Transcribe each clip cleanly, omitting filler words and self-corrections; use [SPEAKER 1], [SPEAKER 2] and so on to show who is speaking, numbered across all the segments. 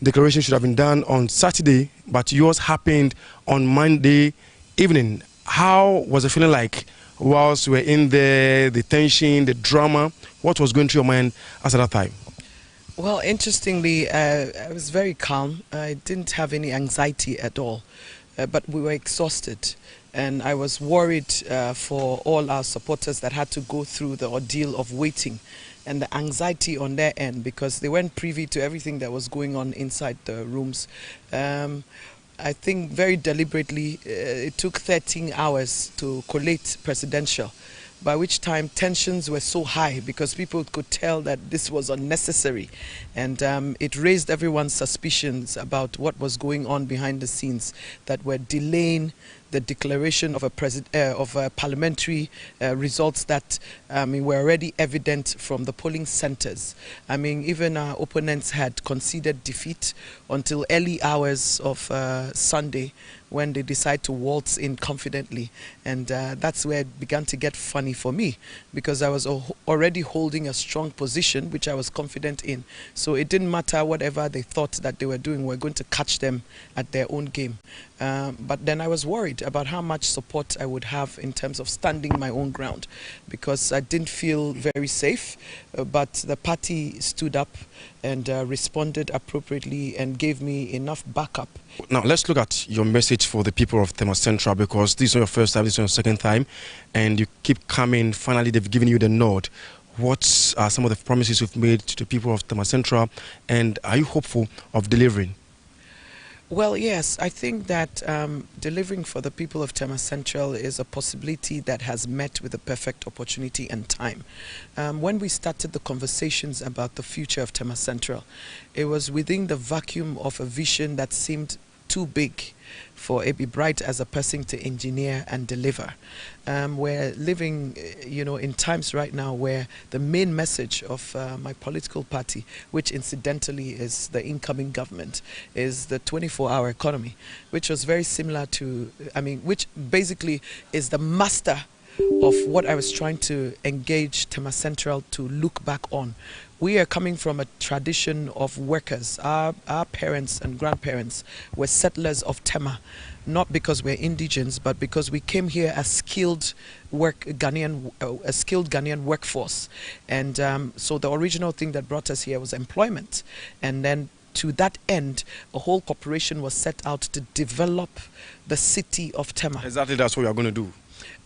[SPEAKER 1] declaration should have been done on Saturday, but yours happened on Monday evening. How was it feeling like whilst you were in there, the tension, the drama? What was going through your mind at that time?
[SPEAKER 2] Well, interestingly, I was very calm. I didn't have any anxiety at all, but we were exhausted. And I was worried for all our supporters that had to go through the ordeal of waiting and the anxiety on their end, because they weren't privy to everything that was going on inside the rooms. I think very deliberately, it took 13 hours to collate presidential, by which time tensions were so high because people could tell that this was unnecessary, and it raised everyone's suspicions about what was going on behind the scenes that were delaying the declaration of a parliamentary results that were already evident from the polling centers. I mean, even our opponents had conceded defeat until early hours of Sunday, when they decide to waltz in confidently. And that's where it began to get funny for me, because I was already holding a strong position, which I was confident in. So it didn't matter whatever they thought that they were doing, we're going to catch them at their own game. But then I was worried about how much support I would have in terms of standing my own ground, because I didn't feel very safe, but the party stood up and responded appropriately and gave me enough backup.
[SPEAKER 1] Now let's look at your message for the people of Tema Central, because this is not your first time, this is your second time, and you keep coming. Finally, they've given you the nod. What are some of the promises you've made to the people of Tema Central, and are you hopeful of delivering?
[SPEAKER 2] Well, yes, I think that delivering for the people of Tema Central is a possibility that has met with the perfect opportunity and time. When we started the conversations about the future of Tema Central, it was within the vacuum of a vision that seemed too big for Abi Bright as a person to engineer and deliver. We're living, in times right now where the main message of my political party, which incidentally is the incoming government, is the 24-hour economy, which was very similar to, which basically is the master of what I was trying to engage Tema Central to look back on. We are coming from a tradition of workers. Our parents and grandparents were settlers of Tema, not because we're indigents, but because we came here as skilled Ghanaian workforce. And so the original thing that brought us here was employment. And then to that end, a whole corporation was set out to develop the city of Tema.
[SPEAKER 1] Exactly, that's what we are going to do.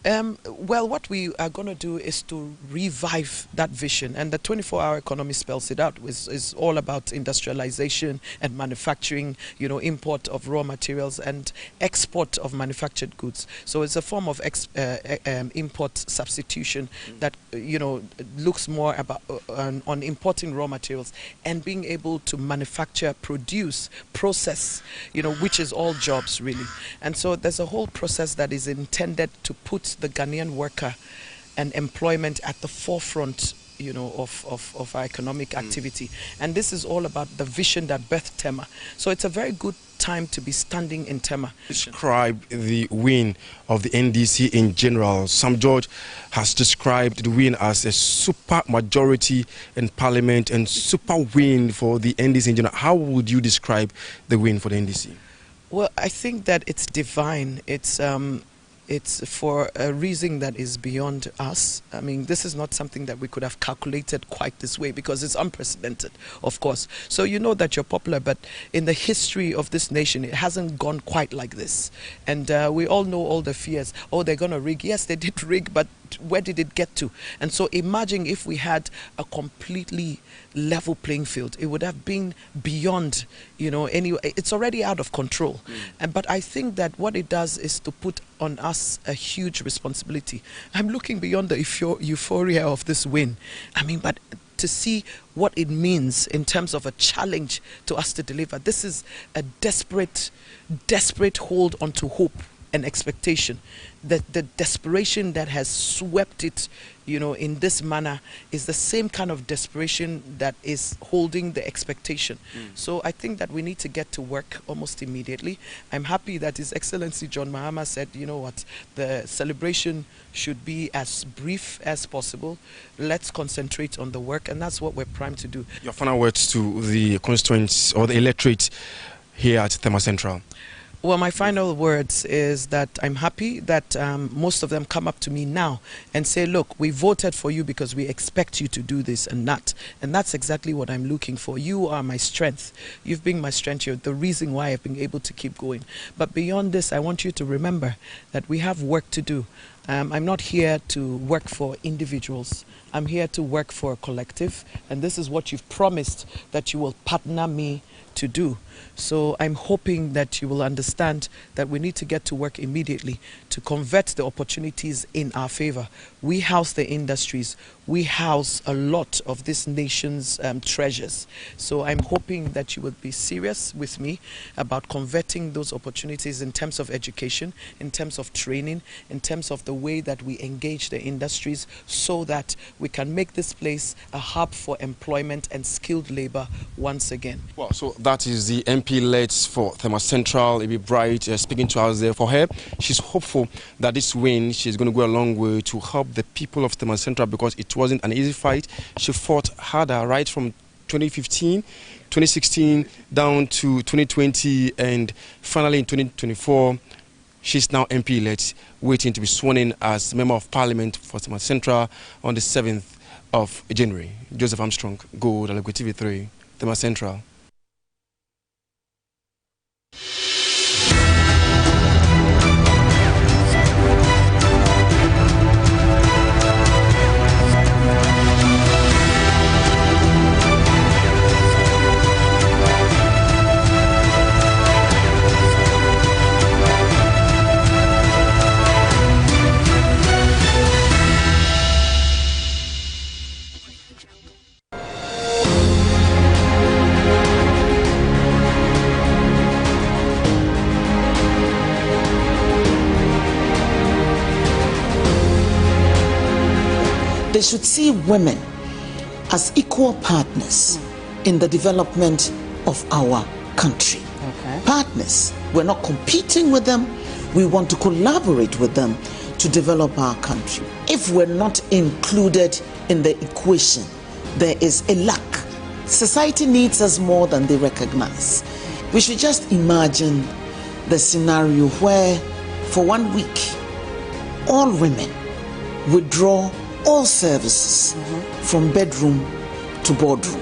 [SPEAKER 2] Well, what we are going to do is to revive that vision, and the 24-hour economy spells it out. It's all about industrialization and manufacturing, import of raw materials and export of manufactured goods. So it's a form of import substitution that, looks more about on importing raw materials and being able to manufacture, produce, process, which is all jobs really. And so there's a whole process that is intended to put the Ghanaian worker and employment at the forefront, of our economic activity. And this is all about the vision that birthed Tema. So it's a very good time to be standing in Tema.
[SPEAKER 1] Describe the win of the NDC in general. Sam George has described the win as a super majority in Parliament and super win for the NDC in general. How would you describe the win for the NDC?
[SPEAKER 2] Well, I think that it's divine. It's for a reason that is beyond us. This is not something that we could have calculated quite this way, because it's unprecedented, of course. So you know that you're popular, but in the history of this nation, it hasn't gone quite like this. And we all know all the fears. Oh, they're going to rig. Yes, they did rig, but where did it get to? And so imagine if we had a completely level playing field. It would have been beyond, it's already out of control. But I think that what it does is to put on us a huge responsibility. I'm looking beyond the euphoria of this win. But to see what it means in terms of a challenge to us to deliver. This is a desperate hold onto hope. and expectation. The desperation that has swept it, in this manner is the same kind of desperation that is holding the expectation. So I think that we need to get to work almost immediately. I'm happy that His Excellency John Mahama said, the celebration should be as brief as possible. Let's concentrate on the work, and that's what we're primed to do.
[SPEAKER 1] Your final words to the constituents or the electorate here at Tema Central.
[SPEAKER 2] Well, my final words is that I'm happy that most of them come up to me now and say, look, we voted for you because we expect you to do this and that. And that's exactly what I'm looking for. You are my strength. You've been my strength. You're the reason why I've been able to keep going. But beyond this, I want you to remember that we have work to do. I'm not here to work for individuals. I'm here to work for a collective. And this is what you've promised that you will partner me to do. So I'm hoping that you will understand that we need to get to work immediately to convert the opportunities in our favor. We house the industries. We house a lot of this nation's treasures. So I'm hoping that you will be serious with me about converting those opportunities in terms of education, in terms of training, in terms of the way that we engage the industries, so that we can make this place a hub for employment and skilled labor once again.
[SPEAKER 1] Well, so that is the MP-led for Tema Central, Ibi Bright, speaking to us there. For her, she's hopeful that this win, she's going to go a long way to help the people of Tema Central, because it wasn't an easy fight. She fought harder right from 2015, 2016 down to 2020, and finally in 2024, she's now MP-led, waiting to be sworn in as Member of Parliament for Tema Central on the 7th of January. Joseph Armstrong, Gold, Alego TV3, Tema Central.
[SPEAKER 3] They should see women as equal partners in the development of our country. Okay. Partners. We're not competing with them. We want to collaborate with them to develop our country. If we're not included in the equation, there is a lack. Society needs us more than they recognize. We should just imagine the scenario where, for 1 week, all women withdraw all services from bedroom to boardroom.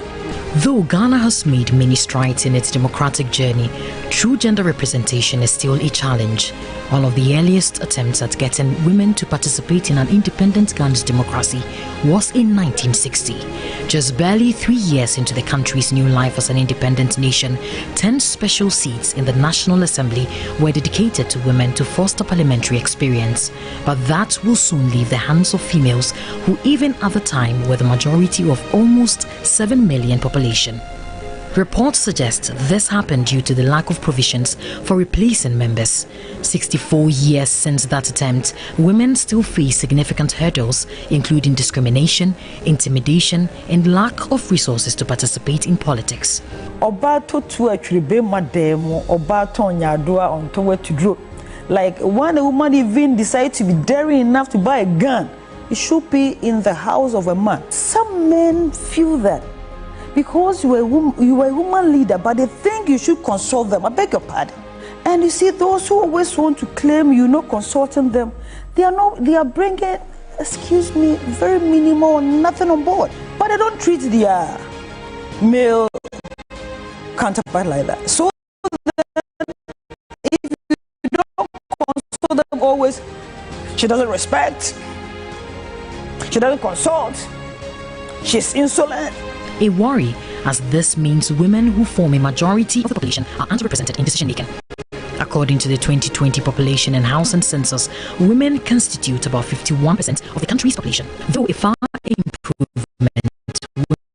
[SPEAKER 4] Though Ghana has made many strides in its democratic journey, true gender representation is still a challenge. One of the earliest attempts at getting women to participate in an independent Ghana's democracy was in 1960. Just barely 3 years into the country's new life as an independent nation, 10 special seats in the National Assembly were dedicated to women to foster parliamentary experience. But that will soon leave the hands of females, who even at the time were the majority of almost 7 million population. Reports suggest this happened due to the lack of provisions for replacing members. 64 years since that attempt, women still face significant hurdles, including discrimination, intimidation, and lack of resources to participate in politics. Like when a woman even decides to be daring enough to buy a gun, it should be in the house of a man. Some men feel that because you are a woman leader, but they think you should consult them. I beg your pardon. And you see, those who always want to claim you're not consulting them, they are bringing, excuse me, very minimal or nothing on board. But they don't treat their male counterpart like that. So if you don't consult them always, she doesn't respect, she doesn't consult, she's insolent. A worry, as this means women who form a majority of the population are underrepresented in decision-making. According to the 2020 Population and Housing Census, women constitute about 51% of the country's population. Though a far improvement,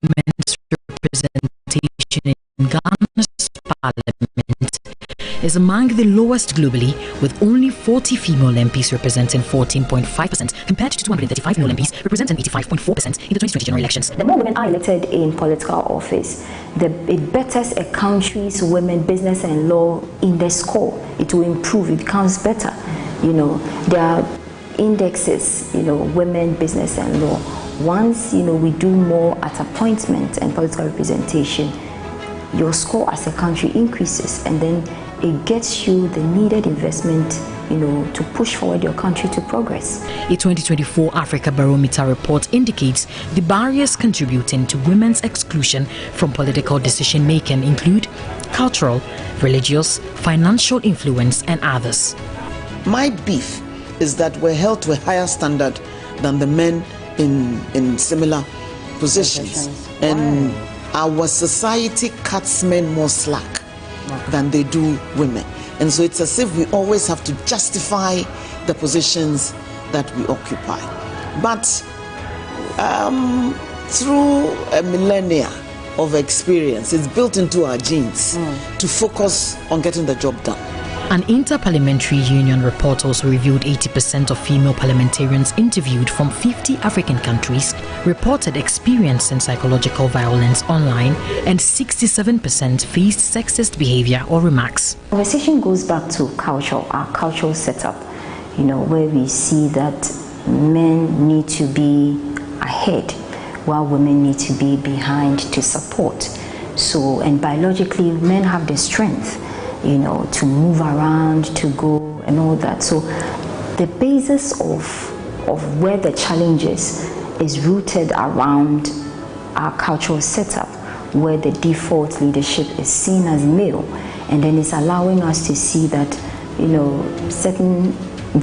[SPEAKER 4] women's representation in Ghana's parliament is among the lowest globally, with only 40 female MPs representing 14.5% compared to 235 male MPs representing 85.4% in the 2020 general elections.
[SPEAKER 5] The more women are elected in political office, it betters a country's women business and law index score. It will improve, it becomes better. There are indexes, women, business and law. Once, we do more at appointment and political representation, your score as a country increases, and then it gets you the needed investment, to push forward your country to progress.
[SPEAKER 4] A 2024 Africa Barometer report indicates the barriers contributing to women's exclusion from political decision-making include cultural, religious, financial influence, and others.
[SPEAKER 3] My beef is that we're held to a higher standard than the men in similar positions. And our society cuts men more slack than they do women. And so it's as if we always have to justify the positions that we occupy. But through a millennia of experience, it's built into our genes to focus on getting the job done.
[SPEAKER 4] An Inter-Parliamentary Union report also revealed 80% of female parliamentarians interviewed from 50 African countries reported experiencing psychological violence online, and 67% faced sexist behavior or remarks.
[SPEAKER 5] The conversation goes back to culture, our cultural setup, where we see that men need to be ahead while women need to be behind to support. So, and biologically, men have the strength to move around, to go and all that. So the basis of where the challenge is rooted around our cultural setup, where the default leadership is seen as male, and then it's allowing us to see that, certain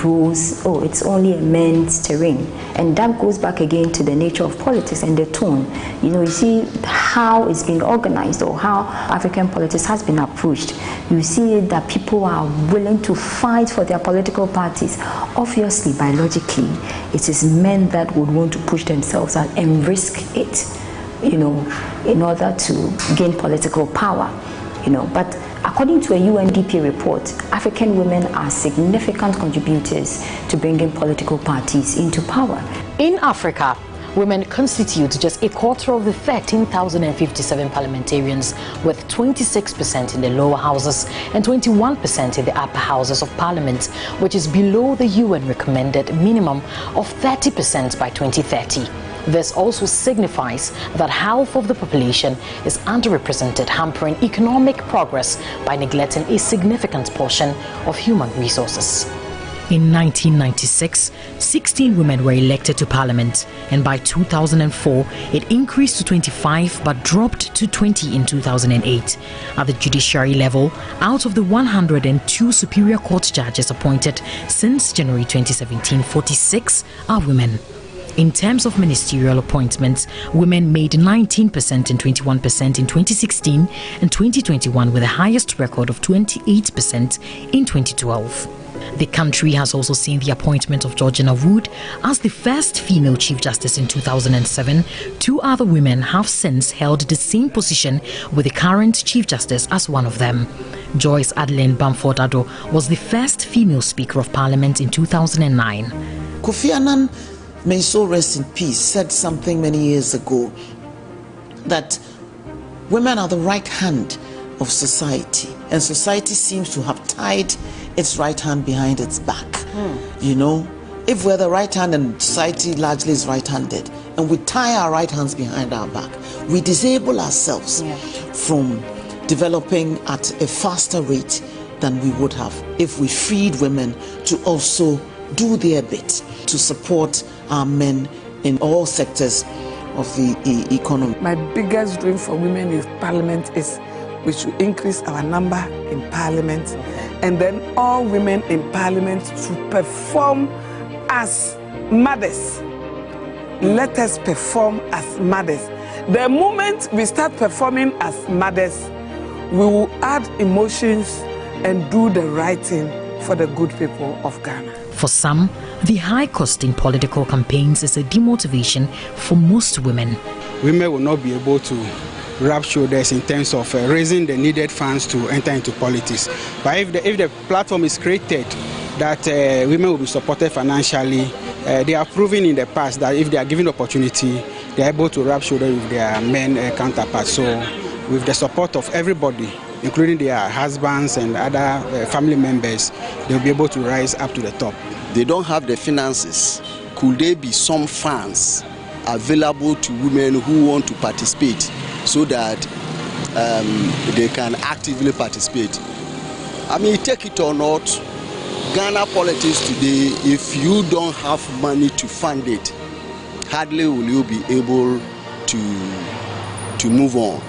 [SPEAKER 5] rules, it's only a men's terrain. And that goes back again to the nature of politics and the tone. You see how it's been organized or how African politics has been approached. You see that people are willing to fight for their political parties. Obviously, biologically, it is men that would want to push themselves out and risk it, in order to gain political power, But according to a UNDP report, African women are significant contributors to bringing political parties into power.
[SPEAKER 4] In Africa, women constitute just a quarter of the 13,057 parliamentarians, with 26% in the lower houses and 21% in the upper houses of parliament, which is below the UN recommended minimum of 30% by 2030. This also signifies that half of the population is underrepresented, hampering economic progress by neglecting a significant portion of human resources. In 1996, 16 women were elected to parliament, and by 2004, it increased to 25 but dropped to 20 in 2008. At the judiciary level, out of the 102 Superior Court judges appointed since January 2017, 46 are women. In terms of ministerial appointments, women made 19% and 21% in 2016 and 2021, with the highest record of 28% in 2012. The country has also seen the appointment of Georgina Wood as the first female Chief Justice in 2007. Two other women have since held the same position, with the current Chief Justice as one of them. Joyce Adeline Bamford-Addo was the first female Speaker of Parliament in 2009.
[SPEAKER 3] Kofi Annan, may so rest in peace, said something many years ago, that women are the right hand of society, and society seems to have tied its right hand behind its back. If we're the right hand and society largely is right-handed, and we tie our right hands behind our back, we disable ourselves from developing at a faster rate than we would have if we freed women to also do their bit to support our men in all sectors of the economy.
[SPEAKER 6] My biggest dream for women in parliament is we should increase our number in parliament, and then all women in parliament should perform as mothers. Let us perform as mothers. The moment we start performing as mothers, we will add emotions and do the right thing for the good people of Ghana.
[SPEAKER 4] For some, the high cost in political campaigns is a demotivation for most women.
[SPEAKER 7] Women will not be able to rub shoulders in terms of raising the needed funds to enter into politics. But if the platform is created that women will be supported financially, they have proven in the past that if they are given opportunity, they are able to rub shoulders with their men counterparts. So with the support of everybody, including their husbands and other family members, they will be able to rise up to the top.
[SPEAKER 8] They don't have the finances. Could there be some funds available to women who want to participate so that they can actively participate? I mean, take it or not, Ghana politics today, if you don't have money to fund it, hardly will you be able to move on.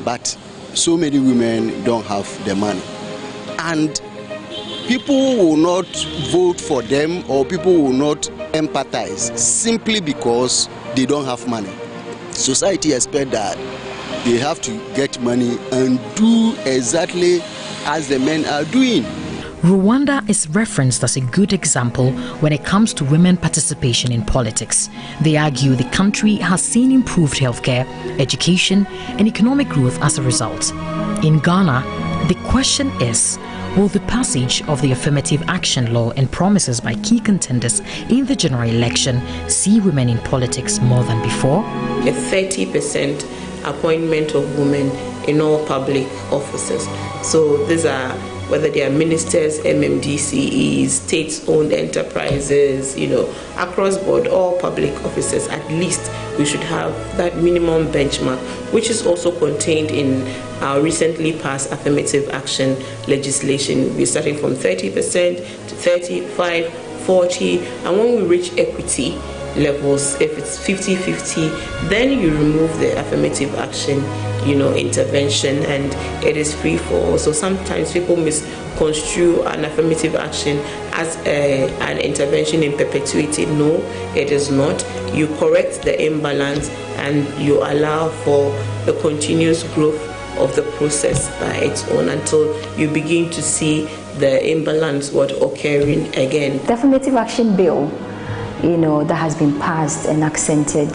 [SPEAKER 8] But so many women don't have the money. And people will not vote for them, or people will not empathize simply because they don't have money. Society expects that they have to get money and do exactly as the men are doing.
[SPEAKER 4] Rwanda is referenced as a good example when it comes to women participation in politics. They argue the country has seen improved healthcare, education, and economic growth as a result. In Ghana, the question is, will the passage of the affirmative action law and promises by key contenders in the general election see women in politics more than before?
[SPEAKER 9] A 30% appointment of women in all public offices. So these are, whether they are ministers, MMDCEs, state-owned enterprises, across board, all public offices, at least we should have that minimum benchmark, which is also contained in our recently passed affirmative action legislation. We're starting from 30% to 35, 40, and when we reach equity levels, if it's 50-50, then you remove the affirmative action intervention, and it is free for all. So sometimes people misconstrue an affirmative action as an intervention in perpetuity. No, it is not. You correct the imbalance and you allow for the continuous growth of the process by its own until you begin to see the imbalance occurring again.
[SPEAKER 5] The affirmative action bill, that has been passed and accented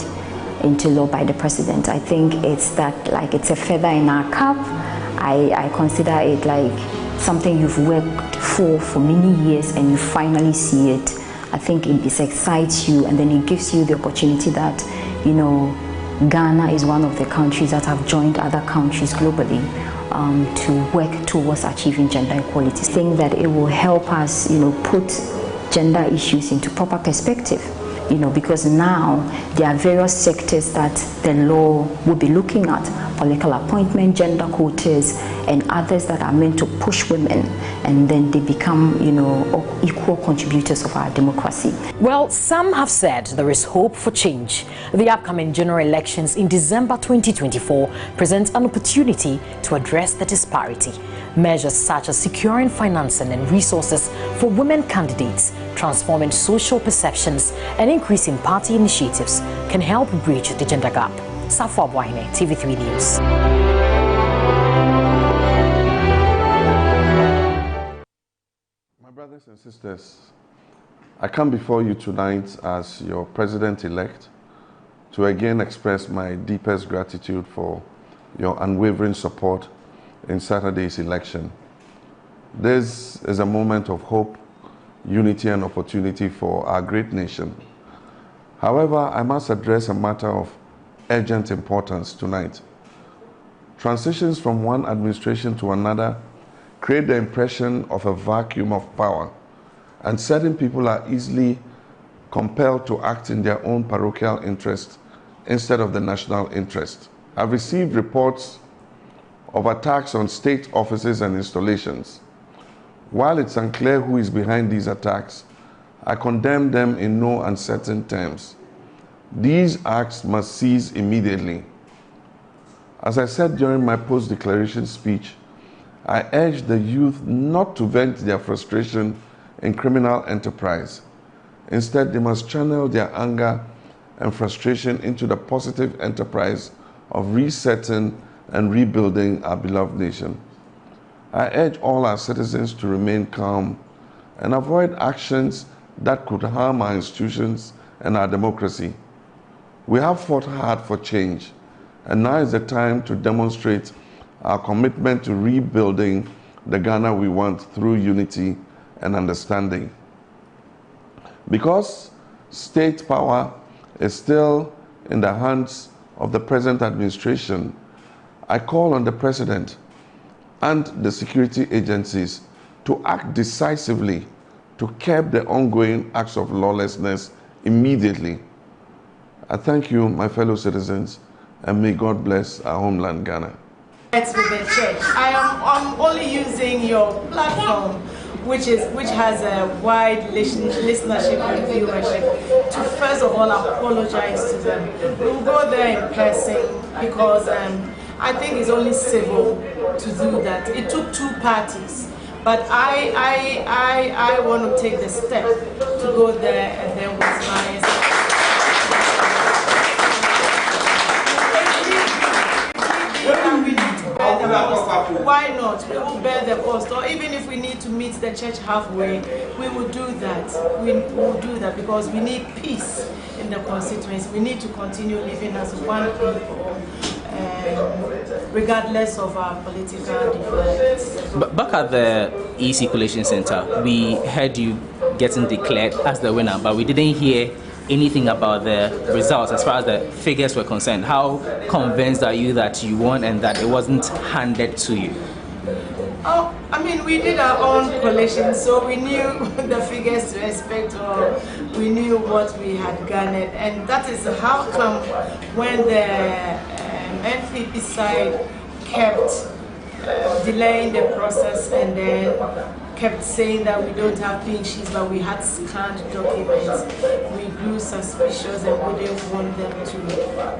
[SPEAKER 5] into law by the president, I think it's a feather in our cap. I consider it like something you've worked for many years and you finally see it. I think it excites you, and then it gives you the opportunity that Ghana is one of the countries that have joined other countries globally to work towards achieving gender equality. I think that it will help us put gender issues into proper perspective. Because now there are various sectors that the law will be looking at, political appointment, gender quotas, and others that are meant to push women, and then they become, equal contributors of our democracy.
[SPEAKER 4] Well, some have said there is hope for change. The upcoming general elections in December 2024 present an opportunity to address the disparity. Measures such as securing financing and resources for women candidates, transforming social perceptions, and increasing party initiatives can help bridge the gender gap. Safwa Bwahine, TV3 News.
[SPEAKER 10] My brothers and sisters, I come before you tonight as your president-elect to again express my deepest gratitude for your unwavering support in Saturday's election. This is a moment of hope, unity, and opportunity for our great nation. However, I must address a matter of urgent importance tonight. Transitions from one administration to another create the impression of a vacuum of power, and certain people are easily compelled to act in their own parochial interest instead of the national interest. I've received reports of attacks on state offices and installations. While it's unclear who is behind these attacks, I condemn them in no uncertain terms. These acts must cease immediately. As I said during my post-declaration speech, I urge the youth not to vent their frustration in criminal enterprise. Instead, they must channel their anger and frustration into the positive enterprise of resetting and rebuilding our beloved nation. I urge all our citizens to remain calm and avoid actions that could harm our institutions and our democracy. We have fought hard for change, And now is the time to demonstrate our commitment to rebuilding the Ghana we want through unity and understanding. Because state power is still in the hands of the present administration, I call on the President and the security agencies to act decisively to curb the ongoing acts of lawlessness immediately. I thank you, my fellow citizens, and may God bless our homeland, Ghana.
[SPEAKER 11] With the church. I'm only using your platform, which has a wide listenership and viewership, to first of all apologize to them. We'll go there in person because I think it's only civil to do that. It took two parties, but I want to take the step to go there and then with my. Why not? We will bear the cost, or even if we need to meet the church halfway, we will do that. We will do that because we need peace in the constituency. We need to continue living as one people, regardless of our political differences.
[SPEAKER 12] But back at the EC Coalition Center, we heard you getting declared as the winner, but we didn't hear anything about the results as far as the figures were concerned. How convinced are you that you won and that it wasn't handed to you?
[SPEAKER 11] Oh, I mean, we did our own coalition, so we knew the figures to expect, or we knew what we had garnered, and that is how come when the NPP side kept delaying the process and then kept saying that we don't have pink sheets, but we had scanned documents. We grew suspicious and wouldn't want them to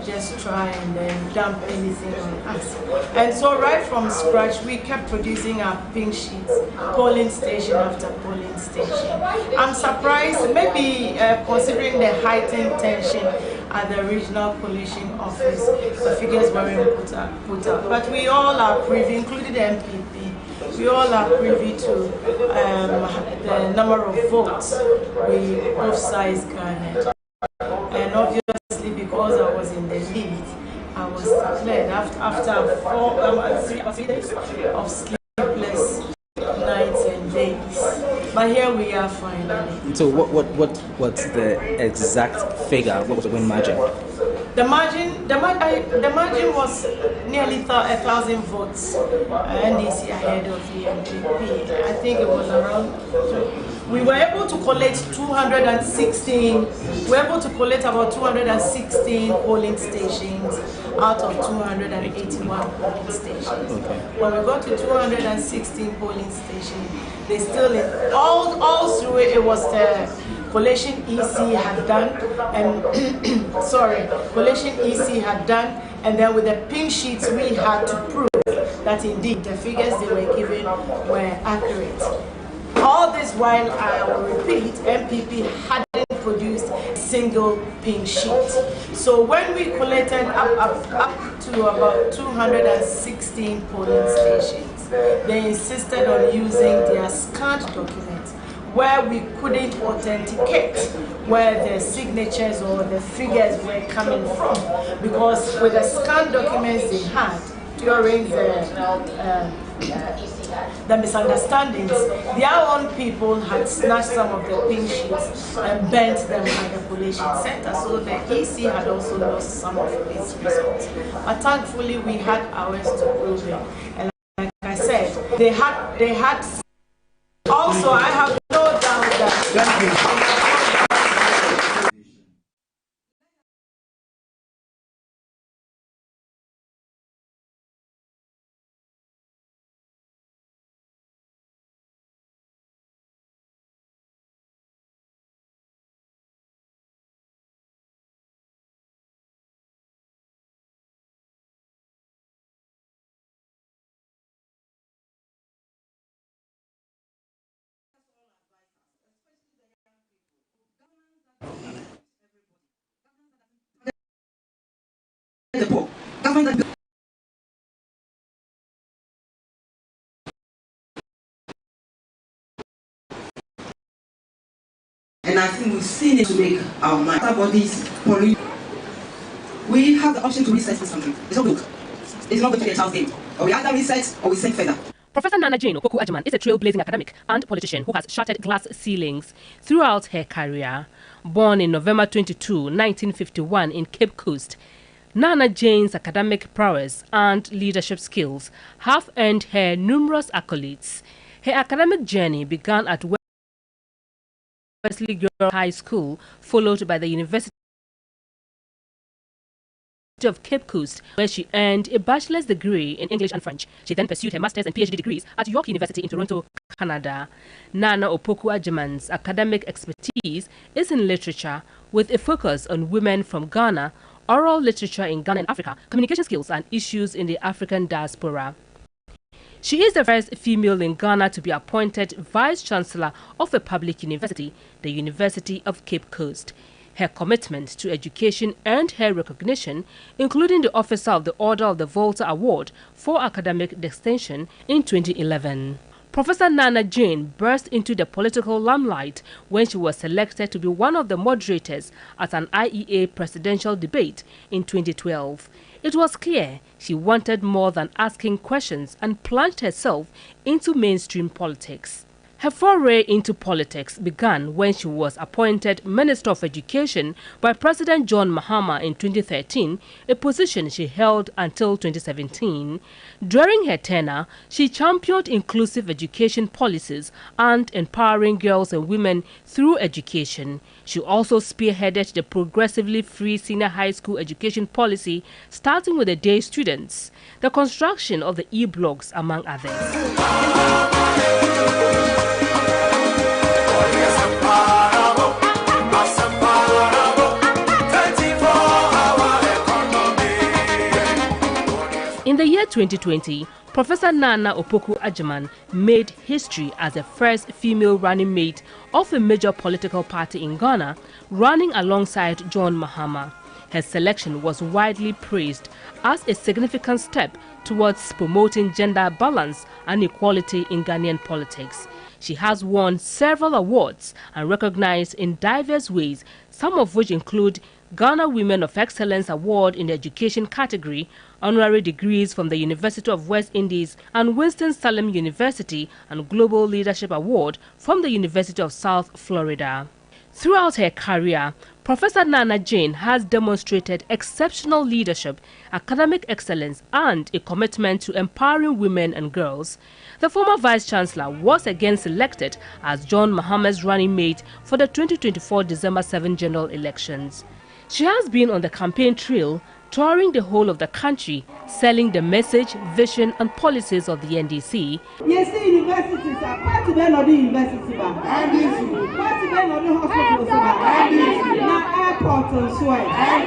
[SPEAKER 11] just try and then dump anything on us. And so right from scratch, we kept producing our pink sheets, polling station after polling station. I'm surprised, maybe considering the heightened tension at the regional coalition office, the figures weren't put up. But we all are privy, including the MPP, we all are privy to the number of votes we both sides garnered. And obviously, because I was in the lead, I was declared after 3 days of sleepless nights and days. But here we are finally.
[SPEAKER 12] So what's the exact figure? What was the win margin?
[SPEAKER 11] The margin was nearly 1,000 votes. NDC ahead of the MPP. I think it was around. We were able to collect 216. We were able to collect about 216 polling stations out of 281 polling stations. Okay. When we got to 216 polling stations, they still all through it was the Coalition EC had done, and Coalition EC had done, and then with the pink sheets we had to prove that indeed the figures they were given were accurate. All this while, I will repeat, MPP hadn't produced a single pink sheet. So when we collected up to about 216 polling stations, they insisted on using their scanned documents, where we couldn't authenticate where the signatures or the figures were coming from, because with the scanned documents they had during the misunderstandings, their own people had snatched some of the pink sheets and burnt them at the coalition center. So the EC had also lost some of its results. But thankfully, we had ours to prove it. And like I said, they had. Also, I have no doubt that.
[SPEAKER 13] And I think we've seen it to make our mind. Bodies pollute. We we have the option to reset this country. It's not good. It's not going to be a child's game. Or we either reset or we sink further.
[SPEAKER 14] Professor Naana Jane Opoku-Agyeman is a trailblazing academic and politician who has shattered glass ceilings throughout her career. Born in November 22, 1951 in Cape Coast, Naana Jane's academic prowess and leadership skills have earned her numerous accolades. Her academic journey began at Wesley Girls High School, followed by the University of Cape Coast, where she earned a bachelor's degree in English and French. She then pursued her master's and PhD degrees at York University in Toronto, Canada. Naana Opoku-Agyeman's academic expertise is in literature, with a focus on women from Ghana, oral literature in Ghana and Africa, communication skills and issues in the African diaspora. She is the first female in Ghana to be appointed Vice-Chancellor of a public university, the University of Cape Coast. Her commitment to education earned her recognition, including the Officer of the Order of the Volta Award for academic distinction in 2011. Professor Naana Jane burst into the political limelight when she was selected to be one of the moderators at an IEA presidential debate in 2012. It was clear she wanted more than asking questions and plunged herself into mainstream politics. Her foray into politics began when she was appointed Minister of Education by President John Mahama in 2013, a position she held until 2017. During her tenure, she championed inclusive education policies and empowering girls and women through education. She also spearheaded the progressively free senior high school education policy, starting with the day students, the construction of the e-blogs, among others. In the year 2020, Professor Naana Opoku-Agyeman made history as the first female running mate of a major political party in Ghana, running alongside John Mahama. Her selection was widely praised as a significant step towards promoting gender balance and equality in Ghanaian politics. She has won several awards and recognized in diverse ways, some of which include Ghana Women of Excellence Award in the Education category, honorary degrees from the University of West Indies and Winston-Salem University, and Global Leadership Award from the University of South Florida. Throughout her career, Professor Naana Jane has demonstrated exceptional leadership, academic excellence, and a commitment to empowering women and girls. The former Vice-Chancellor was again selected as John Mahama's running mate for the 2024 December 7 general elections. She has been on the campaign trail, touring the whole of the country, selling the message, vision, and policies of the NDC.
[SPEAKER 15] Yes, the universities are part of the university, part of the hospitals, airport and so on,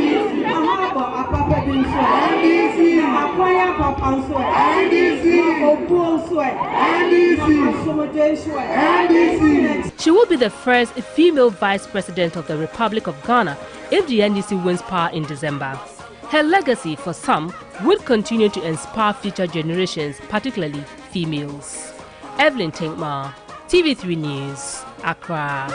[SPEAKER 14] She will be the first female vice president of the Republic of Ghana if the NDC wins power in December. Her legacy, for some, will continue to inspire future generations, particularly females. Evelyn Tema, TV3 News, Accra.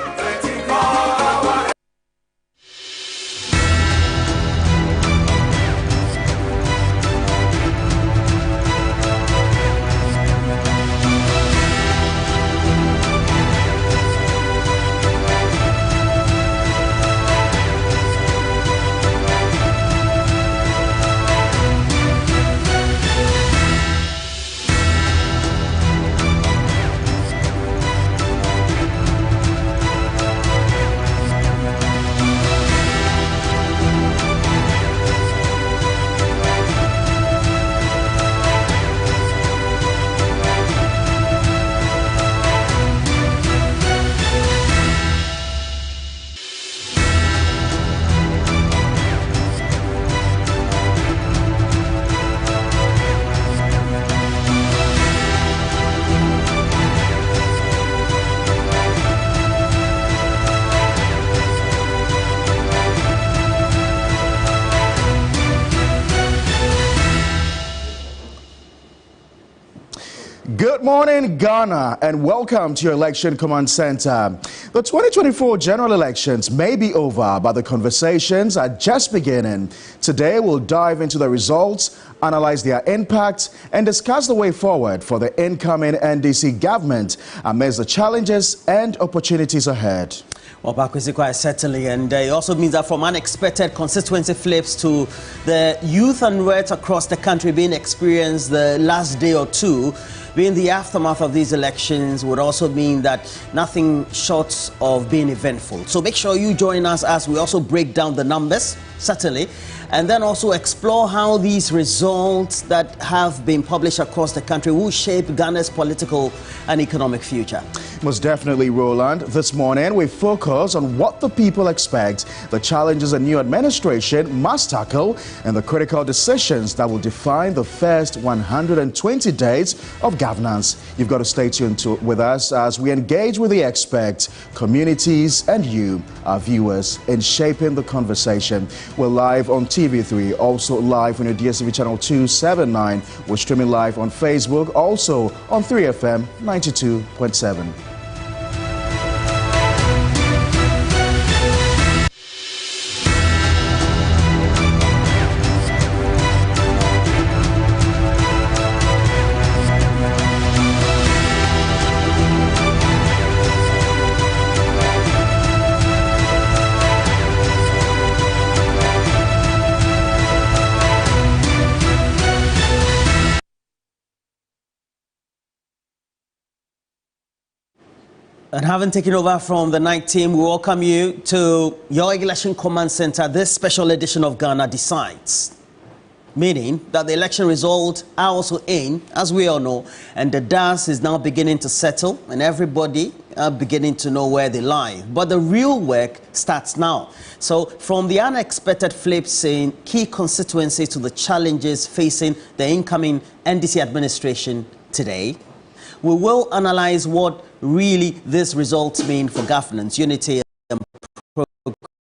[SPEAKER 16] Good morning, Ghana, and welcome to your Election Command Center. The 2024 general elections may be over, but the conversations are just beginning. Today, we'll dive into the results, analyze their impact, and discuss the way forward for the incoming NDC government amidst the challenges and opportunities ahead.
[SPEAKER 17] Well, Bakwesi, quite certainly, and it also means that from unexpected constituency flips to the youth unrest across the country being experienced the last day or two, being the aftermath of these elections would also mean that nothing short of being eventful. So make sure you join us as we also break down the numbers, certainly, and then also explore how these results that have been published across the country will shape Ghana's political and economic future.
[SPEAKER 16] Most definitely, Roland. This morning, we focus on what the people expect, the challenges a new administration must tackle, and the critical decisions that will define the first 120 days of governance. You've got to stay tuned with us as we engage with the experts, communities, and you, our viewers, in shaping the conversation. We're live on TV3, also live on your DSTV channel 279. We're streaming live on Facebook, also on 3FM 92.7.
[SPEAKER 17] And having taken over from the night team, we welcome you to your Election Command Center, this special edition of Ghana Decides. Meaning that the election results are also in, as we all know, and the dust is now beginning to settle and everybody are beginning to know where they lie. But the real work starts now. So from the unexpected flips in key constituencies to the challenges facing the incoming NDC administration today, we will analyze what really these results mean for governance, unity, and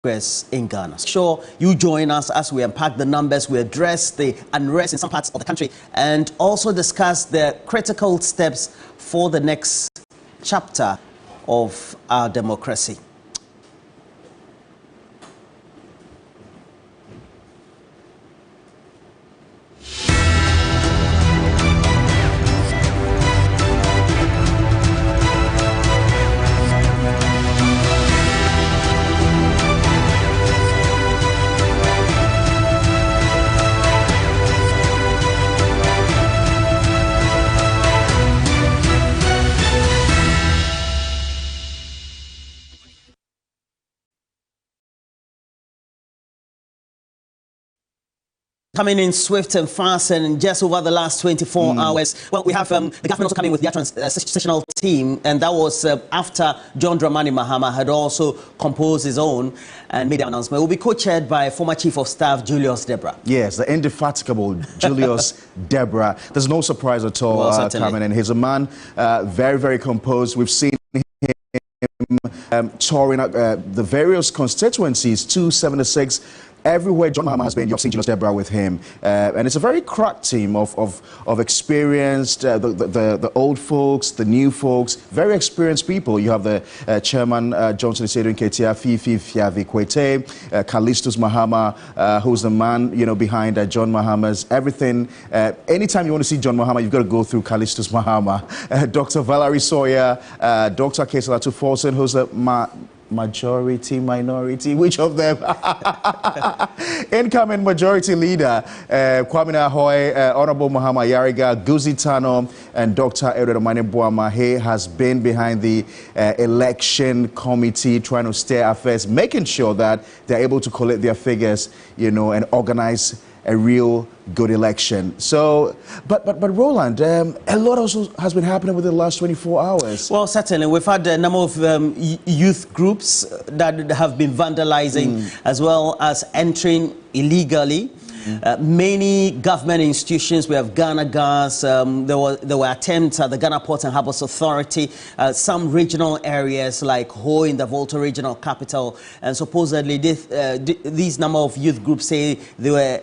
[SPEAKER 17] progress in Ghana. Sure, you join us as we unpack the numbers, we address the unrest in some parts of the country, and also discuss the critical steps for the next chapter of our democracy. Coming in swift and fast, and just over the last 24 hours, well, we have the government also coming with their transitional team, and that was after John Dramani Mahama had also composed his own and made the announcement. It will be co-chaired by former Chief of Staff Julius Deborah.
[SPEAKER 16] Yes, the indefatigable Julius Deborah. There's no surprise at all coming in. He's a man very, very composed. We've seen him touring up the various constituencies, 276. Everywhere John Mahama has been, you've seen Julius Deborah with him. And it's a very cracked team of experienced, the old folks, the new folks, very experienced people. You have the chairman, Johnson Isedu Nketia, Fifi Fiavi Kwete, Callistus Mahama, who's the man, behind John Mahama's everything. Anytime you want to see John Mahama, you've got to go through Callistus Mahama. Dr. Valerie Sawyer, Dr. Kesalatu Forsen, who's the majority, minority, which of them? Incoming majority leader, Kwame Ahoy, Honorable Mahama Yariga, Guzi Tano, and Dr. Edward Omane Boamahe has been behind the election committee, trying to steer affairs, making sure that they're able to collect their figures, and organize a real good election. So, but Roland, a lot also has been happening within the last 24 hours.
[SPEAKER 17] Well, certainly. We've had a number of youth groups that have been vandalizing as well as entering illegally. Many government institutions, we have Ghana Gas, there were attempts at the Ghana Port and Harbours Authority, some regional areas like Ho in the Volta regional capital, and supposedly these number of youth groups say they were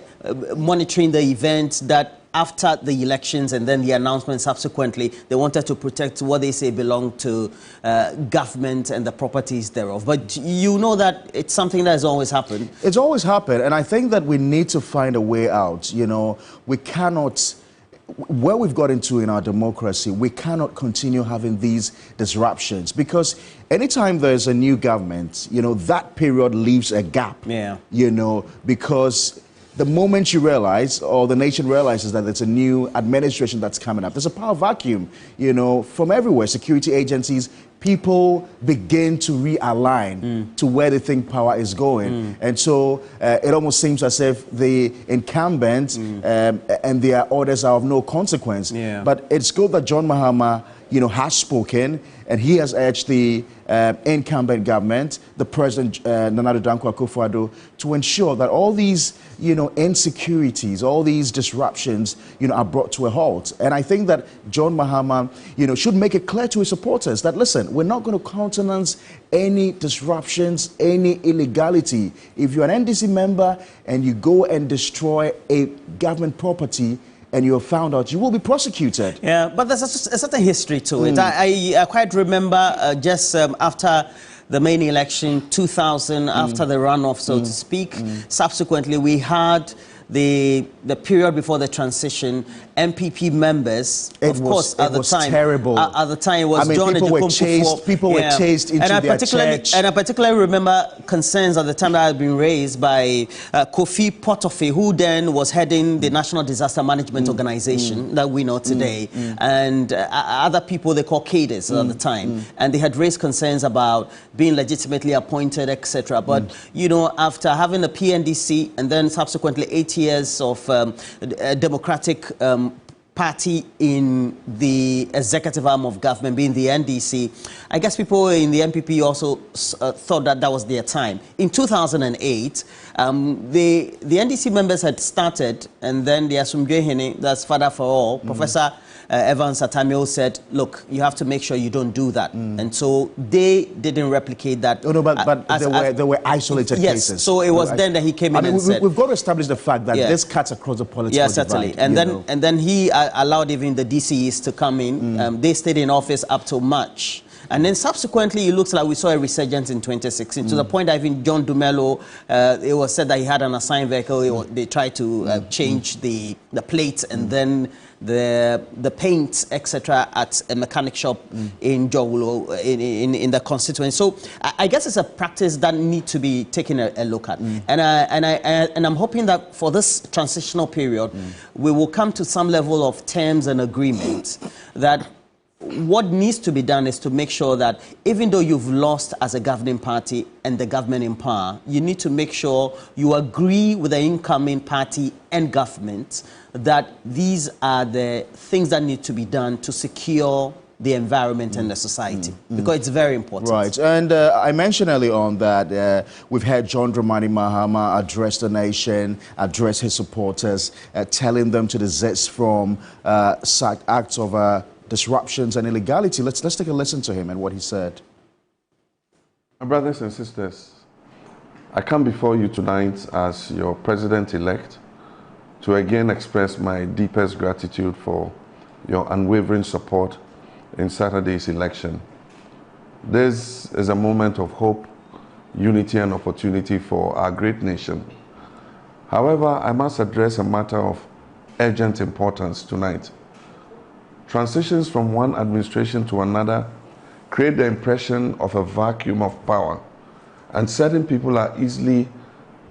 [SPEAKER 17] monitoring the event that after the elections and then the announcement subsequently, they wanted to protect what they say belonged to government and the properties thereof. But you know that it's something that has always happened.
[SPEAKER 16] It's always happened, and I think that we need to find a way out. You know, we cannot, where we've got into in our democracy, we cannot continue having these disruptions, because anytime there's a new government, you know, that period leaves a gap.
[SPEAKER 17] Yeah.
[SPEAKER 16] You know, because the moment you realize, or the nation realizes that there's a new administration that's coming up, there's a power vacuum, you know, from everywhere. Security agencies, people begin to realign to where they think power is going. And so it almost seems as if the incumbents and their orders are of no consequence.
[SPEAKER 17] Yeah.
[SPEAKER 16] But it's good that John Mahama, you know, has spoken, and he has urged the incumbent government, the President Nana Akufo-Addo, to ensure that all these, you know, insecurities, all these disruptions, you know, are brought to a halt. And I think that John Mahama, you know, should make it clear to his supporters that, listen, we're not going to countenance any disruptions, any illegality. If you're an NDC member and you go and destroy a government property, and you're found out, you will be prosecuted.
[SPEAKER 17] Yeah, but there's a certain history to it. I quite remember just after the main election, 2000, after the runoff, so to speak. Subsequently, we had the period before the transition, MPP members, of course, at the time.
[SPEAKER 16] Terrible.
[SPEAKER 17] At the time, it was John
[SPEAKER 16] people were chased. People were chased into their church.
[SPEAKER 17] And I particularly remember concerns at the time that had been raised by Kofi Potofe, who then was heading the National Disaster Management Organization that we know today, and other people they call cadres at the time, and they had raised concerns about being legitimately appointed, etc. But you know, after having a PNDC and then subsequently 8 years of democratic party in the executive arm of government, being the NDC, I guess people in the MPP also thought that that was their time. In 2008, the NDC members had started, and then the Asumdwe Hene, that's Father for All, Professor Evans Atamio said, look, you have to make sure you don't do that. And so they didn't replicate that.
[SPEAKER 16] Oh, no, but there were isolated cases.
[SPEAKER 17] Yes, so it was then that he came in and said...
[SPEAKER 16] We've got to establish the fact that this cuts across the political divide.
[SPEAKER 17] Certainly. And then he allowed even the DCEs to come in. They stayed in office up till March. And then subsequently, it looks like we saw a resurgence in 2016, to the point that even John Dumelo, it was said that he had an assigned vehicle. They tried to change the plates and then the paint, etc., at a mechanic shop in Jowulo, in the constituency. So I guess it's a practice that needs to be taken a look at. And I'm hoping that for this transitional period, we will come to some level of terms and agreement that what needs to be done is to make sure that even though you've lost as a governing party and the government in power, you need to make sure you agree with the incoming party and government that these are the things that need to be done to secure the environment and the society, because it's very important.
[SPEAKER 16] Right, and I mentioned earlier on that we've had John Dramani Mahama address the nation, address his supporters, telling them to desist from such acts of disruptions and illegality. Let's take a listen to him and what he said.
[SPEAKER 10] My brothers and sisters, I come before you tonight as your president-elect to again express my deepest gratitude for your unwavering support in Saturday's election. This is a moment of hope, unity, and opportunity for our great nation. However, I must address a matter of urgent importance tonight. Transitions from one administration to another create the impression of a vacuum of power, and certain people are easily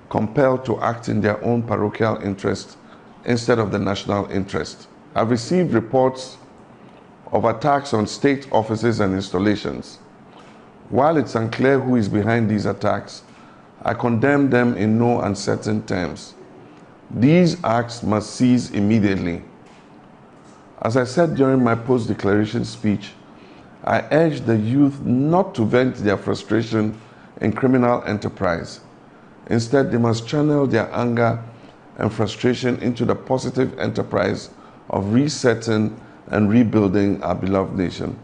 [SPEAKER 10] compelled to act in their own parochial interest instead of the national interest. I've received reports of attacks on state offices and installations. While it's unclear who is behind these attacks, I condemn them in no uncertain terms. These acts must cease immediately. As I said during my post-declaration speech, I urge the youth not to vent their frustration in criminal enterprise. Instead, they must channel their anger and frustration into the positive enterprise of resetting and rebuilding our beloved nation.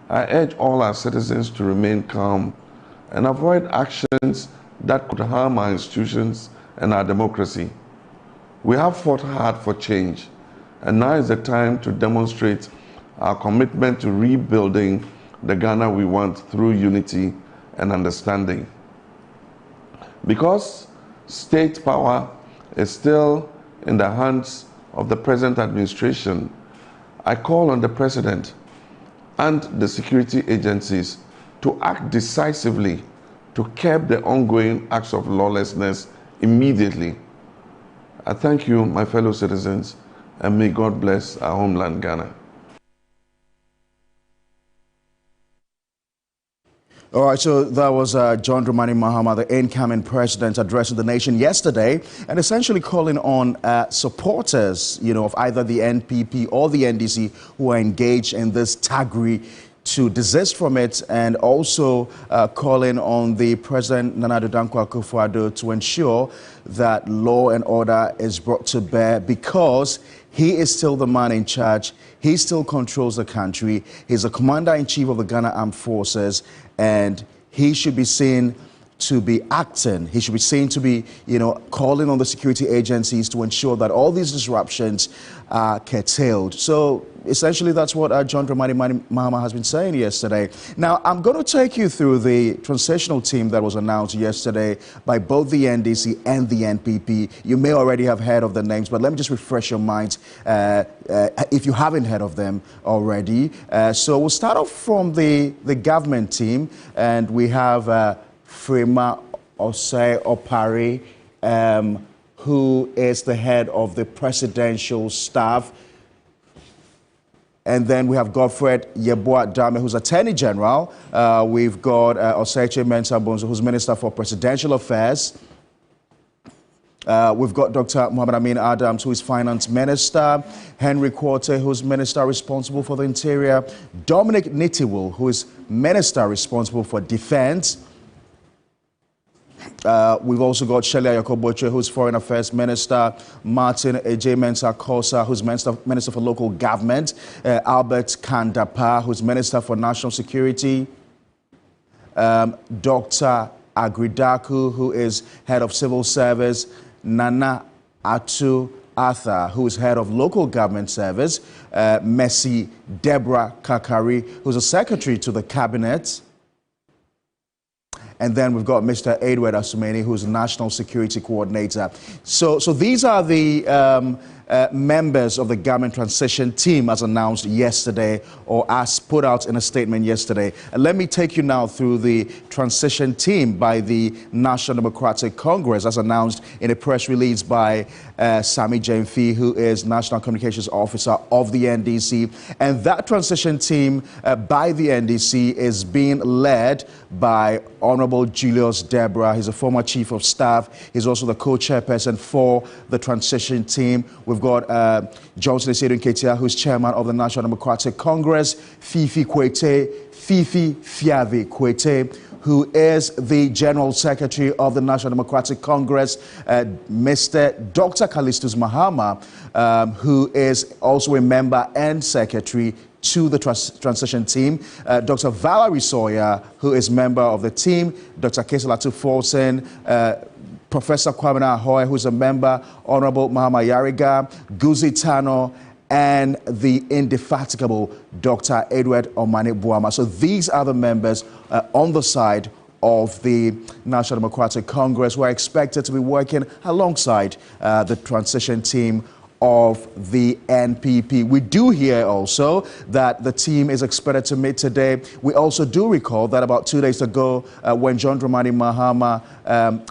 [SPEAKER 10] I urge all our citizens to remain calm and avoid actions that could harm our institutions and our democracy. We have fought hard for change, And now is the time to demonstrate our commitment to rebuilding the Ghana we want through unity and understanding. Because state power is still in the hands of the present administration, I call on the President and the security agencies to act decisively to curb the ongoing acts of lawlessness immediately. I thank you, my fellow citizens, and may God bless our homeland, Ghana.
[SPEAKER 16] All right, so that was John Dramani Mahama, the incoming president, addressing the nation yesterday and essentially calling on supporters, of either the NPP or the NDC who are engaged in this taggery to desist from it, and also calling on the President Nana Dankwa Akufo-Addo to ensure that law and order is brought to bear, because he is still the man in charge. He still controls the country. He's the commander-in-chief of the Ghana Armed Forces, and he should be seen to be acting. He should be seen to be, calling on the security agencies to ensure that all these disruptions are curtailed. So essentially, that's what John Dramani Mahama has been saying yesterday. Now, I'm going to take you through the transitional team that was announced yesterday by both the NDC and the NPP. You may already have heard of the names, but let me just refresh your minds if you haven't heard of them already. So we'll start off from the government team, and we have Frema Osei Opari, who is the head of the presidential staff. And then we have Godfred Yeboah Dame, who's Attorney General. We've got Oseche Mensah Bonsu, who's Minister for Presidential Affairs. We've got Dr. Muhammad Amin Adams, who is Finance Minister. Henry Quarter, who's Minister responsible for the Interior. Dominic Nitiwul, who is Minister responsible for Defense. We've also got Shelia Yakoboche, who's Foreign Affairs Minister. Martin J. Mensah Kosa, who's Minister for Local Government. Albert Kandapa, who's Minister for National Security. Dr. Agridaku, who is Head of Civil Service. Nana Atu Arthur, who is Head of Local Government Service. Mercy Deborah Kakari, who's a Secretary to the Cabinet. And then we've got Mr. Edward Asumeni, who's National Security Coordinator. So these are the members of the government transition team as announced yesterday, or as put out in a statement yesterday. And let me take you now through the transition team by the National Democratic Congress, as announced in a press release by Sami Jemfi, who is National Communications Officer of the NDC. And that transition team by the NDC is being led by Honorable Julius Deborah. He's a former Chief of Staff. He's also the co-chairperson for the transition team. We've got Johnson Esedu Nketia, who's chairman of the National Democratic Congress. Fifi Fiavi Kwete, who is the General Secretary of the National Democratic Congress. Mr. Dr. Callistus Mahama, who is also a member and secretary to the transition team. Dr. Valerie Sawyer, who is member of the team. Dr. Keselatu Folsen, Professor Kwame Ahoy, who's a member, Honorable Mahama Yariga, Guzi Tano, and the indefatigable Dr. Edward Omane Buama. So these are the members on the side of the National Democratic Congress, who are expected to be working alongside the transition team of the NPP. We do hear also that the team is expected to meet today. We also do recall that about 2 days ago, when John Dramani Mahama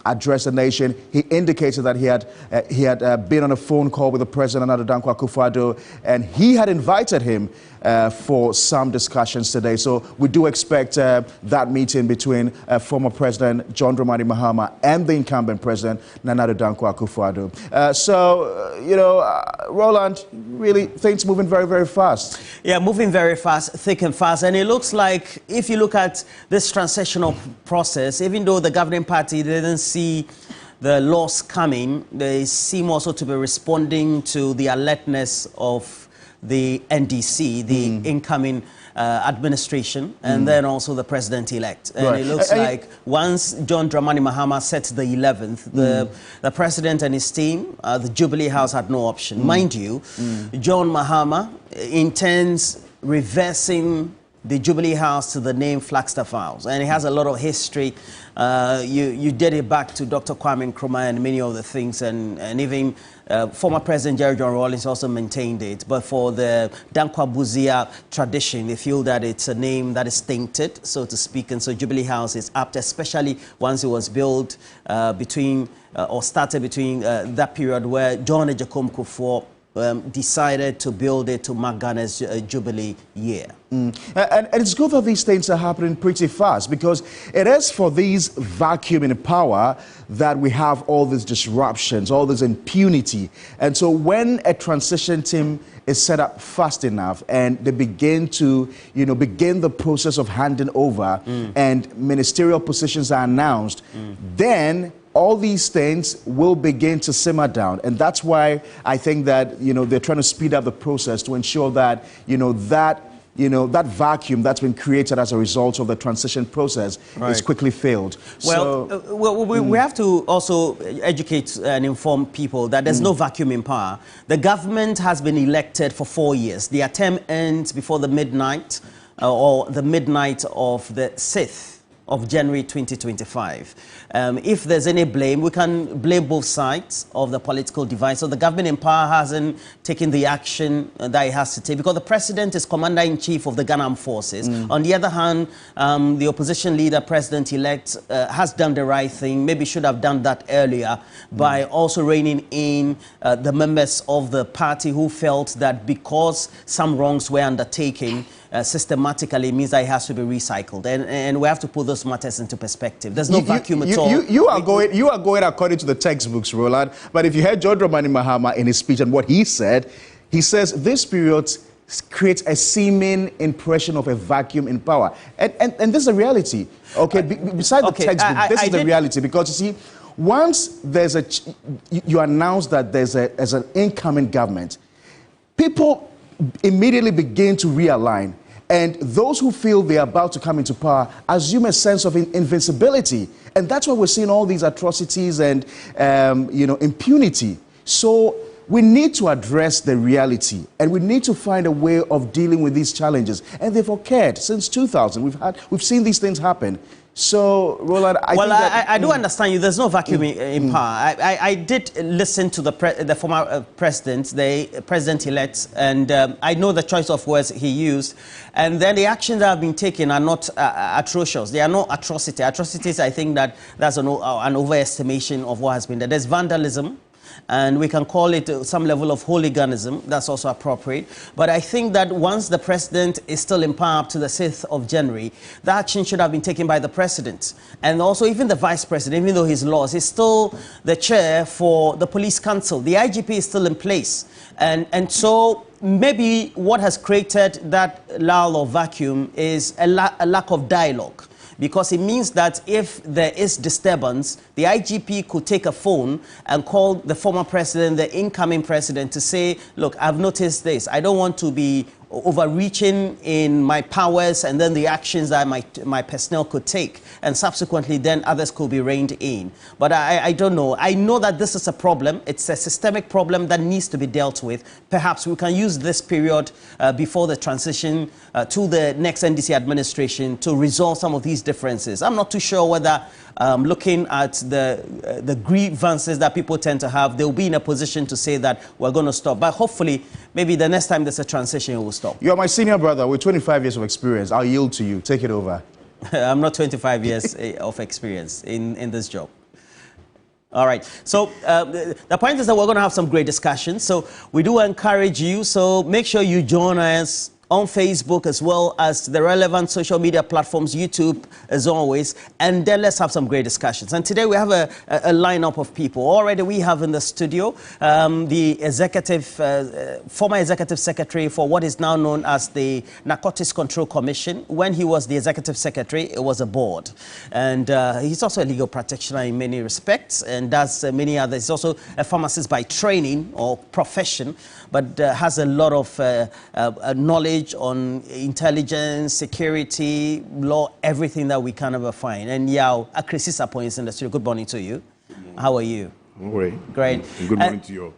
[SPEAKER 16] addressed the nation, he indicated that he had been on a phone call with the President Nana Dankwa Akufo-Addo, and he had invited him for some discussions today. So we do expect that meeting between former President John Dramani Mahama and the incumbent President Nana Dankwa Akufo-Addo. Roland, really things moving very, very fast. Yeah, moving very fast, thick and fast. And it looks like, if you look at this transitional process, even though the governing party didn't see the loss coming, they seem also to be responding to the alertness of the NDC, the incoming
[SPEAKER 17] administration and then also the president-elect. And it looks like once John Dramani Mahama set the 11th, the president and his team, the Jubilee House had no option. Mind you, John Mahama intends reversing the Jubilee House to the name Flagstaff House, and it has a lot of history. You date it back to Dr. Kwame Nkrumah and many of the things, and even former President Jerry John Rawlings also maintained it. But for the Dankwa Buzia tradition, they feel that it's a name that is tainted, so to speak, and so Jubilee House is apt, especially once it was built or started between that period where John Ejekom Kufuor decided to build it to mark Ghana's Jubilee year.
[SPEAKER 16] And it's good that these things are happening pretty fast, because it is for these vacuum in power that we have all these disruptions, all this impunity. And so when a transition team is set up fast enough and they begin to, begin the process of handing over and ministerial positions are announced, then all these things will begin to simmer down. And that's why I think that, they're trying to speed up the process to ensure that, that vacuum that's been created as a result of the transition process is quickly filled.
[SPEAKER 17] Well, we have to also educate and inform people that there's no vacuum in power. The government has been elected for 4 years. Their term ends before the midnight or the midnight of the 6th of January 2025. If there's any blame, we can blame both sides of the political divide. So the government in power hasn't taken the action that it has to take, because the president is commander-in-chief of the Ghana Armed Forces. On the other hand, the opposition leader, president-elect, has done the right thing, maybe should have done that earlier, by also reining in the members of the party who felt that because some wrongs were undertaken, systematically means that it has to be recycled, and we have to put those matters into perspective. There's no vacuum at all.
[SPEAKER 16] You are going according to the textbooks, Roland. But if you heard John Dramani Mahama in his speech and what he said, he says this period creates a seeming impression of a vacuum in power, and this is a reality. Okay, besides the textbook, this is the reality, because you see, once there's you announce that there's an incoming government, people immediately begin to realign. And those who feel they're about to come into power assume a sense of invincibility. And that's why we're seeing all these atrocities and, impunity. So we need to address the reality, and we need to find a way of dealing with these challenges. And they've occurred since 2000. We've seen these things happen. So, Roland,
[SPEAKER 17] I do understand you. There's no vacuum in power. I did listen to the former president, the president-elect, and I know the choice of words he used. And then the actions that have been taken are not atrocious. They are not atrocity. Atrocities, I think that's an overestimation of what has been there. There's vandalism, and we can call it some level of hooliganism. That's also appropriate. But I think that once the president is still in power up to the 6th of January, that action should have been taken by the president. And also even the vice president, even though he's lost, he's still the chair for the police council. The IGP is still in place. And so maybe what has created that lull or vacuum is a lack of dialogue. Because it means that if there is disturbance, the IGP could take a phone and call the former president, the incoming president, to say, look, I've noticed this. I don't want to be overreaching in my powers and then the actions that my personnel could take, and subsequently then others could be reined in. But I don't know. I know that this is a problem. It's a systemic problem that needs to be dealt with. Perhaps we can use this period before the transition to the next NDC administration to resolve some of these differences. I'm not too sure whether looking at the grievances that people tend to have, they'll be in a position to say that we're going to stop. But hopefully, maybe the next time there's a transition, it will stop.
[SPEAKER 16] You're my senior brother with 25 years of experience. I'll yield to you. Take it over.
[SPEAKER 17] I'm not 25 years of experience in this job. All right. So the point is that we're going to have some great discussions. So we do encourage you. So make sure you join us on Facebook as well as the relevant social media platforms, YouTube as always, and then let's have some great discussions. And today we have a lineup of people. Already we have in the studio the former executive secretary for what is now known as the Narcotics Control Commission. When he was the executive secretary, it was a board. And he's also a legal practitioner in many respects and does many others. He's also a pharmacist by training or profession, but has a lot of knowledge knowledge on intelligence, security, law, everything that we can ever find. And Yao Akrisisa points in the studio. Good morning to you. How are you? Great.
[SPEAKER 18] And good morning to your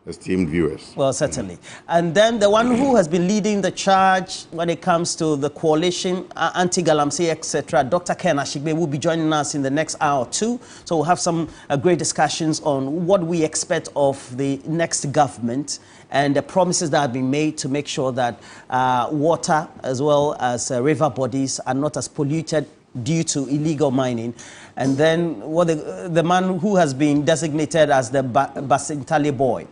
[SPEAKER 18] esteemed viewers.
[SPEAKER 17] Well, certainly. And then the one who has been leading the charge when it comes to the coalition, anti-Galamsey, etc., Dr. Ken Ashigbe will be joining us in the next hour or two. So we'll have some great discussions on what we expect of the next government and the promises that have been made to make sure that water as well as river bodies are not as polluted due to illegal mining. And then what the man who has been designated as the Basintale boy.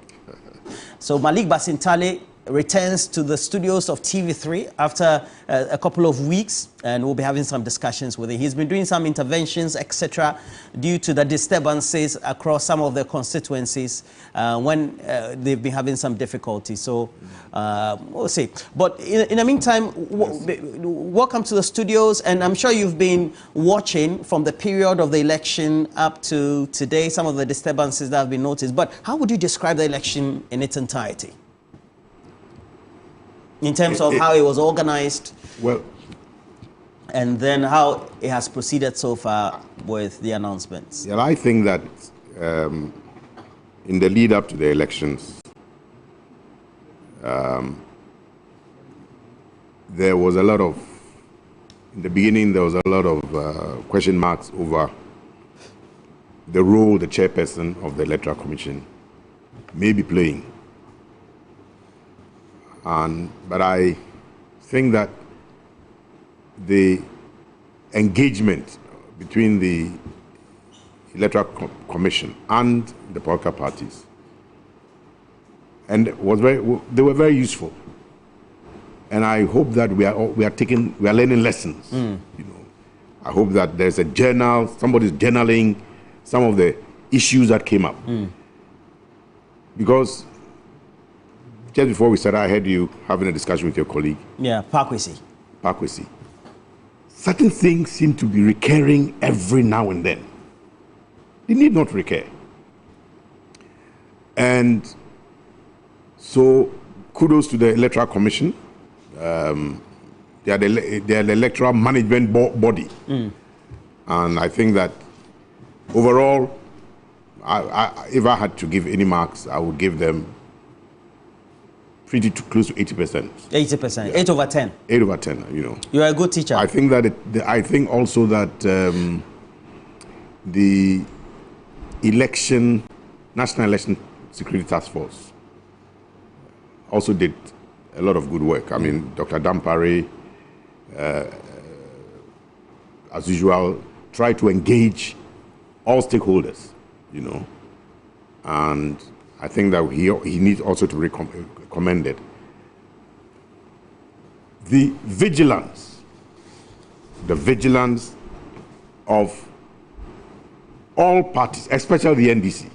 [SPEAKER 17] So Malik Basintale returns to the studios of TV3 after a couple of weeks, and we'll be having some discussions with him. He's been doing some interventions, etc., due to the disturbances across some of the constituencies when they've been having some difficulty. So we'll see. But in the meantime, welcome to the studios, and I'm sure you've been watching from the period of the election up to today, some of the disturbances that have been noticed. But how would you describe the election in its entirety? In terms of how it was organized,
[SPEAKER 18] well,
[SPEAKER 17] and then how it has proceeded so far with the announcements.
[SPEAKER 18] Yeah, I think that in the lead up to the elections, there was a lot of, in the beginning, there was a lot of question marks over the role the chairperson of the Electoral Commission may be playing. But I think that the engagement between the Electoral Commission and the political parties they were very useful. And I hope that we are learning lessons. You know, I hope that there's a journal, somebody's journaling some of the issues that came up. Because just before we started, I heard you having a discussion with your colleague.
[SPEAKER 17] Yeah, Parkwesi.
[SPEAKER 18] Certain things seem to be recurring every now and then. They need not recur. And so, kudos to the Electoral Commission. They are the electoral management body. And I think that overall, if I had to give any marks, I would give them pretty close to 80%.
[SPEAKER 17] 80%,
[SPEAKER 18] yeah.
[SPEAKER 17] 8 over 10.
[SPEAKER 18] 8 over 10, you know.
[SPEAKER 17] You are a good teacher.
[SPEAKER 18] I think that I think also that the National Election Security Task Force also did a lot of good work. I mean, Dr. Dampare, as usual, tried to engage all stakeholders, you know, and I think that he needs also to be commended. The vigilance of all parties, especially the NDC,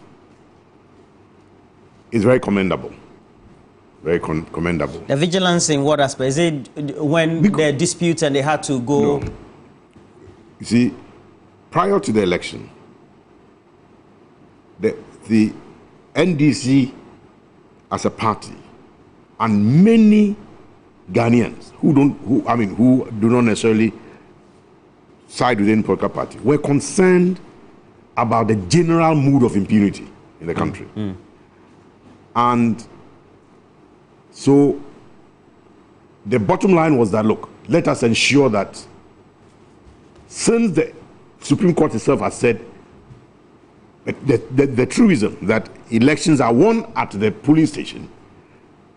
[SPEAKER 18] is very commendable. Very commendable.
[SPEAKER 17] The vigilance in what aspect? Is it when there are disputes and they had to go?
[SPEAKER 18] No. You see, prior to the election, the NDC as a party and many Ghanaians who do not necessarily side with any political party were concerned about the general mood of impunity in the country. And so the bottom line was that, look, let us ensure that since the Supreme Court itself has said the truism that elections are won at the polling station,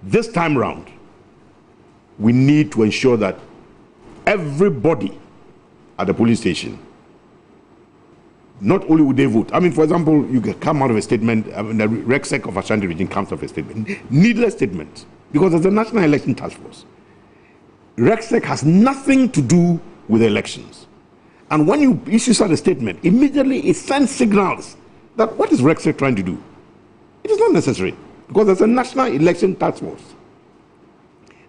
[SPEAKER 18] this time round, we need to ensure that everybody at the polling station, not only would they vote. I mean, for example, you can come out of a statement, the RECSEC of Ashanti region comes out of a statement, needless statement, because there's a National Election Task Force. RECSEC has nothing to do with elections. And when you issue such a statement, immediately it sends signals that what is RECSEC trying to do? It is not necessary, because there's a National Election Task Force.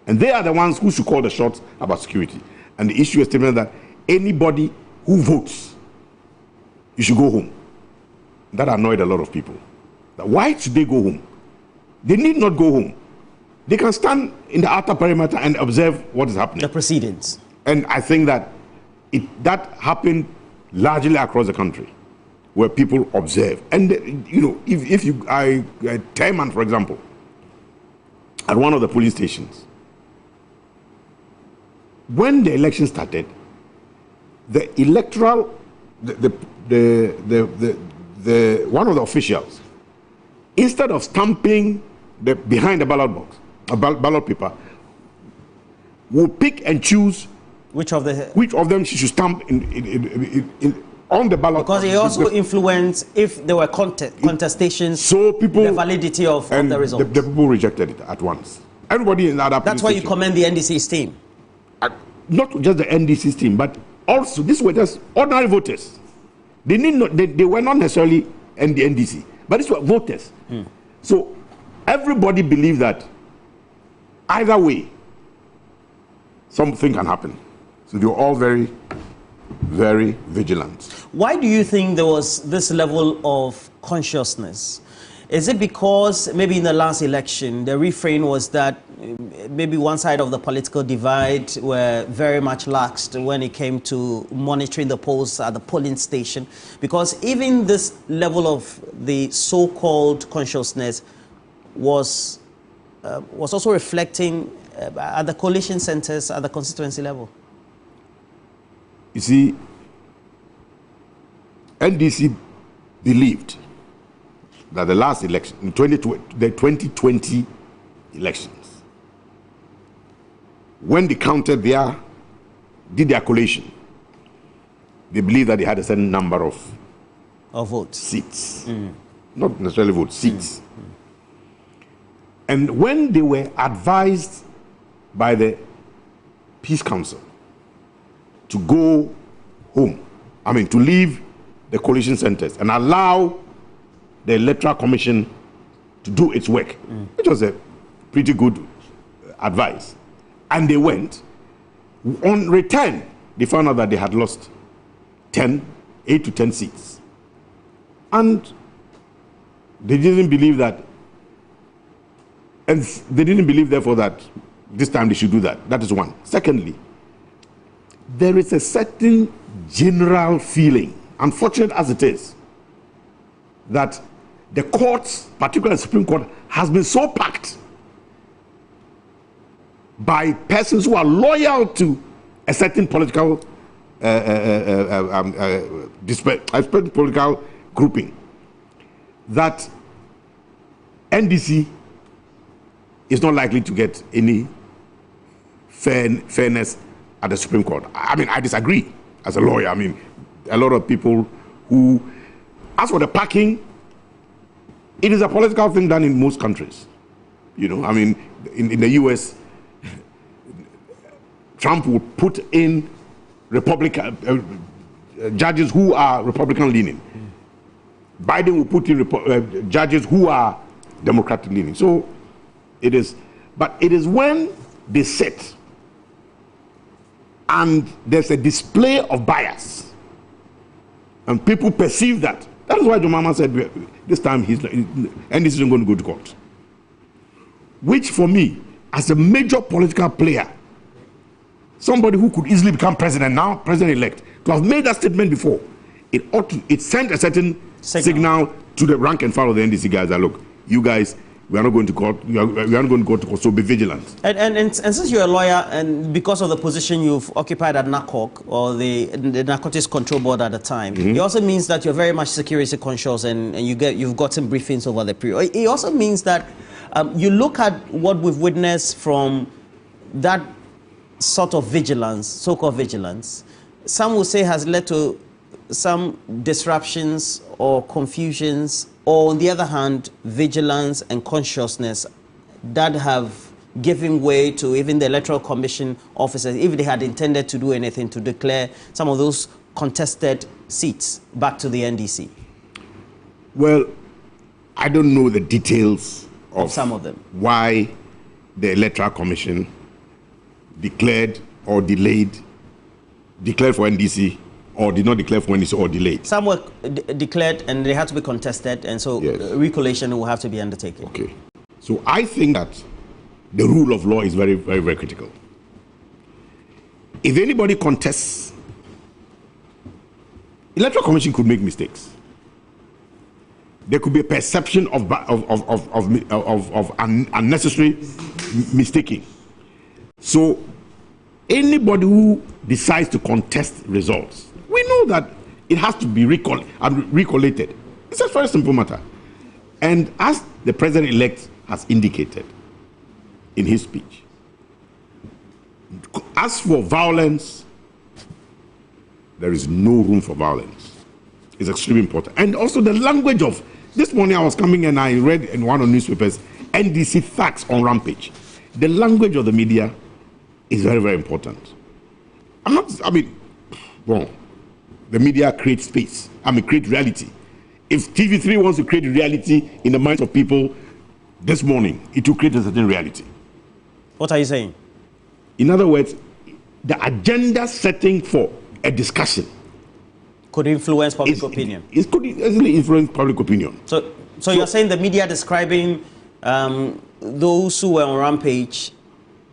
[SPEAKER 18] And they are the ones who should call the shots about security. And the issue is statement that anybody who votes, you should go home. That annoyed a lot of people. That why should they go home? They need not go home. they can stand in the outer perimeter and observe what is happening.
[SPEAKER 17] The proceedings. And
[SPEAKER 18] I think that that happened largely across the country, where people observe. And if Tema, for example, at one of the police stations, when the election started, the one of the officials, instead of stamping behind the ballot box, ballot paper, will pick and choose which of them she should stamp on the ballot.
[SPEAKER 17] Because it also influenced if there were contestations,
[SPEAKER 18] so people,
[SPEAKER 17] the validity of the result.
[SPEAKER 18] The people rejected it at once. Everybody in that.
[SPEAKER 17] That's why you commend the NDC's team.
[SPEAKER 18] Not just the NDC's team, but also these were just ordinary voters. They were not necessarily in the NDC, but these were voters. So everybody believed that either way, something can happen. So they were all very, very vigilant.
[SPEAKER 17] Why do you think there was this level of consciousness? Is it because maybe in the last election, the refrain was that maybe one side of the political divide were very much laxed when it came to monitoring the polls at the polling station? Because even this level of the so-called consciousness was also reflecting at the coalition centers at the constituency level.
[SPEAKER 18] You see, NDC believed that the last election, the 2020 elections, when they did their collation, they believed that they had a certain number of
[SPEAKER 17] votes,
[SPEAKER 18] seats, not necessarily votes, seats. And when they were advised by the Peace Council to go home, to leave the coalition centers and allow the Electoral Commission to do its work, which was a pretty good advice. And they went. On return, they found out that they had lost 8 to 10 seats. And they didn't believe that, and they didn't believe, therefore, that this time they should do that. That is one. Secondly, there is a certain general feeling, unfortunate as it is, that the courts, particularly the Supreme Court, has been so packed by persons who are loyal to a certain political political grouping, that NDC is not likely to get any fairness at the Supreme Court. I disagree as a lawyer. A lot of people who, as for the packing, it is a political thing done in most countries. In the US, Trump would put in Republican judges who are Republican leaning. Biden will put in judges who are Democratic leaning. So it is, but it is when they sit and there's a display of bias and people perceive that. That is why Jomama said this time and this isn't going to go to court. Which for me, as a major political player, somebody who could easily become president now, president-elect, to have made that statement before, it sent a certain signal to the rank and file of the NDC guys that, look, you guys, we are not going to court. We are not going to go to court. So be vigilant. And
[SPEAKER 17] since you're a lawyer, and because of the position you've occupied at NACOC, or the Narcotics Control Board at the time, it also means that you're very much security conscious, and you've gotten briefings over the period. It also means that you look at what we've witnessed from that sort of vigilance, so-called vigilance. Some will say has led to some disruptions or confusions, or on the other hand, vigilance and consciousness that have given way to even the Electoral Commission officers, if they had intended to do anything, to declare some of those contested seats back to the NDC.
[SPEAKER 18] Well, I don't know the details of
[SPEAKER 17] some of them.
[SPEAKER 18] Why the Electoral Commission declared or declared for NDC, or did not declare for NDC, or delayed.
[SPEAKER 17] Some were declared and they had to be contested, and so recollation will have to be undertaken.
[SPEAKER 18] Okay. So I think that the rule of law is very, very, very critical. If anybody contests, Electoral Commission could make mistakes. There could be a perception of unnecessary mistaking. So anybody who decides to contest results, we know that it has to be recollated. It's a very simple matter. And as the president-elect has indicated in his speech, as for violence, there is no room for violence. It's extremely important. And also the language of, this morning I was coming and I read in one of the newspapers, NDC facts on rampage. The language of the media is very, very important. The media creates space. Create reality. If TV3 wants to create reality in the minds of people this morning, it will create a certain reality.
[SPEAKER 17] What are you saying?
[SPEAKER 18] In other words, the agenda setting for a discussion
[SPEAKER 17] could influence public opinion.
[SPEAKER 18] It could easily influence public opinion.
[SPEAKER 17] So you're saying the media describing those who were on rampage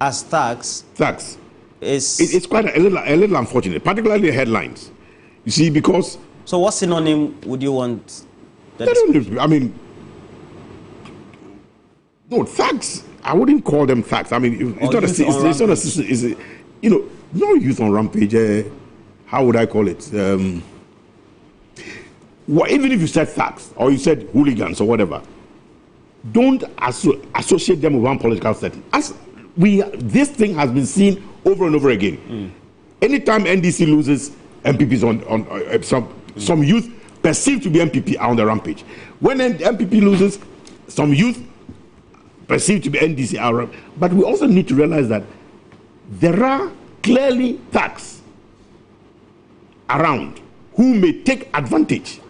[SPEAKER 17] as thugs?
[SPEAKER 18] Thugs. It's quite a little unfortunate, particularly the headlines. You see, because...
[SPEAKER 17] So what synonym would you want?
[SPEAKER 18] No, thugs. I wouldn't call them thugs. No youth on rampage. How would I call it? Even if you said thugs or you said hooligans or whatever, don't associate them with one political setting. This thing has been seen over and over again. Anytime NDC loses, MPPs some youth perceived to be MPP are on the rampage. When MPP loses, some youth perceived to be NDC are. But we also need to realize that there are clearly thugs around who may take advantage.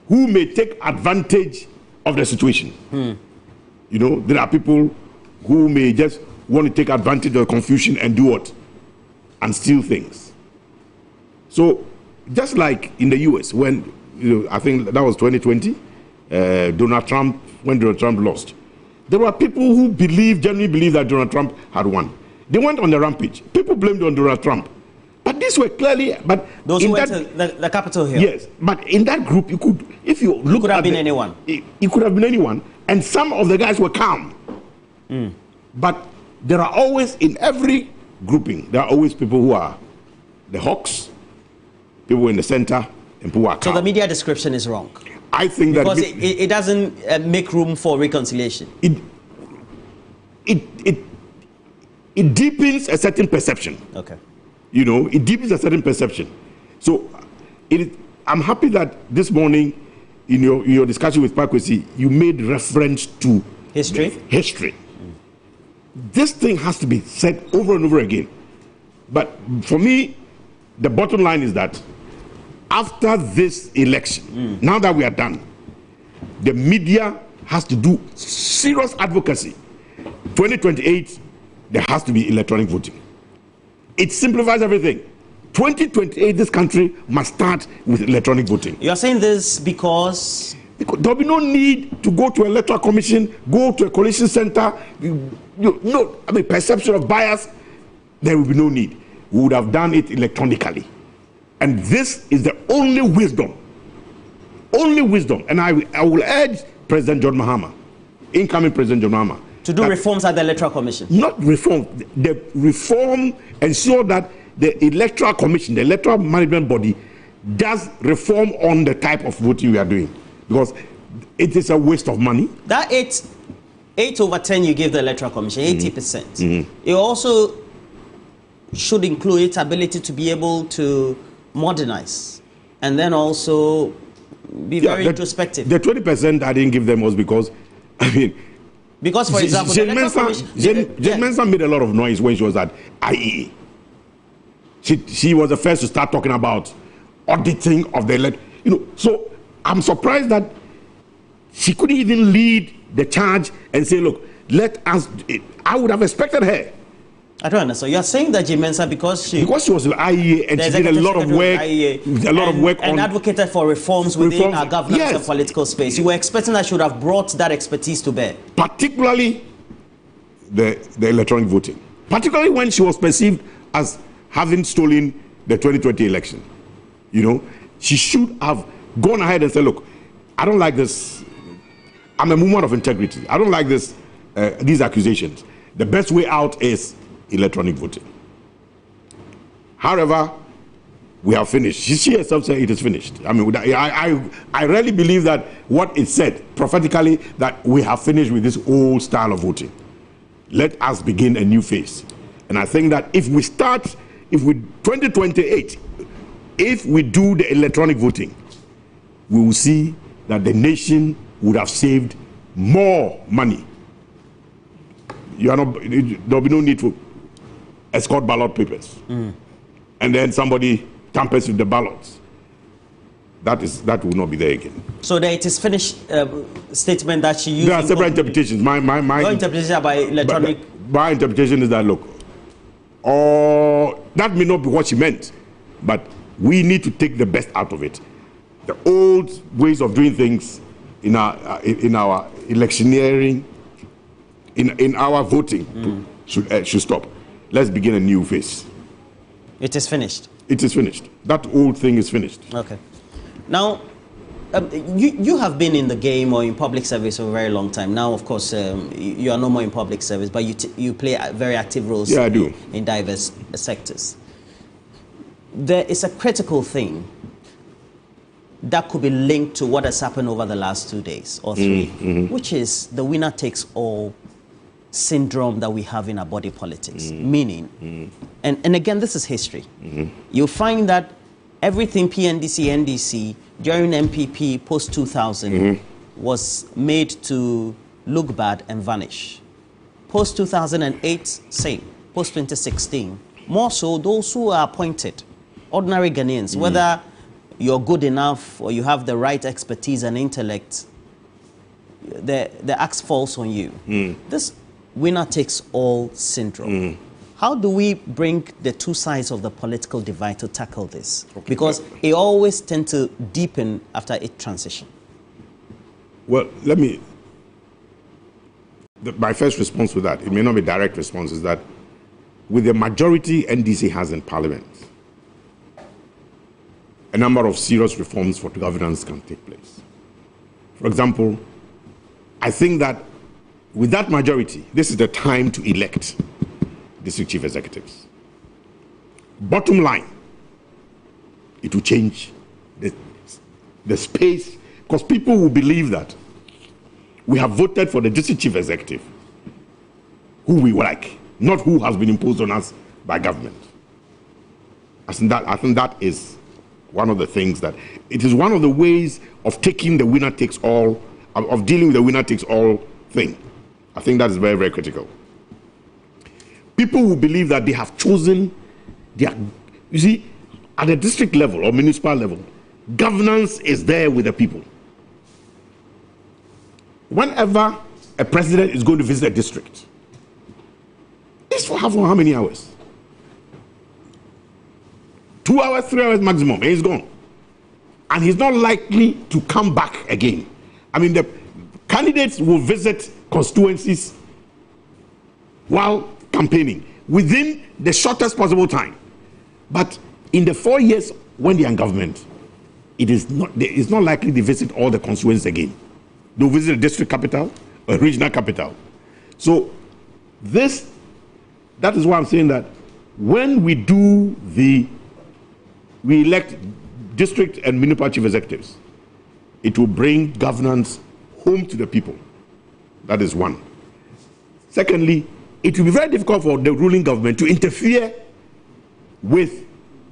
[SPEAKER 18] Who may take advantage of the situation. There are people who may just want to take advantage of the confusion and do what? And steal things. So, just like in the US, when, I think that was 2020, when Donald Trump lost, there were people who genuinely believed that Donald Trump had won. They went on the rampage. People blamed on Donald Trump. But these were clearly,
[SPEAKER 17] those who went to the Capitol Hill.
[SPEAKER 18] Yes, but in that group, you could, if you look,
[SPEAKER 17] it could have been anyone.
[SPEAKER 18] It could have been anyone, and some of the guys were calm. But there are always, in every grouping, there are always people who are the hawks, people in the center, and people who are calm.
[SPEAKER 17] So the media description is wrong.
[SPEAKER 18] I think
[SPEAKER 17] because it doesn't make room for reconciliation.
[SPEAKER 18] It deepens a certain perception.
[SPEAKER 17] Okay.
[SPEAKER 18] It deepens a certain perception. So I'm happy that this morning, in your discussion with Pakwesi, you made reference to history. This thing has to be said over and over again. But for me, the bottom line is that after this election, now that we are done, the media has to do serious advocacy. 2028, there has to be electronic voting. It simplifies everything. 2028, this country must start with electronic voting.
[SPEAKER 17] You're saying this because
[SPEAKER 18] there'll be no need to go to electoral commission, go to a coalition center. Perception of bias, there will be no need. We would have done it electronically. And this is the only wisdom. Only wisdom. And I will urge President John Mahama, incoming President John Mahama,
[SPEAKER 17] to do reforms at the Electoral Commission.
[SPEAKER 18] Not reform. The reform ensure that the Electoral Commission, the electoral management body, does reform on the type of voting we are doing. Because it is a waste of money.
[SPEAKER 17] That 8/10 you give the Electoral Commission, 80%. It also should include its ability to be able to modernize and then also be very introspective.
[SPEAKER 18] The 20% I didn't give them was because,
[SPEAKER 17] because, for example,
[SPEAKER 18] Jane Mensah made a lot of noise when she was at IEA. She was the first to start talking about auditing of the so I'm surprised that she couldn't even lead the charge and say, look, let us. I would have expected her.
[SPEAKER 17] I don't understand. You're saying that Jane Mensah because she
[SPEAKER 18] was with IEA and she did a lot of work,
[SPEAKER 17] and advocated for reforms within our governance and political space. You were expecting that she would have brought that expertise to bear,
[SPEAKER 18] particularly the electronic voting, particularly when she was perceived as having stolen the 2020 election. You know, she should have gone ahead and said, look, I don't like this. I'm a woman of integrity. I don't like this, these accusations. The best way out is electronic voting. However, we have finished. She herself said it is finished. I mean, I really believe that what it said prophetically, that we have finished with this old style of voting. Let us begin a new phase. And I think that if we 2028, if we do the electronic voting, we will see that the nation would have saved more money. There'll be no need to escort ballot papers. And then somebody tampers with the ballots. That will not be there again.
[SPEAKER 17] So that it is finished statement that she used.
[SPEAKER 18] There are several interpretations. My
[SPEAKER 17] Your interpretation about electronic.
[SPEAKER 18] My interpretation is that, look, that may not be what she meant, but we need to take the best out of it. The old ways of doing things in our electioneering, in our voting should stop. Let's begin a new phase.
[SPEAKER 17] It is finished.
[SPEAKER 18] It is finished. That old thing is finished.
[SPEAKER 17] Okay. Now, you have been in the game or in public service for a very long time. Now, of course, you are no more in public service, but you play very active roles.
[SPEAKER 18] Yeah, I do.
[SPEAKER 17] In diverse sectors. There is a critical thing that could be linked to what has happened over the last 2 days or 3, which is the winner takes all syndrome that we have in our body politics. Meaning, and again, this is history. You'll find that everything PNDC, NDC, during MPP post-2000 was made to look bad and vanish. Post-2008, same. Post-2016, more so those who are appointed, ordinary Ghanaians, whether you're good enough or you have the right expertise and intellect, the axe falls on you. This winner-takes-all syndrome. How do we bring the two sides of the political divide to tackle this? Because it always tends to deepen after a transition.
[SPEAKER 18] Well, my first response to that, it may not be direct response, is that with the majority NDC has in Parliament, a number of serious reforms for governance can take place. For example, I think that with that majority, this is the time to elect district chief executives. Bottom line, it will change the space, because people will believe that we have voted for the district chief executive who we like, not who has been imposed on us by government. I think that is one of the things that, it is one of the ways of taking the winner takes all, of dealing with the winner takes all thing. I think that is very, very critical. People will believe that they have chosen their, you see, at the district level or municipal level, governance is there with the people. Whenever a president is going to visit a district, it's for how many hours? 2 hours, 3 hours maximum, and he's gone. And he's not likely to come back again. I mean, the candidates will visit constituencies while campaigning within the shortest possible time. But in the 4 years when they are in government, it's not likely to visit all the constituencies again. They'll visit a district capital, a regional capital. So that is why I'm saying that when we elect district and municipal chief executives, it will bring governance home to the people. That is one. Secondly, it will be very difficult for the ruling government to interfere with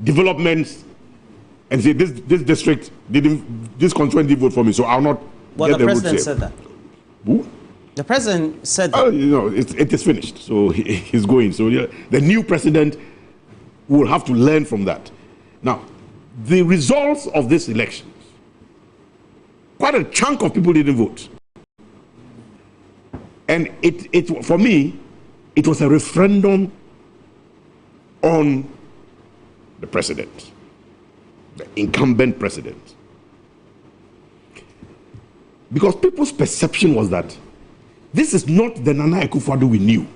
[SPEAKER 18] developments and say this district this constituency didn't vote for me, so I'll not get the votes here.
[SPEAKER 17] The president said that.
[SPEAKER 18] Who?
[SPEAKER 17] The president said that.
[SPEAKER 18] Oh, you know, it is finished. So he's going. So the new president will have to learn from that. Now, the results of this election, quite a chunk of people didn't vote. And for me, it was a referendum on the president, the incumbent president. Because people's perception was that this is not the Nana Akufo-Addo we knew.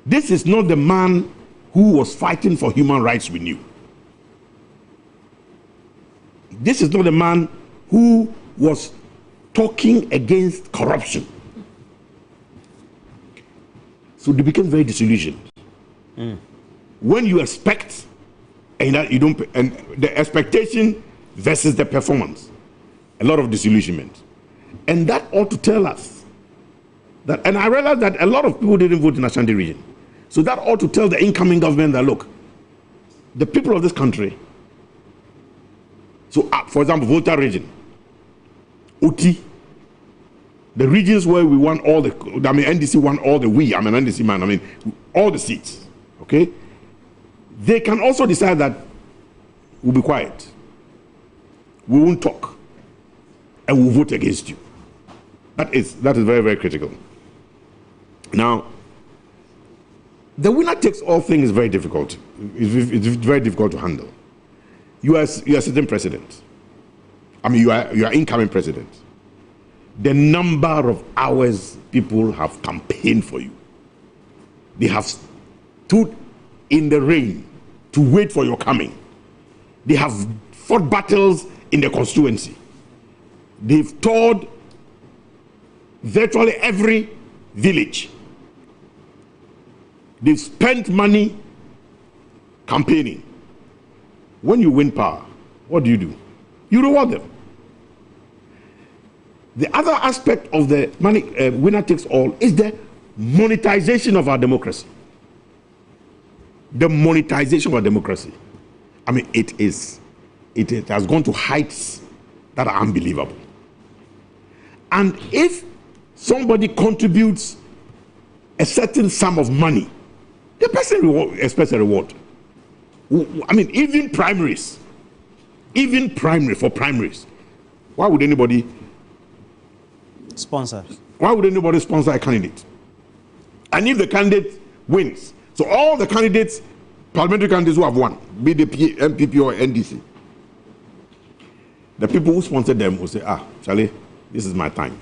[SPEAKER 18] This is not the man who was fighting for human rights we knew. This is not the man who was talking against corruption. So they became very disillusioned. When you expect and that you don't, and the expectation versus the performance, a lot of disillusionment. And that ought to tell us that, and I realized that a lot of people didn't vote in Ashanti region. So that ought to tell the incoming government that, look, the people of this country, so for example, Volta region, Oti, the regions where we won all the, I mean, NDC won all the, I'm an NDC man, I mean, all the seats, okay? They can also decide that we'll be quiet. We won't talk. And we'll vote against you. That is very, very critical. Now, the winner takes all thing is very difficult. It's very difficult to handle. You are sitting president. I mean, you are incoming president. The number of hours people have campaigned for you. They have stood in the rain to wait for your coming. They have fought battles in the constituency. They've toured virtually every village. They've spent money campaigning. When you win power, what do? You reward them. The other aspect of the money winner takes all is the monetization of our democracy. The monetization of our democracy. I mean, it has gone to heights that are unbelievable. And if somebody contributes a certain sum of money, the person expects a reward. I mean, even primaries, for primaries, why would anybody
[SPEAKER 17] sponsor?
[SPEAKER 18] Why would anybody sponsor a candidate? And if the candidate wins, so all the candidates, parliamentary candidates who have won, BDP, MPP or NDC, the people who sponsored them will say, Charlie, this is my time.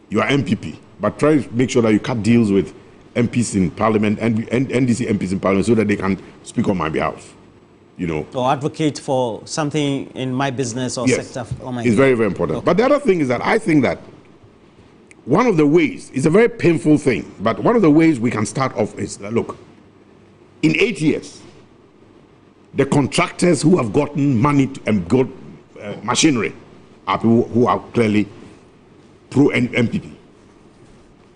[SPEAKER 18] You are MPP, but try to make sure that you cut deals with MPs in parliament and NDC MPs in parliament so that they can speak on my behalf. You know,
[SPEAKER 17] or advocate for something in my business or sector.
[SPEAKER 18] It's very, very important. Okay. But the other thing is that I think that one of the ways, it's a very painful thing, but one of the ways we can start off is that, look, in 8 years, the contractors who have gotten money and got machinery are people who are clearly pro-MPP.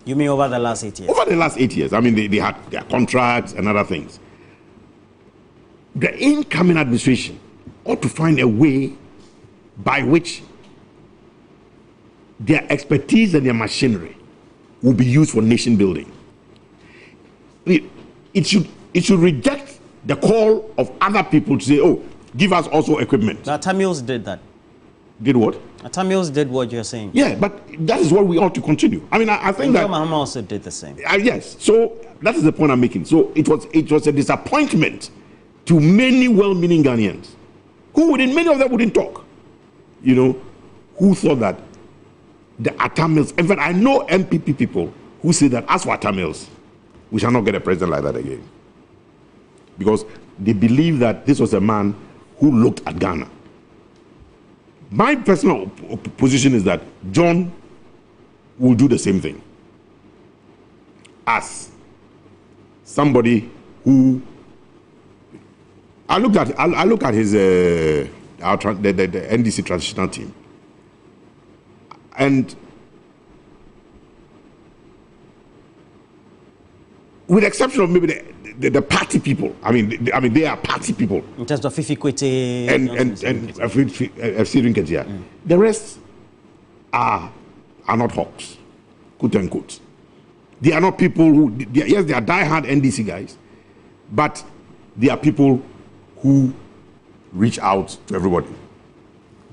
[SPEAKER 17] You mean over the last 8 years?
[SPEAKER 18] Over the last 8 years. I mean, they had their contracts and other things. The incoming administration ought to find a way by which their expertise and their machinery will be used for nation building. It should reject the call of other people to say, oh, give us also equipment.
[SPEAKER 17] Tamils did that.
[SPEAKER 18] Did what?
[SPEAKER 17] Tamils did what you're saying.
[SPEAKER 18] Yeah, but that is what we ought to continue. I mean, I think that
[SPEAKER 17] Mahama also did the same.
[SPEAKER 18] Yes. So that is the point I'm making. So it was a disappointment to many well-meaning Ghanaians many of them wouldn't talk. You know, who thought that the Tamils. In fact, I know MPP people who say that as for Tamils, we shall not get a president like that again, because they believe that this was a man who looked at Ghana. My personal position is that John will do the same thing as somebody who I look at his the NDC transitional team, and with the exception of maybe the party people, I mean they are party people
[SPEAKER 17] in terms of Fifikwete
[SPEAKER 18] and the rest are not hawks, quote unquote. They are not people who they are diehard NDC guys, but they are people who reach out to everybody.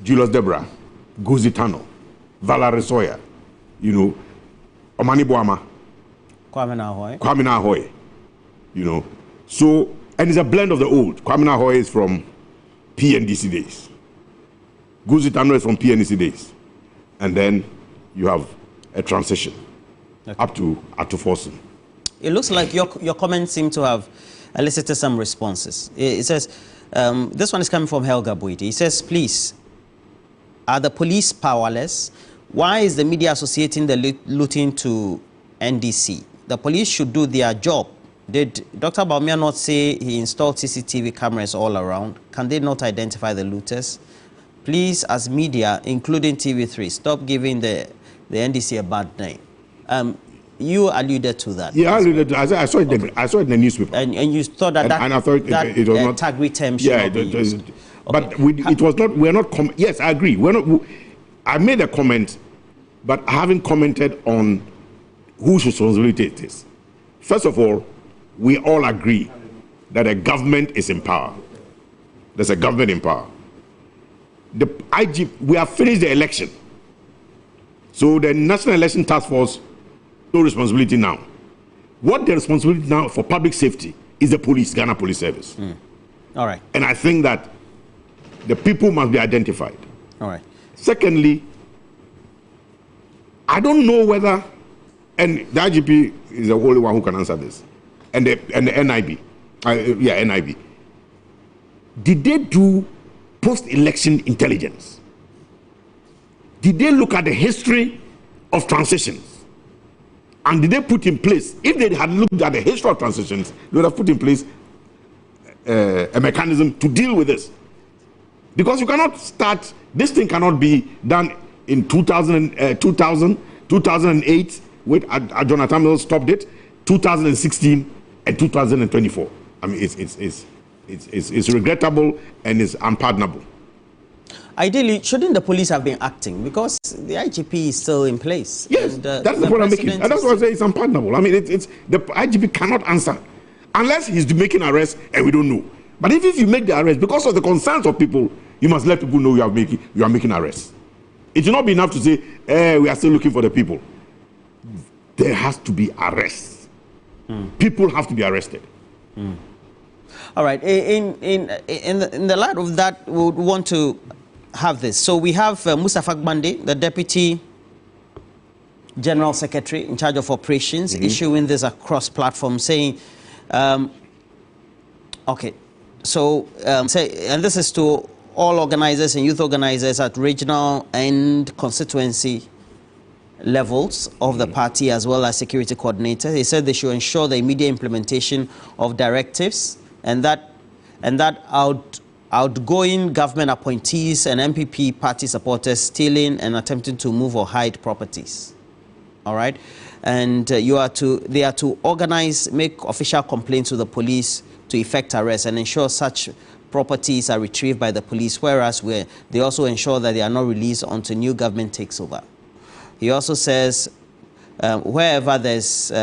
[SPEAKER 18] Julius Debra, Gozi Tano, Valerie Sawyer, you know, Omani Boama,
[SPEAKER 17] Kwame
[SPEAKER 18] Nahoy, you know. So, and it's a blend of the old. Kwame Nahoy is from PNDC days. Gozi Tano is from PNDC days. And then you have a transition up to Forson.
[SPEAKER 17] it looks like your comments seem to have elicited some responses. It says, this one is coming from Helga Boiti. He says, please, are the police powerless? Why is the media associating the looting to NDC? The police should do their job. Did Dr. Baumia not say he installed CCTV cameras all around? Can they not identify the looters? Please, as media, including TV3, stop giving the NDC a bad name. You alluded to that.
[SPEAKER 18] Yeah, I alluded to. I saw it.
[SPEAKER 17] Okay.
[SPEAKER 18] I saw it in the newspaper.
[SPEAKER 17] And you thought that
[SPEAKER 18] and I thought it was not
[SPEAKER 17] tag term should not be used.
[SPEAKER 18] But it was not. We're not. Yes, I agree. We're not. I made a comment, but I haven't commented on whose responsibility it is. First of all, we all agree that a government is in power. There's a government in power. The IG, we have finished the election. So the National Election Task Force, no responsibility now. What the responsibility now for public safety is the police, Ghana Police Service.
[SPEAKER 17] All right.
[SPEAKER 18] And I think that the people must be identified.
[SPEAKER 17] All right.
[SPEAKER 18] Secondly, I don't know whether, and the IGP is the only one who can answer this, and the NIB, NIB. Did they do post-election intelligence? Did they look at the history of transitions? And did they put in place, if they had looked at the history of transitions, they would have put in place a mechanism to deal with this. Because you cannot start, this thing cannot be done in 2008, with Jonathan Mills stopped it, 2016 and 2024. I mean, it's regrettable and it's unpardonable.
[SPEAKER 17] Ideally, shouldn't the police have been acting? Because the IGP is still in place.
[SPEAKER 18] Yes,
[SPEAKER 17] and,
[SPEAKER 18] that's the point I'm making. And that's why I say it's unpardonable. I mean, the IGP cannot answer unless he's making arrests and we don't know. But if you make the arrest because of the concerns of people, you must let people know you are making arrests. It will not be enough to say, we are still looking for the people. There has to be arrests. People have to be arrested.
[SPEAKER 17] All right. In the light of that, we would want to have this. So we have Mustafa Gbande, the Deputy General Secretary in charge of operations, issuing this across platform, saying, okay, so and this is to all organizers and youth organizers at regional and constituency levels of the party, as well as security coordinators. He said they should ensure the immediate implementation of directives and that outgoing government appointees and MPP party supporters stealing and attempting to move or hide properties. All right, and they are to organize, make official complaints to the police to effect arrests and ensure such properties are retrieved by the police, whereas they also ensure that they are not released until new government takes over. He also says wherever there's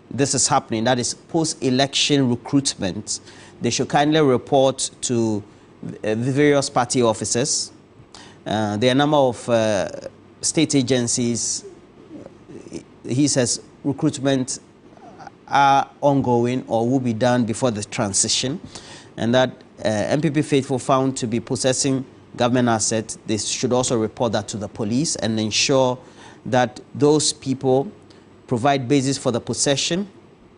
[SPEAKER 17] this is happening, that is post-election recruitment, they should kindly report to the various party offices. There are a number of state agencies. He says recruitment are ongoing or will be done before the transition, and that MPP faithful found to be possessing government assets, they should also report that to the police and ensure that those people provide basis for the possession,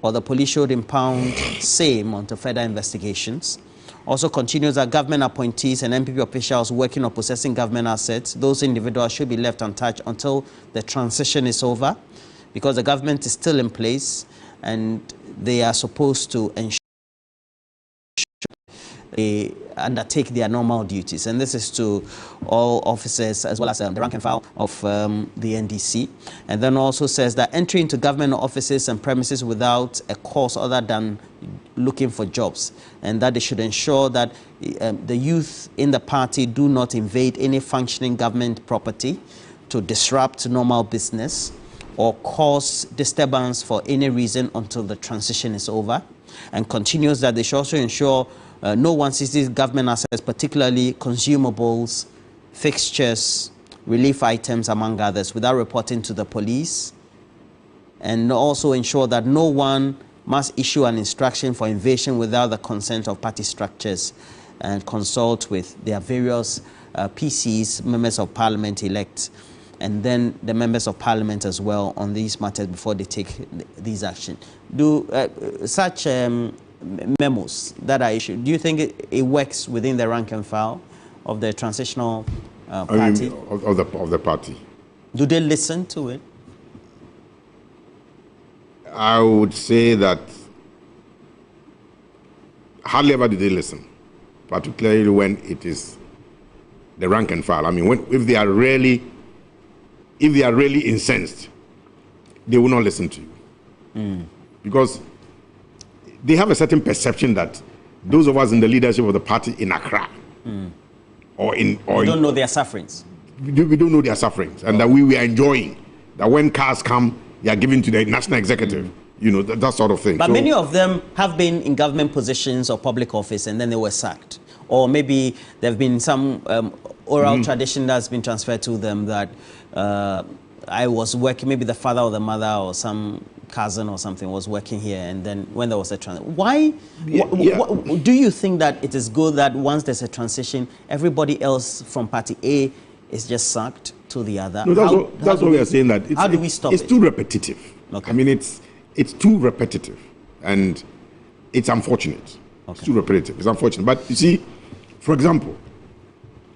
[SPEAKER 17] or the police should impound same until further investigations. Also continues that government appointees and MPP officials working on possessing government assets, those individuals should be left untouched until the transition is over, because the government is still in place and they are supposed to ensure they undertake their normal duties. And this is to all officers as well as the rank and file of the NDC. And then also says that entry into government offices and premises without a cause other than looking for jobs, and that they should ensure that the youth in the party do not invade any functioning government property to disrupt normal business or cause disturbance for any reason until the transition is over. And continues that they should also ensure no one seizes government assets, particularly consumables, fixtures, relief items, among others, without reporting to the police. And also ensure that no one must issue an instruction for invasion without the consent of party structures, and consult with their various PCs, members of parliament elect, and then the members of parliament as well on these matters before they take these actions. Do such memos that are issued, do you think it works within the rank and file of the transitional party?
[SPEAKER 18] Of the party.
[SPEAKER 17] Do they listen to it?
[SPEAKER 18] I would say that hardly ever do they listen, particularly when it is the rank and file. I mean, if they are really incensed, they will not listen to you. Because they have a certain perception that those of us in the leadership of the party in Accra we
[SPEAKER 17] don't know their sufferings.
[SPEAKER 18] We don't know their sufferings, and that we are enjoying. That when cars come, they are given to the national executive. You know, that sort of thing.
[SPEAKER 17] But many of them have been in government positions or public office, and then they were sacked. Or maybe there have been some oral tradition that's been transferred to them that I was working, maybe the father or the mother or some cousin or something was working here, and then when there was a transition, do you think that it is good that once there's a transition, everybody else from party A is just sacked to the other?
[SPEAKER 18] No, that's what we are saying. That
[SPEAKER 17] how do we stop it?
[SPEAKER 18] It's too repetitive. Okay. I mean, it's too repetitive, and it's unfortunate. Okay. It's too repetitive. It's unfortunate. But you see, for example,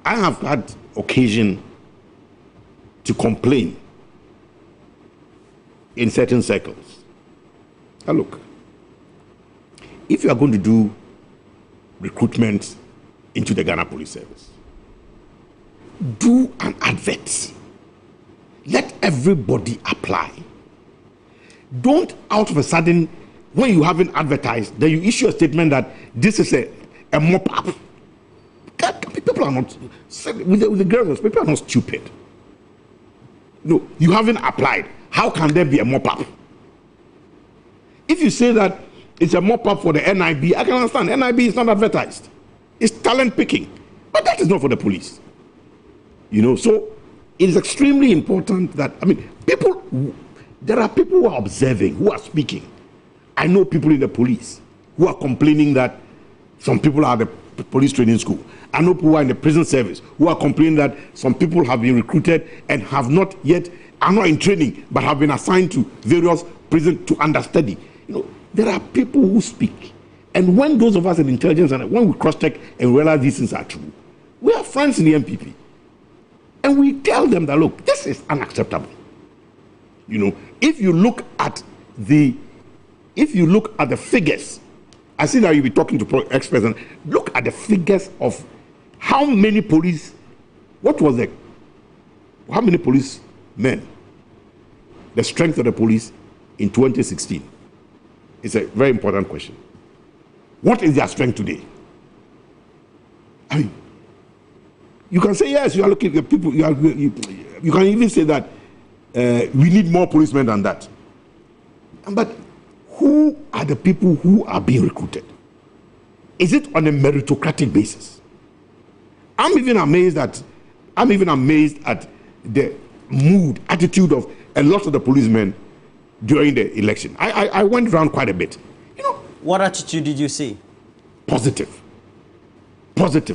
[SPEAKER 18] I have had occasion to complain in certain circles. Now look, if you are going to do recruitment into the Ghana Police Service, do an advert. Let everybody apply. Don't out of a sudden, when you haven't advertised, then you issue a statement that this is a mop-up. People are not, with the girls, people are not stupid. No, you haven't applied. How can there be a mop-up? If you say that it's a mop-up for the NIB, I can understand. NIB is not advertised. It's talent picking. But that is not for the police. You know, so it is extremely important that, I mean, there are people who are observing, who are speaking. I know people in the police who are complaining that some people are at the police training school. I know people who are in the prison service who are complaining that some people have been recruited and have not yet, are not in training, but have been assigned to various prisons to understudy. You know, there are people who speak. And when those of us in intelligence, and when we cross-check and realize these things are true, we are friends in the MPP. And we tell them that, look, this is unacceptable. You know, if you look at the figures, I see that you'll be talking to experts, and look at the figures of how many police, how many police men, the strength of the police in 2016. It's a very important question. What is their strength today? I mean, you can say, yes, you are looking at people, you can even say that we need more policemen than that. But who are the people who are being recruited? Is it on a meritocratic basis? I'm even amazed at the mood, attitude of a lot of the policemen during the election. I went around quite a bit. You know,
[SPEAKER 17] what attitude did you see?
[SPEAKER 18] Positive.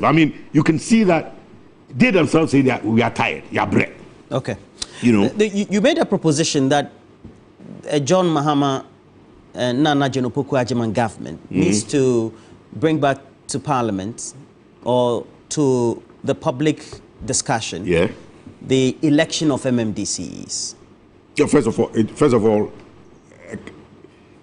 [SPEAKER 18] I mean, you can see that they themselves say that we are tired, we are bread.
[SPEAKER 17] Okay.
[SPEAKER 18] You know,
[SPEAKER 17] you made a proposition that John Mahama and Naana Opoku-Agyeman government needs to bring back to Parliament or to the public discussion the election of MMDCEs.
[SPEAKER 18] Yeah, first of all,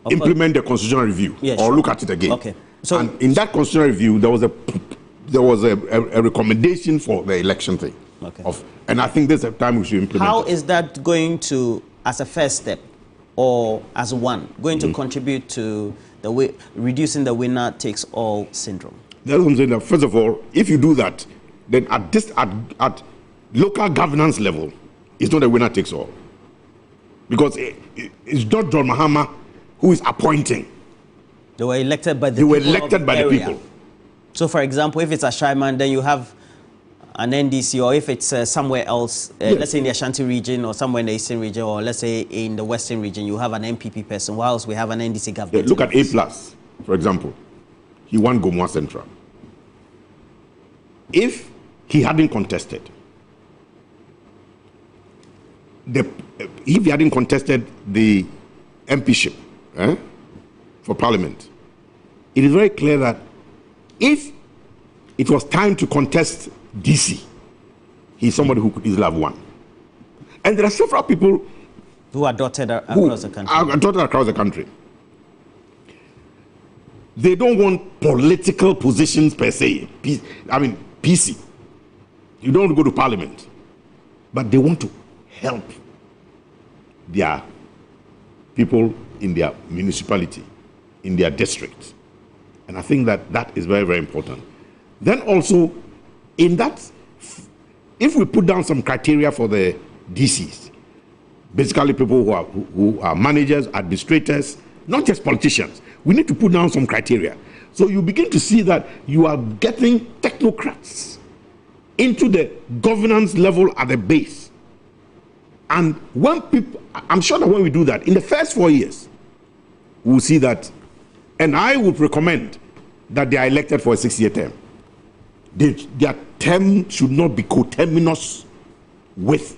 [SPEAKER 18] implement the constitutional review or look at it again.
[SPEAKER 17] Okay. So,
[SPEAKER 18] and in that constitutional review, there was a recommendation for the election thing.
[SPEAKER 17] Okay.
[SPEAKER 18] And I think there's a time we should implement
[SPEAKER 17] How
[SPEAKER 18] it.
[SPEAKER 17] is that going to, as a first step, or as one, going to contribute to reducing the winner-takes-all syndrome?
[SPEAKER 18] That's what I'm saying. That first of all, if you do that, then at local governance level, it's not a winner-takes-all. Because it's not John Mahama who is appointing.
[SPEAKER 17] They were elected by the people. So, for example, if it's a Shaiman, then you have an NDC, or if it's somewhere else, let's say in the Ashanti region or somewhere in the Eastern region, or let's say in the Western region, you have an MPP person, whilst we have an NDC government.
[SPEAKER 18] Look at A+, for example. He won Gomoa Central. If he hadn't contested, if he hadn't contested the MPship for Parliament, it is very clear that if it was time to contest DC, he's somebody who could easily have won. And there are several people
[SPEAKER 17] who are dotted across the country.
[SPEAKER 18] Are dotted across the country. They don't want political positions per se. PC. You don't go to Parliament. But they want to help their people in their municipality, in their district. And I think that that is very, very important. Then also, in that, if we put down some criteria for the DCs, basically people who are managers, administrators, not just politicians, we need to put down some criteria. So you begin to see that you are getting technocrats into the governance level at the base. And when people, I'm sure that when we do that, in the first 4 years, we'll see that, and I would recommend that they are elected for a 6-year term. Their term should not be coterminous with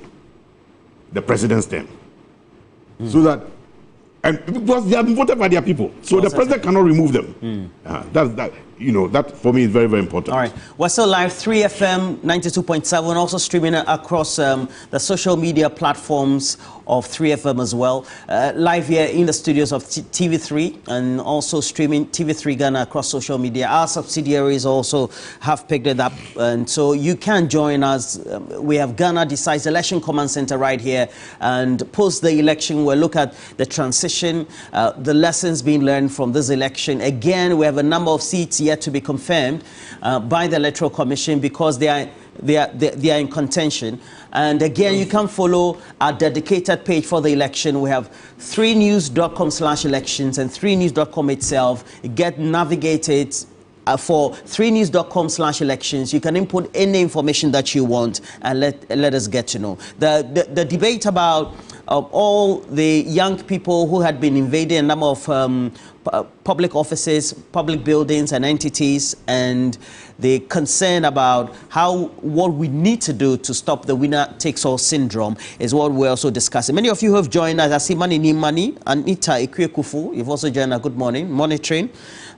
[SPEAKER 18] the president's term. So that, and because they have been voted by their people, so the president cannot remove them. That for me is very, very important.
[SPEAKER 17] All right, we're still live, 3FM 92.7, also streaming across the social media platforms of 3FM as well. Live here in the studios of TV3 and also streaming TV3 Ghana across social media. Our subsidiaries also have picked it up, and so you can join us. We have Ghana Decides Election Command Center right here, and post the election we'll look at the transition, the lessons being learned from this election. Again, we have a number of seats yet to be confirmed by the Electoral Commission because they are in contention. And again, you can follow our dedicated page for the election. We have 3news.com/elections and 3news.com itself. Get navigated for 3news.com/elections. You can input any information that you want and let us get to know. The debate about all the young people who had been invading a number of public offices, public buildings and entities, and the concern about what we need to do to stop the winner-takes-all syndrome is what we're also discussing. Many of you who have joined us, I see Mani, Anita Ikuekufu, you've also joined us, good morning, monitoring.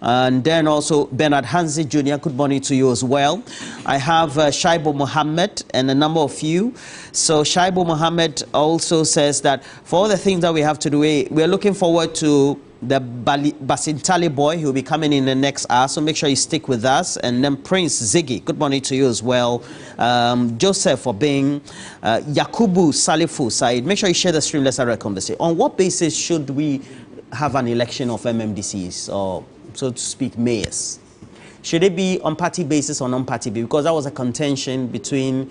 [SPEAKER 17] And then also Bernard Hansi Jr., good morning to you as well. I have Shaibu Mohammed and a number of you. So Shaibu Mohammed also says that for all the things that we have to do, we're looking forward to the Basintali boy. He'll be coming in the next hour, so make sure you stick with us. And then Prince Ziggy, good morning to you as well. Joseph for being Yakubu Salifu Said. Make sure you share the stream. Let's have a conversation. On what basis should we have an election of MMDCs, or so to speak, mayors? Should it be on party basis or non-party basis? Because that was a contention between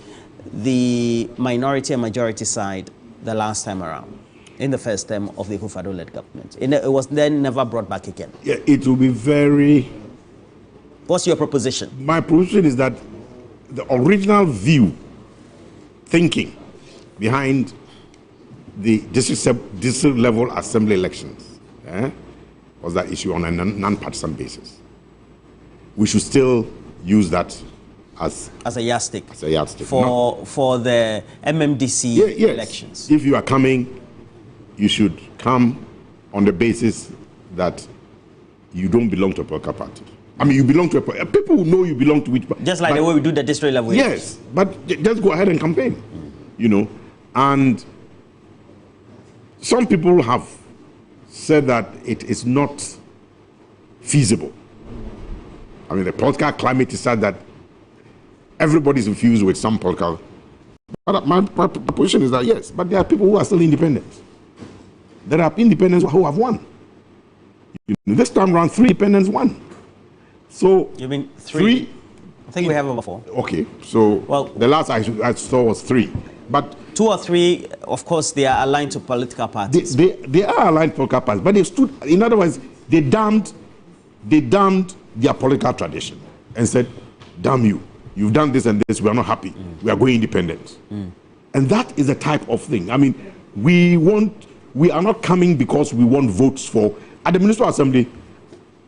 [SPEAKER 17] the minority and majority side the last time around, in the first term of the Hufado-led government. It was then never brought back again.
[SPEAKER 18] Yeah, it will be very...
[SPEAKER 17] What's your proposition?
[SPEAKER 18] My proposition is that the original thinking behind the district level assembly elections was that issue on a non-partisan basis. We should still use that as a yardstick. As a yardstick.
[SPEAKER 17] For the MMDCE elections.
[SPEAKER 18] If you are coming, you should come on the basis that you don't belong to a political party. I mean, you belong to a people who know you belong to which party.
[SPEAKER 17] Just like the way we do the district level.
[SPEAKER 18] Yes, but just go ahead and campaign, And some people have said that it is not feasible. I mean, the political climate is such that everybody's infused with some political. But my position is that yes, but there are people who are still independent. There are independents who have won. This time around, 3 independents won. So
[SPEAKER 17] you mean 3? I think we have over 4.
[SPEAKER 18] Okay, so the last I saw was 3, but
[SPEAKER 17] 2 or 3, of course, they are aligned to political parties.
[SPEAKER 18] They are aligned to political parties, but they stood. In other words, they damned their political tradition and said, "Damn you! You've done this and this. We are not happy. We are going independent." And that is the type of thing. I mean, we are not coming because we want votes for. At the Municipal Assembly,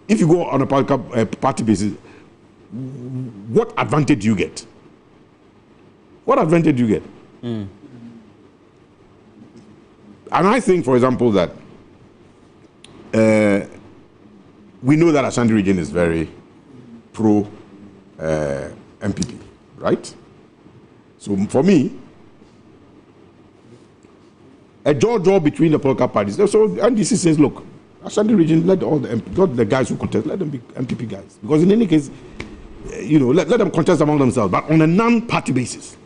[SPEAKER 18] if you go on a political party basis, what advantage do you get? What advantage do you get? And I think, for example, that we know that Ashanti region is very pro MPP, right? So for me, a jaw between the political parties. So NDC says, look, Ashanti region, let all the guys who contest, let them be MPP guys. Because in any case, let them contest among themselves, but on a non-party basis.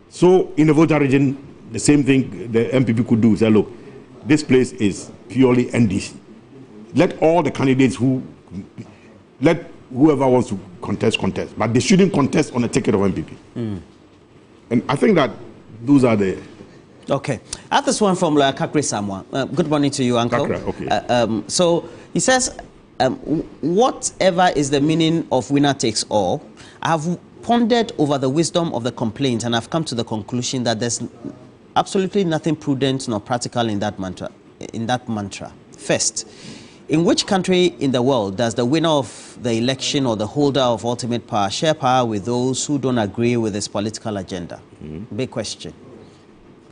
[SPEAKER 18] So in the Volta region, the same thing the MPP could do, say, look, this place is purely NDC. Let all the candidates let whoever wants to contest, but they shouldn't contest on a ticket of MPP. And I think that those are the...
[SPEAKER 17] Okay. I have this one from Kakri Samoa. Good morning to you, Uncle.
[SPEAKER 18] Kakra, okay.
[SPEAKER 17] So he says, whatever is the meaning of winner takes all, I have pondered over the wisdom of the complaint and I've come to the conclusion that there's absolutely nothing prudent nor practical in that mantra. First, in which country in the world does the winner of the election or the holder of ultimate power share power with those who don't agree with his political agenda? Big question.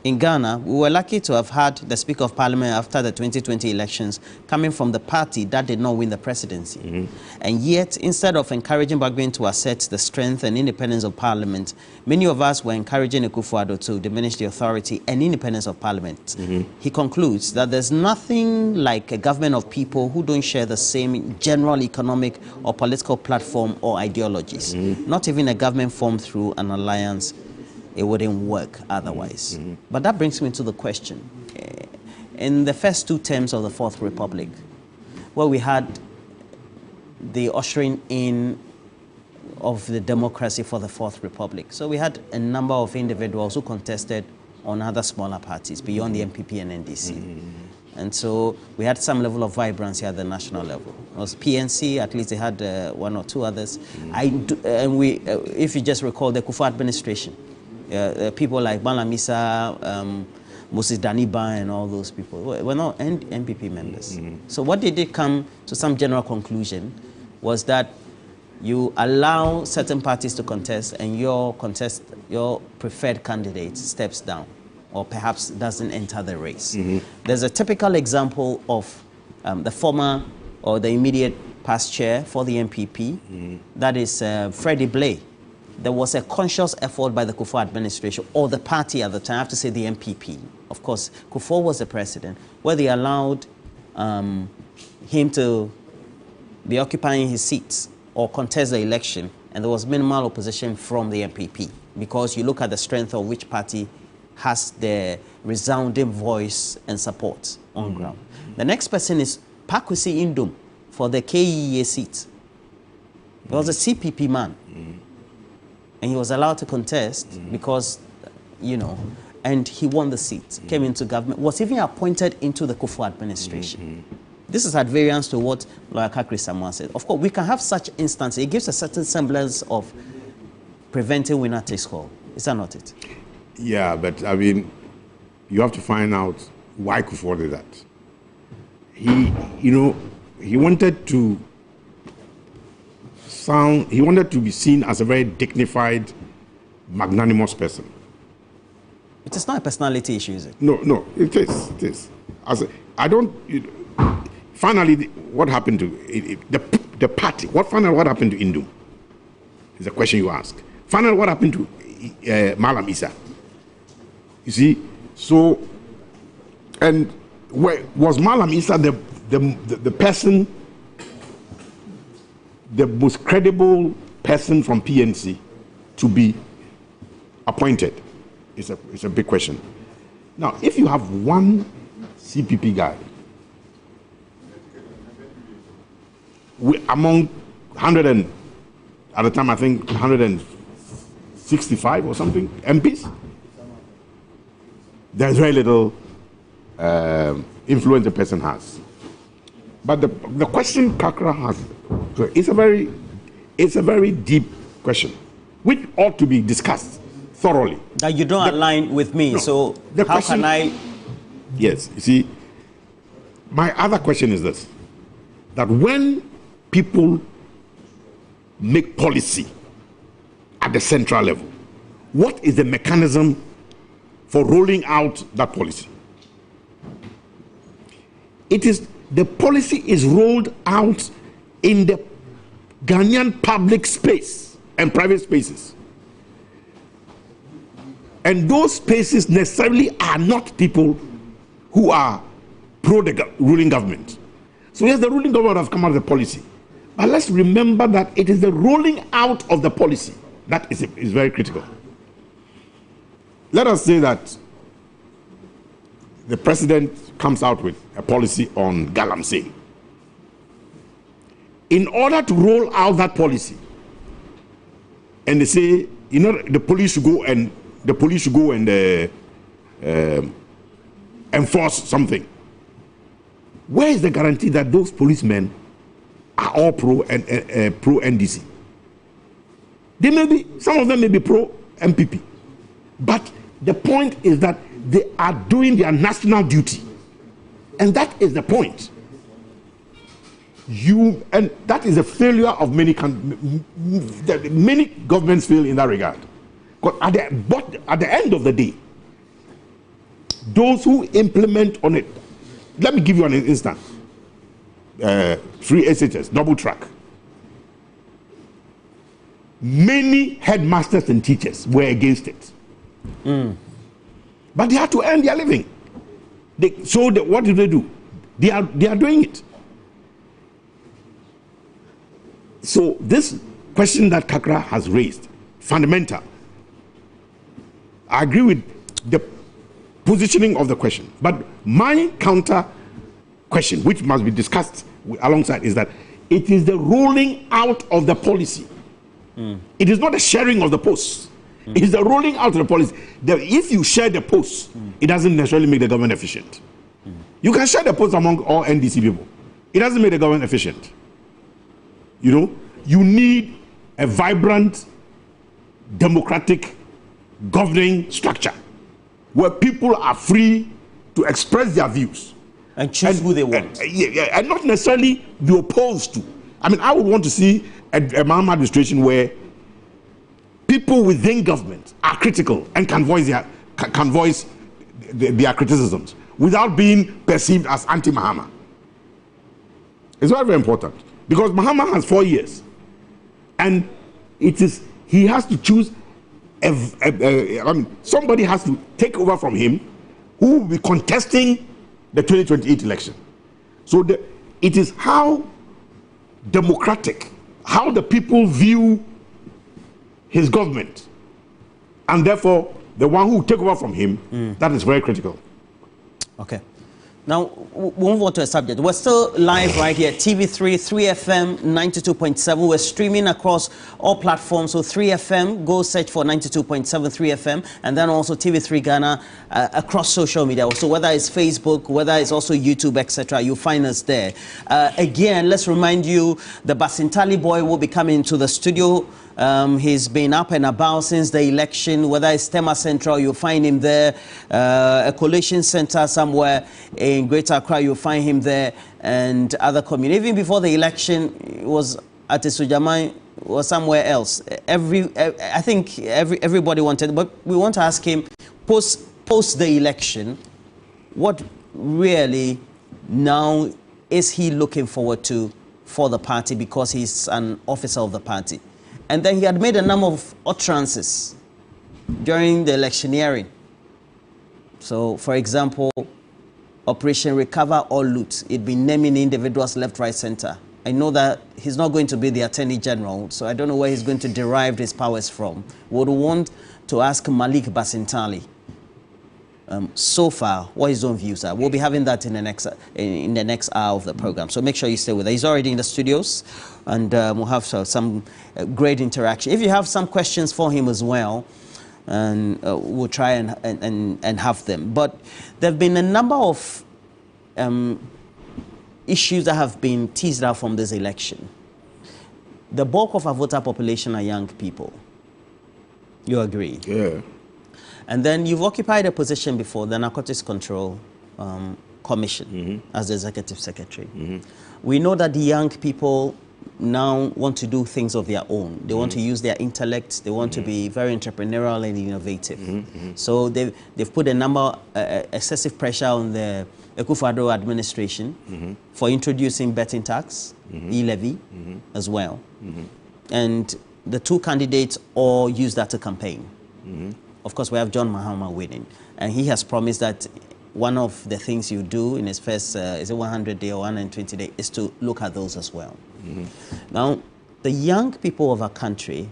[SPEAKER 17] In Ghana, we were lucky to have had the Speaker of Parliament after the 2020 elections coming from the party that did not win the presidency. And yet, instead of encouraging Bagbe to assert the strength and independence of Parliament, many of us were encouraging Akufo-Addo to diminish the authority and independence of Parliament. He concludes that there's nothing like a government of people who don't share the same general economic or political platform or ideologies. Not even a government formed through an alliance. It wouldn't work otherwise. But that brings me to the question. In the first two terms of the Fourth Republic, where we had the ushering in of the democracy for the Fourth Republic, so we had a number of individuals who contested on other smaller parties beyond the MPP and NDC. And so we had some level of vibrancy at the national level. It was PNC, at least they had one or two others. If you just recall the Kufuor administration, people like Malamisa, Moses Daniba and all those people were not MPP members. So what they did come to some general conclusion was that you allow certain parties to contest and your preferred candidate steps down or perhaps doesn't enter the race. There's a typical example of the former or the immediate past chair for the MPP, that is Freddie Blay. There was a conscious effort by the Kufuor administration or the party at the time, I have to say the MPP. Of course, Kufuor was the president, where they allowed him to be occupying his seats or contest the election, and there was minimal opposition from the MPP because you look at the strength of which party has the resounding voice and support on ground. The next person is Pakwesi Indom for the KEA seat. He was a CPP man. And he was allowed to contest because, and he won the seat, came into government, was even appointed into the Kufuor administration. This is at variance to what Lawyer Kakri Samoa said. Of course, we can have such instances. It gives a certain semblance of preventing winner takes all. Is that not it?
[SPEAKER 18] Yeah, but I mean, you have to find out why Kufuor did that. He wanted to be seen as a very dignified, magnanimous person.
[SPEAKER 17] It is not a personality issue, is it?
[SPEAKER 18] No, it is. It is. Finally, what happened to the party? What happened to Indom? Is a question you ask. Finally, what happened to Malam Issa? You see, so, and was Malam Issa the person, the most credible person from PNC to be appointed? It's a big question. Now, if you have one CPP guy among 100 and, at the time I think 165 or something MPs, there's very little influence the person has. But the question Kakra has, it's a very deep question, which ought to be discussed thoroughly.
[SPEAKER 17] That you don't align with me, no, so how can I?
[SPEAKER 18] Yes, you see, my other question is this, that when people make policy at the central level, what is the mechanism for rolling out that policy. The policy is rolled out in the Ghanaian public space and private spaces. And those spaces necessarily are not people who are pro the ruling government. So yes, the ruling government has come out with a policy. But let's remember that it is the rolling out of the policy that is very critical. Let us say that the president comes out with a policy on galamsey. In order to roll out that policy, and they say, you know, the police should go and enforce something. Where is the guarantee that those policemen are all pro NDC? They may be, some of them may be pro MPP, but the point is that they are doing their national duty, and that is the point. And that is a failure of many governments fail in that regard. But at the end of the day, those who implement on it, let me give you an instance. Free SHS, double track. Many headmasters and teachers were against it. But they had to earn their living. What do they do? They are doing it. So this question that Kakra has raised, fundamental. I agree with the positioning of the question, but my counter question, which must be discussed alongside, is that it is the rolling out of the policy. It is not the sharing of the posts. It is the rolling out of the policy. If you share the posts, it doesn't necessarily make the government efficient. You can share the posts among all NDC people. It doesn't make the government efficient. You know, you need a vibrant, democratic governing structure where people are free to express their views
[SPEAKER 17] and choose who they want.
[SPEAKER 18] And not necessarily be opposed to. I mean, I would want to see a Mahama administration where people within government are critical and can voice their criticisms without being perceived as anti-Mahama. It's very, very important, because Mahama has 4 years, and he has to choose. Somebody has to take over from him, who will be contesting the 2028 election. So it is how democratic, how the people view his government, and therefore the one who will take over from him, that is very critical.
[SPEAKER 17] Okay. Now, we'll move on to a subject. We're still live right here, TV3, 3FM 92.7. We're streaming across all platforms. So 3FM, go search for 92.7 3FM, and then also TV3 Ghana across social media. So whether it's Facebook, whether it's also YouTube, etc., you'll find us there. Again, let's remind you, the Basintali boy will be coming to the studio. He's been up and about since the election. Whether it's Tema Central, you'll find him there. A collation center somewhere in Greater Accra, you'll find him there, and other communities. Even before the election, it was at Isujaman or somewhere else. I think everybody wanted, but we want to ask him, post the election, what really now is he looking forward to for the party, because he's an officer of the party? And then he had made a number of utterances during the electioneering. So, for example, Operation Recover or Loot. It'd been naming individuals left, right, center. I know that he's not going to be the Attorney General, so I don't know where he's going to derive his powers from. Would want to ask Malik Basintali so far what his own views are. We'll be having that in the next hour of the program, so make sure you stay with us. He's already in the studios, and we'll have some great interaction. If you have some questions for him as well, and we'll try and have them. But there have been a number of issues that have been teased out from this election. The bulk of our voter population are young people. You agree?
[SPEAKER 18] Yeah.
[SPEAKER 17] And then you've occupied a position before, the Narcotics Control Commission, as the Executive Secretary. We know that the young people now want to do things of their own. They want to use their intellect. They want to be very entrepreneurial and innovative. So they've put a number, excessive pressure on the Akufo-Addo administration for introducing betting tax, e-levy as well. And the two candidates all use that to campaign. Of course, we have John Mahama winning. And he has promised that one of the things you do in his first, is it 100 day or 120 day, is to look at those as well. Now, the young people of our country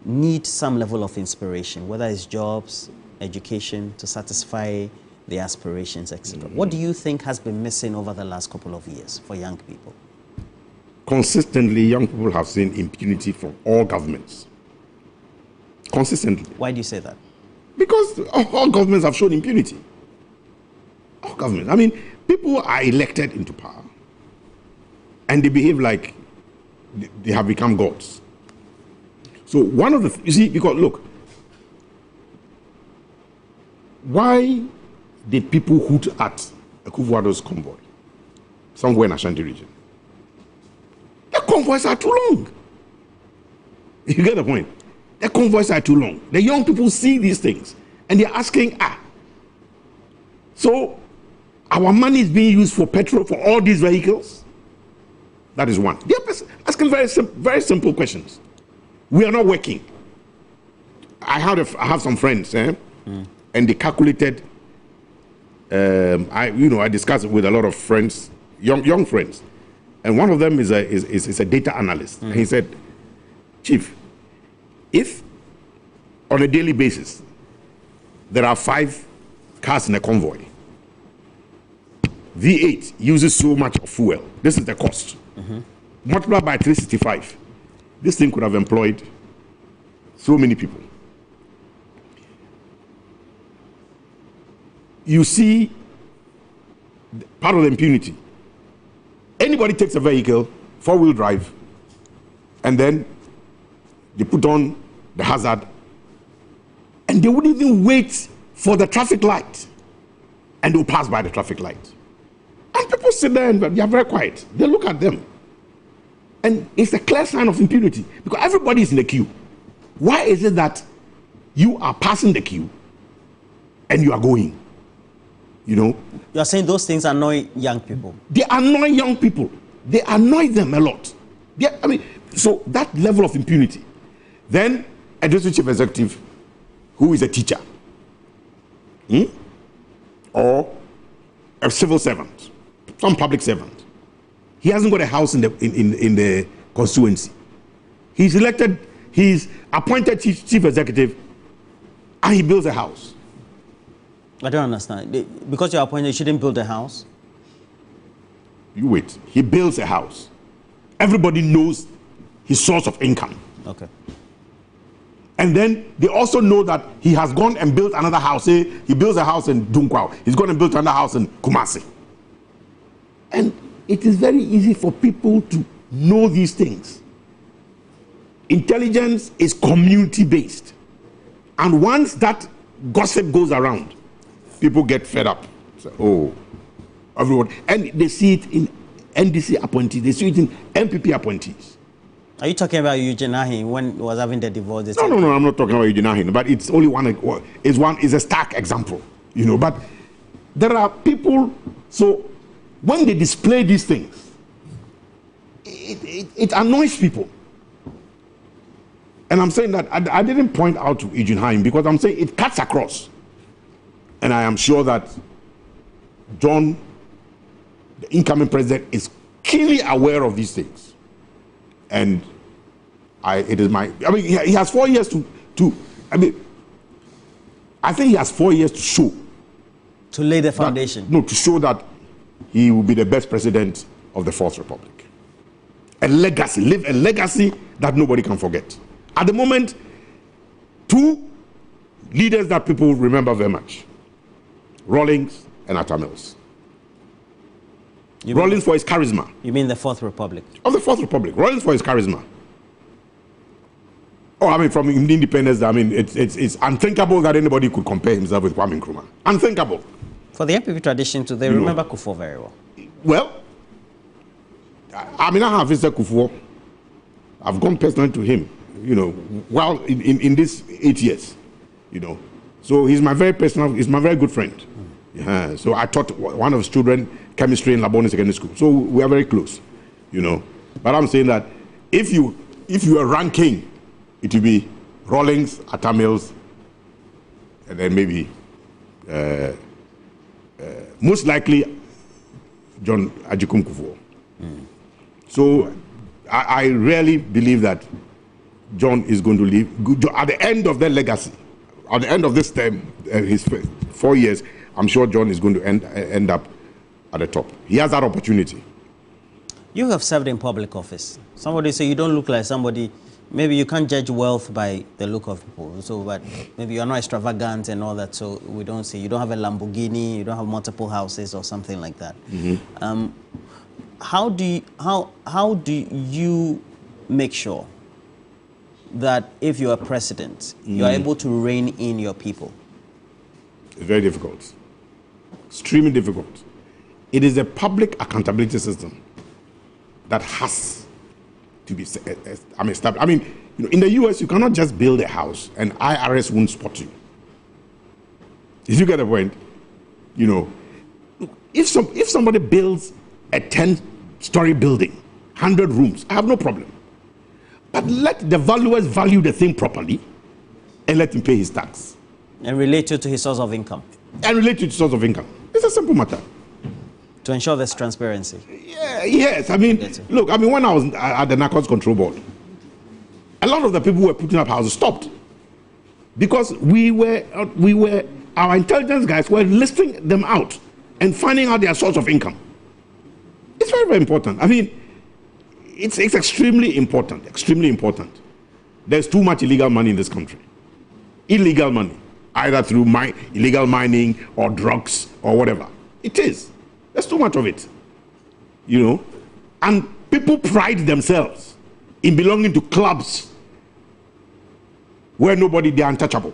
[SPEAKER 17] need some level of inspiration, whether it's jobs, education, to satisfy their aspirations, etc. What do you think has been missing over the last couple of years for young people?
[SPEAKER 18] Consistently, young people have seen impunity from all governments. Consistently.
[SPEAKER 17] Why do you say that?
[SPEAKER 18] Because all governments have shown impunity. All governments. I mean, people are elected into power and they behave like they have become gods. So one of the, you see, because look, why did people hoot at Akufo-Addo's convoy somewhere in Ashanti region? The convoys are too long. You get the point? The convoys are too long. The young people see these things and they're asking, so our money is being used for petrol for all these vehicles? That is one. They're asking very simple questions. We are not working. I have some friends, and they calculated. I discussed it with a lot of friends, young friends, and one of them is a data analyst. And he said, Chief, if on a daily basis there are 5 cars in a convoy, V8 uses so much of fuel. This is the cost. Multiplied by 365. This thing could have employed so many people. You see part of the impunity. Anybody takes a vehicle, 4-wheel drive, and then they put on the hazard, and they wouldn't even wait for the traffic light, and they'll pass by the traffic light. And people sit there and they are very quiet. They look at them. And it's a clear sign of impunity because everybody is in the queue. Why is it that you are passing the queue and you are going? You know?
[SPEAKER 17] You are saying those things annoy young people.
[SPEAKER 18] They annoy young people. They annoy them a lot. So that level of impunity. Then a district chief executive who is a teacher or a civil servant, some public servant. He hasn't got a house in the constituency. He's elected, he's appointed chief executive, and he builds a house.
[SPEAKER 17] I don't understand. Because you're appointed, you shouldn't build a house?
[SPEAKER 18] You wait. He builds a house. Everybody knows his source of income.
[SPEAKER 17] Okay.
[SPEAKER 18] And then they also know that he has gone and built another house. Say he builds a house in Dunkwao. He's gone and built another house in Kumasi. And it is very easy for people to know these things. Intelligence is community-based. And once that gossip goes around, people get fed up. So, everyone. And they see it in NDC appointees. They see it in MPP appointees.
[SPEAKER 17] Are you talking about Eugene Ahin when he was having the divorce?
[SPEAKER 18] No, I'm not talking about Eugene Ahin. But it's only is a stark example. You know, but there are people, so when they display these things, it annoys people. And I'm saying that I didn't point out to Eugene Ahin because I'm saying it cuts across. And I am sure that John, the incoming president, is keenly aware of these things. And he has 4 years I think he has 4 years to show.
[SPEAKER 17] To lay the foundation.
[SPEAKER 18] To show that he will be the best president of the Fourth Republic. Leave a legacy that nobody can forget. At the moment, 2 leaders that people remember very much. Rawlings and Atta Mills. Rawlings for his charisma.
[SPEAKER 17] You mean the Fourth Republic?
[SPEAKER 18] Of the Fourth Republic. Rawlings for his charisma. From independence, it's unthinkable that anybody could compare himself with Kwame Nkrumah. Unthinkable.
[SPEAKER 17] For the MPP tradition too, they remember Kufuor very well.
[SPEAKER 18] Well, I mean, I have visited Kufuor. I've gone personally to him, you know, while in these 8 years, you know. So he's my very good friend. Yeah. So I taught one of his children chemistry in Labone Secondary School. So we are very close, you know. But I'm saying that if you are ranking, it will be Rawlings, Atta Mills, and then maybe most likely John Ajikum Kufuor. So I really believe that John is going to leave. At the end of their legacy, at the end of this term, his 4 years, I'm sure John is going to end up at the top. He has that opportunity.
[SPEAKER 17] You have served in public office. Somebody say you don't look like somebody. Maybe you can't judge wealth by the look of people. So, but maybe you're not extravagant and all that. So we don't say you don't have a Lamborghini, you don't have multiple houses or something like that. Mm-hmm. How do you make sure that if you are president, you are able to rein in your people?
[SPEAKER 18] It's very difficult. Extremely difficult. It is a public accountability system that has to be established. I mean, you know, in the US, you cannot just build a house and IRS won't spot you. If you get the point, you know, if somebody builds a 10-story building, 100 rooms, I have no problem. But let the valuers value the thing properly and let him pay his tax.
[SPEAKER 17] And relate it to his source of income.
[SPEAKER 18] And relate to his source of income. It's a simple matter.
[SPEAKER 17] To ensure there's transparency.
[SPEAKER 18] Yeah, yes. I mean, look, I mean, when I was at the Narcotics Control Board, a lot of the people who were putting up houses stopped. Because our intelligence guys were listing them out and finding out their source of income. It's very, very important. I mean, it's extremely important, extremely important. There's too much illegal money in this country. Illegal money, either through illegal mining or drugs or whatever. It is. There's too much of it, you know. And people pride themselves in belonging to clubs where they're untouchable.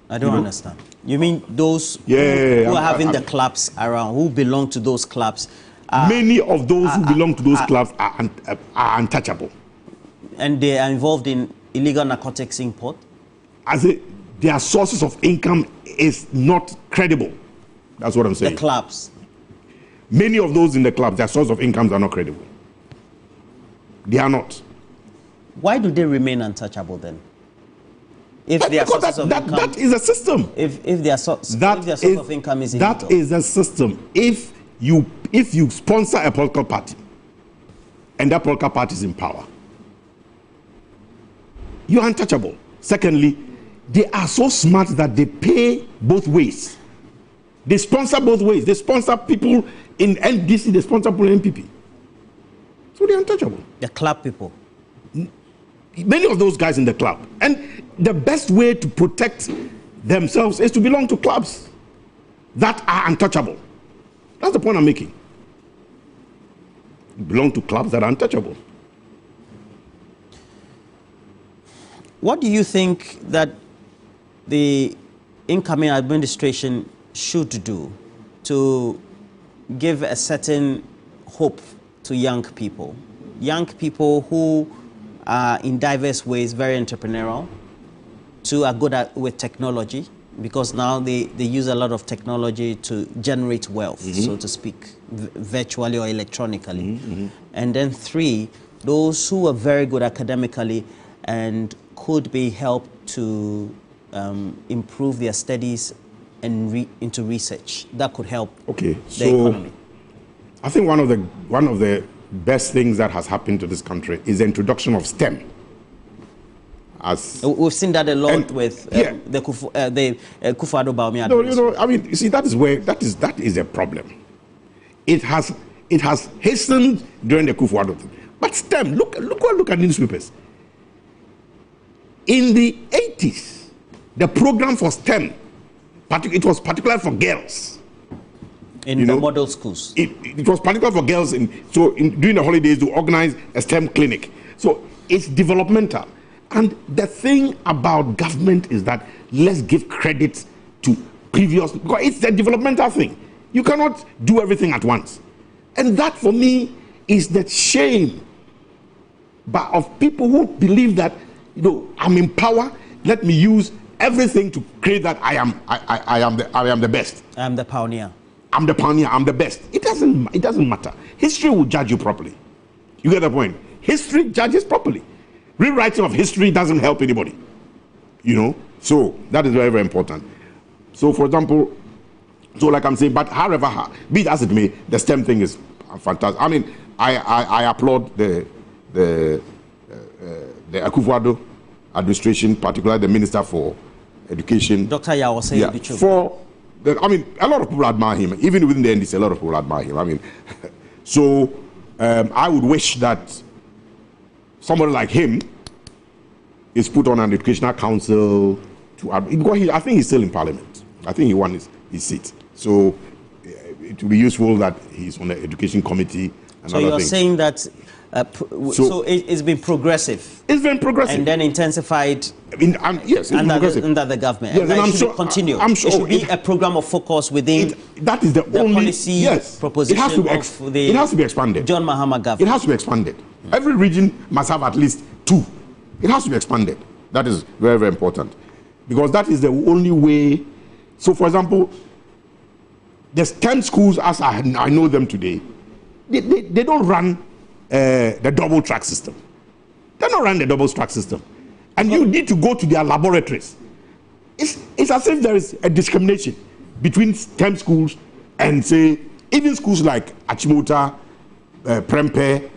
[SPEAKER 17] I don't understand. You mean those who are having the clubs around, who belong to those clubs?
[SPEAKER 18] Many of those who belong to those clubs are untouchable.
[SPEAKER 17] And they are involved in illegal narcotics import?
[SPEAKER 18] Their sources of income is not credible. That's what I'm saying.
[SPEAKER 17] The clubs.
[SPEAKER 18] Many of those in the clubs, their source of incomes are not credible. They are not.
[SPEAKER 17] Why do they remain untouchable then? If their sources of income,
[SPEAKER 18] that is a system.
[SPEAKER 17] If their source of income is illegal.
[SPEAKER 18] That is a system. If you sponsor a political party and that political party is in power, you're untouchable. Secondly, they are so smart that they pay both ways. They sponsor both ways. They sponsor people in NDC, they sponsor people in NPP. So they're untouchable.
[SPEAKER 17] The club people.
[SPEAKER 18] Many of those guys in the club. And the best way to protect themselves is to belong to clubs that are untouchable. That's the point I'm making. Belong to clubs that are untouchable.
[SPEAKER 17] What do you think that the incoming administration should do to give a certain hope to young people? Young people who are in diverse ways very entrepreneurial, who are good with technology, because now they use a lot of technology to generate wealth, so to speak, virtually or electronically. And then 3, those who are very good academically and could be helped to improve their studies and into research that could help the economy.
[SPEAKER 18] I think one of the best things that has happened to this country is the introduction of STEM.
[SPEAKER 17] We've seen that a lot with the Kufuor Bawumia.
[SPEAKER 18] No, you know, I mean, you see, that is a problem. It has hastened during the Kufuor. But STEM, look at newspapers. In the 80s, the program for STEM, it was particular for girls.
[SPEAKER 17] In the model schools.
[SPEAKER 18] It was particular for girls. During the holidays, to organize a STEM clinic. So it's developmental. And the thing about government is that let's give credit to previous, because it's a developmental thing. You cannot do everything at once. And that, for me, is the shame of people who believe that, you know, I'm in power, let me use everything to create that I am the best.
[SPEAKER 17] I am the pioneer.
[SPEAKER 18] I'm the pioneer, I'm the best. It doesn't matter. History will judge you properly. You get the point? History judges properly. Rewriting of history doesn't help anybody. You know? So that is very, very important. So for example, so like I'm saying, but however, be it as it may, the STEM thing is fantastic. I mean, I applaud the Akufo-Addo administration, particularly the Minister for Education.
[SPEAKER 17] Dr. Yawase.
[SPEAKER 18] Yeah, I mean, a lot of people admire him. Even within the NDC, a lot of people admire him. I mean, so I would wish that somebody like him is put on an educational council because I think he's still in Parliament. I think he won his seat. So it will be useful that he's on the education committee. And
[SPEAKER 17] so you're saying that so it's been progressive.
[SPEAKER 18] It's been progressive.
[SPEAKER 17] And then intensified.
[SPEAKER 18] Yes, it's progressive.
[SPEAKER 17] Under the government.
[SPEAKER 18] Yes, and I'm sure.
[SPEAKER 17] Continue.
[SPEAKER 18] I'm sure
[SPEAKER 17] it should be a program of focus within.
[SPEAKER 18] That is the only
[SPEAKER 17] policy proposition.
[SPEAKER 18] It has to be expanded.
[SPEAKER 17] John Mahama government.
[SPEAKER 18] It has to be expanded. Every region must have at least 2. It has to be expanded. That is very, very important, because that is the only way. So, for example, there's 10 schools as I know them today. They don't run the double track system. They don't run the double track system. And you need to go to their laboratories. It's as if there is a discrimination between STEM schools and, say, even schools like Achimota, Prempe,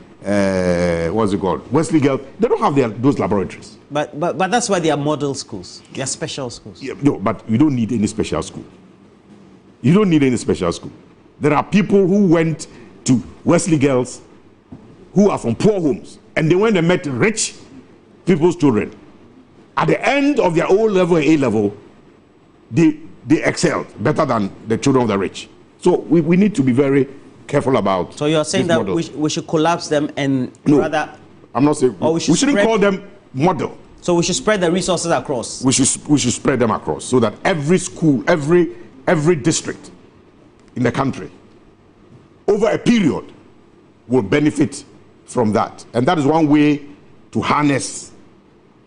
[SPEAKER 18] what's it called? Wesley Girls. They don't have those laboratories.
[SPEAKER 17] But that's why they are model schools. They are special schools.
[SPEAKER 18] Yeah, no, but you don't need any special school. You don't need any special school. There are people who went to Wesley Girls who are from poor homes, and they went and met rich people's children. At the end of their O level and A level, they excelled better than the children of the rich. So we need to be very careful about.
[SPEAKER 17] So you're saying that we should collapse them and rather.
[SPEAKER 18] I'm not saying. We shouldn't call them model.
[SPEAKER 17] So we should spread the resources across.
[SPEAKER 18] We should spread them across so that every school, every district in the country, over a period, will benefit from that. And that is one way to harness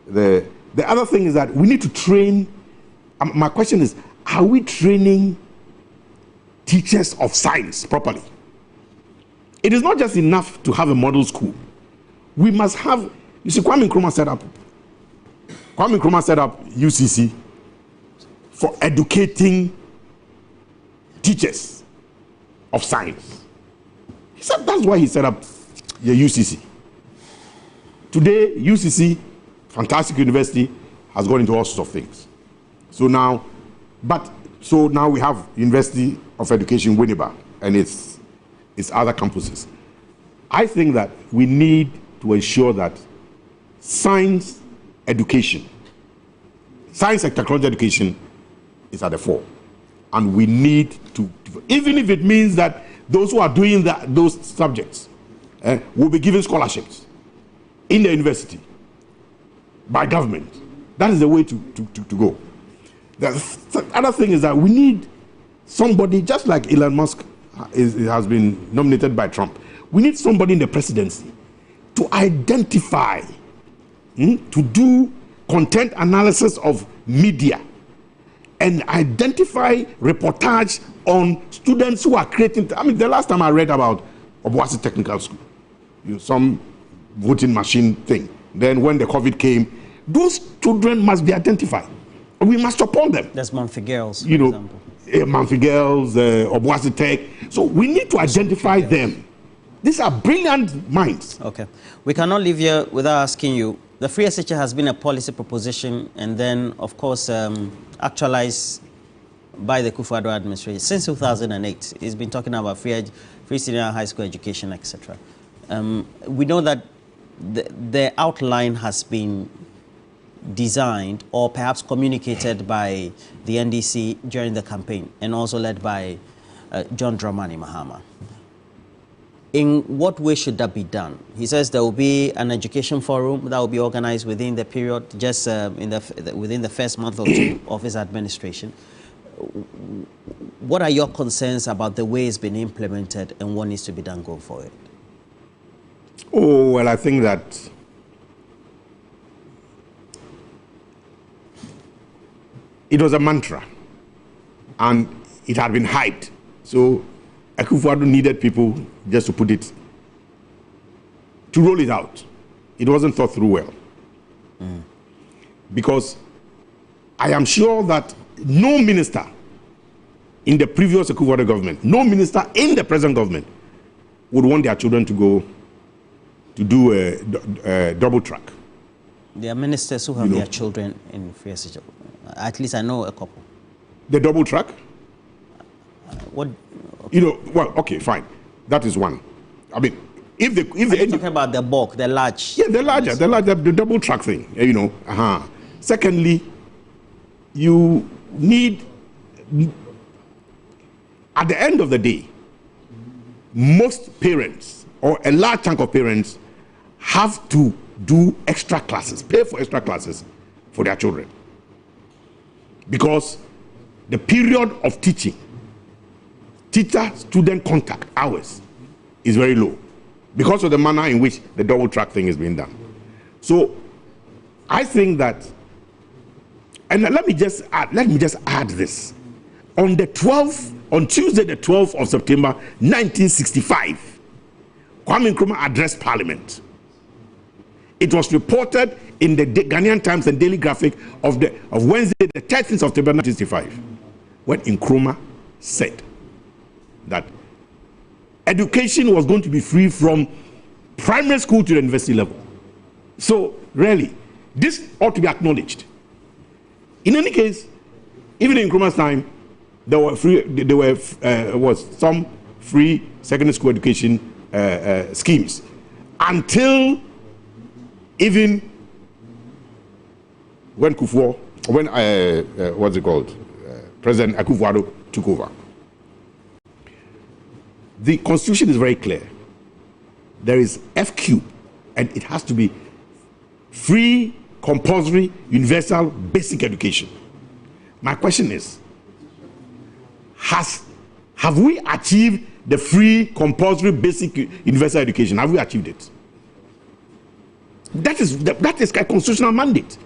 [SPEAKER 18] the other thing is that we need to train. My question is, are we training teachers of science properly? It is not just enough to have a model school. We must have, you see, Kwame Nkrumah set up UCC for educating teachers of science. He said that's why he set up the UCC. Today, UCC, fantastic university, has gone into all sorts of things. So now we have University of Education Winneba and its other campuses. I think that we need to ensure that science education, science and technology education is at the fore. And we need to, even if it means that those who are doing those subjects will be given scholarships in the university by government. That is the way to go. The other thing is that we need somebody, just like Elon Musk has been nominated by Trump, we need somebody in the presidency to identify, to do content analysis of media and identify reportage on students who are creating. I mean, the last time I read about Obuasi Technical School, some voting machine thing. Then when the COVID came, those children must be identified. We must support them.
[SPEAKER 17] That's Monfy Girls, for example.
[SPEAKER 18] Monfy Girls, Obuasi Tech. So we need to identify them. These are brilliant minds.
[SPEAKER 17] Okay. We cannot leave here without asking you. The free SHA has been a policy proposition and then, of course, actualized by the Akufo-Addo administration since 2008. It's been talking about free senior high school education, etc. We know that the outline has been designed or perhaps communicated by the NDC during the campaign and also led by John Dramani Mahama. In what way should that be done? He says there will be an education forum that will be organized within the period, just within the first month or two of his administration. What are your concerns about the way it's been implemented and what needs to be done going forward?
[SPEAKER 18] Oh, well, I think that it was a mantra, and it had been hyped. So Akufo-Addo needed people just to put it, to roll it out. It wasn't thought through well. Because I am sure that no minister in the previous Akufo-Addo government, no minister in the present government would want their children to go to do a double track.
[SPEAKER 17] There are ministers who have their children in free assistance. At least I know a couple.
[SPEAKER 18] The double track?
[SPEAKER 17] What?
[SPEAKER 18] Well, okay, fine. That is one. I mean, if the
[SPEAKER 17] talking about the bulk, the large.
[SPEAKER 18] Yeah, the double track thing. Secondly, you need, at the end of the day, most parents or a large chunk of parents have to do extra classes, pay for extra classes for their children, because the period of teaching, teacher-student contact hours is very low because of the manner in which the double track thing is being done. So I think that, and let me just add this. On Tuesday the 12th of September 1965, Kwame Nkrumah addressed Parliament. It was reported in the Ghanaian Times and Daily Graphic of Wednesday the 13th of September 1965, when Nkrumah said that education was going to be free from primary school to the university level. So really, this ought to be acknowledged. In any case, even in Nkrumah's time, there was some free secondary school education schemes until even when President Akufo-Addo took over. The constitution is very clear. There is FQ, and it has to be free, compulsory, universal, basic education. My question is, have we achieved the free, compulsory, basic, universal education? Have we achieved it? That is a constitutional mandate.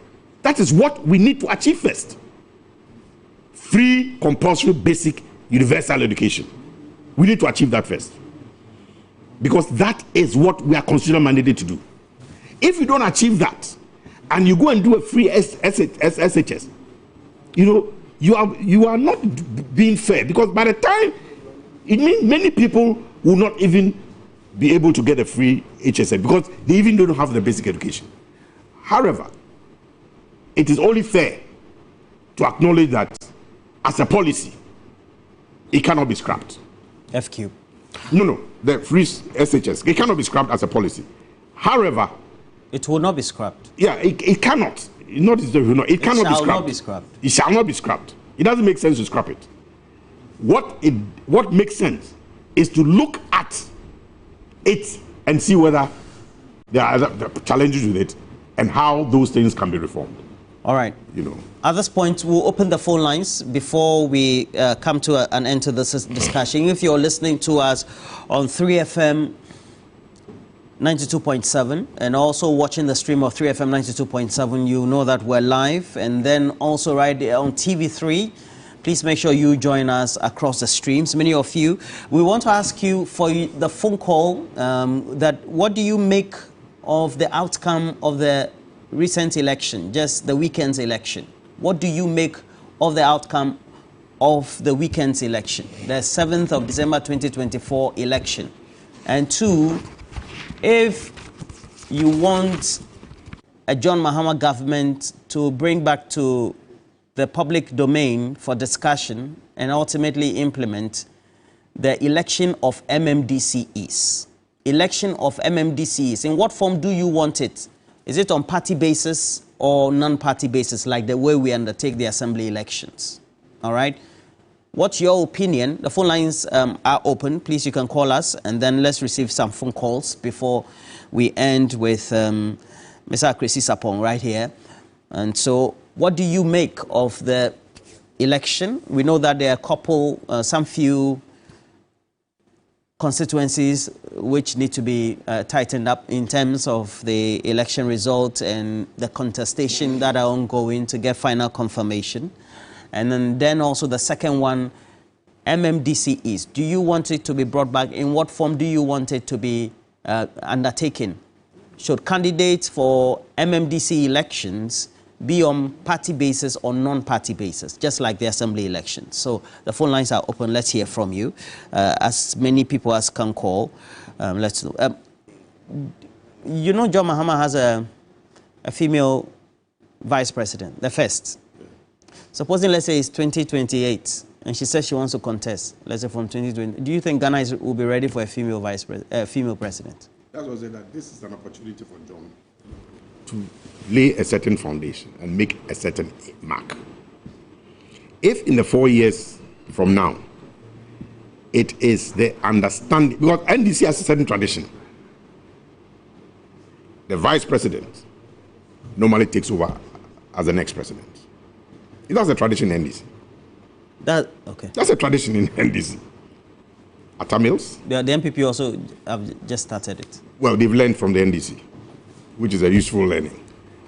[SPEAKER 18] That is what we need to achieve first. Free, compulsory, basic, universal education. We need to achieve that first. Because that is what we are constitutionally mandated to do. If you don't achieve that, and you go and do a free SHS, you are not being fair, because by the time, it means many people will not even be able to get a free HSS because they even don't have the basic education. However, it is only fair to acknowledge that as a policy, it cannot be scrapped.
[SPEAKER 17] FQ.
[SPEAKER 18] No, the free SHS, it cannot be scrapped as a policy. However,
[SPEAKER 17] it will not be scrapped.
[SPEAKER 18] Yeah, it cannot. It cannot be scrapped.
[SPEAKER 17] Not be scrapped.
[SPEAKER 18] It shall not be scrapped. It doesn't make sense to scrap it. What makes sense is to look at it and see whether there are other challenges with it and how those things can be reformed.
[SPEAKER 17] All right. At this point, we'll open the phone lines before we come to an end to this discussion. If you're listening to us on 3FM 92.7 and also watching the stream of 3FM 92.7, you know that we're live. And then also right there on TV3, please make sure you join us across the streams. Many of you, we want to ask you for the phone call that what do you make of the outcome of the recent election, just the weekend's election? What do you make of the outcome of the weekend's election, the 7th of December 2024 election? And two, if you want a John Mahama government to bring back to the public domain for discussion and ultimately implement the election of MMDCEs. Election of MMDCEs. In what form do you want it? Is it on party basis or non-party basis, like the way we undertake the assembly elections? All right. What's your opinion? The phone lines are open. Please, you can call us, and then let's receive some phone calls before we end with Mr. Akresi Sapong right here. And so, what do you make of the election? We know that there are some few constituencies which need to be tightened up in terms of the election result and the contestation that are ongoing to get final confirmation. And then also the second one, MMDCEs. Do you want it to be brought back? In what form do you want it to be undertaken? Should candidates for MMDCE elections be on party basis or non-party basis, just like the assembly elections? So the phone lines are open. Let's hear from you. As many people as can call. Let's know. You know, John Mahama has a female vice president, the first. Supposing, let's say, it's 2028, and she says she wants to contest, let's say from 2020. Do you think Ghana will be ready for a female female president?
[SPEAKER 18] That's what I said, that this is an opportunity for John to lay a certain foundation and make a certain mark. If in the 4 years from now, it is the understanding, because NDC has a certain tradition. The vice president normally takes over as the next president. That's a tradition in NDC.
[SPEAKER 17] Okay.
[SPEAKER 18] That's a tradition in NDC. At Tamils.
[SPEAKER 17] The MPP also have just started it.
[SPEAKER 18] Well, they've learned from the NDC, which is a useful learning,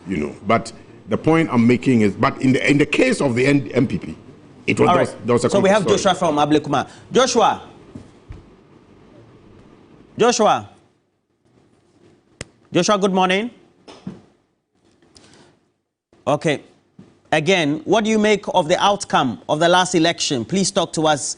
[SPEAKER 18] you know. But the point I'm making is, but in the case of the MPP, it was,
[SPEAKER 17] right.
[SPEAKER 18] there was a
[SPEAKER 17] so we have
[SPEAKER 18] story.
[SPEAKER 17] Joshua from Ablekuma. Joshua, good morning. Okay. Again, what do you make of the outcome of the last election? Please talk to us.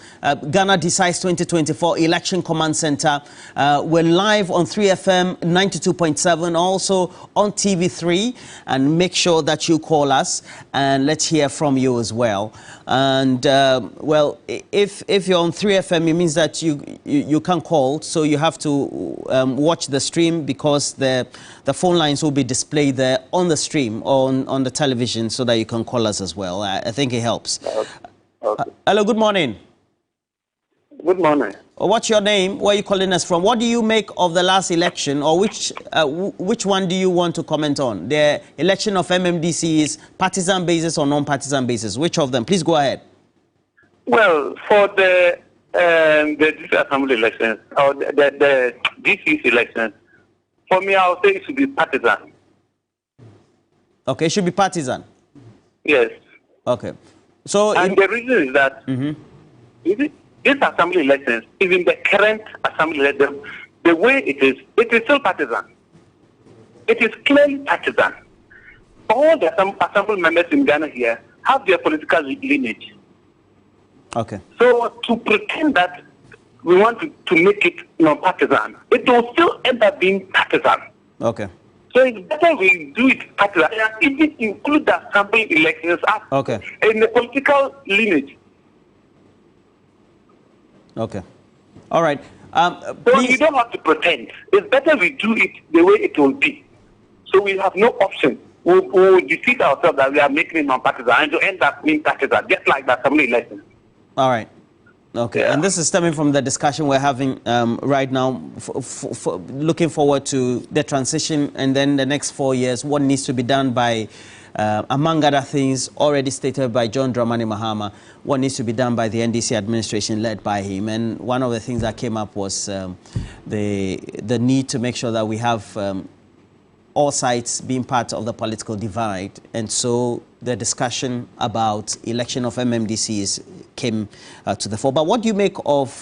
[SPEAKER 17] Ghana Decides 2024 Election Command Center. We're live on 3FM 92.7, also on TV3. And make sure that you call us and let's hear from you as well. And, well, if you're on 3FM, it means that you can call. So you have to watch the stream because the phone lines will be displayed there on the stream, on the television, so that you can call us as well. I think it helps.
[SPEAKER 19] Okay.
[SPEAKER 17] Hello, good morning.
[SPEAKER 19] Good morning.
[SPEAKER 17] What's your name? Where are you calling us from? What do you make of the last election, or which one do you want to comment on? The election of MMDCEs, partisan basis or non-partisan basis? Which of them? Please go ahead.
[SPEAKER 19] Well, for the assembly elections, or the DC's elections, for me, I would say it should be partisan.
[SPEAKER 17] Okay, it should be partisan.
[SPEAKER 19] Yes.
[SPEAKER 17] Okay. So,
[SPEAKER 19] and the reason is that this assembly elections, even the current assembly election, the way it is still partisan. It is clearly partisan. All the assembly members in Ghana here have their political lineage.
[SPEAKER 17] Okay.
[SPEAKER 19] So to pretend that we want to make it non-partisan, it will still end up being partisan.
[SPEAKER 17] Okay.
[SPEAKER 19] So it's better we do it partisan and even include the assembly elections as in the political lineage.
[SPEAKER 17] Okay. All right.
[SPEAKER 19] So you don't have to pretend. It's better we do it the way it will be. So we have no option. We'll defeat ourselves that we are making it non-partisan and to end up being partisan, just like the assembly elections.
[SPEAKER 17] All right. Okay, and this is stemming from the discussion we're having right now, looking forward to the transition and then the next 4 years, what needs to be done by, among other things, already stated by John Dramani Mahama, what needs to be done by the NDC administration led by him. And one of the things that came up was the need to make sure that we have all sides being part of the political divide. And so the discussion about election of MMDCs came to the fore. But what do you make of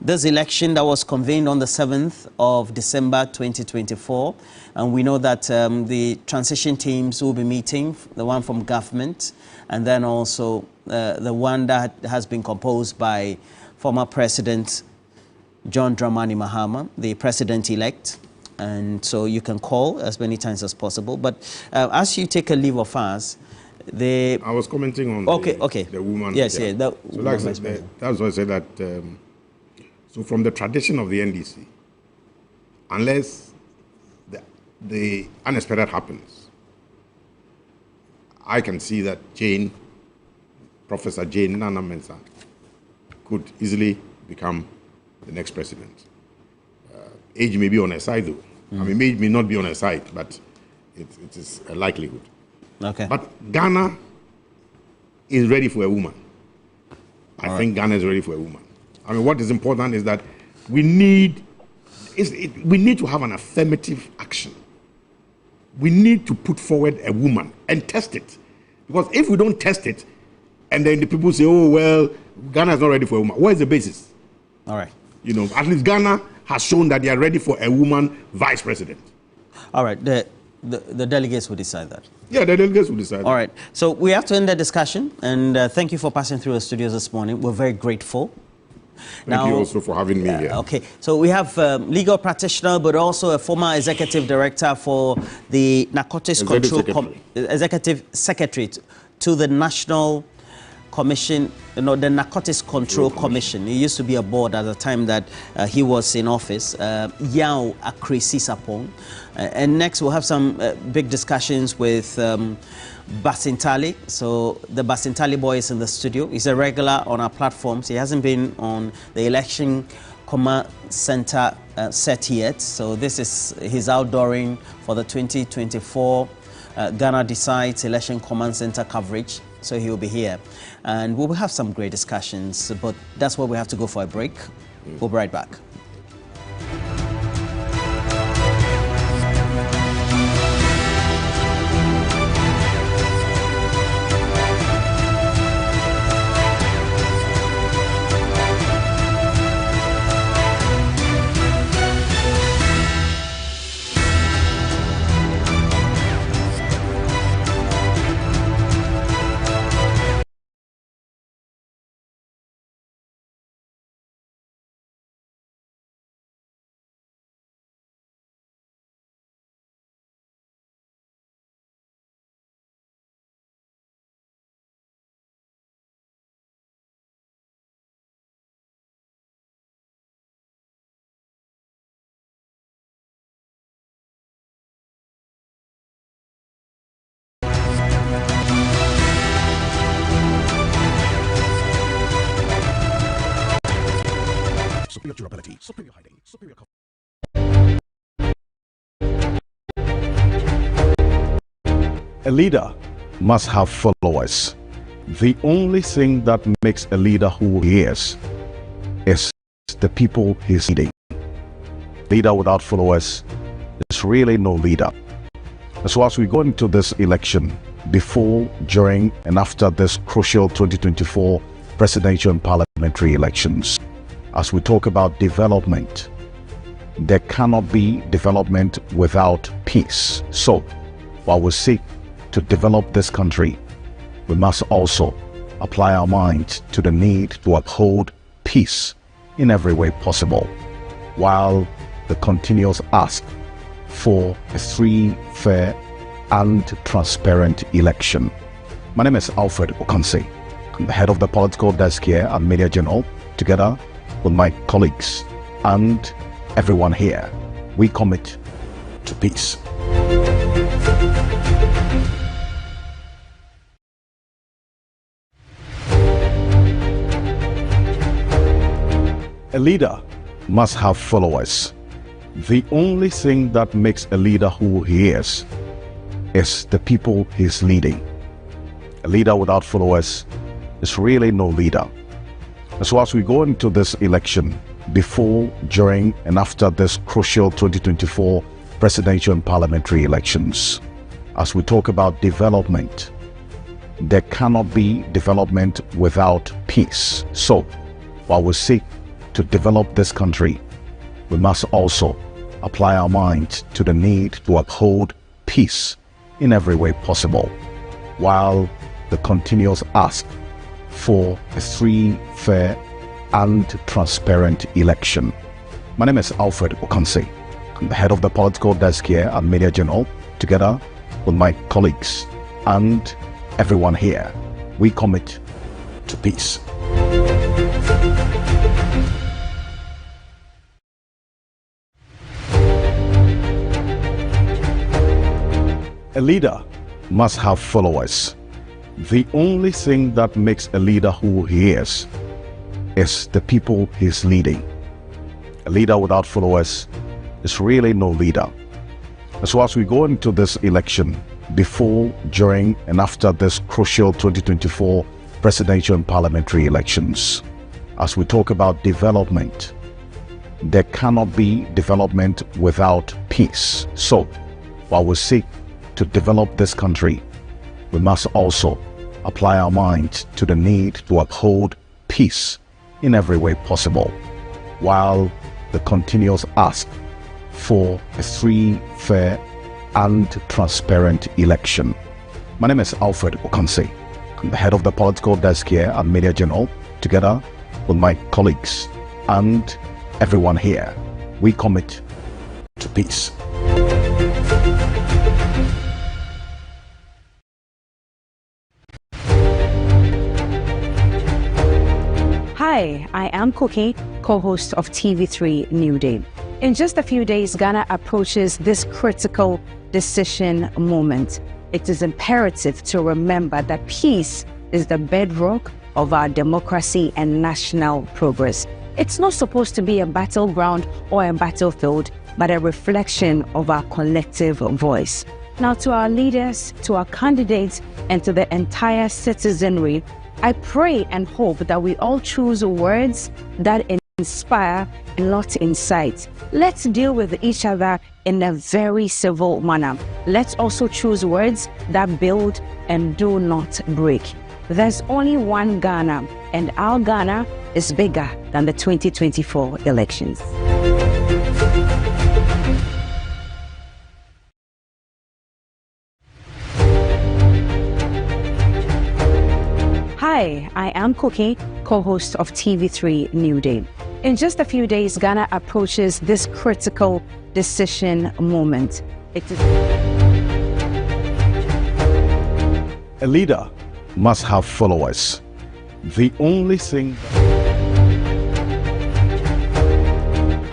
[SPEAKER 17] this election that was convened on the 7th of December 2024? And we know that the transition teams will be meeting, the one from government, and then also the one that has been composed by former President John Dramani Mahama, the president-elect. And so you can call as many times as possible. But as you take a leave of us, I
[SPEAKER 18] was commenting on the woman.
[SPEAKER 17] Yes,
[SPEAKER 18] yeah.
[SPEAKER 17] So
[SPEAKER 18] like that's why I said that. So from the tradition of the NDC, unless the unexpected happens, I can see that Professor Jane Naana Mensah could easily become the next president. Age may be on her side, though. I mean, age may not be on her side, but it is a likelihood.
[SPEAKER 17] Okay.
[SPEAKER 18] But Ghana is ready for a woman. I think Ghana is ready for a woman. I mean, what is important is that we need to have an affirmative action. We need to put forward a woman and test it. Because if we don't test it, and then the people say, oh, well, Ghana is not ready for a woman. What is the basis?
[SPEAKER 17] All right.
[SPEAKER 18] You know, at least Ghana has shown that they are ready for a woman vice president.
[SPEAKER 17] All right. The delegates will decide that.
[SPEAKER 18] Yeah, the delegates will decide.
[SPEAKER 17] All right. So we have to end the discussion. And thank you for passing through the studios this morning. We're very grateful.
[SPEAKER 18] Thank you also for having me here.
[SPEAKER 17] Okay, so we have legal practitioner, but also a former executive director for the Narcotics Control Executive Secretary to the National Commission, the Narcotics Control Commission. He used to be a board at the time that he was in office, Yao Akresi Sapong. And next we'll have some big discussions with Basintali. So the Basintali boy is in the studio. He's a regular on our platforms. He hasn't been on the Election Command Center set yet. So this is his outdooring for the 2024 Ghana Decides Election Command Center coverage. So he will be here. And we will have some great discussions, but that's where we have to go for a break. We'll be right back.
[SPEAKER 16] Superior durability, superior hiding, superior cover.
[SPEAKER 20] A leader must have followers. The only thing that makes a leader who he is the people he's leading. Leader without followers is really no leader. So as we go into this election, before, during, and after this crucial 2024 presidential and parliamentary elections, as we talk about development, there cannot be development without peace. So, while we seek to develop this country, we must also apply our minds to the need to uphold peace in every way possible, while the continuous ask for a free, fair, and transparent election. My name is Alfred Okanse. I'm the head of the political desk here at Media Journal. Together with my colleagues and everyone here, we commit to peace. A leader must have followers. The only thing that makes a leader who he is the people he's leading. A leader without followers is really no leader. So as we go into this election, before, during, and after this crucial 2024 presidential and parliamentary elections, as we talk about development, there cannot be development without peace. So, while we seek to develop this country, we must also apply our minds to the need to uphold peace in every way possible, while the continuous ask for a free, fair, and transparent election. My name is Alfred Okanse. I'm the head of the political desk here at Media Journal. Together with my colleagues and everyone here, we commit to peace. A leader must have followers. The only thing that makes a leader who he is the people he's leading. A leader without followers is really no leader. So as we go into this election, before, during, and after this crucial 2024 presidential and parliamentary elections, as we talk about development, there cannot be development without peace. So, while we seek to develop this country, we must also apply our minds to the need to uphold peace in every way possible, while the continuous ask for a free, fair, and transparent election. My name is Alfred Okanse. I'm the head of the political desk here at Media General. Together with my colleagues and everyone here, we commit to peace.
[SPEAKER 21] Hi, I am Cookie, co-host of TV3 New Day. In just a few days, Ghana approaches this critical decision moment. It is imperative to remember that peace is the bedrock of our democracy and national progress. It's not supposed to be a battleground or a battlefield, but a reflection of our collective voice. Now, to our leaders, to our candidates, and to the entire citizenry, I pray and hope that we all choose words that inspire and not incite. Let's deal with each other in a very civil manner. Let's also choose words that build and do not break. There's only one Ghana, and our Ghana is bigger than the 2024 elections. Hi, I am Cookie, co-host of TV3 New Day. In just a few days, Ghana approaches this critical decision moment.
[SPEAKER 20] A leader must have followers. The only thing...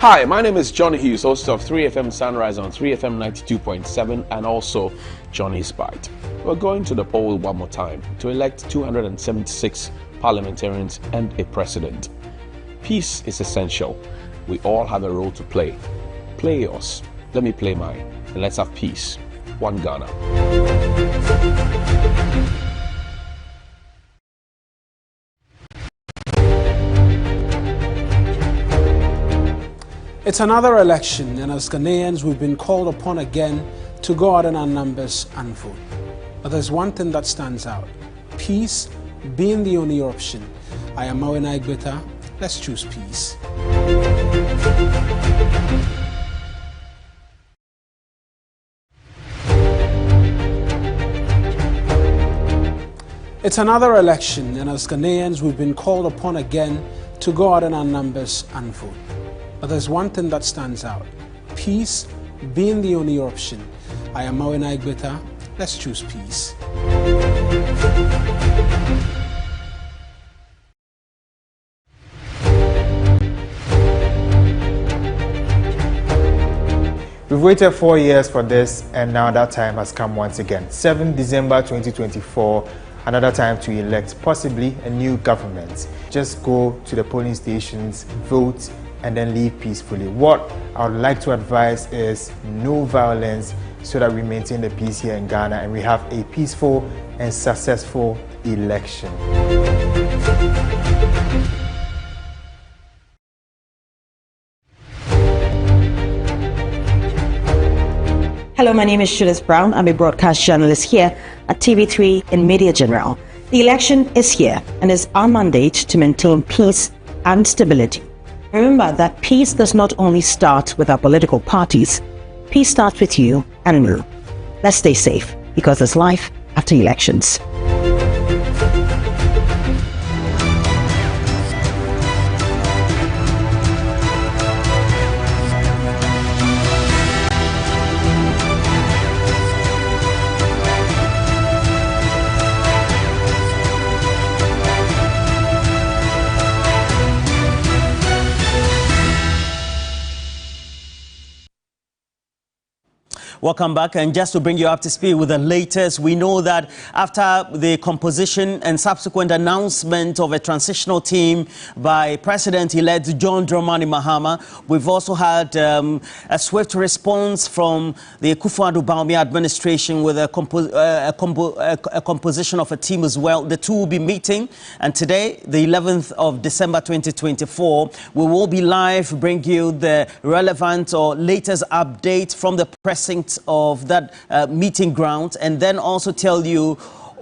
[SPEAKER 22] Hi, my name is Johnny Hughes, host of 3FM Sunrise on 3FM 92.7 and also Johnny's Bite. We're going to the poll one more time to elect 276 parliamentarians and a president. Peace is essential. We all have a role to play. Play yours, let me play mine, and let's have peace. One Ghana.
[SPEAKER 23] It's another election, and as Ghanaians, we've been called upon again to go out in our numbers and vote. But there's one thing that stands out: peace being the only option. I am Mawena Igbeta. Let's choose peace. It's another election, and as Ghanaians, we've been called upon again to go out in our numbers and vote. But there's one thing that stands out: peace being the only option. I am Mawena Igbeta. Let's choose peace.
[SPEAKER 24] We've waited 4 years for this, and now that time has come once again. 7 December 2024, another time to elect possibly a new government. Just go to the polling stations, vote, and then leave peacefully. What I would like to advise is no violence, so that we maintain the peace here in Ghana and we have a peaceful and successful election.
[SPEAKER 25] Hello, my name is Shudis Brown. I'm a broadcast journalist here at TV3 in Media General. The election is here, and it's our mandate to maintain peace and stability. Remember that peace does not only start with our political parties. Peace starts with you and me. Let's stay safe, because there's life after elections.
[SPEAKER 17] Welcome back. And just to bring you up to speed with the latest, we know that after the composition and subsequent announcement of a transitional team by President-elect John Dramani Mahama, we've also had a swift response from the Akufo-Addo Bawumia administration with a composition of a team as well. The two will be meeting, and today, the 11th of December 2024, we will be live, bring you the relevant or latest update from the precinct of that meeting ground, and then also tell you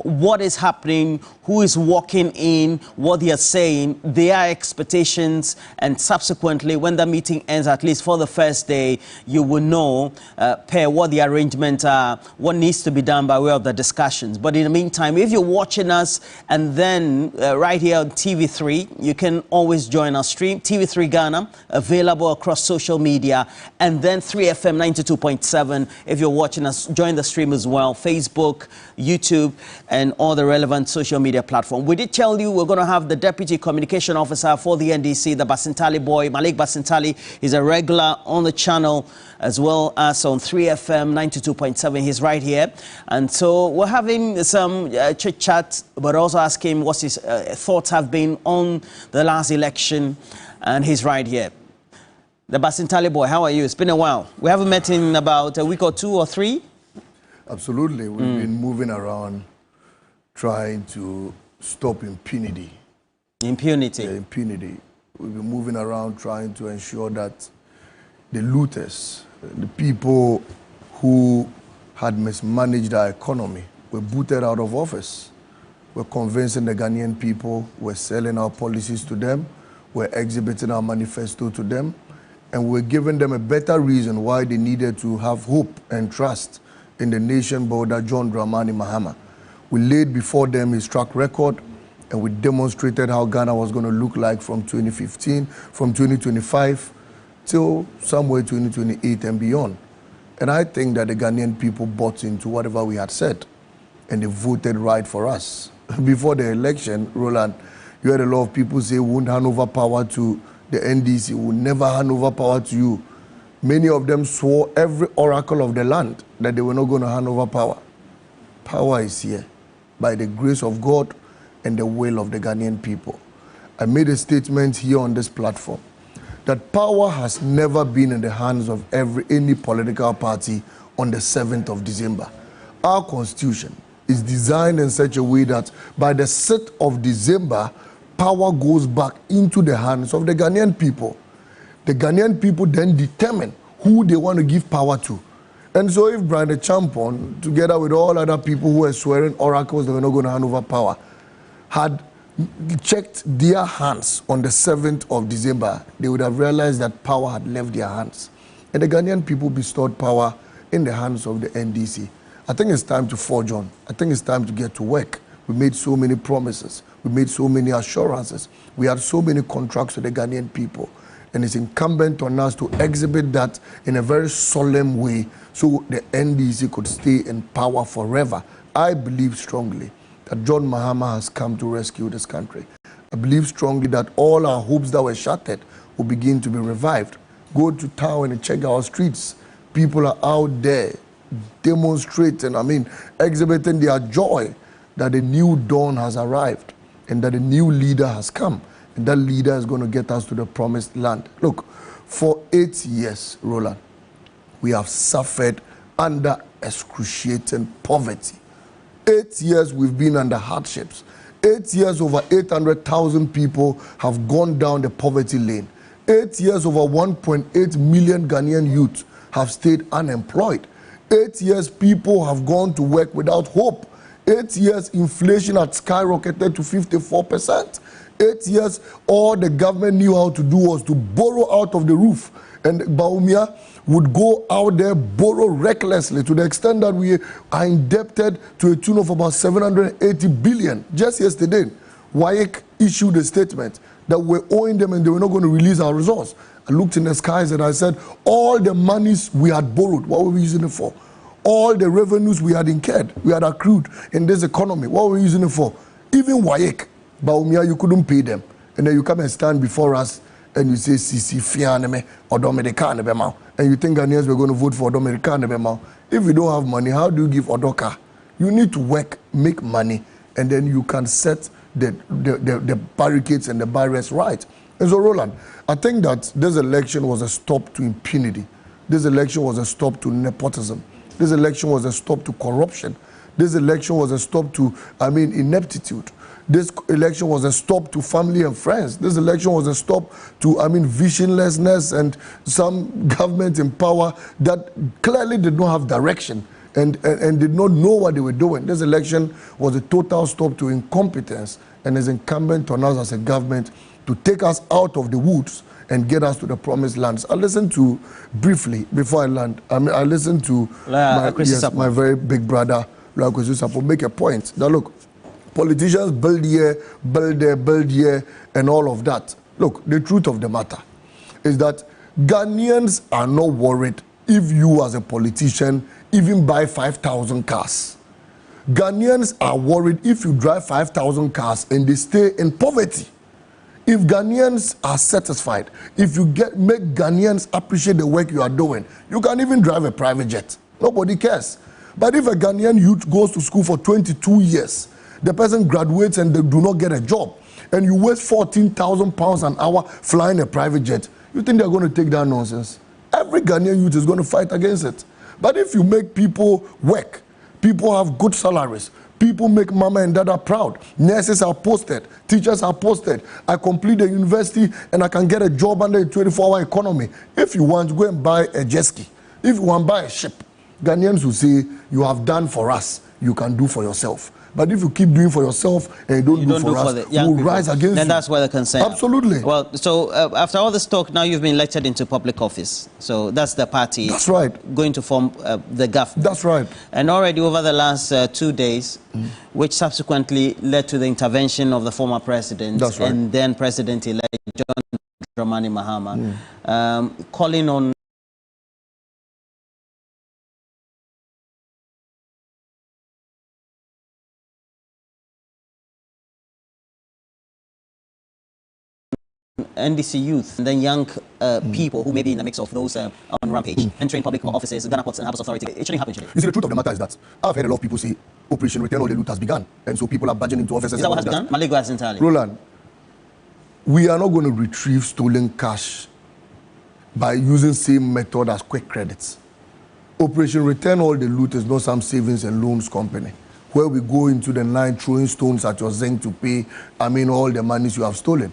[SPEAKER 17] what is happening, who is walking in, what they are saying, their expectations, and subsequently, when the meeting ends, at least for the first day, you will know what the arrangements are, what needs to be done by way of the discussions. But in the meantime, if you're watching us and then right here on TV3, you can always join our stream, TV3 Ghana, available across social media, and then 3FM 92.7. If you're watching us, join the stream as well, Facebook, YouTube, and all the relevant social media platforms. We did tell you we're going to have the Deputy Communication Officer for the NDC, the Basintali boy, Malik Basintali. He's a regular on the channel as well as on 3FM 92.7. He's right here. And so we're having some chit-chat, but also ask him what his thoughts have been on the last election. And he's right here. The Basintali boy, how are you? It's been a while. We haven't met in about a week or 2 or 3.
[SPEAKER 1] Absolutely. We've been moving around trying to stop impunity.
[SPEAKER 17] Impunity?
[SPEAKER 1] Yeah, impunity. We've been moving around trying to ensure that the looters, the people who had mismanaged our economy, were booted out of office. We're convincing the Ghanaian people, we're selling our policies to them, we're exhibiting our manifesto to them, and we're giving them a better reason why they needed to have hope and trust in the nation builder John Dramani Mahama. We laid before them his track record, and we demonstrated how Ghana was going to look like from 2015, from 2025 till somewhere 2028 and beyond. And I think that the Ghanaian people bought into whatever we had said, and they voted right for us. Before the election, Roland, you had a lot of people say we won't hand over power to the NDC, we'll never hand over power to you. Many of them swore every oracle of the land that they were not going to hand over power. Power is here by the grace of God and the will of the Ghanaian people. I made a statement here on this platform that power has never been in the hands of any political party on the 7th of December. Our constitution is designed in such a way that by the 6th of December, power goes back into the hands of the Ghanaian people. The Ghanaian people then determine who they want to give power to. And so if Brian the Champon, together with all other people who were swearing oracles they were not going to hand over power, had checked their hands on the 7th of December, they would have realized that power had left their hands. And the Ghanaian people bestowed power in the hands of the NDC. I think it's time to forge on. I think it's time to get to work. We made so many promises. We made so many assurances. We had so many contracts with the Ghanaian people. And it's incumbent on us to exhibit that in a very solemn way so the NDC could stay in power forever. I believe strongly that John Mahama has come to rescue this country. I believe strongly that all our hopes that were shattered will begin to be revived. Go to town and check our streets. People are out there demonstrating, exhibiting their joy that a new dawn has arrived and that a new leader has come. And that leader is going to get us to the promised land. Look, for 8 years, Roland, we have suffered under excruciating poverty. 8 years we've been under hardships. 8 years, over 800,000 people have gone down the poverty lane. 8 years, over 1.8 million Ghanaian youth have stayed unemployed. 8 years, people have gone to work without hope. 8 years, inflation had skyrocketed to 54%. 8 years, all the government knew how to do was to borrow out of the roof. And Bawumia would go out there, borrow recklessly to the extent that we are indebted to a tune of about 780 billion. Just yesterday, WAEC issued a statement that we're owing them and they were not going to release our resource. I looked in the skies and I said, all the monies we had borrowed, what were we using it for? All the revenues we had incurred, we had accrued in this economy, what were we using it for? Even WAEC, Bawumia, you couldn't pay them. And then you come and stand before us and you say Sisi Fianeme or Dominicana Bema, and you think Ghanaians were going to vote for Dominicana Bema. If you don't have money, how do you give Odoka? You need to work, make money, and then you can set the barricades and the barriers right. And so, Roland, I think that this election was a stop to impunity. This election was a stop to nepotism. This election was a stop to corruption. This election was a stop to, ineptitude. This election was a stop to family and friends. This election was a stop to, visionlessness and some government in power that clearly did not have direction and did not know what they were doing. This election was a total stop to incompetence, and is incumbent on us as a government to take us out of the woods and get us to the promised lands. I listened to, briefly, before I land, I listened to my very big brother, Kwesi Sappo, make a point that, look, politicians build here, build there, build here, and all of that. Look, the truth of the matter is that Ghanaians are not worried if you as a politician even buy 5,000 cars. Ghanaians are worried if you drive 5,000 cars and they stay in poverty. If Ghanaians are satisfied, if you make Ghanaians appreciate the work you are doing, you can even drive a private jet. Nobody cares. But if a Ghanaian youth goes to school for 22 years, the person graduates and they do not get a job, and you waste 14,000 pounds an hour flying a private jet, you think they're going to take that nonsense? Every Ghanaian youth is going to fight against it. But if you make people work, people have good salaries, people make mama and dada proud, nurses are posted, teachers are posted, I complete the university and I can get a job under a 24-hour economy. If you want, go and buy a jet ski. If you want to buy a ship, Ghanaians will say, you have done for us, you can do for yourself. But if you keep doing for yourself and you don't do for us, we'll rise against you.
[SPEAKER 17] Then that's where the concern.
[SPEAKER 1] Absolutely.
[SPEAKER 17] Well, so after all this talk, now you've been elected into public office. So that's the party.
[SPEAKER 1] That's right.
[SPEAKER 17] Going to form the government.
[SPEAKER 1] That's right. And
[SPEAKER 17] already over the last 2 days, which subsequently led to the intervention of the former president,
[SPEAKER 1] that's right,
[SPEAKER 17] and then President-elect John Dramani Mahama, calling on NDC youth and then young people who may be in the mix of those on rampage, entering public offices, Ghana Ports and Harbours Authority. It shouldn't happen, should it?
[SPEAKER 1] You see, the truth of the matter is that I've heard a lot of people say Operation Return All the Loot has begun, and so people are barging into offices.
[SPEAKER 17] Is that what has begun? Maligo has entirely.
[SPEAKER 1] Roland, we are not going to retrieve stolen cash by using same method as quick credits. Operation Return All the Loot is not some savings and loans company where we go into the night throwing stones at your zinc to pay, all the monies you have stolen.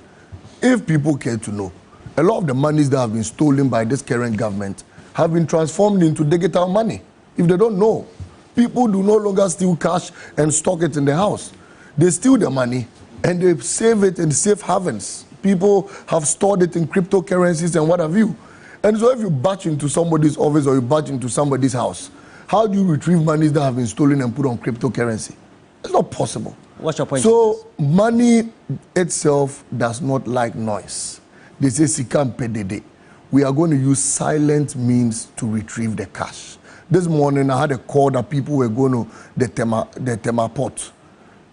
[SPEAKER 1] If people care to know, a lot of the monies that have been stolen by this current government have been transformed into digital money. If they don't know, people do no longer steal cash and stock it in the house. They steal the money and they save it in safe havens. People have stored it in cryptocurrencies and what have you. And so if you batch into somebody's office or you batch into somebody's house, how do you retrieve monies that have been stolen and put on cryptocurrency? It's not possible.
[SPEAKER 17] What's your point?
[SPEAKER 1] So money itself does not like noise. They say sikam pedede. We are going to use silent means to retrieve the cash. This morning I had a call that people were going to the Tema port.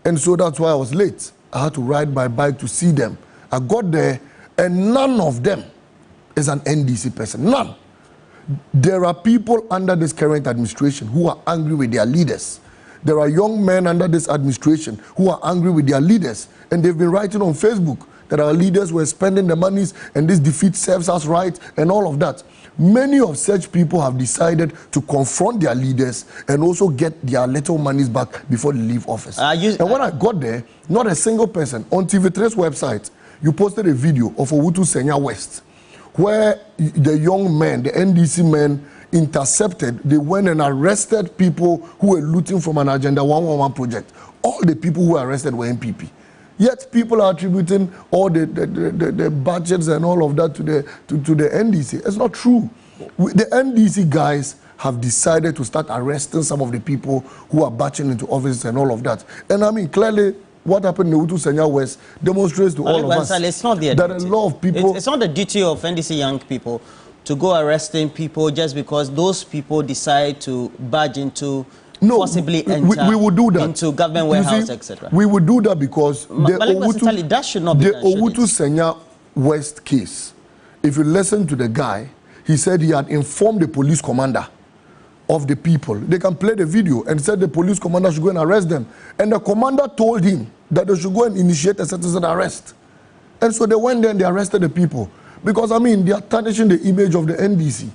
[SPEAKER 1] And so that's why I was late. I had to ride my bike to see them. I got there and none of them is an NDC person. None. There are people under this current administration who are angry with their leaders. There are young men under this administration who are angry with their leaders, and they've been writing on Facebook that our leaders were spending the monies and this defeat serves us right and all of that. Many of such people have decided to confront their leaders and also get their little monies back before they leave office. And when I got there, not a single person. On TV3's website, you posted a video of Owutu Senya West, where the young men, the NDC men, intercepted, they went and arrested people who were looting from an Agenda 111 project. All the people who were arrested were NPP. Yet people are attributing all the budgets and all of that to the NDC. It's not true. The NDC guys have decided to start arresting some of the people who are batching into offices and all of that. And clearly, what happened in Owutu Senya West demonstrates to all of us
[SPEAKER 17] it's not that
[SPEAKER 1] a lot of people...
[SPEAKER 17] It's not the duty of NDC young people to go arresting people just because those people decide to barge into, possibly enter
[SPEAKER 1] we would do that.
[SPEAKER 17] Into government warehouse, etc.
[SPEAKER 1] We would do that because the
[SPEAKER 17] that should not be done,
[SPEAKER 1] Owutu Senya West case If you listen to the guy, he said he had informed the police commander of the people. They can play the video and said the police commander should go and arrest them. And the commander told him that they should go and initiate a citizen arrest. And so they went there and they arrested the people. Because, I mean, they are tarnishing the image of the NDC.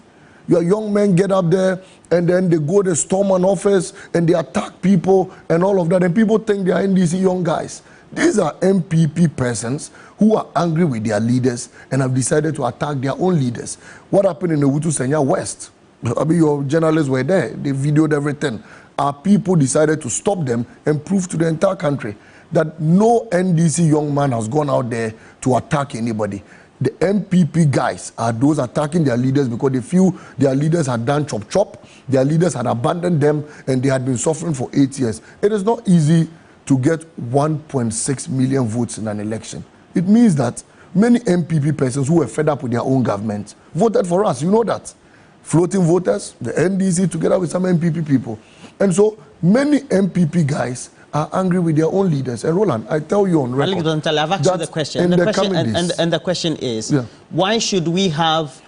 [SPEAKER 1] Your young men get up there and then they go to storm an office and they attack people and all of that. And people think they are NDC young guys. These are MPP persons who are angry with their leaders and have decided to attack their own leaders. What happened in the Wutu Senya West? I mean, your journalists were there. They videoed everything. Our people decided to stop them and prove to the entire country that no NDC young man has gone out there to attack anybody. The MPP guys are those attacking their leaders because they feel their leaders had done chop, their leaders had abandoned them, and they had been suffering for 8 years. It is not easy to get 1.6 million votes in an election. It means that many MPP persons who were fed up with their own government voted for us. You know that. Floating voters, the NDC together with some MPP people. And so many MPP guys are angry with their own leaders. And Roland, I tell you on record,
[SPEAKER 17] I've asked you the question. And the question is, why should we have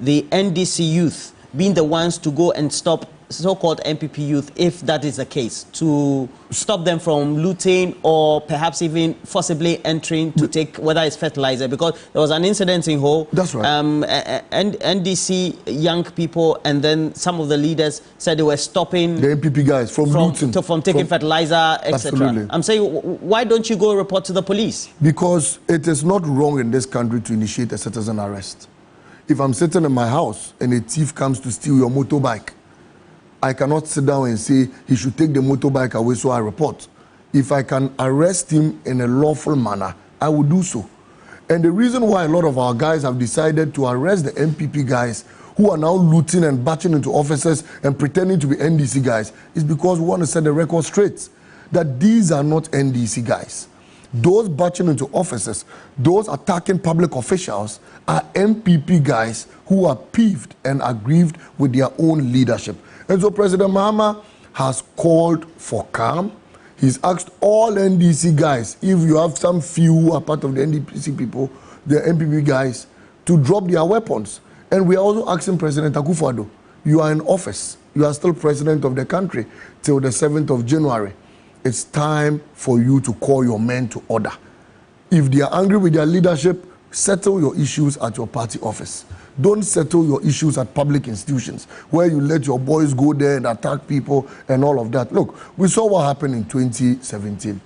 [SPEAKER 17] the NDC youth being the ones to go and stop so-called MPP youth, if that is the case, to stop them from looting or perhaps even forcibly entering to take, whether it's fertilizer? Because there was an incident in Ho.
[SPEAKER 1] That's right.
[SPEAKER 17] NDC young people, and then some of the leaders said they were stopping
[SPEAKER 1] the MPP guys from looting,
[SPEAKER 17] from taking fertilizer, etc. I'm saying, why don't you go report to the police?
[SPEAKER 1] Because it is not wrong in this country to initiate a citizen arrest. If I'm sitting in my house and a thief comes to steal your motorbike, I cannot sit down and say he should take the motorbike away, so I report. If I can arrest him in a lawful manner, I will do so. And the reason why a lot of our guys have decided to arrest the MPP guys who are now looting and batching into offices and pretending to be NDC guys is because we want to set the record straight that these are not NDC guys. Those batching into offices, those attacking public officials are MPP guys who are peeved and aggrieved with their own leadership. And so President Mahama has called for calm. He's asked all NDC guys, if you have some few who are part of the NDC people, the MPP guys, to drop their weapons. And we are also asking President Akufo-Addo, you are in office. You are still president of the country till the 7th of January. It's time for you to call your men to order. If they are angry with their leadership, settle your issues at your party office. Don't settle your issues at public institutions where you let your boys go there and attack people and all of that. Look, we saw what happened in 2017.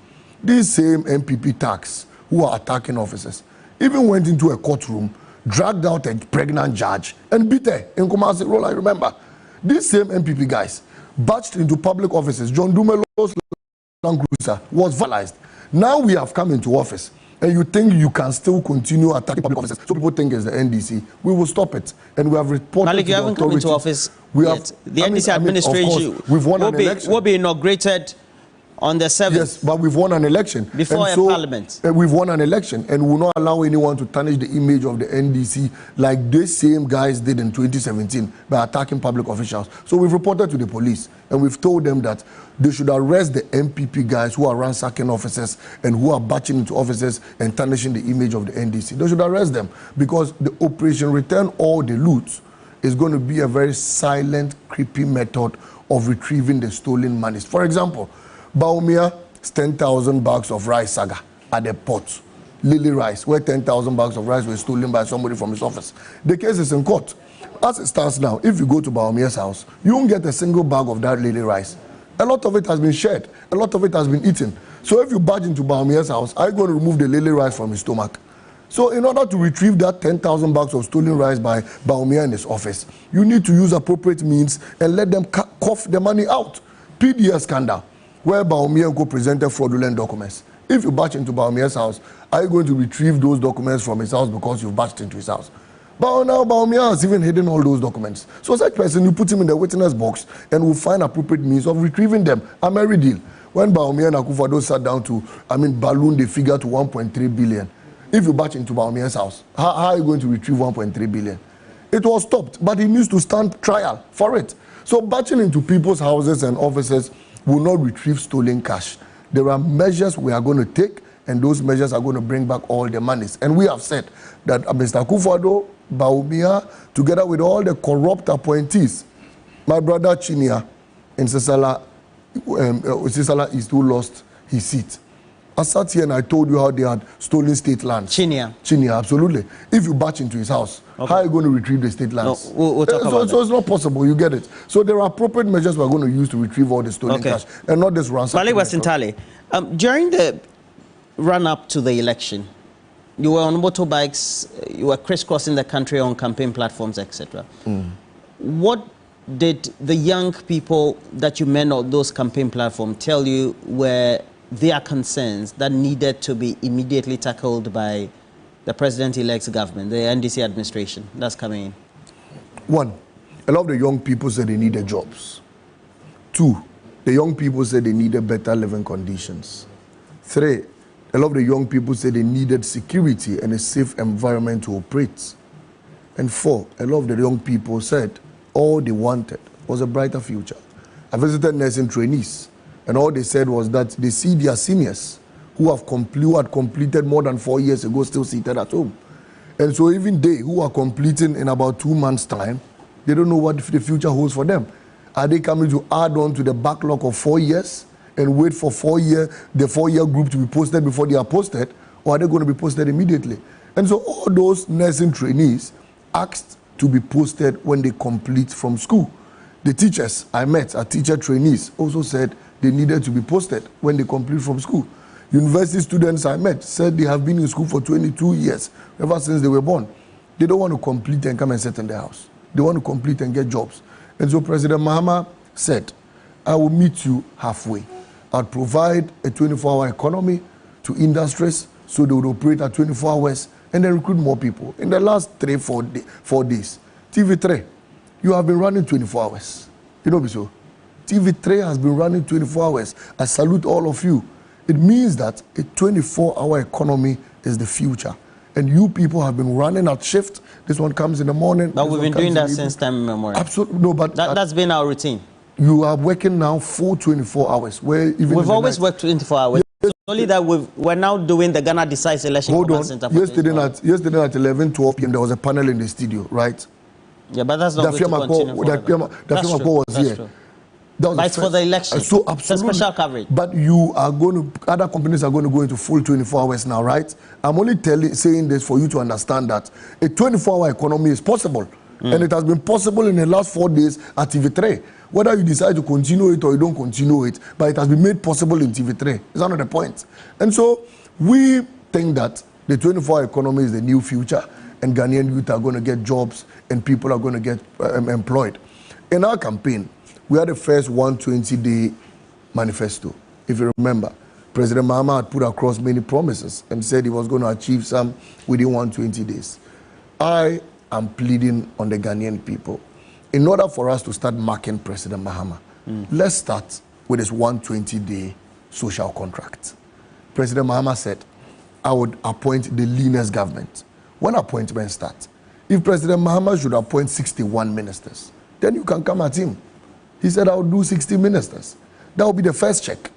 [SPEAKER 1] These same MPP tax who are attacking officers even went into a courtroom, dragged out a pregnant judge and beat her in Kumasi. Roll, I remember. These same MPP guys batched into public offices. John Dumelo's Land Cruiser was vandalized. Now we have come into office, and you think you can still continue attacking public offices. So people think it's the NDC. We will stop it. And we have reported
[SPEAKER 17] Malik, you haven't come into office yet. The NDC administration
[SPEAKER 1] we've won an election.
[SPEAKER 17] Will be inaugurated on the 7th.
[SPEAKER 1] Yes, but we've won an election.
[SPEAKER 17] Before a parliament.
[SPEAKER 1] We've won an election, and we will not allow anyone to tarnish the image of the NDC like these same guys did in 2017 by attacking public officials. So we've reported to the police, and we've told them that they should arrest the MPP guys who are ransacking offices and who are batching into offices and tarnishing the image of the NDC. They should arrest them because the Operation Return All the Loot is going to be a very silent, creepy method of retrieving the stolen monies. For example, Baumia's 10,000 bags of rice saga at the port, Lily Rice, where 10,000 bags of rice were stolen by somebody from his office. The case is in court. As it stands now, if you go to Baumia's house, you won't get a single bag of that Lily Rice. A lot of it has been shared. A lot of it has been eaten. So if you barge into Baumia's house, are you going to remove the Lily Rice from his stomach? So in order to retrieve that 10,000 bags of stolen rice by Baumia in his office, you need to use appropriate means and let them cough the money out. PDS scandal, where Baumia presented fraudulent documents. If you barge into Baumia's house, are you going to retrieve those documents from his house because you've barged into his house? But now Baumia has even hidden all those documents. So such person, you put him in the witness box and we'll find appropriate means of retrieving them. A merry deal. When Baumia and Akufo-Addo sat down to, balloon the figure to 1.3 billion. If you batch into Baumia's house, how are you going to retrieve 1.3 billion? It was stopped, but he needs to stand trial for it. So batching into people's houses and offices will not retrieve stolen cash. There are measures we are going to take, and those measures are going to bring back all the monies. And we have said that Mr. Akufo-Addo Baumia, together with all the corrupt appointees. My brother Chinia in Sisala East, who lost his seat. I sat here and I told you how they had stolen state lands. Chinia, absolutely. If you batch into his house, how are you going to retrieve the state lands?
[SPEAKER 17] No, we'll talk about that.
[SPEAKER 1] So it's not possible, you get it. So there are appropriate measures we're going to use to retrieve all the stolen cash and not this ransom.
[SPEAKER 17] Bali Wasintale, during the run-up to the election, you were on motorbikes, you were crisscrossing the country on campaign platforms, etc. What did the young people that you met on those campaign platforms tell you were their concerns that needed to be immediately tackled by the president-elect's government, the NDC administration that's coming in?
[SPEAKER 1] One, a lot of the young people said they needed jobs. Two, the young people said they needed better living conditions. Three, a lot of the young people said they needed security and a safe environment to operate. And four, a lot of the young people said all they wanted was a brighter future. I visited nursing trainees, and all they said was that they see their seniors who had completed more than 4 years ago still seated at home. And so even they who are completing in about 2 months' time, they don't know what the future holds for them. Are they coming to add on to the backlog of 4 years and wait for the 4-year group to be posted before they are posted, or are they going to be posted immediately? And so all those nursing trainees asked to be posted when they complete from school. The teachers I met, our teacher trainees, also said they needed to be posted when they complete from school. University students I met said they have been in school for 22 years, ever since they were born. They don't want to complete and come and sit in their house. They want to complete and get jobs. And so President Mahama said, I will meet you halfway. I'll provide a 24-hour economy to industries so they would operate at 24 hours and then recruit more people. In the last 4 days, TV3, you have been running 24 hours. You know, so TV3 has been running 24 hours. I salute all of you. It means that a 24-hour economy is the future. And you people have been running at shift. This one comes in the morning.
[SPEAKER 17] But we've been doing that since time immemorial.
[SPEAKER 1] Absolutely. No, but
[SPEAKER 17] that's been our routine.
[SPEAKER 1] You are working now full 24 hours.
[SPEAKER 17] We've always worked 24 hours. Yes. It's only that we're now doing the Ghana Decides election.
[SPEAKER 1] Hold on. Yesterday at 11:12 p.m. there was a panel in the studio, right?
[SPEAKER 17] Yeah, but that's not going to continue forever.
[SPEAKER 1] That's true. Was here.
[SPEAKER 17] True. But it's for the election.
[SPEAKER 1] So absolutely.
[SPEAKER 17] It's a special coverage.
[SPEAKER 1] But other companies are going to go into full 24 hours now, right? I'm only saying this for you to understand that a 24-hour economy is possible. And it has been possible in the last 4 days at TV3. Whether you decide to continue it or you don't continue it, but it has been made possible in TV3. Is that not the point? And so we think that the 24-hour economy is the new future, and Ghanaian youth are going to get jobs and people are going to get employed. In our campaign, we had the first 120-day manifesto. If you remember, President Mahama had put across many promises and said he was going to achieve some within 120 days. I am pleading on the Ghanaian people. In order for us to start marking President Mahama, let's start with his 120-day social contract. President Mahama said, I would appoint the leanest government. When appointments start, if President Mahama should appoint 61 ministers, then you can come at him. He said, I will do 60 ministers. That will be the first check.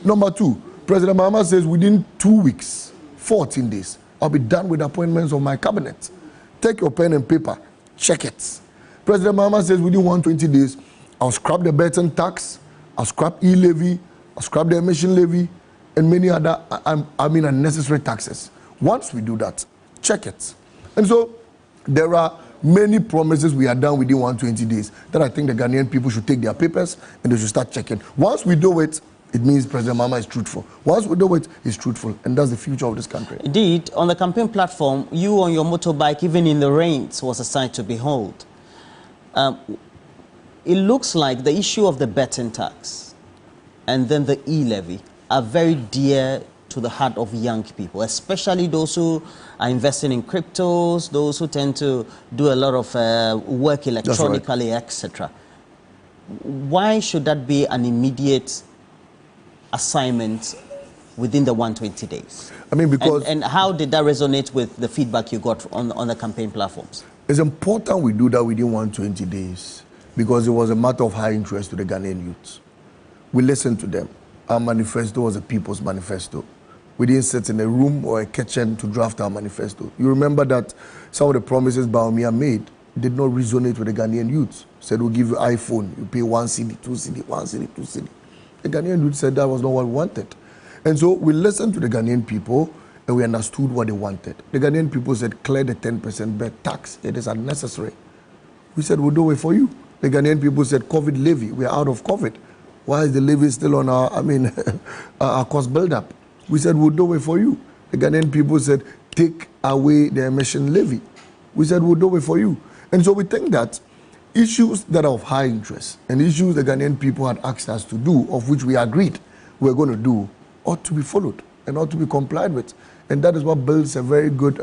[SPEAKER 1] Number two, President Mahama says within 2 weeks, 14 days, I'll be done with appointments of my cabinet. Take your pen and paper, check it. President Mahama says within 120 days, I'll scrap the Burton tax, I'll scrap e-levy, I'll scrap the emission levy, and many other, unnecessary taxes. Once we do that, check it. And so there are many promises we are done within 120 days that I think the Ghanaian people should take their papers and they should start checking. Once we do it, it means President Mahama is truthful. Once we do it, he's truthful, and that's the future of this country.
[SPEAKER 17] Indeed, on the campaign platform, you on your motorbike, even in the rains, was a sight to behold. It looks like the issue of the Burton tax and then the e-levy are very dear to the heart of young people, especially those who are investing in cryptos, those who tend to do a lot of work electronically, etc. Why should that be an immediate assignment within the 120 days?
[SPEAKER 1] I mean, because...
[SPEAKER 17] And how did that resonate with the feedback you got on the campaign platforms?
[SPEAKER 1] It's important we do that within 120 days because it was a matter of high interest to the Ghanaian youth. We listened to them. Our manifesto was a people's manifesto. We didn't sit in a room or a kitchen to draft our manifesto. You remember that some of the promises Baumia made did not resonate with the Ghanaian youth. Said, we'll give you iPhone, you pay 1 cedi, 2 cedi, 1 cedi, 2 cedi. The Ghanaian youth said that was not what we wanted. And so we listened to the Ghanaian people and we understood what they wanted. The Ghanaian people said, clear the 10% bed tax. It is unnecessary. We said, we'll do it for you. The Ghanaian people said, COVID levy. We are out of COVID. Why is the levy still on our, our cost build-up? We said, we'll do it for you. The Ghanaian people said, take away the emission levy. We said, we'll do it for you. And so we think that issues that are of high interest and issues the Ghanaian people had asked us to do, of which we agreed we're going to do, ought to be followed and ought to be complied with. And that is what builds a very good,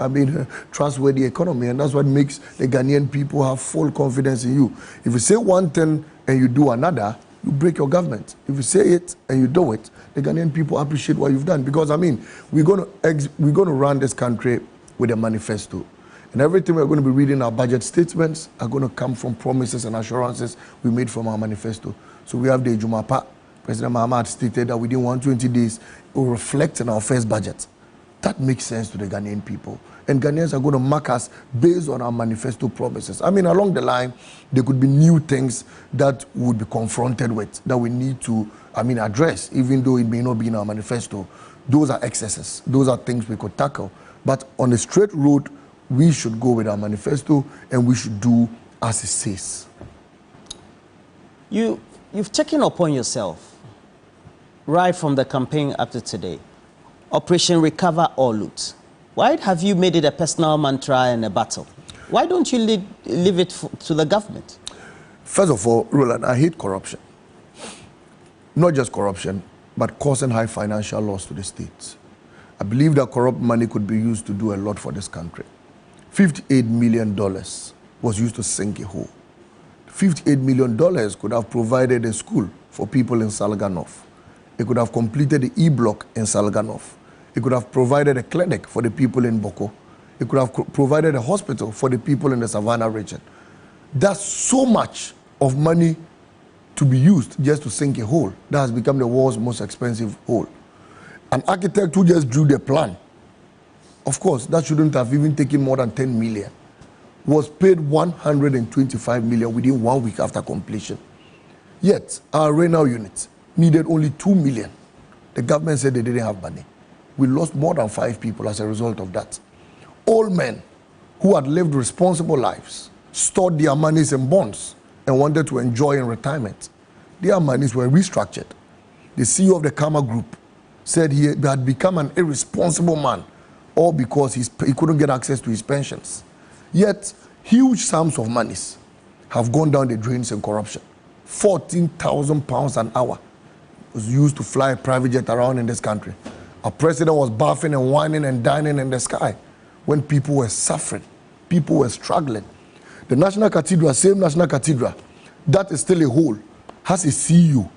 [SPEAKER 1] trustworthy economy. And that's what makes the Ghanaian people have full confidence in you. If you say one thing and you do another, you break your government. If you say it and you do it, the Ghanaian people appreciate what you've done. Because, we're going to run this country with a manifesto. And everything we're going to be reading, our budget statements, are going to come from promises and assurances we made from our manifesto. So we have the Jumapa. President Mahamat stated that within 120 days, it will reflect in our first budget. That makes sense to the Ghanaian people. And Ghanaians are going to mark us based on our manifesto promises. Along the line, there could be new things that we would be confronted with that we need to, address, even though it may not be in our manifesto. Those are excesses. Those are things we could tackle. But on a straight road, we should go with our manifesto and we should do as it says.
[SPEAKER 17] You've taken upon yourself, right from the campaign up to today, Operation Recover or Loot. Why have you made it a personal mantra and a battle? Why don't you leave it to the government?
[SPEAKER 1] First of all, Roland, I hate corruption. Not just corruption, but causing high financial loss to the states. I believe that corrupt money could be used to do a lot for this country. $58 million was used to sink a hole. $58 million could have provided a school for people in Salganov. It could have completed the E-block in Salganov. It could have provided a clinic for the people in Boko. It could have provided a hospital for the people in the Savannah region. That's so much of money to be used just to sink a hole. That has become the world's most expensive hole. An architect who just drew the plan, of course, that shouldn't have even taken more than 10 million, was paid 125 million within 1 week after completion. Yet, our renal unit needed only 2 million. The government said they didn't have money. We lost more than 5 people as a result of that. Old men who had lived responsible lives, stored their monies in bonds, and wanted to enjoy in retirement. Their monies were restructured. The CEO of the Karma Group said he had become an irresponsible man, all because he couldn't get access to his pensions. Yet, huge sums of monies have gone down the drains in corruption. £14,000 an hour was used to fly a private jet around in this country. Our president was bathing and whining and dining in the sky when people were suffering, people were struggling. The National Cathedral, same National Cathedral, that is still a hole, has a CEO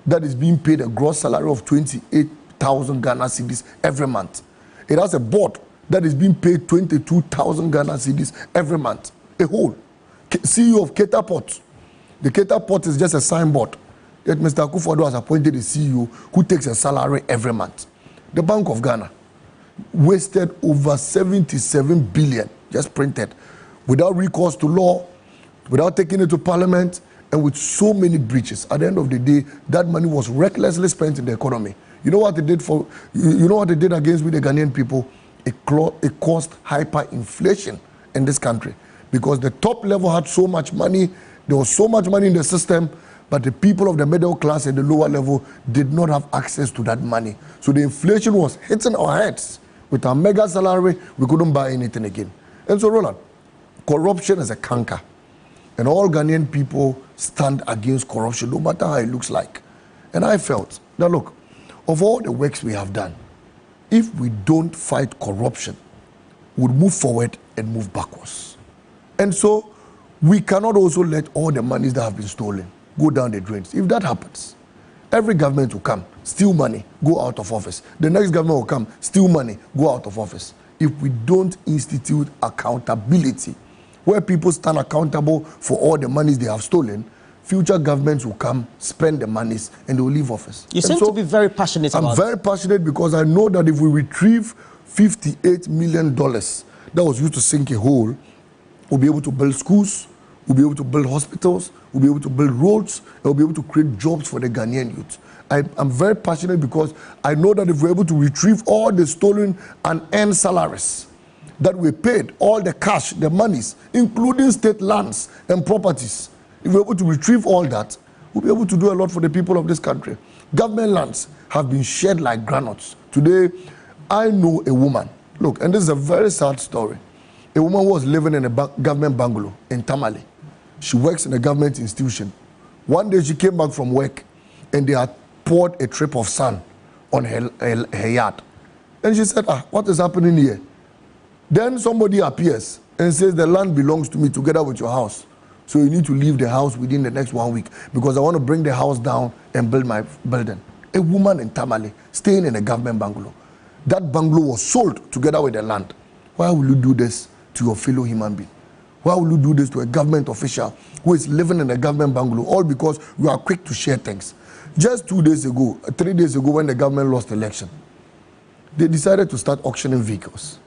[SPEAKER 1] that is being paid a gross salary of 28,000 Ghana cedis every month. It has a board that is being paid 22,000 Ghana cedis every month. A hole. CEO of Keta Port. The Keta Port is just a signboard. Yet Mr. Akufo-Addo has appointed a CEO who takes a salary every month. The Bank of Ghana wasted over 77 billion, just printed, without recourse to law, without taking it to parliament, and with so many breaches. At the end of the day, that money was recklessly spent in the economy. You know what it did against the Ghanaian people? It caused hyperinflation in this country because the top level had so much money, there was so much money in the system, but the people of the middle class and the lower level did not have access to that money. So the inflation was hitting our heads. With our mega salary, we couldn't buy anything again. And so, Roland, corruption is a canker. And all Ghanaian people stand against corruption, no matter how it looks like. And I felt that, look, of all the works we have done, if we don't fight corruption, we'll move forward and move backwards. And so, we cannot also let all the monies that have been stolen go down the drains. If that happens, every government will come, steal money, go out of office. The next government will come, steal money, go out of office. If we don't institute accountability, where people stand accountable for all the monies they have stolen, future governments will come, spend the monies, and they will leave office.
[SPEAKER 17] You seem to be very passionate about it.
[SPEAKER 1] I'm very passionate because I know that if we retrieve $58 million that was used to sink a hole, we'll be able to build schools, we'll be able to build hospitals, we'll be able to build roads, and we'll be able to create jobs for the Ghanaian youth. I'm very passionate because I know that if we're able to retrieve all the stolen and earned salaries that we paid, all the cash, the monies, including state lands and properties, if we're able to retrieve all that, we'll be able to do a lot for the people of this country. Government lands have been shared like granules. Today, I know a woman, look, and this is a very sad story. A woman who was living in a government bungalow in Tamale. She works in a government institution. One day she came back from work and they had poured a trip of sand on her yard. And she said, what is happening here? Then somebody appears and says, the land belongs to me together with your house. So you need to leave the house within the next 1 week because I want to bring the house down and build my building. A woman in Tamale staying in a government bungalow. That bungalow was sold together with the land. Why will you do this to your fellow human being? Why will you do this to a government official who is living in a government bungalow? All because you are quick to share things. Just 2 days ago, 3 days ago, when the government lost the election, they decided to start auctioning vehicles.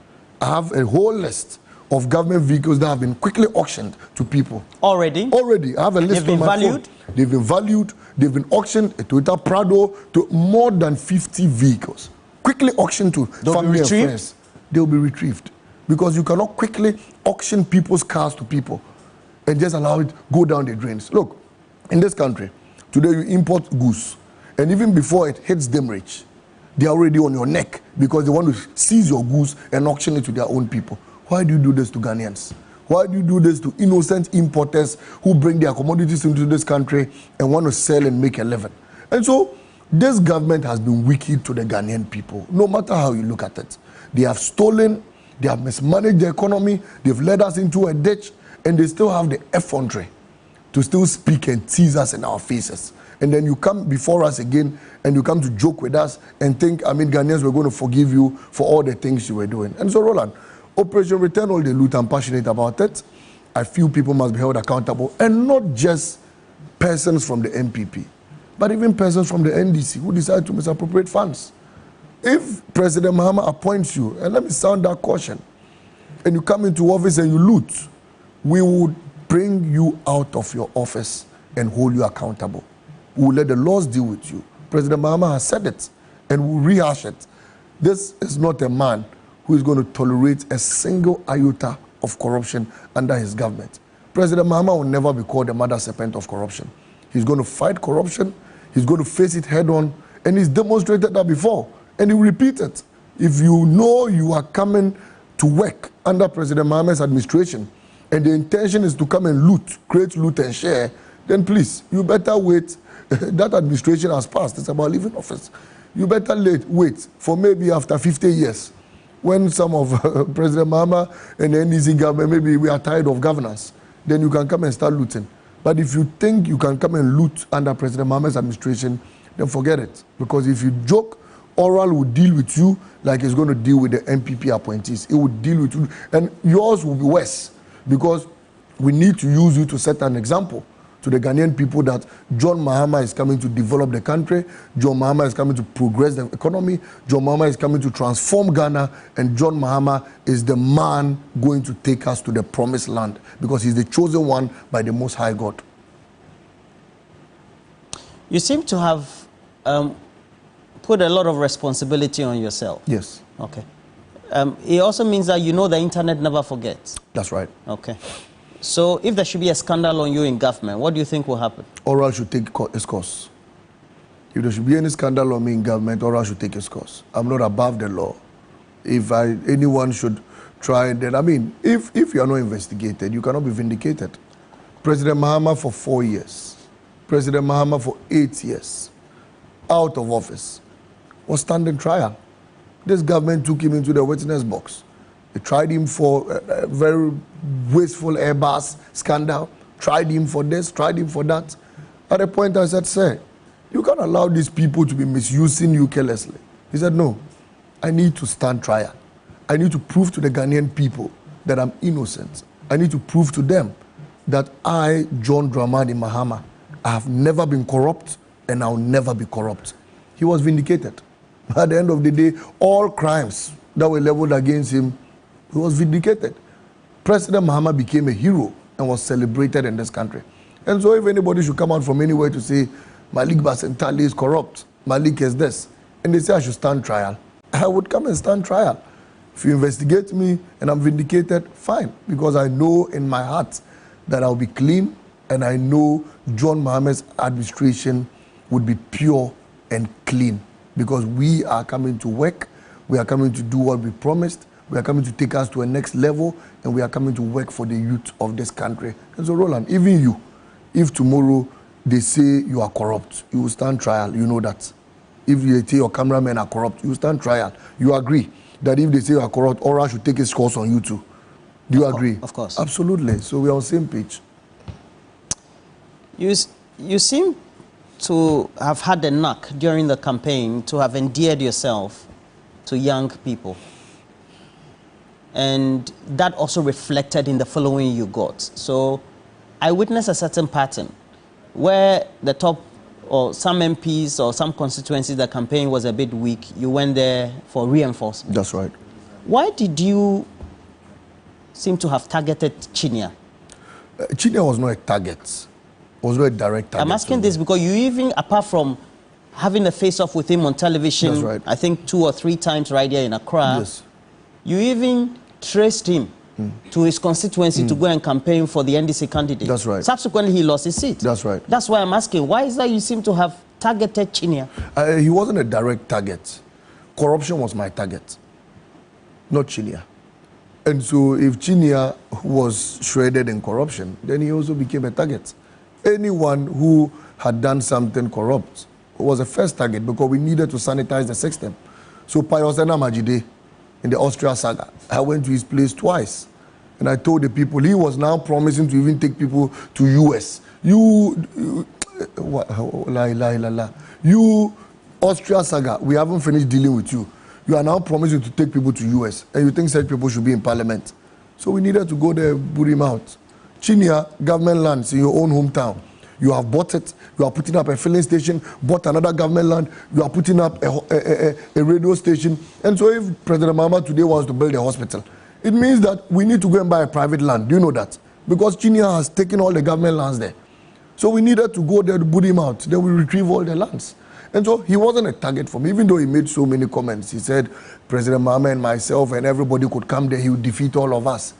[SPEAKER 1] I have a whole list of government vehicles that have been quickly auctioned to people.
[SPEAKER 17] Already?
[SPEAKER 1] Already. I have a list on my phone. They've been valued. They've been auctioned, a Toyota Prado, to more than 50 vehicles. Quickly auctioned to family and friends. They'll be retrieved. Because you cannot quickly auction people's cars to people and just allow it go down the drains. Look, in this country, today you import goods, and even before it hits them rich, they are already on your neck because they want to seize your goods and auction it to their own people. Why do you do this to Ghanaians? Why do you do this to innocent importers who bring their commodities into this country and want to sell and make a living? And so, this government has been wicked to the Ghanaian people, no matter how you look at it. They have stolen, they have mismanaged the economy, they've led us into a ditch, and they still have the effrontery to still speak and tease us in our faces. And then you come before us again and you come to joke with us and think, Ghanaians, we're going to forgive you for all the things you were doing. And so, Roland, Operation Return All the Loot, I'm passionate about it. I feel people must be held accountable, and not just persons from the MPP, but even persons from the NDC who decide to misappropriate funds. If President Mahama appoints you, and let me sound that caution, and you come into office and you loot, we would bring you out of your office and hold you accountable. We will let the laws deal with you. President Mahama has said it, and we'll rehash it. This is not a man who is going to tolerate a single iota of corruption under his government. President Mahama will never be called the mother serpent of corruption. He's going to fight corruption, he's going to face it head on, and he's demonstrated that before, and he will repeat it. If you know you are coming to work under President Mahama's administration, and the intention is to come and loot, create loot and share, then please, you better wait. That administration has passed. It's about leaving office. You better wait for maybe after 50 years, when some of President Mahama and the NDC government, maybe we are tired of governance, then you can come and start looting. But if you think you can come and loot under President Mahama's administration, then forget it. Because if you joke, Oral will deal with you like it's going to deal with the MPP appointees. It will deal with you, and yours will be worse. Because we need to use you to set an example to the Ghanaian people that John Mahama is coming to develop the country, John Mahama is coming to progress the economy, John Mahama is coming to transform Ghana, and John Mahama is the man going to take us to the promised land because he's the chosen one by the Most High God.
[SPEAKER 17] You seem to have put a lot of responsibility on yourself.
[SPEAKER 1] Yes.
[SPEAKER 17] Okay. It also means that you know the internet never forgets.
[SPEAKER 1] That's right.
[SPEAKER 17] Okay. So if there should be a scandal on you in government, what do you think will happen?
[SPEAKER 1] Oral should take its course. If there should be any scandal on me in government, Oral should take its course. I'm not above the law. If anyone should try, then if you are not investigated, you cannot be vindicated. President Mahama for 4 years, President Mahama for 8 years, out of office, was standing trial. This government took him into the witness box. They tried him for a very wasteful Airbus scandal, tried him for this, tried him for that. At a point I said, sir, you can't allow these people to be misusing you carelessly. He said, no, I need to stand trial. I need to prove to the Ghanaian people that I'm innocent. I need to prove to them that I, John Dramani Mahama, I have never been corrupt and I'll never be corrupt. He was vindicated. At the end of the day, all crimes that were leveled against him, he was vindicated. President Mahama became a hero and was celebrated in this country. And so if anybody should come out from anywhere to say, Malik Basentali is corrupt, Malik is this, and they say I should stand trial, I would come and stand trial. If you investigate me and I'm vindicated, fine, because I know in my heart that I'll be clean, and I know John Mohammed's administration would be pure and clean, because we are coming to work, we are coming to do what we promised, we are coming to take us to a next level, and we are coming to work for the youth of this country. And so, Roland, even you, if tomorrow they say you are corrupt, you will stand trial, you know that. If they say your cameramen are corrupt, you will stand trial. You agree that if they say you are corrupt, Ora should take his course on you too. Do you agree?
[SPEAKER 17] Of course.
[SPEAKER 1] Absolutely. So we are on the same page.
[SPEAKER 17] You seem to have had a knack during the campaign to have endeared yourself to young people. And that also reflected in the following you got. So I witnessed a certain pattern where the top or some MPs or some constituencies, the campaign was a bit weak. You went there for reinforcement.
[SPEAKER 1] That's right.
[SPEAKER 17] Why did you seem to have targeted Chinia?
[SPEAKER 1] Chinia was not a target. It was not a direct target.
[SPEAKER 17] I'm asking this because you even, apart from having a face-off with him on television,
[SPEAKER 1] that's right,
[SPEAKER 17] I think 2 or 3 times right here in Accra,
[SPEAKER 1] yes,
[SPEAKER 17] you even traced him to his constituency to go and campaign for the NDC candidate.
[SPEAKER 1] That's right.
[SPEAKER 17] Subsequently, he lost his seat.
[SPEAKER 1] That's right.
[SPEAKER 17] That's why I'm asking, why is that you seem to have targeted Chinia?
[SPEAKER 1] He wasn't a direct target. Corruption was my target, not Chinia. And so if Chinia was shredded in corruption, then he also became a target. Anyone who had done something corrupt was a first target because we needed to sanitize the system. So Pius Majide, in the Austria saga, I went to his place twice. And I told the people, he was now promising to even take people to US. You Austria saga, we haven't finished dealing with you. You are now promising to take people to US. And you think such people should be in parliament. So we needed to go there, boot him out. Chinia, government lands in your own hometown. You have bought it, you are putting up a filling station, bought another government land, you are putting up a radio station. And so if President Mahama today wants to build a hospital, it means that we need to go and buy a private land. Do you know that? Because Chinia has taken all the government lands there. So we needed to go there to boot him out. Then we retrieve all the lands. And so he wasn't a target for me, even though he made so many comments. He said, President Mahama and myself and everybody could come there, he would defeat all of us.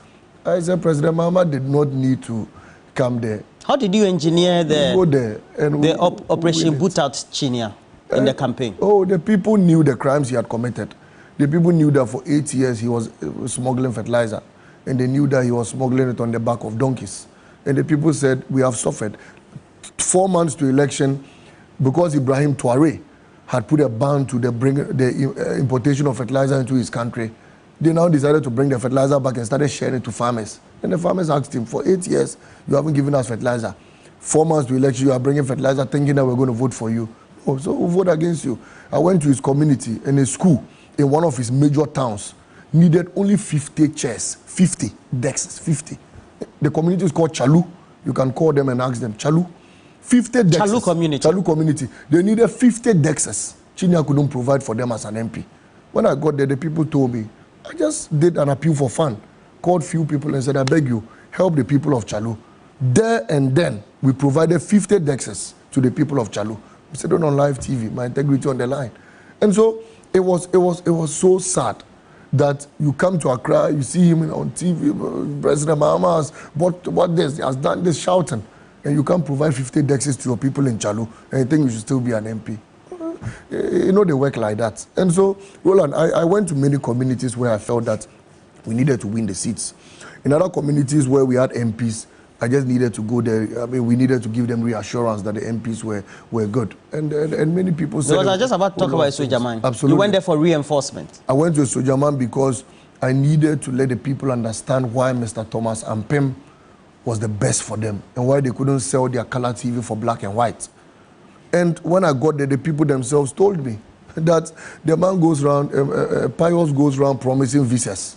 [SPEAKER 1] I said, President Mahama did not need to come there.
[SPEAKER 17] How did you engineer
[SPEAKER 1] the
[SPEAKER 17] Operation Boot Out Chinia in the campaign?
[SPEAKER 1] Oh, the people knew the crimes he had committed. The people knew that for 8 years he was smuggling fertilizer. And they knew that he was smuggling it on the back of donkeys. And the people said, we have suffered. 4 months to election, because Ibrahim Traoré had put a ban to the importation of fertilizer into his country, they now decided to bring the fertilizer back and started sharing it to farmers. And the farmers asked him, for 8 years, you haven't given us fertilizer. 4 months to election, you are bringing fertilizer thinking that we're going to vote for you. Oh, so we'll vote against you. I went to his community in a school in one of his major towns, needed only 50 chairs, 50 desks, 50. The community is called Chalu. You can call them and ask them, Chalu. 50 desks.
[SPEAKER 17] Chalu community.
[SPEAKER 1] Chalu community. They needed 50 desks. Chinia couldn't provide for them as an MP. When I got there, the people told me, I just did an appeal for fun, called few people and said, I beg you, help the people of Chalu. There and then, we provided 50 desks to the people of Chalu. We said it on live TV, my integrity on the line. And so, it was so sad that you come to Accra, you see him on TV, President Mahama has what this, he has done this, shouting, and you can't provide 50 desks to your people in Chalu, and you think you should still be an MP. You know, they work like that. And so, Roland, I went to many communities where I felt that we needed to win the seats. In other communities where we had MPs, I just needed to go there. I mean, we needed to give them reassurance that the MPs were good. And many people said...
[SPEAKER 17] Because I was just about to talk about Sojaman.
[SPEAKER 1] Absolutely.
[SPEAKER 17] You went there for reinforcement.
[SPEAKER 1] I went to Sojaman because I needed to let the people understand why Mr. Thomas Ampem was the best for them and why they couldn't sell their color TV for black and white. And when I got there, the people themselves told me that the man goes around, Pius goes around promising visas.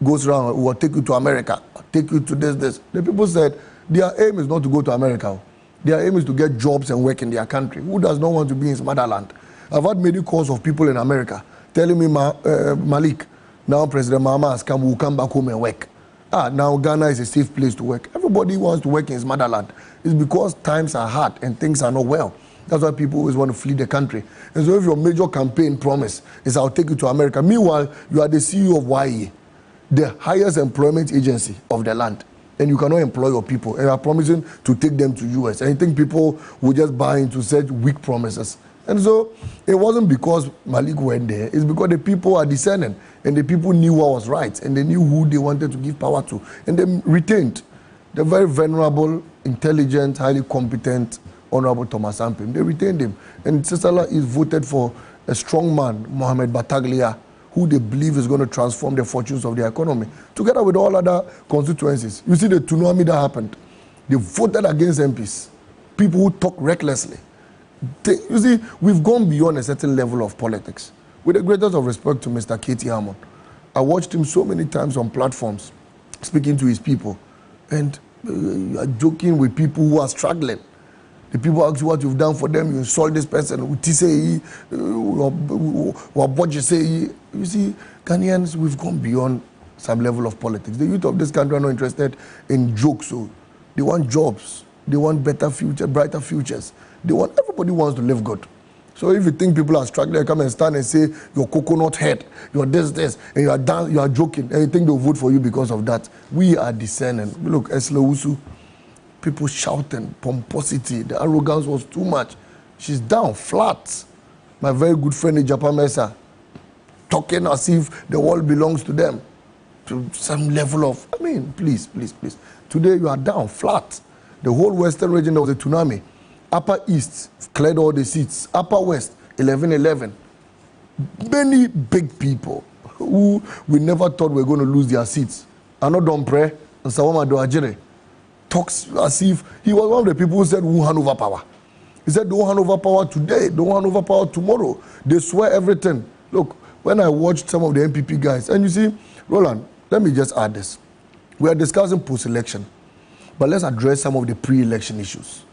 [SPEAKER 1] Goes around, we'll take you to America, take you to this. The people said their aim is not to go to America. Their aim is to get jobs and work in their country. Who does not want to be in his motherland? I've had many calls of people in America telling me, Malik, now President Mahama has come, we'll come back home and work. Now Ghana is a safe place to work. Everybody wants to work in his motherland. It's because times are hard and things are not well. That's why people always want to flee the country. And so if your major campaign promise is I'll take you to America, meanwhile, you are the CEO of YE, the highest employment agency of the land, and you cannot employ your people, and you are promising to take them to US, and you think people will just buy into such weak promises. And so it wasn't because Malik went there, it's because the people are discerning, and the people knew what was right, and they knew who they wanted to give power to, and they retained the very venerable, intelligent, highly competent Honorable Thomas Ampim. They retained him. And Sisala is voted for a strong man, Mohamed Bataglia, who they believe is going to transform the fortunes of the economy, together with all other constituencies. You see the tsunami that happened. They voted against MPs, people who talk recklessly. You see, we've gone beyond a certain level of politics. With the greatest of respect to Mr. Katie Hammond, I watched him so many times on platforms, speaking to his people, and joking with people who are struggling. The people ask you what you've done for them, you insult this person, you see, Ghanaians, we've gone beyond some level of politics. The youth of this country are not interested in jokes, so they want jobs, they want better future, brighter futures. Everybody wants to live good. So if you think people are struggling, come and stand and say, you're coconut head, you're this, and you are joking, and you think they'll vote for you because of that. We are discerning. Look, Eslewusu, people shouting, pomposity, the arrogance was too much. She's down, flat. My very good friend in Japan Mesa, talking as if the world belongs to them. To some level of, please. Today you are down, flat. The whole western region, there was a tsunami. Upper East cleared all the seats. Upper West, 11-11. Many big people who we never thought were going to lose their seats. Ano Dompre and Sawama Doajere talks as if he was one of the people who said, we'll hand over power. He said, don't hand over power today, don't hand over power tomorrow. They swear everything. Look, when I watched some of the MPP guys, and you see, Roland, let me just add this. We are discussing post-election, but let's address some of the pre-election issues.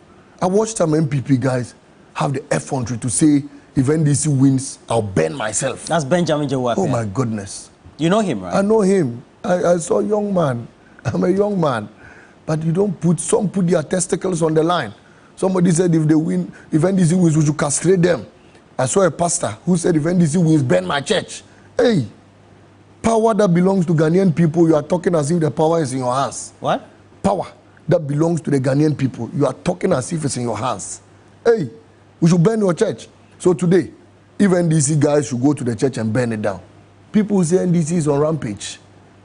[SPEAKER 1] I watched some MPP guys have the effrontery to say, if NDC wins, I'll burn myself.
[SPEAKER 17] That's Benjamin Jawap.
[SPEAKER 1] Oh, my goodness.
[SPEAKER 17] You know him, right?
[SPEAKER 1] I know him. I saw a young man. I'm a young man. But you don't some put their testicles on the line. Somebody said if NDC wins, we should castrate them. I saw a pastor who said if NDC wins, burn my church. Hey, power that belongs to Ghanaian people, you are talking as if the power is in your hands.
[SPEAKER 17] What?
[SPEAKER 1] Power that belongs to the Ghanaian people, you are talking as if it's in your hands. Hey, we should burn your church. So today, if NDC guys should go to the church and burn it down, people will say NDC is on rampage.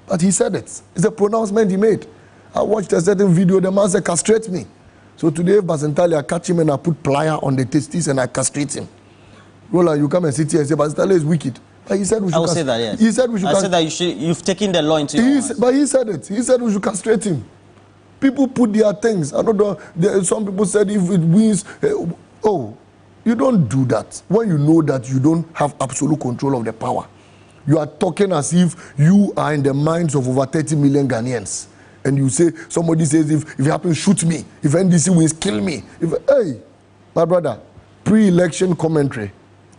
[SPEAKER 1] But he said it. It's a pronouncement he made. I watched a certain video, the man said, castrate me. So today, if Basentali, I catch him and I put plier on the testes and I castrate him. Roland, you come and sit here and say, Basentali is wicked. But he said we should
[SPEAKER 17] I will say that, yes.
[SPEAKER 1] He said we should
[SPEAKER 17] I said that you've taken the law into your hands.
[SPEAKER 1] But he said it. He said we should castrate him. People put their things. I don't know. Some people said if it wins, you don't do that. When you know that you don't have absolute control of the power, you are talking as if you are in the minds of over 30 million Ghanaians. And you say, somebody says, if it happens, shoot me. If NDC wins, kill me. Hey, my brother, pre-election commentary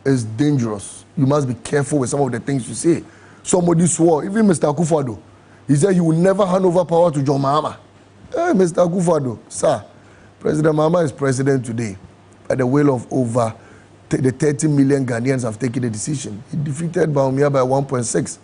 [SPEAKER 1] is dangerous. You must be careful with some of the things you say. Somebody swore, even Mr. Akufo-Addo, he said he will never hand over power to John Mahama. Hey, Mr. Akufo-Addo, sir, President Mahama is president today. By the will of over the 30 million Ghanaians have taken a decision. He defeated Bawumia by 1.6.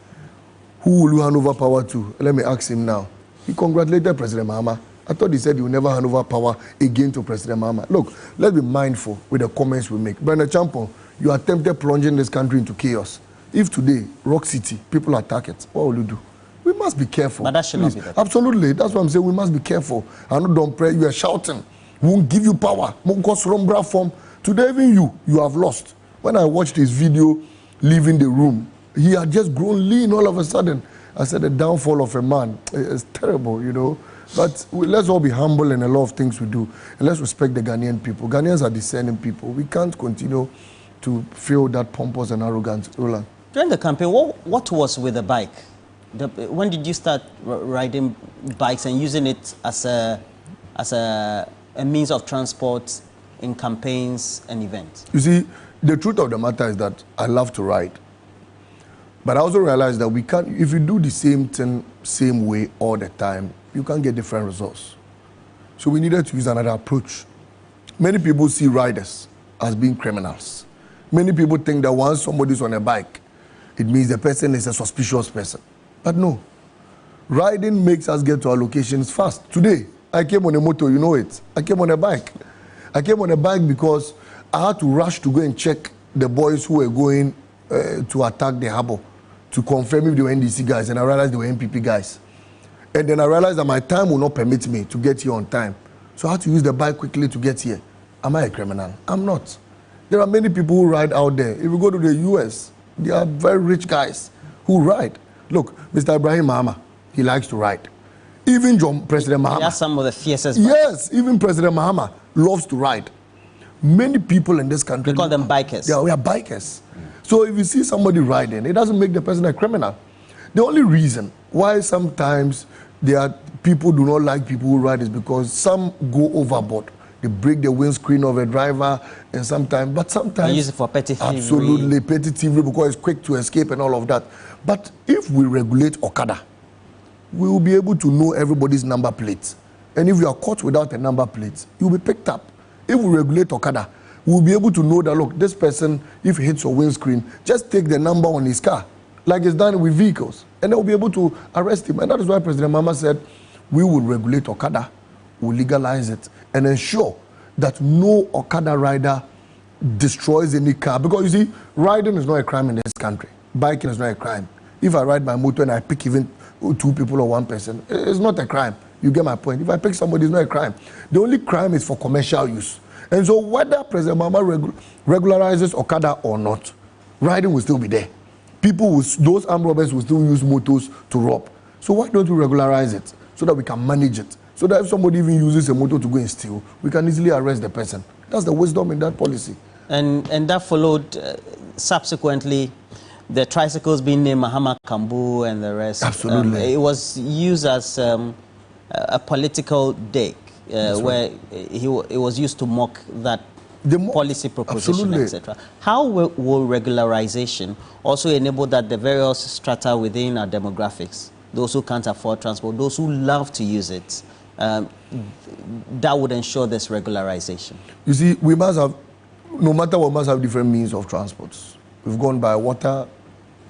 [SPEAKER 1] Who will you hand over power to? Let me ask him now. He congratulated President Mahama. I thought he said he will never hand over power again to President Mahama. Look, let's be mindful with the comments we make. Bernard Champon, you attempted plunging this country into chaos. If today, Rock City, people attack it, what will you do? We must be careful.
[SPEAKER 17] But that should not be that.
[SPEAKER 1] Absolutely. That's what I'm saying. We must be careful. I know don't pray. You are shouting. We won't give you power. Today, even you have lost. When I watched his video leaving the room, he had just grown lean all of a sudden. I said the downfall of a man is terrible, you know. But let's all be humble in a lot of things we do. And let's respect the Ghanaian people. Ghanaians are discerning people. We can't continue to feel that pompous and arrogant. Roland.
[SPEAKER 17] During the campaign, what was with the bike? When did you start riding bikes and using it as a a means of transport in campaigns and events?
[SPEAKER 1] You see, the truth of the matter is that I love to ride. But I also realize that we can't, if you do the same thing, same way all the time, you can't get different results. So we needed to use another approach. Many people see riders as being criminals. Many people think that once somebody's on a bike, it means the person is a suspicious person. But no. Riding makes us get to our locations fast. Today, I came on a motor, you know it. I came on a bike. I came on a bike because I had to rush to go and check the boys who were going to attack the harbor to confirm if they were NDC guys, and I realized they were NPP guys. And then I realized that my time will not permit me to get here on time. So I had to use the bike quickly to get here. Am I a criminal? I'm not. There are many people who ride out there. If you go to the US, there are very rich guys who ride. Look, Mr. Ibrahim Mahama, he likes to ride. Even President Mahama.
[SPEAKER 17] That's some of the fiercest.
[SPEAKER 1] Yes, even President Mahama loves to ride. Many people in this country.
[SPEAKER 17] We call them bikers.
[SPEAKER 1] Yeah, we are bikers. So if you see somebody riding, it doesn't make the person a criminal. The only reason why sometimes there are people do not like people who ride is because some go overboard. They break the windscreen of a driver, and sometimes
[SPEAKER 17] they use it for petty thievery.
[SPEAKER 1] Absolutely, petty thievery, because it's quick to escape and all of that. But if we regulate Okada, we will be able to know everybody's number plates. And if you are caught without a number plate, you'll be picked up. If we regulate Okada, we'll be able to know that, look, this person, if he hits your windscreen, just take the number on his car, like it's done with vehicles, and they'll be able to arrest him. And that is why President Mahama said, we will regulate Okada, we'll legalize it, and ensure that no Okada rider destroys any car. Because you see, riding is not a crime in this country. Biking is not a crime. If I ride my motor and I pick even 2 people or 1 person, it's not a crime. You get my point. If I pick somebody, it's not a crime. The only crime is for commercial use. And so whether President Mahama regularizes Okada or not, riding will still be there. Those armed robbers will still use motors to rob. So why don't we regularize it so that we can manage it? So that if somebody even uses a motor to go and steal, we can easily arrest the person. That's the wisdom in that policy.
[SPEAKER 17] And that followed subsequently the tricycles being named Mahama Kambu and the rest.
[SPEAKER 1] Absolutely.
[SPEAKER 17] It was used as a political dig where it was used to mock that policy proposition, etc. How will regularization also enable that the various strata within our demographics, those who can't afford transport, those who love to use it, that would ensure this regularization?
[SPEAKER 1] You see, we must have, no matter what, must have different means of transports. We've gone by water,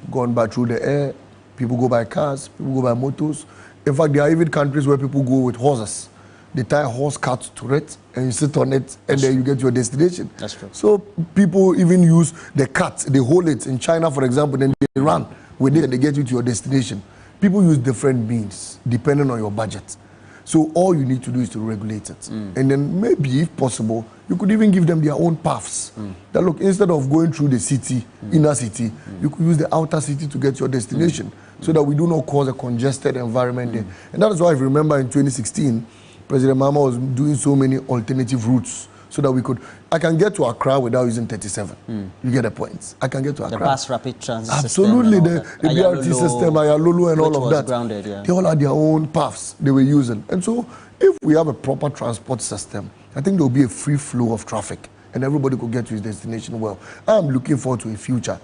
[SPEAKER 1] gone by through the air, people go by cars, people go by motors. In fact, there are even countries where people go with horses. They tie a horse cart to it, and you sit on it, and then you get to your destination.
[SPEAKER 17] That's true.
[SPEAKER 1] So people even use the cart, they hold it. In China, for example, then they run with it and they get you to your destination. People use different means depending on your budget. So all you need to do is to regulate it. And then maybe, if possible, you could even give them their own paths. That look, instead of going through the city, inner city, you could use the outer city to get your destination so that we do not cause a congested environment there. And that is why, if you remember, in 2016, President Mahama was doing so many alternative routes so that we could, I can get to Accra without using 37. You get the point. I can get to Accra.
[SPEAKER 17] The bus rapid transit
[SPEAKER 1] Absolutely,
[SPEAKER 17] system.
[SPEAKER 1] The BRT system, Ayalolo and all of that.
[SPEAKER 17] Grounded, yeah.
[SPEAKER 1] They all had their own paths they were using. And so if we have a proper transport system, I think there will be a free flow of traffic and everybody could get to his destination well. I'm looking forward to a future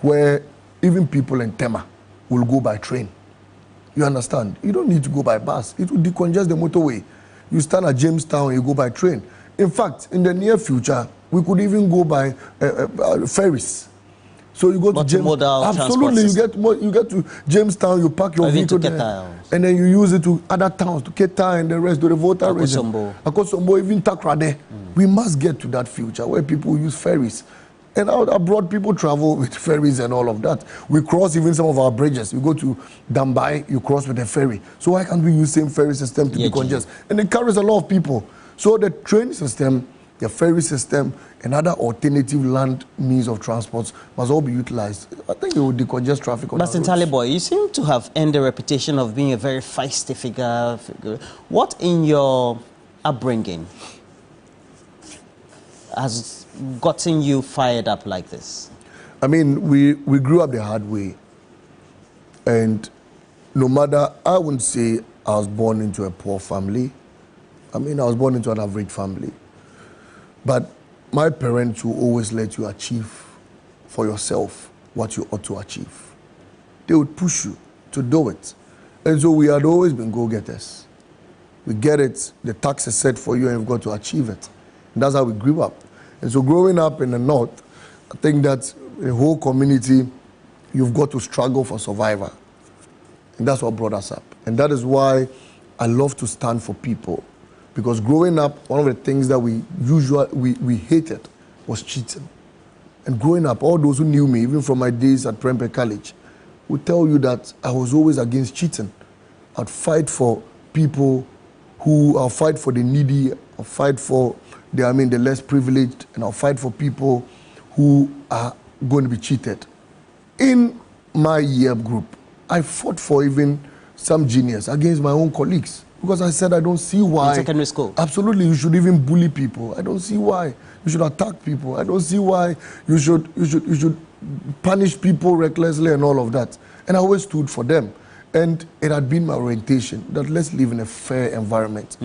[SPEAKER 1] where even people in Tema will go by train. You understand? You don't need to go by bus. It will decongest the motorway. You stand at Jamestown, you go by train. In fact, in the near future, we could even go by ferries. So you go to Jamestown. Absolutely, you get to Jamestown, you park your vehicle there, and then you use it to other towns, to Keta and the rest of the Volta region. Akosombo, even Takrade. We must get to that future where people use ferries. And abroad, people travel with ferries and all of that. We cross even some of our bridges. You go to Dambai, you cross with a ferry. So why can't we use the same ferry system to decongest? And it carries a lot of people. So the train system, the ferry system, and other alternative land means of transport must all be utilized. I think it will decongest traffic on
[SPEAKER 17] But Ntale boy, you seem to have earned a reputation of being a very feisty figure. What in your upbringing has gotten you fired up like this?
[SPEAKER 1] I mean, we grew up the hard way. And no matter, I wouldn't say I was born into a poor family. I mean, I was born into an average family. But my parents will always let you achieve for yourself what you ought to achieve. They would push you to do it. And so we had always been go-getters. We get it, the tax is set for you and you've got to achieve it. And that's how we grew up. And so growing up in the North, I think that the whole community, you've got to struggle for survival. And that's what brought us up. And that is why I love to stand for people. Because growing up, one of the things that we hated was cheating. And growing up, all those who knew me, even from my days at Prempeh College, would tell you that I was always against cheating. I'd fight for people I'll fight for the needy, I'll fight for the less privileged, and I'll fight for people who are going to be cheated. In my year group, I fought for even some genius against my own colleagues because I said I don't see why.
[SPEAKER 17] In secondary school?
[SPEAKER 1] Absolutely, you should even bully people. I don't see why you should attack people. I don't see why you should punish people recklessly and all of that. And I always stood for them. And it had been my orientation that let's live in a fair environment.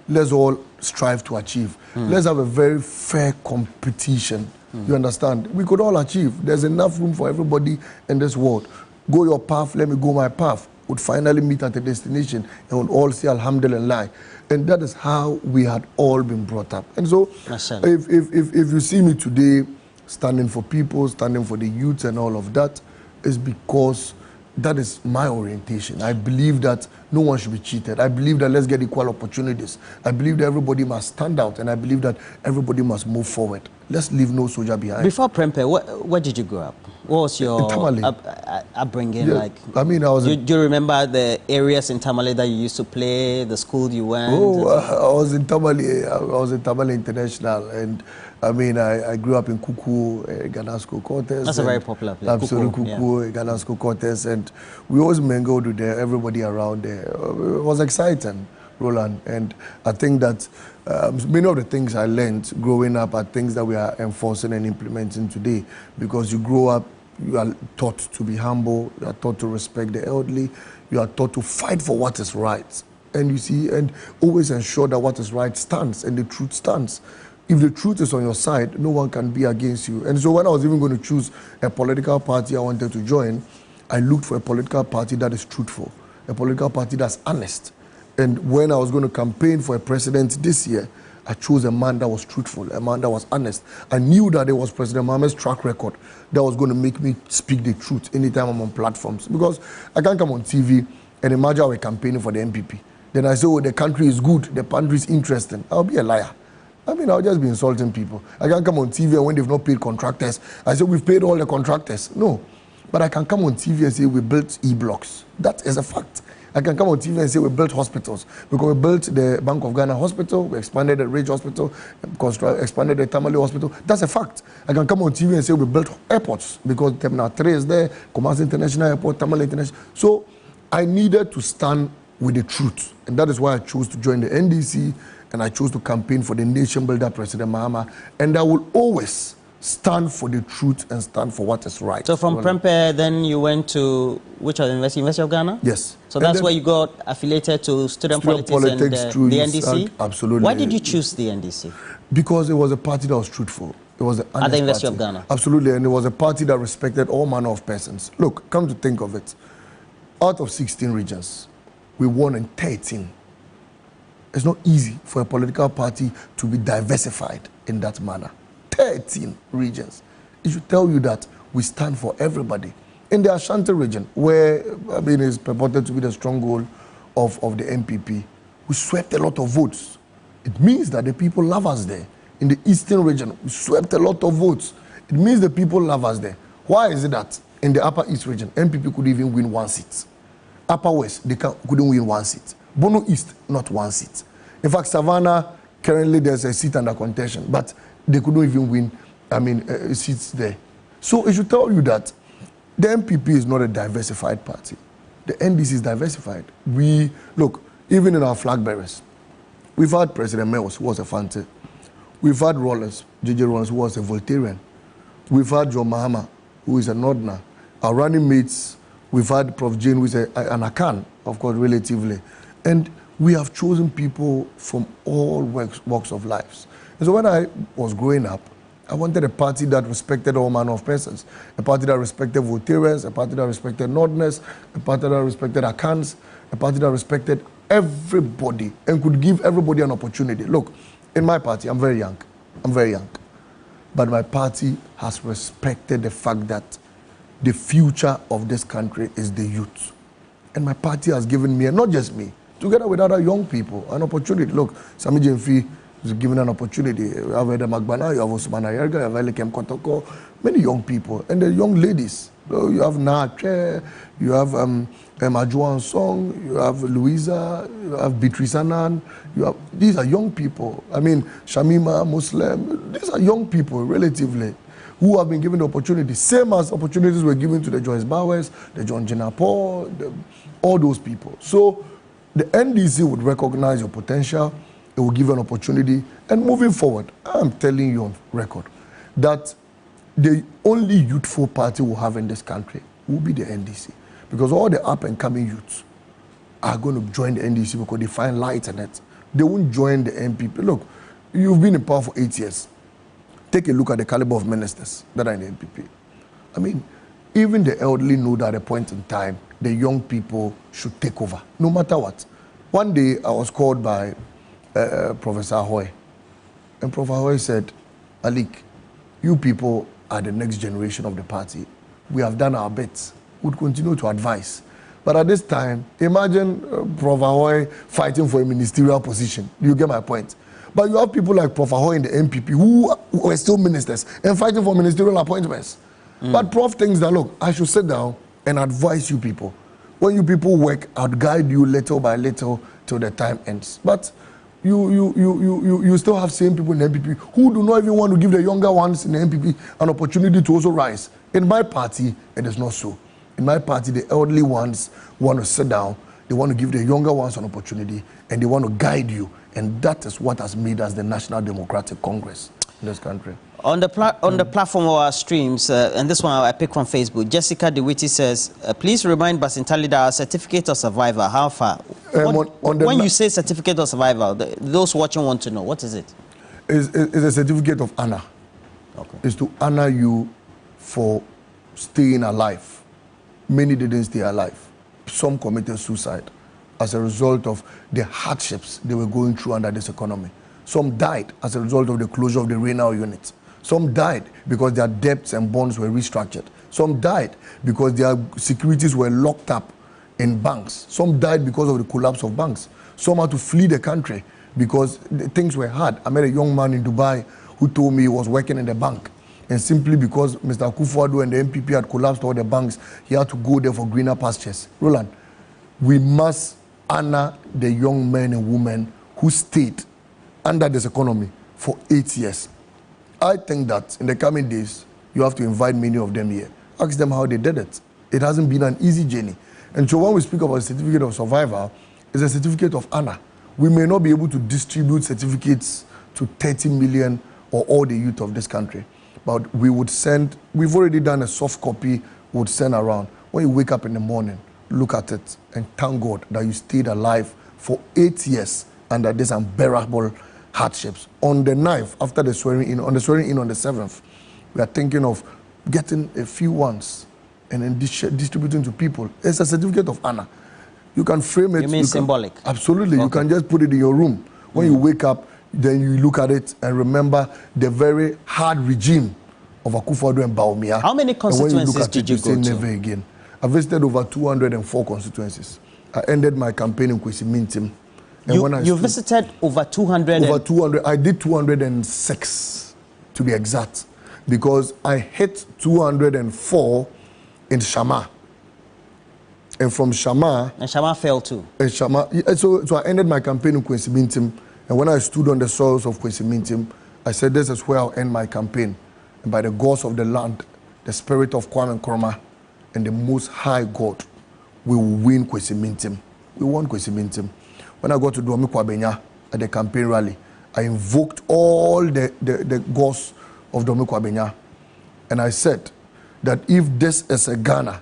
[SPEAKER 1] Let's all strive to achieve. Let's have a very fair competition. You understand? We could all achieve. There's enough room for everybody in this world. Go your path, let me go my path. Would finally meet at a destination and would all say Alhamdulillah. And that is how we had all been brought up. And so if you see me today standing for people, standing for the youth and all of that, is because that is my orientation. I believe that no one should be cheated. I believe that let's get equal opportunities. I believe that everybody must stand out, and I believe that everybody must move forward. Let's leave no soldier behind.
[SPEAKER 17] Before Prempeh, where did you grow up? What was your upbringing like?
[SPEAKER 1] I mean, I was.
[SPEAKER 17] Do you remember the areas in Tamale that you used to play, the school you went?
[SPEAKER 1] Oh, I was in Tamale. I was in Tamale International, and I mean, I grew up in Kuku, Ganasco Cortes.
[SPEAKER 17] That's a very popular place.
[SPEAKER 1] Absolutely, Kuku, Ganasco Cortes, and we always mingled with everybody around there. It was exciting, Roland, and I think that many of the things I learned growing up are things that we are enforcing and implementing today. Because you grow up, you are taught to be humble, you are taught to respect the elderly, you are taught to fight for what is right. And you see, and always ensure that what is right stands and the truth stands. If the truth is on your side, no one can be against you. And so when I was even going to choose a political party I wanted to join, I looked for a political party that is truthful, a political party that's honest. And when I was going to campaign for a president this year, I chose a man that was truthful, a man that was honest. I knew that it was President Mohammed's track record that was going to make me speak the truth anytime I'm on platforms. Because I can't come on TV and imagine I was campaigning for the MPP. Then I say, oh, the country is good, the country is interesting. I'll be a liar. I mean, I'll just be insulting people. I can't come on TV and when they've not paid contractors, I say, we've paid all the contractors. No. But I can come on TV and say, we built E-blocks. That is a fact. I can come on TV and say we built hospitals because we built the Bank of Ghana Hospital, we expanded the Ridge Hospital, expanded the Tamale Hospital. That's a fact. I can come on TV and say we built airports because Terminal 3 is there, Kumasi International Airport, Tamale International. So I needed to stand with the truth. And that is why I chose to join the NDC and I chose to campaign for the nation builder, President Mahama. And I will always stand for the truth and stand for what is right.
[SPEAKER 17] So from Prempeh, then you went to which other university? University of Ghana?
[SPEAKER 1] Yes.
[SPEAKER 17] So that's where you got affiliated to student politics and the NDC?
[SPEAKER 1] Absolutely.
[SPEAKER 17] Why did you choose the NDC?
[SPEAKER 1] Because it was a party that was truthful. It was an honest
[SPEAKER 17] at the University
[SPEAKER 1] party.
[SPEAKER 17] of Ghana?
[SPEAKER 1] Absolutely, and it was a party that respected all manner of persons. Look, come to think of it, out of 16 regions, we won in 13. It's not easy for a political party to be diversified in that manner. 13 regions. It should tell you that we stand for everybody. In the Ashanti region, where I mean is purported to be the stronghold of the MPP, we swept a lot of votes. It means that the people love us there. In the Eastern region, we swept a lot of votes. It means the people love us there. Why is it that in the Upper East region, MPP could even win 1 seat? Upper West, they couldn't win 1 seat. Bono East, not 1 seat. In fact, Savannah, currently there's a seat under contention, but they couldn't even win, seats there. So it should tell you that the MPP is not a diversified party. The NDC is diversified. Look, even in our flag bearers, we've had President Mills, who was a Fante. We've had Rollins, J.J. Rollins, who was a Voltairean. We've had John Mahama, who is a Northerner. Our running mates, we've had Prof. Jane, who is an Akan, of course, relatively. And we have chosen people from all walks of lives. And so when I was growing up, I wanted a party that respected all manner of persons, a party that respected Voltaireans, a party that respected Northerners, a party that respected Akans, a party that respected everybody and could give everybody an opportunity. Look, in my party, I'm very young. But my party has respected the fact that the future of this country is the youth. And my party has given me, and not just me, together with other young people, an opportunity. Look, Sami Jemfi is given an opportunity. You have Eda Magbana, you have Osmana Yerga, you have Elikem Kotoko, many young people. And the young ladies, you have Nache, you have Majuan Song, you have Louisa, you have Beatrice Anan, these are young people. I mean, Shamima, Muslim, these are young people, relatively, who have been given the opportunity, same as opportunities were given to the Joyce Bowers, the John Jenapo, all those people. So the NDC would recognize your potential, it will give you an opportunity, and moving forward, I'm telling you on record that the only youthful party we'll have in this country will be the NDC. Because all the up-and-coming youths are going to join the NDC because they find light in it. They won't join the NPP. Look, you've been in power for 8 years. Take a look at the caliber of ministers that are in the NPP. I mean, even the elderly know that at a point in time, the young people should take over, no matter what. One day, I was called by Professor Ahoy. And Prof. Ahoy said, Alik, you people are the next generation of the party. We have done our bits. We'll continue to advise. But at this time, imagine Prof. Ahoy fighting for a ministerial position. You get my point? But you have people like Prof. Ahoy in the NPP who were still ministers and fighting for ministerial appointments. But Prof thinks that, look, I should sit down and advise you people. When you people work, I'll guide you little by little till the time ends. But you still have same people in the NPP who do not even want to give the younger ones in the NPP an opportunity to also rise. In my party, it is not so. In my party, the elderly ones want to sit down, they want to give the younger ones an opportunity, and they want to guide you. And that is what has made us the National Democratic Congress in this country. On the
[SPEAKER 17] platform of our streams, and this one I pick from Facebook, Jessica DeWitty says, please remind Basintali that our certificate of survival, how far? When you say certificate of survival, those watching want to know, what is it?
[SPEAKER 1] It's a certificate of honor. Okay. It's to honor you for staying alive. Many didn't stay alive. Some committed suicide as a result of the hardships they were going through under this economy. Some died as a result of the closure of the renal unit. Some died because their debts and bonds were restructured. Some died because their securities were locked up in banks. Some died because of the collapse of banks. Some had to flee the country because things were hard. I met a young man in Dubai who told me he was working in the bank. And simply because Mr. Akufo-Addo and the NPP had collapsed all the banks, he had to go there for greener pastures. Roland, we must honor the young men and women who stayed under this economy for 8 years. I think that in the coming days, you have to invite many of them here. Ask them how they did it. It hasn't been an easy journey. And so when we speak about a certificate of survival, it's a certificate of honor. We may not be able to distribute certificates to 30 million or all the youth of this country. But we would send, we've already done a soft copy, we would send around. When you wake up in the morning, look at it and thank God that you stayed alive for 8 years under these unbearable hardships. On the 9th, after the swearing in, on the 7th, we are thinking of getting a few ones and then distributing to people. It's a certificate of honor. You can frame it.
[SPEAKER 17] You mean symbolic?
[SPEAKER 1] Absolutely. Okay. You can just put it in your room. When you wake up, then you look at it and remember the very hard regime of Akufo-Addo and Bawumia.
[SPEAKER 17] How many constituencies did you go to?
[SPEAKER 1] Never again. I visited over 204 constituencies. I ended my campaign in Kwesi Mintim.
[SPEAKER 17] You visited over 200?
[SPEAKER 1] Over 200. I did 206 to be exact, because I hit 204 in Shama. And from Shama...
[SPEAKER 17] And Shama fell too?
[SPEAKER 1] And Shama, so I ended my campaign in Kwesi Mintim. And when I stood on the soils of Kwesi Mintim, I said, this is where I'll end my campaign. And by the gods of the land, the spirit of Kwame Nkrumah, and the Most High God, we will win Kwesi Mintim. We won Kwesi Mintim. When I got to Duomi Kwabenya at the campaign rally, I invoked all the gods of Duomi Kwabenya. And I said that if this is a Ghana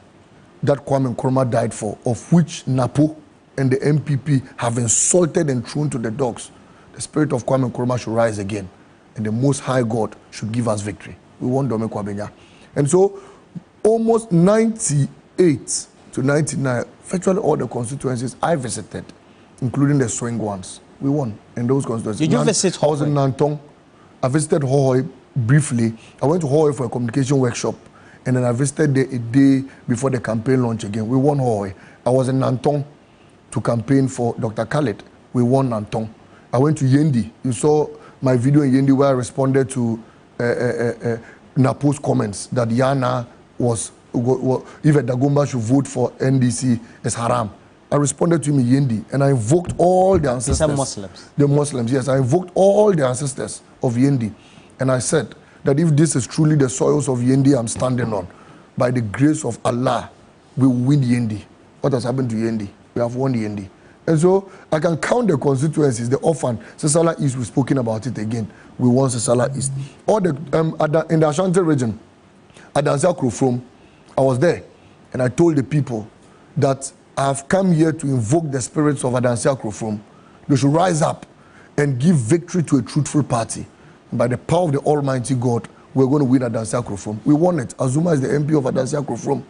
[SPEAKER 1] that Kwame Nkrumah died for, of which Napo and the MPP have insulted and thrown to the dogs, the spirit of Kwame Nkrumah should rise again, and the Most High God should give us victory. We want Dome Kwabenya. And so, almost 98 to 99, virtually all the constituencies I visited, including the swing ones, we won in those constituencies.
[SPEAKER 17] Did you visit
[SPEAKER 1] I was in Nantong. I visited Hohoi briefly. I went to Hohoi for a communication workshop, and then I visited there a day before the campaign launch again. We won Hohoi. I was in Nantong to campaign for Dr. Khaled. We won Nantong. I went to Yendi. You saw my video in Yendi where I responded to Napo's comments that Yana was if a Dagomba should vote for NDC as haram. I responded to him in Yendi, and I invoked all the ancestors.
[SPEAKER 17] These are Muslims.
[SPEAKER 1] The Muslims, yes. I invoked all the ancestors of Yendi. And I said that if this is truly the soils of Yendi I'm standing on, by the grace of Allah, we will win Yendi. What has happened to Yendi? We have won Yendi. And so I can count the constituencies, the orphan, Sesala East, we've spoken about it again. We won Sesala East. All the, in the Ashanti region, at Dansia Krofrom, I was there, and I told the people that I have come here to invoke the spirits of Adansia Krofrom. They should rise up and give victory to a truthful party. And by the power of the Almighty God, we're going to win Adansia Krofrom. We won it. Azuma is the MP of Adansia Krofrom.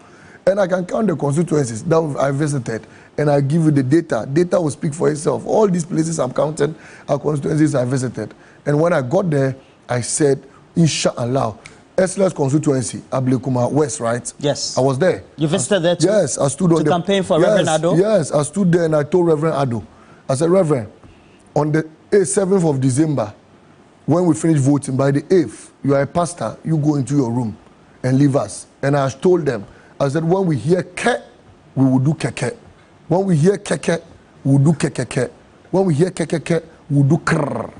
[SPEAKER 1] And I can count the constituencies that I visited, and I give you the data. Data will speak for itself. All these places I'm counting are constituencies I visited. And when I got there, I said, Inshallah, Esler's constituency, Ablekuma West, right?
[SPEAKER 17] Yes.
[SPEAKER 1] I was there.
[SPEAKER 17] You visited there too?
[SPEAKER 1] Yes, I stood on
[SPEAKER 17] to campaign for Reverend Ado?
[SPEAKER 1] Yes, I stood there and I told Reverend Ado, I said, Reverend, on the 7th of December, when we finish voting, by the 8th, you are a pastor, you go into your room and leave us. And I told them, I said, when we hear ke, we will do keke. When we hear keke, we will do kekeke. When we hear kekeke, we will do krrr.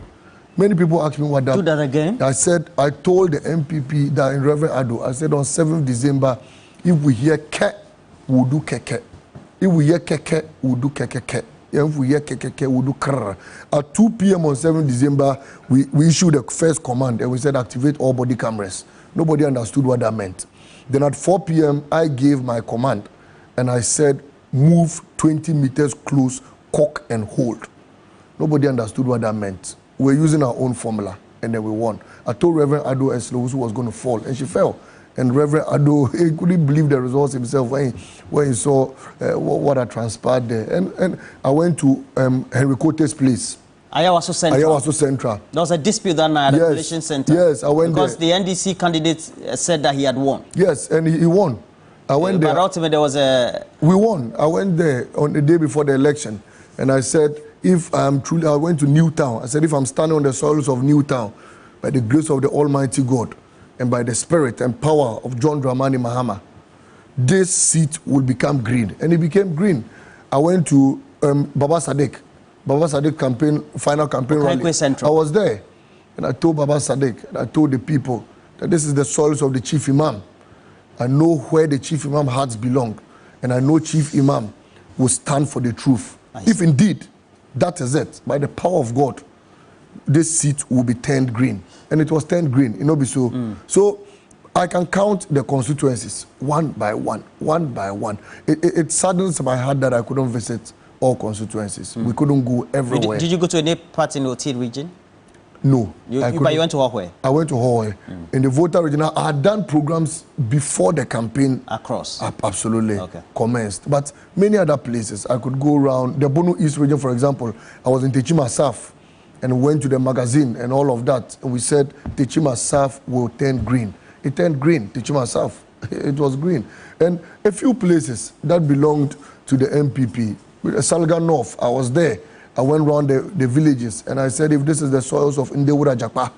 [SPEAKER 1] Many people ask me what that.
[SPEAKER 17] Do that again.
[SPEAKER 1] I said, I told the MPP that in Reverend Ado, I said on 7th December, if we hear ke, we'll do keke. If we hear keke, we'll do kekeke. If we hear kekeke, we'll do krrr. At 2 p.m. on 7th December, we issued the first command and we said activate all body cameras. Nobody understood what that meant. Then at 4 p.m., I gave my command and I said, move 20 meters close, cock and hold. Nobody understood what that meant. We were using our own formula, and then we won. I told Reverend Ado Eslo who was going to fall, and she fell. And Reverend Ado, he couldn't believe the results himself when he saw what had transpired there. And I went to Henry Cote's place.
[SPEAKER 17] Ayawaso Central.
[SPEAKER 1] Ayawaso Central.
[SPEAKER 17] There was a dispute that night at the collation center.
[SPEAKER 1] Yes, I went
[SPEAKER 17] because
[SPEAKER 1] there.
[SPEAKER 17] Because the NDC candidate said that he had won.
[SPEAKER 1] Yes, and he won. I went there.
[SPEAKER 17] But ultimately there was a...
[SPEAKER 1] We won. I went there on the day before the election, and I said, if I'm truly, I went to Newtown. I said, if I'm standing on the soils of Newtown, by the grace of the Almighty God, and by the spirit and power of John Dramani Mahama, this seat will become green. And it became green. I went to Baba Sadiq campaign, final campaign rally.
[SPEAKER 17] Central.
[SPEAKER 1] I was there. And I told Baba Sadiq, and I told the people that this is the soils of the Chief Imam. I know where the Chief Imam hearts belong. And I know Chief Imam will stand for the truth. If indeed that is it, by the power of God, this seat will be turned green. And it was turned green, so. So I can count the constituencies one by one. It saddens my heart that I couldn't visit all constituencies. We couldn't go everywhere.
[SPEAKER 17] Did you go to any part in the Oti region?
[SPEAKER 1] No.
[SPEAKER 17] But you went to Hohoi?
[SPEAKER 1] I went to Hohoi. In the Volta region, I had done programs before the campaign.
[SPEAKER 17] Across?
[SPEAKER 1] Absolutely. Commenced. But many other places, I could go around. The Bono East region, for example, I was in Techima South and went to the magazine and all of that. And we said Techima South will turn green. It turned green, Techima South. It was green. And a few places that belonged to the MPP. Salga North, I was there. I went around the villages and I said, if this is the soils of Ndewura Jakpa,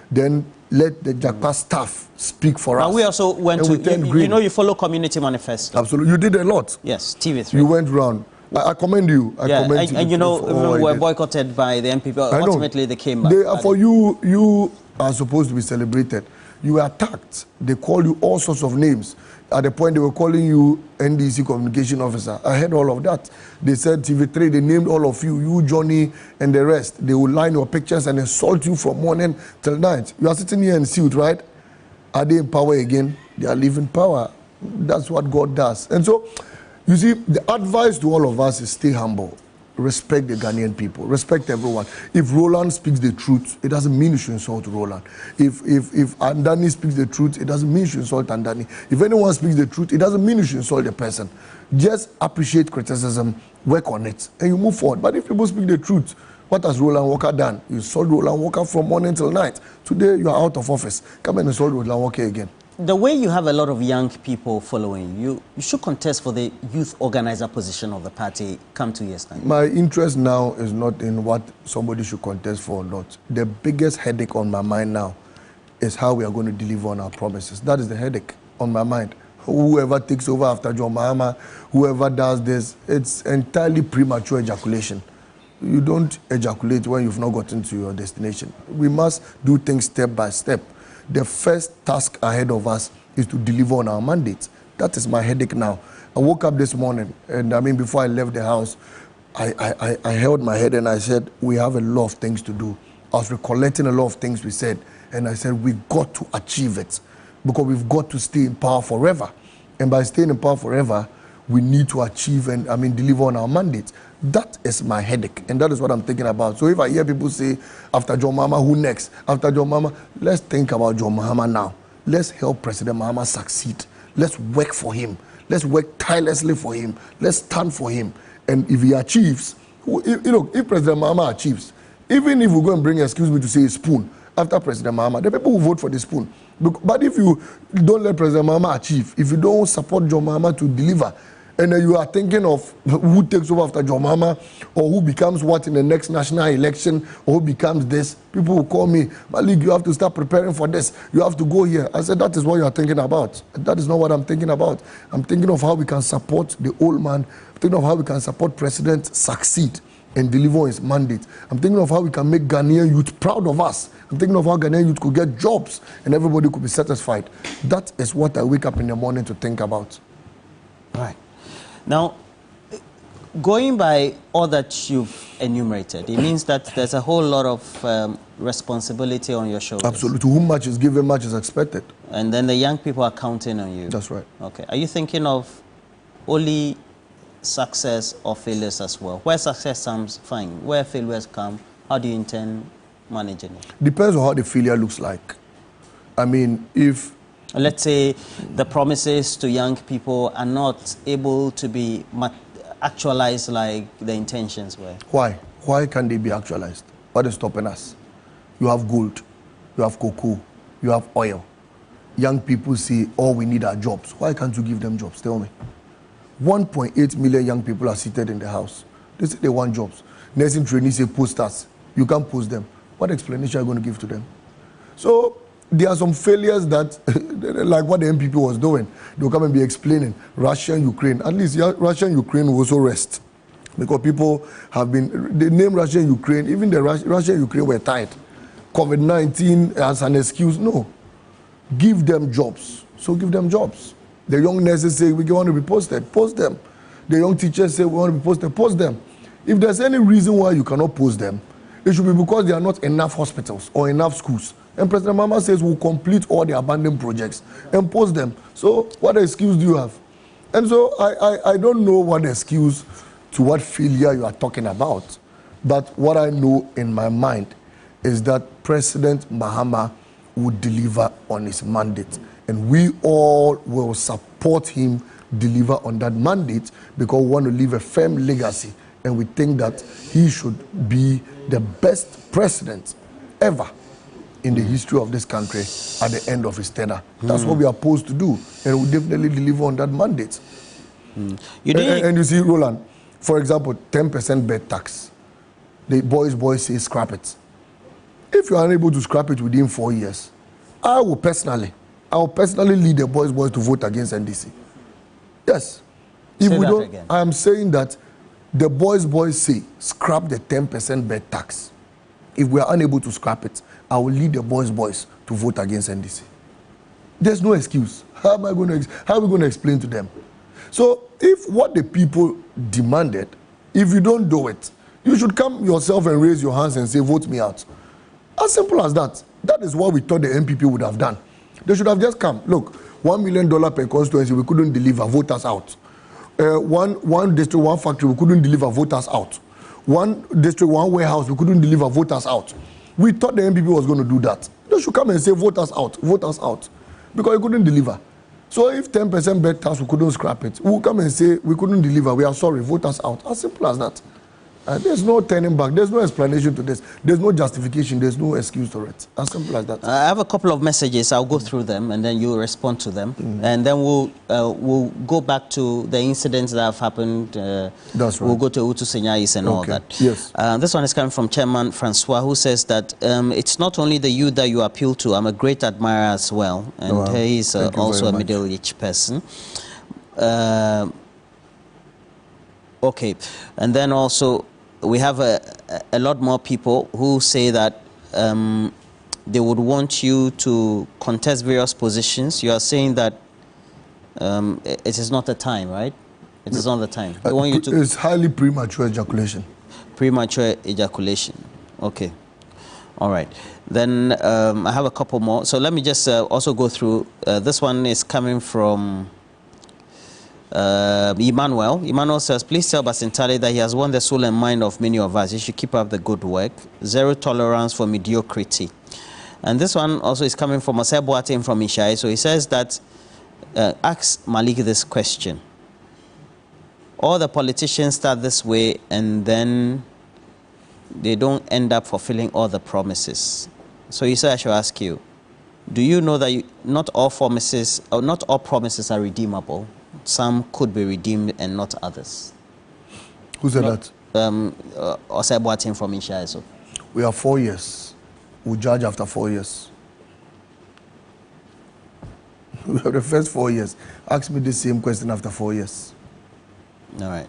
[SPEAKER 1] then let the Jakpa staff speak for us.
[SPEAKER 17] And we also went to, you know, you follow Community Manifesto.
[SPEAKER 1] Absolutely. You did a lot.
[SPEAKER 17] Yes, TV3.
[SPEAKER 1] You went around. I commend you.
[SPEAKER 17] And you know, we were boycotted by the MPP. Ultimately, they came back.
[SPEAKER 1] For you are supposed to be celebrated. You were attacked. They called you all sorts of names. At the point they were calling you NDC communication officer. I heard all of that. They said TV3, they named all of you, Johnny and the rest. They will line your pictures and insult you from morning till night. You are sitting here in suit, right? Are they in power again? They are leaving power. That's what God does. And so You see, the advice to all of us is stay humble. Respect the Ghanaian people. Respect everyone. If Roland speaks the truth, it doesn't mean you should insult Roland. If Andani speaks the truth, it doesn't mean you should insult Andani. If anyone speaks the truth, it doesn't mean you should insult the person. Just appreciate criticism, work on it, and you move forward. But if people speak the truth, what has Roland Walker done? You insult Roland Walker from morning till night. Today, you are out of office. Come and insult Roland Walker again.
[SPEAKER 17] The way you have a lot of young people following you, you should contest for the youth organizer position of the party come 2 years' time.
[SPEAKER 1] My interest now is not in what somebody should contest for or not. The biggest headache on my mind now is how we are going to deliver on our promises. That is the headache on my mind. Whoever takes over after John Mahama, whoever does this, it's entirely premature ejaculation. You don't ejaculate when you've not gotten to your destination. We must do things step by step. The first task ahead of us is to deliver on our mandate. That is my headache now. I woke up this morning, and I mean, before I left the house, I held my head and I said, we have a lot of things to do. I was recollecting a lot of things we said, and I said, we've got to achieve it because we've got to stay in power forever. And by staying in power forever, we need to achieve and, I mean, deliver on our mandate. That is my headache, and that is what I'm thinking about. So if I hear people say, after John Mahama, who next? After John Mahama, let's think about John Mahama now. Let's help President Mahama succeed. Let's work for him. Let's work tirelessly for him. Let's stand for him. And if he achieves, if President Mahama achieves, even if we go and bring, excuse me to say, a spoon after President Mahama, the people will vote for the spoon. But if you don't let President Mahama achieve, if you don't support John Mahama to deliver, and then you are thinking of who takes over after John Mahama, or who becomes what in the next national election, or who becomes this, people will call me, Malik, you have to start preparing for this. You have to go here. I said, that is what you are thinking about. That is not what I'm thinking about. I'm thinking of how we can support the old man. I'm thinking of how we can support President succeed and deliver on his mandate. I'm thinking of how we can make Ghanaian youth proud of us. I'm thinking of how Ghanaian youth could get jobs and everybody could be satisfied. That is what I wake up in the morning to think about.
[SPEAKER 17] Right. Now, going by all that you've enumerated, it means that there's a whole lot of responsibility on your shoulders.
[SPEAKER 1] Absolutely. To whom much is given, much is expected.
[SPEAKER 17] And then the young people are counting on you.
[SPEAKER 1] That's right.
[SPEAKER 17] Okay. Are you thinking of only success or failures as well? Where success comes, fine. Where failures come, how do you intend managing it?
[SPEAKER 1] Depends on how the failure looks like. I mean, if...
[SPEAKER 17] Let's say the promises to young people are not able to be actualized like the intentions were.
[SPEAKER 1] Why? Why can't they be actualized? What is stopping us? You have gold, you have cocoa, you have oil. Young people say, all we need are jobs. Why can't you give them jobs? Tell me. 1.8 million young people are seated in the house. They say they want jobs. Nursing trainees say posters. You can't post them. What explanation are you going to give to them? So there are some failures that, like what the MPP was doing, they'll come and be explaining Russia and Ukraine. At least Russia and Ukraine will also rest. Because people have been, they name Russia and Ukraine, even the Russia and Ukraine were tied. COVID-19 as an excuse, no. Give them jobs. So give them jobs. The young nurses say, we want to be posted, post them. The young teachers say, we want to be posted, post them. If there's any reason why you cannot post them, it should be because there are not enough hospitals or enough schools. And President Mahama says we'll complete all the abandoned projects and post them. So what excuse do you have? And so I don't know what excuse to what failure you are talking about. But what I know in my mind is that President Mahama would deliver on his mandate. And we all will support him deliver on that mandate because we want to leave a firm legacy. And we think that he should be the best president ever in the history of this country at the end of his tenure. That's what we are supposed to do. And we definitely deliver on that mandate. And you see, Roland, for example, 10% bed tax. The boys say scrap it. If you are unable to scrap it within 4 years, I will personally lead the boys to vote against NDC. Yes. If we don't, again. I am saying that the boys say scrap the 10% bed tax. If we are unable to scrap it, I will lead the boys to vote against NDC. There's no excuse. How are we going to explain to them? So if what the people demanded, if you don't do it, you should come yourself and raise your hands and say, vote me out. As simple as that. That is what we thought the MPP would have done. They should have just come. Look, $1 million per constituency, we couldn't deliver, vote us out. one district, one factory, we couldn't deliver voters out. One district, one warehouse, we couldn't deliver voters out. We thought the NPP was going to do that. They should come and say voters out, because we couldn't deliver. So if 10% bed tax, we couldn't scrap it. We'll come and say we couldn't deliver, we are sorry, voters out. As simple as that. There's no turning back. There's no explanation to this. There's no justification. There's no excuse to it. As simple as that.
[SPEAKER 17] I have a couple of messages. I'll go through them, and then you respond to them. And then we'll go back to the incidents that have happened. That's right. We'll go to Utu Senyais and all that.
[SPEAKER 1] Yes.
[SPEAKER 17] This one is coming from Chairman Francois, who says that it's not only the youth that you appeal to. I'm a great admirer as well. And he's also a middle-aged person. Okay. And then also, we have a lot more people who say that they would want you to contest various positions. You are saying that it is not the time, right? It is not the time. They want you to.
[SPEAKER 1] It's highly premature ejaculation.
[SPEAKER 17] Premature ejaculation. Okay. All right. Then I have a couple more. So let me just also go through. This one is coming from Emmanuel. Emmanuel says, please tell Basintale that he has won the soul and mind of many of us. He should keep up the good work. Zero tolerance for mediocrity. And this one also is coming from Oseboatin from Ishai. So he says that, ask Malik this question. All the politicians start this way and then they don't end up fulfilling all the promises. So he said I should ask you, do you know that not all promises are redeemable? Some could be redeemed and not others.
[SPEAKER 1] Who said that?
[SPEAKER 17] Oseboatin from Ishaiso.
[SPEAKER 1] We have 4 years. We judge after 4 years. We have the first 4 years. Ask me the same question after 4 years.
[SPEAKER 17] All right.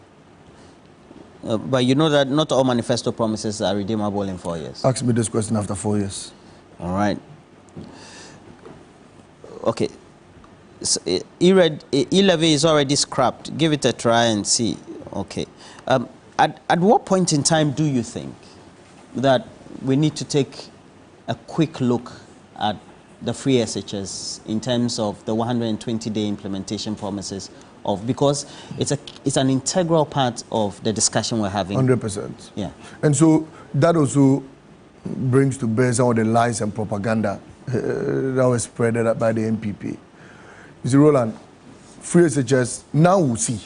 [SPEAKER 17] But you know that not all manifesto promises are redeemable in 4 years.
[SPEAKER 1] Ask me this question after 4 years.
[SPEAKER 17] All right. Okay. So, E-levy is already scrapped. Give it a try and see. Okay. At what point in time do you think that we need to take a quick look at the free SHS in terms of the 120-day implementation promises of, because it's an integral part of the discussion we're having.
[SPEAKER 1] 100%.
[SPEAKER 17] Yeah.
[SPEAKER 1] And so that also brings to bear some of the lies and propaganda that was spread by the MPP. You see, Roland, free SHS, now we'll see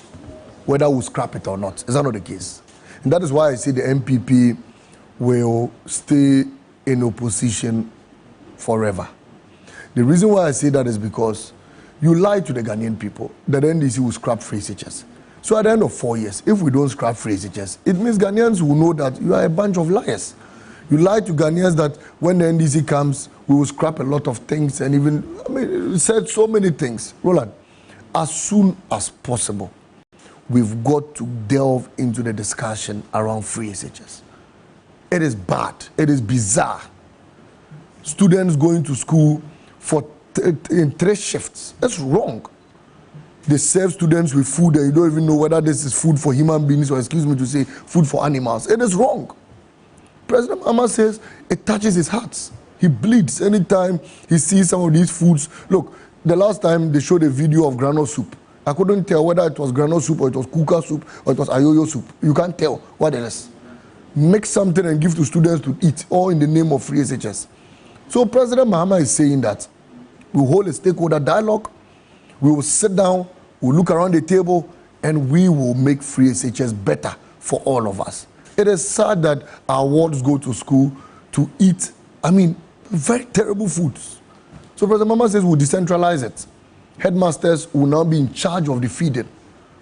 [SPEAKER 1] whether we'll scrap it or not. Is that not the case? And that is why I say the MPP will stay in opposition forever. The reason why I say that is because you lied to the Ghanaian people that the NDC will scrap free SHS. So at the end of 4 years, if we don't scrap free SHS, it means Ghanaians will know that you are a bunch of liars. You lied to Ghanaians that when the NDC comes, we will scrap a lot of things, and even, you said so many things. Roland, as soon as possible, we've got to delve into the discussion around free SHS. It is bad. It is bizarre. Students going to school in 3 shifts. That's wrong. They serve students with food and you don't even know whether this is food for human beings or, excuse me to say, food for animals. It is wrong. President Mahama says it touches his heart. He bleeds anytime he sees some of these foods. Look, the last time they showed a video of granola soup, I couldn't tell whether it was granola soup or it was kuka soup or it was ayoyo soup. You can't tell what it is. Make something and give to students to eat, all in the name of free SHS. So President Mahama is saying that we'll hold a stakeholder dialogue, we will sit down, we'll look around the table, and we will make free SHS better for all of us. It is sad that our wards go to school to eat, very terrible foods. So President Mahama says we'll decentralize it. Headmasters will now be in charge of the feeding.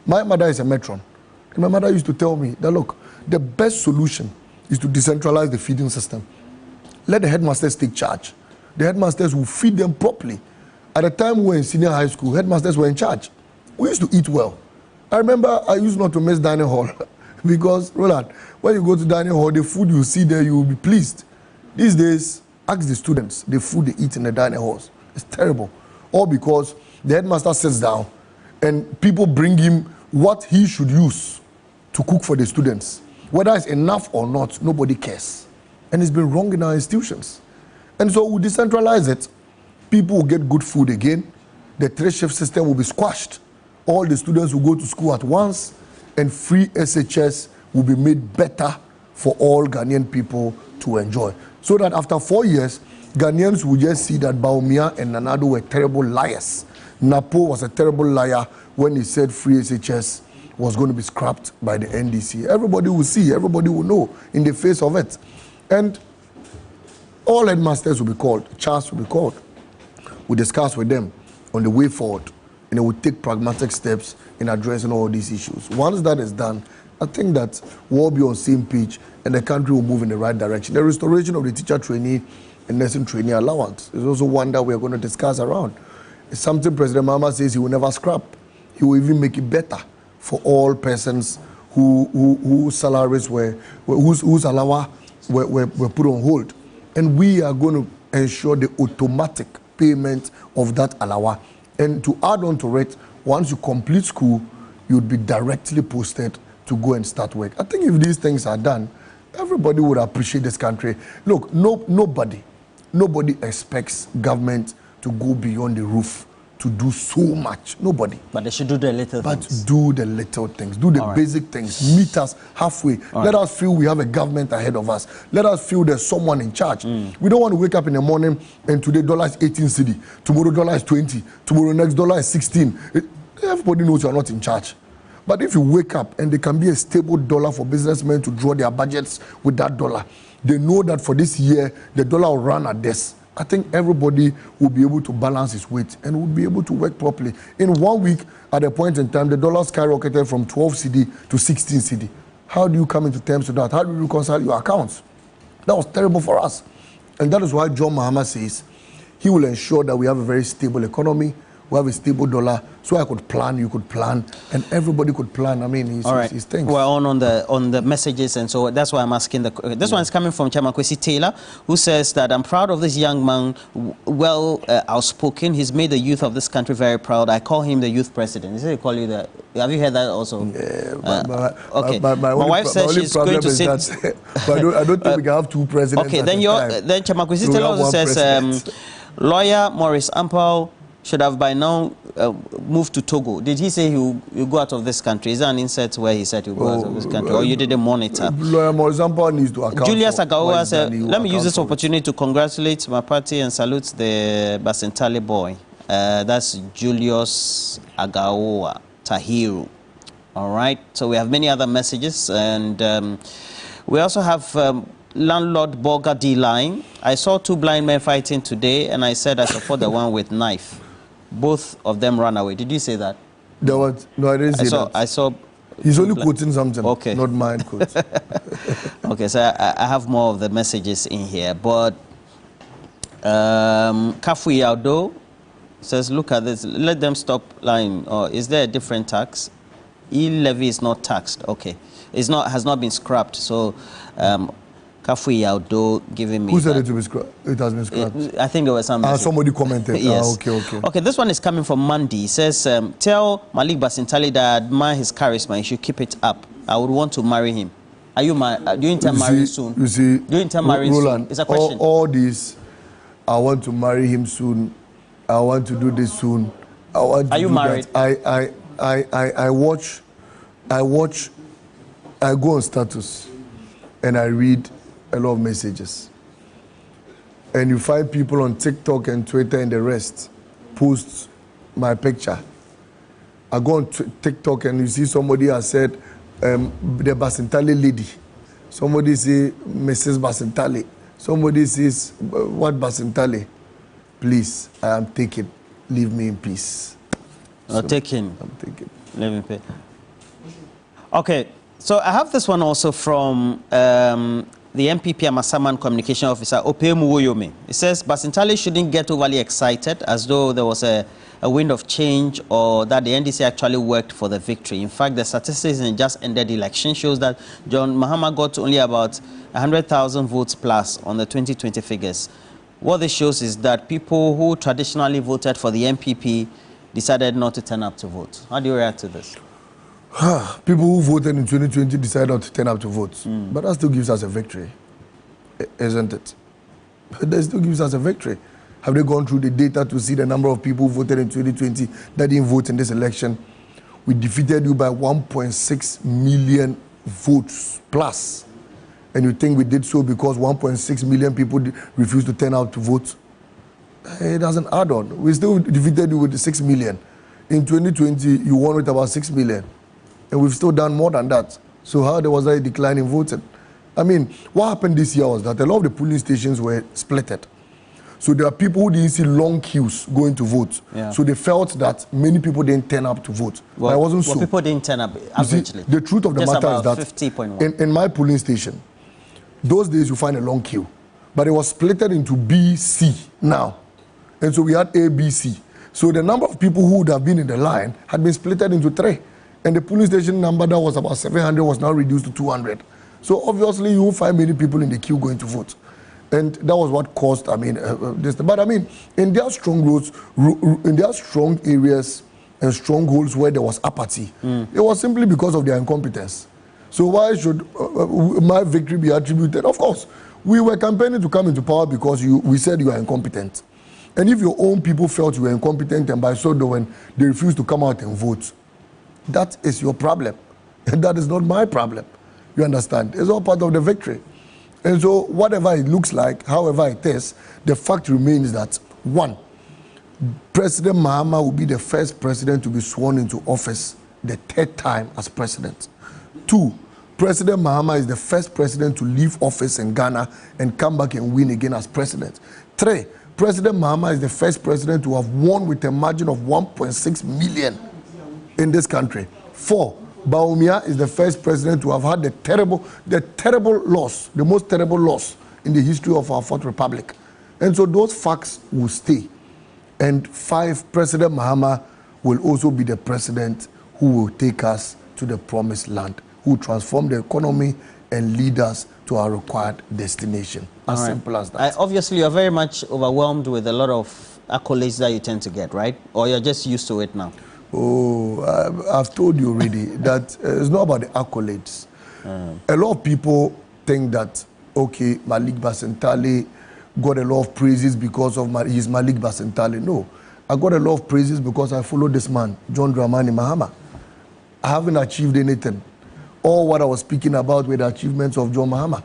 [SPEAKER 1] My mother is a matron. And my mother used to tell me that, look, the best solution is to decentralize the feeding system. Let the headmasters take charge. The headmasters will feed them properly. At the time we were in senior high school, headmasters were in charge. We used to eat well. I remember I used not to miss dining hall because, Roland, when you go to dining hall, the food you see there, you will be pleased. These days, ask the students the food they eat in the dining halls. It's terrible. All because the headmaster sits down and people bring him what he should use to cook for the students. Whether it's enough or not, nobody cares. And it's been wrong in our institutions. And so we decentralize it. People will get good food again. The 3-shift system will be squashed. all the students will go to school at once, and free SHS will be made better for all Ghanaian people to enjoy. So that after 4 years, Ghanaians will just see that Bawumia and Nana Addo were terrible liars. Napo was a terrible liar when he said free SHS was going to be scrapped by the NDC. Everybody will see, everybody will know in the face of it. And all headmasters will be called, CHAS will be called. We discuss with them on the way forward, and they will take pragmatic steps in addressing all these issues. Once that is done, I think that we'll be on the same page and the country will move in the right direction. The restoration of the teacher trainee and nursing trainee allowance is also one that we are going to discuss around. It's something President Mahama says he will never scrap. He will even make it better for all persons whose salaries whose allowance were put on hold. And we are going to ensure the automatic payment of that allowance. And to add on to it, once you complete school, you'd be directly posted to go and start work. I think if these things are done, everybody would appreciate this country. Look, nobody expects government to go beyond the roof to do so much. Nobody.
[SPEAKER 17] But they should do the little things.
[SPEAKER 1] But do the little things. Do the basic things. Meet us halfway. Let us feel we have a government ahead of us. Let us feel there's someone in charge. We don't want to wake up in the morning and today dollar is 18 cedi. Tomorrow dollar is 20. Tomorrow next dollar is 16. Everybody knows you're not in charge. But if you wake up and there can be a stable dollar for businessmen to draw their budgets with that dollar, they know that for this year, the dollar will run at this. I think everybody will be able to balance its weight and will be able to work properly. In 1 week, at a point in time, the dollar skyrocketed from 12 cedi to 16 cedi. How do you come into terms with that? How do you reconcile your accounts? That was terrible for us. And that is why John Mahama says he will ensure that we have a very stable economy, we have a stable dollar, so I could plan, you could plan, and everybody could plan. I mean, his things.
[SPEAKER 17] We're on the messages, and so that's why I'm asking. This one is coming from Chairman Kwesi Taylor, who says that I'm proud of this young man, well outspoken. He's made the youth of this country very proud. I call him the youth president. He said he call you that. Have you heard that also? Yeah, okay. My wife says she's going to sit.
[SPEAKER 1] But I don't think we can have two presidents.
[SPEAKER 17] Okay, then Chairman Kwesi Taylor also says lawyer Maurice Ampao should have by now moved to Togo. Did he say he'll go out of this country? Is that an insert where he said he'll go out of this country? Or you didn't monitor?
[SPEAKER 1] Lawyer Maurice Ampao needs to account.
[SPEAKER 17] Julius Agawa said, let me use this opportunity to congratulate my party and salute the Basentale boy. That's Julius Agawa Tahiru. All right. So we have many other messages. And we also have landlord Borga D line. I saw two blind men fighting today, and I said I support the one with knife. Both of them ran away. Did you say that?
[SPEAKER 1] No, I didn't say that.
[SPEAKER 17] I saw.
[SPEAKER 1] He's only quoting something. Okay. Not mine quotes.
[SPEAKER 17] Okay, so I have more of the messages in here, but Kafu Yaudo says, look at this. Let them stop lying. Or is there a different tax? E-levy is not taxed. Okay, has not been scrapped. So. Kafu Yaudo giving me.
[SPEAKER 1] Who said it to be scrapped? It has been scrapped.
[SPEAKER 17] I think there was some.
[SPEAKER 1] Somebody commented.
[SPEAKER 17] Yes.
[SPEAKER 1] Okay.
[SPEAKER 17] Okay, this one is coming from Mandy. He says, tell Malik Basintali that I admire his charisma. He should keep it up. I would want to marry him. Are you do you intend marrying soon?
[SPEAKER 1] You see,
[SPEAKER 17] do you intend marrying soon? It's a question.
[SPEAKER 1] All this, I want to marry him soon. I want to do this soon. I want to
[SPEAKER 17] Are you married?
[SPEAKER 1] That. I watch. I go on status, and I read a lot of messages, and you find people on TikTok and Twitter and the rest post my picture. I go on TikTok and you see somebody has said the Basintale lady, somebody say Mrs. Basintale, somebody says what Basintale. Please, I am taken, leave me in peace.
[SPEAKER 17] I'm taken. Leave me in peace. Okay, so I have this one also from the MPP Amasaman Communication Officer, Opemu Woyome. It says Basintale shouldn't get overly excited as though there was a wind of change or that the NDC actually worked for the victory. In fact, the statistics in just ended election shows that John Mahama got only about 100,000 votes plus on the 2020 figures. What this shows is that people who traditionally voted for the MPP decided not to turn up to vote. How do you react to this?
[SPEAKER 1] People who voted in 2020 decided not to turn up to vote. But that still gives us a victory, isn't it? That still gives us a victory. Have they gone through the data to see the number of people who voted in 2020 that didn't vote in this election? we defeated you by 1.6 million votes plus. And you think we did so because 1.6 million people refused to turn out to vote? It doesn't add on. We still defeated you with 6 million. In 2020, you won with about 6 million. And we've still done more than that. So how there was a decline in voting? I mean, what happened this year was that a lot of the polling stations were splitted. So there are people who didn't see long queues going to vote.
[SPEAKER 17] Yeah.
[SPEAKER 1] So they felt that many people didn't turn up to vote.
[SPEAKER 17] Well,
[SPEAKER 1] it wasn't so.
[SPEAKER 17] People didn't turn up averagely.
[SPEAKER 1] The truth of the
[SPEAKER 17] Just
[SPEAKER 1] matter is
[SPEAKER 17] about
[SPEAKER 1] that
[SPEAKER 17] 50.1.
[SPEAKER 1] in my polling station, those days you find a long queue. But it was splitted into B, C now. And so we had A, B, C. So the number of people who would have been in the line had been splitted into 3. And the polling station number that was about 700 was now reduced to 200. So obviously you will find many people in the queue going to vote. And that was what caused, this. But in their strong roads, in their strong areas and strongholds where there was apathy, it was simply because of their incompetence. So why should my victory be attributed? Of course, we were campaigning to come into power because we said you are incompetent. And if your own people felt you were incompetent and by so doing, they refused to come out and vote, that is your problem. And that is not my problem. You understand? It's all part of the victory. And so whatever it looks like, however it is, the fact remains that, 1, President Mahama will be the first president to be sworn into office the 3rd time as president. 2, President Mahama is the first president to leave office in Ghana and come back and win again as president. 3, President Mahama is the first president to have won with a margin of 1.6 million in this country. 4, Bawumia is the first president to have had the terrible loss, the most terrible loss in the history of our 4th Republic. And so those facts will stay. And 5, President Mahama will also be the president who will take us to the promised land, who will transform the economy and lead us to our required destination. As simple as that.
[SPEAKER 17] Obviously, you're very much overwhelmed with a lot of accolades that you tend to get, right? Or you're just used to it now?
[SPEAKER 1] Oh, I've told you already that it's not about the accolades. A lot of people think that, okay, Malik Basentale got a lot of praises because of his Malik Basentale. No, I got a lot of praises because I followed this man, John Dramani Mahama. I haven't achieved anything. All what I was speaking about were the achievements of John Mahama.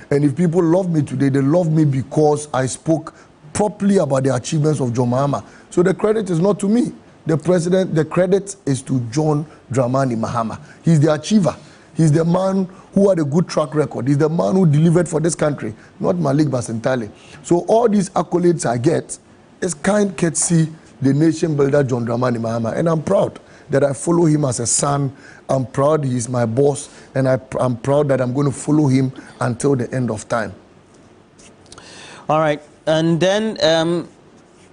[SPEAKER 1] And if people love me today, they love me because I spoke properly about the achievements of John Mahama. So the credit is not to me. The credit is to John Dramani Mahama. He's the achiever. He's the man who had a good track record. He's the man who delivered for this country, not Malik Basentale. So all these accolades I get is kind courtesy the nation builder John Dramani Mahama. And I'm proud that I follow him as a son. I'm proud he's my boss. And I'm proud that I'm going to follow him until the end of time.
[SPEAKER 17] All right. And then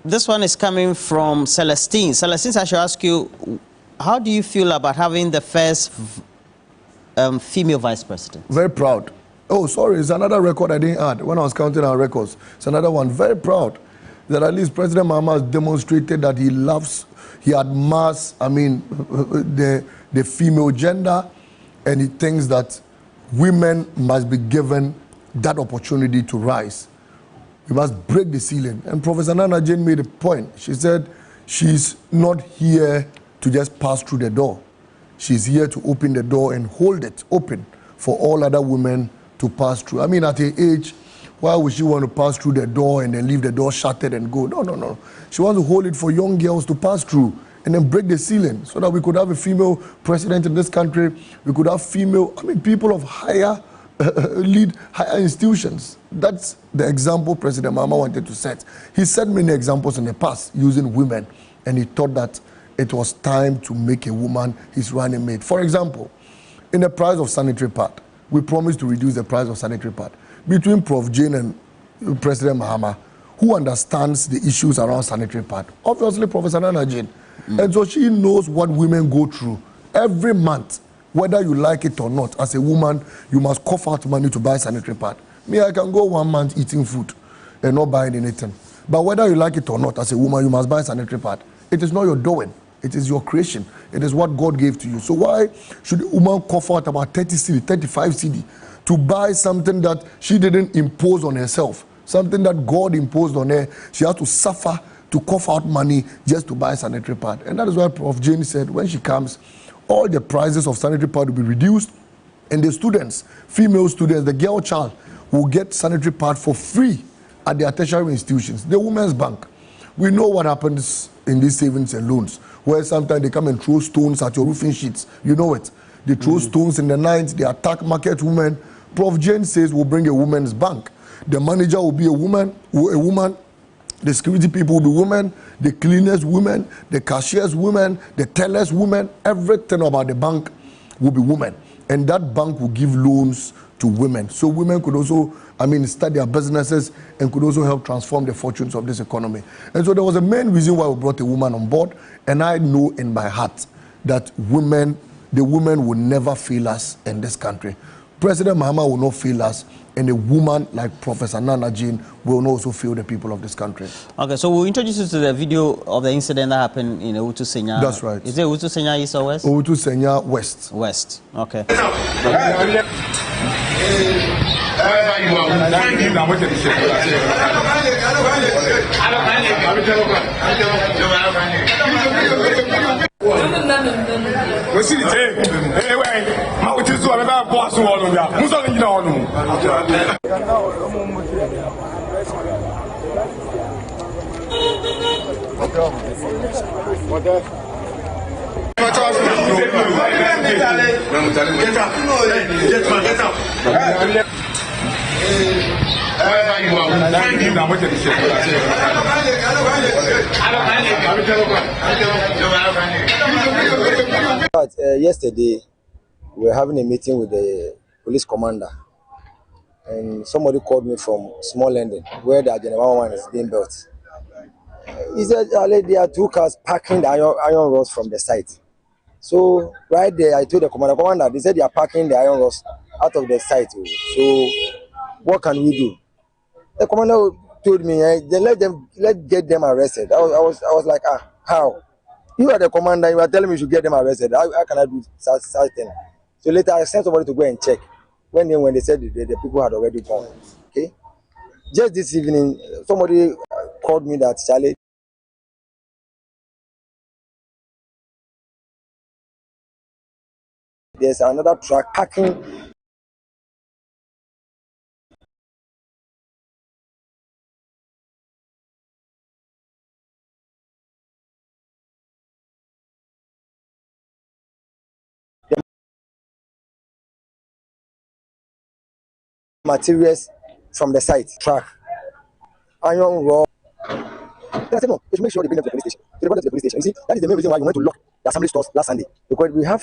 [SPEAKER 17] this one is coming from Celestine. Celestine, I should ask you, how do you feel about having the first female vice president?
[SPEAKER 1] Very proud. Oh, sorry, it's another record I didn't add when I was counting our records. It's another one. Very proud that at least President Mahama has demonstrated that he loves, he admires, the female gender, and he thinks that women must be given that opportunity to rise. We must break the ceiling. And Professor Naana Jane made a point. She said she's not here to just pass through the door. She's here to open the door and hold it open for all other women to pass through. At her age, why would she want to pass through the door and then leave the door shuttered and go? No. She wants to hold it for young girls to pass through and then break the ceiling so that we could have a female president in this country. We could have people of higher lead higher institutions. That's the example President Mahama wanted to set. He set many examples in the past using women, and he thought that it was time to make a woman his running mate. For example, in the price of sanitary pad, we promised to reduce the price of sanitary pad. Between Prof. Jane and President Mahama, who understands the issues around sanitary pad? Obviously, Professor Naana Jane. And so she knows what women go through every month. Whether you like it or not, as a woman, you must cough out money to buy sanitary pad. Me, I can go 1 month eating food and not buying anything. But whether you like it or not, as a woman, you must buy sanitary pad. It is not your doing. It is your creation. It is what God gave to you. So why should a woman cough out about 30 CD, 35 CD to buy something that she didn't impose on herself? Something that God imposed on her. She has to suffer to cough out money just to buy sanitary pad. And that is why Prof. Jane said when she comes, all the prices of sanitary pad will be reduced, and the students, female students, the girl child, will get sanitary pad for free at their tertiary institutions. The Women's Bank, we know what happens in these savings and loans, where sometimes they come and throw stones at your roofing sheets. You know it. They throw stones in the night, they attack market women. Prof. Jane says we'll bring a women's bank. The manager will be a woman, the security people will be women, the cleaners women, the cashiers women, the tellers women, everything about the bank will be women. And that bank will give loans to women. So women could also, start their businesses and could also help transform the fortunes of this economy. And so there was a main reason why we brought a woman on board. And I know in my heart that the women will never fail us in this country. President Mahama will not fail us, and a woman like Professor Naana Jane will not also fail the people of this country.
[SPEAKER 17] Okay, so we'll introduce you to the video of the incident that happened in Owutu Senya.
[SPEAKER 1] That's right.
[SPEAKER 17] Is it Owutu Senya East or West?
[SPEAKER 1] Owutu Senya West.
[SPEAKER 17] West, okay.
[SPEAKER 2] Yesterday, we were having a meeting with the police commander, and somebody called me from Small London, where the Agenda 111 is being built. He said, there are two cars parking the iron rods from the site. So right there, I told the commander, they said they are parking the iron rods out of the site. So what can we do? The commander told me, let's get them arrested. I was like, how? You are the commander, you are telling me you should get them arrested. How can I do such thing? So later I sent somebody to go and check. When they said the people had already gone. Okay? Just this evening, somebody called me that, Charlie, there's another truck parking materials from the site, truck, iron rod. I said, no, we should make sure they bring them to the police station. So they brought them to the police station. You see, that is the main reason why we went to lock the assembly stores last Sunday. Because we have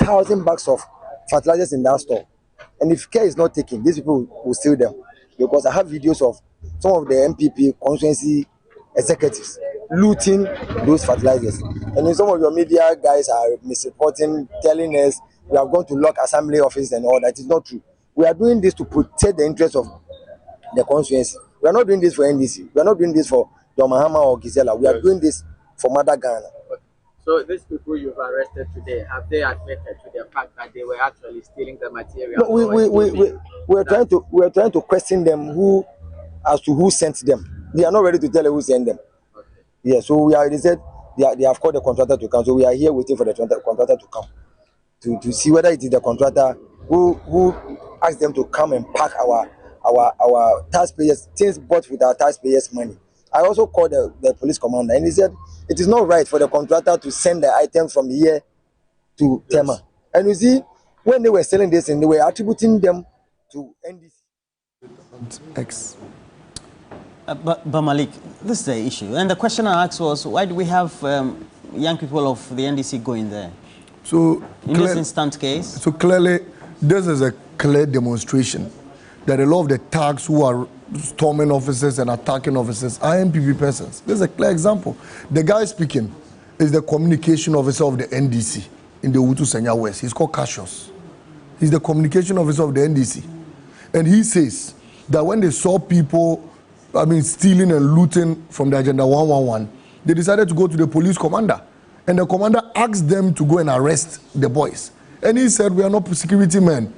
[SPEAKER 2] 1,000 bags of fertilizers in that store. And if care is not taken, these people will steal them. Because I have videos of some of the MPP constituency executives looting those fertilizers. And then some of your media guys are misreporting, telling us we have gone to lock assembly office and all that. It is not true. We are doing this to protect the interests of the constituency. We are not doing this for NDC. We are not doing this for John Mahama or Gisela. We are doing this for Mother Ghana.
[SPEAKER 3] So these people you've arrested today, have they admitted to the fact that they were actually stealing the material?
[SPEAKER 2] No, we are trying to question them as to who sent them. They are not ready to tell who sent them. Okay. Yeah, so they said they have called the contractor to come. So we are here waiting for the contractor to come to see whether it is the contractor who asked them to come and pack our taxpayers, things bought with our taxpayers' money. I also called the police commander, and he said it is not right for the contractor to send the items from here to Tema. And you see, when they were selling this, and they were attributing them to NDC.
[SPEAKER 1] X.
[SPEAKER 17] But Malik, this is the issue. And the question I asked was, why do we have young people of the NDC going there?
[SPEAKER 1] So
[SPEAKER 17] in this instant case? So
[SPEAKER 1] clearly, this is a clear demonstration that a lot of the thugs who are storming offices and attacking offices are MPP persons. This is a clear example. The guy speaking is the communication officer of the NDC in the Owutu Senya West. He's called Cassius. He's the communication officer of the NDC. And he says that when they saw people, stealing and looting from the Agenda 111, they decided to go to the police commander. And the commander asked them to go and arrest the boys. And he said, we are not security men.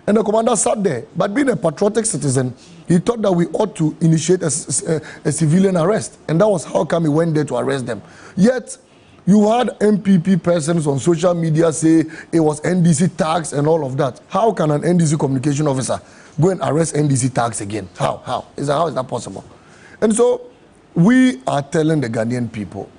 [SPEAKER 1] And the commander sat there. But being a patriotic citizen, he thought that we ought to initiate a civilian arrest. And that was how come he went there to arrest them. Yet, You had MPP persons on social media say it was NDC tax and all of that. How can an NDC communication officer go and arrest NDC tax again? How? How is that possible? And so we are telling the Ghanaian people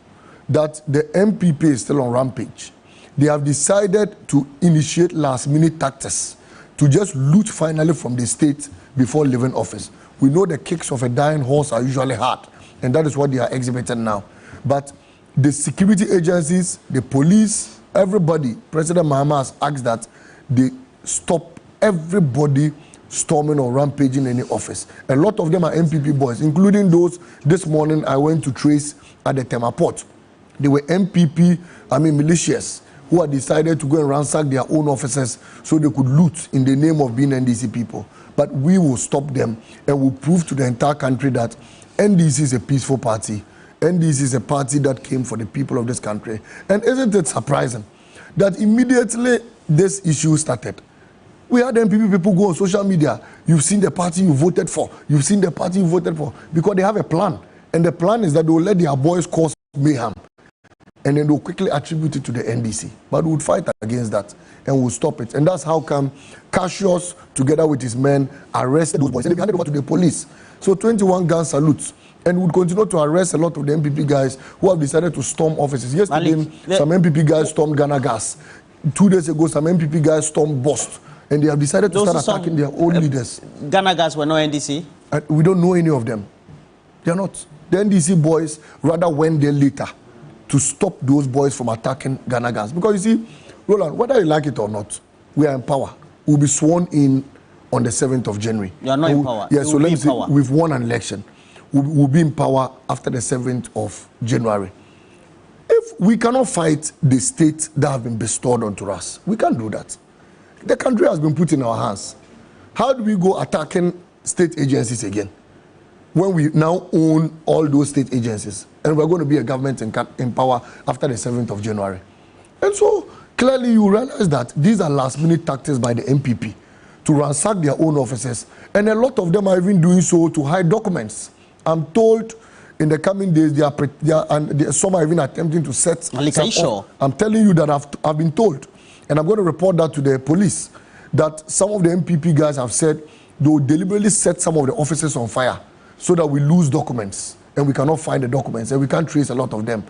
[SPEAKER 1] that the MPP is still on rampage. They have decided to initiate last-minute tactics to just loot finally from the state before leaving office. We know the kicks of a dying horse are usually hard, and that is what they are exhibiting now. But the security agencies, the police, everybody, President Mahama has asked that they stop everybody storming or rampaging any office. A lot of them are MPP boys, including those this morning I went to trace at the Tema port. They were MPP, militias, who had decided to go and ransack their own offices so they could loot in the name of being NDC people. But we will stop them and will prove to the entire country that NDC is a peaceful party. NDC is a party that came for the people of this country. And isn't it surprising that immediately this issue started, we had MPP people go on social media. You've seen the party you voted for. You've seen the party you voted for. Because they have a plan. And the plan is that they will let their boys cause mayhem. And then they'll quickly attribute it to the NDC. But we would fight against that and we'll stop it. And that's how come Cassius, together with his men, arrested those boys. And they handed over to the police. So 21 gun salutes. And would continue to arrest a lot of the MPP guys who have decided to storm offices. Yesterday, some MPP guys stormed Ghana Gas. 2 days ago, some MPP guys stormed Bost. And they have decided to start attacking their own leaders.
[SPEAKER 17] Ghana Gas were no NDC?
[SPEAKER 1] We don't know any of them. They are not. The NDC boys rather went there later to stop those boys from attacking Ghana Gas. Because you see, Roland, whether you like it or not, we are in power. We'll be sworn in on the 7th of January.
[SPEAKER 17] You are not in power.
[SPEAKER 1] Yeah, so let me say, we've won an election. We'll be in power after the 7th of January. If we cannot fight the state that have been bestowed onto us, we can't do that. The country has been put in our hands. How do we go attacking state agencies again when we now own all those state agencies and we're going to be a government in power after the 7th of January? And so clearly you realize that these are last-minute tactics by the MPP to ransack their own offices, and a lot of them are even doing so to hide documents. I'm told in the coming days some are even attempting to set.
[SPEAKER 17] Are you sure?
[SPEAKER 1] I'm telling you that I've been told, and I'm going to report that to the police, that some of the MPP guys have said they will deliberately set some of the offices on fire so that we lose documents and we cannot find the documents and we can't trace a lot of them.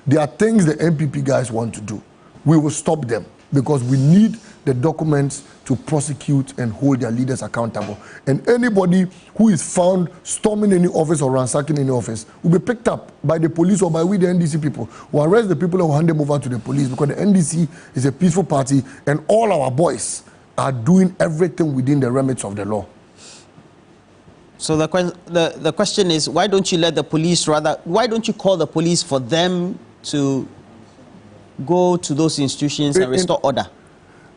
[SPEAKER 1] There are things the MPP guys want to do. We will stop them because we need the documents to prosecute and hold their leaders accountable. And anybody who is found storming any office or ransacking any office will be picked up by the police or by we, the NDC people. We'll arrest the people and we'll hand them over to the police because the NDC is a peaceful party and all our boys are doing everything within the remits of the law.
[SPEAKER 17] So the question is, why don't you let the police why don't you call the police for them to go to those institutions and restore order?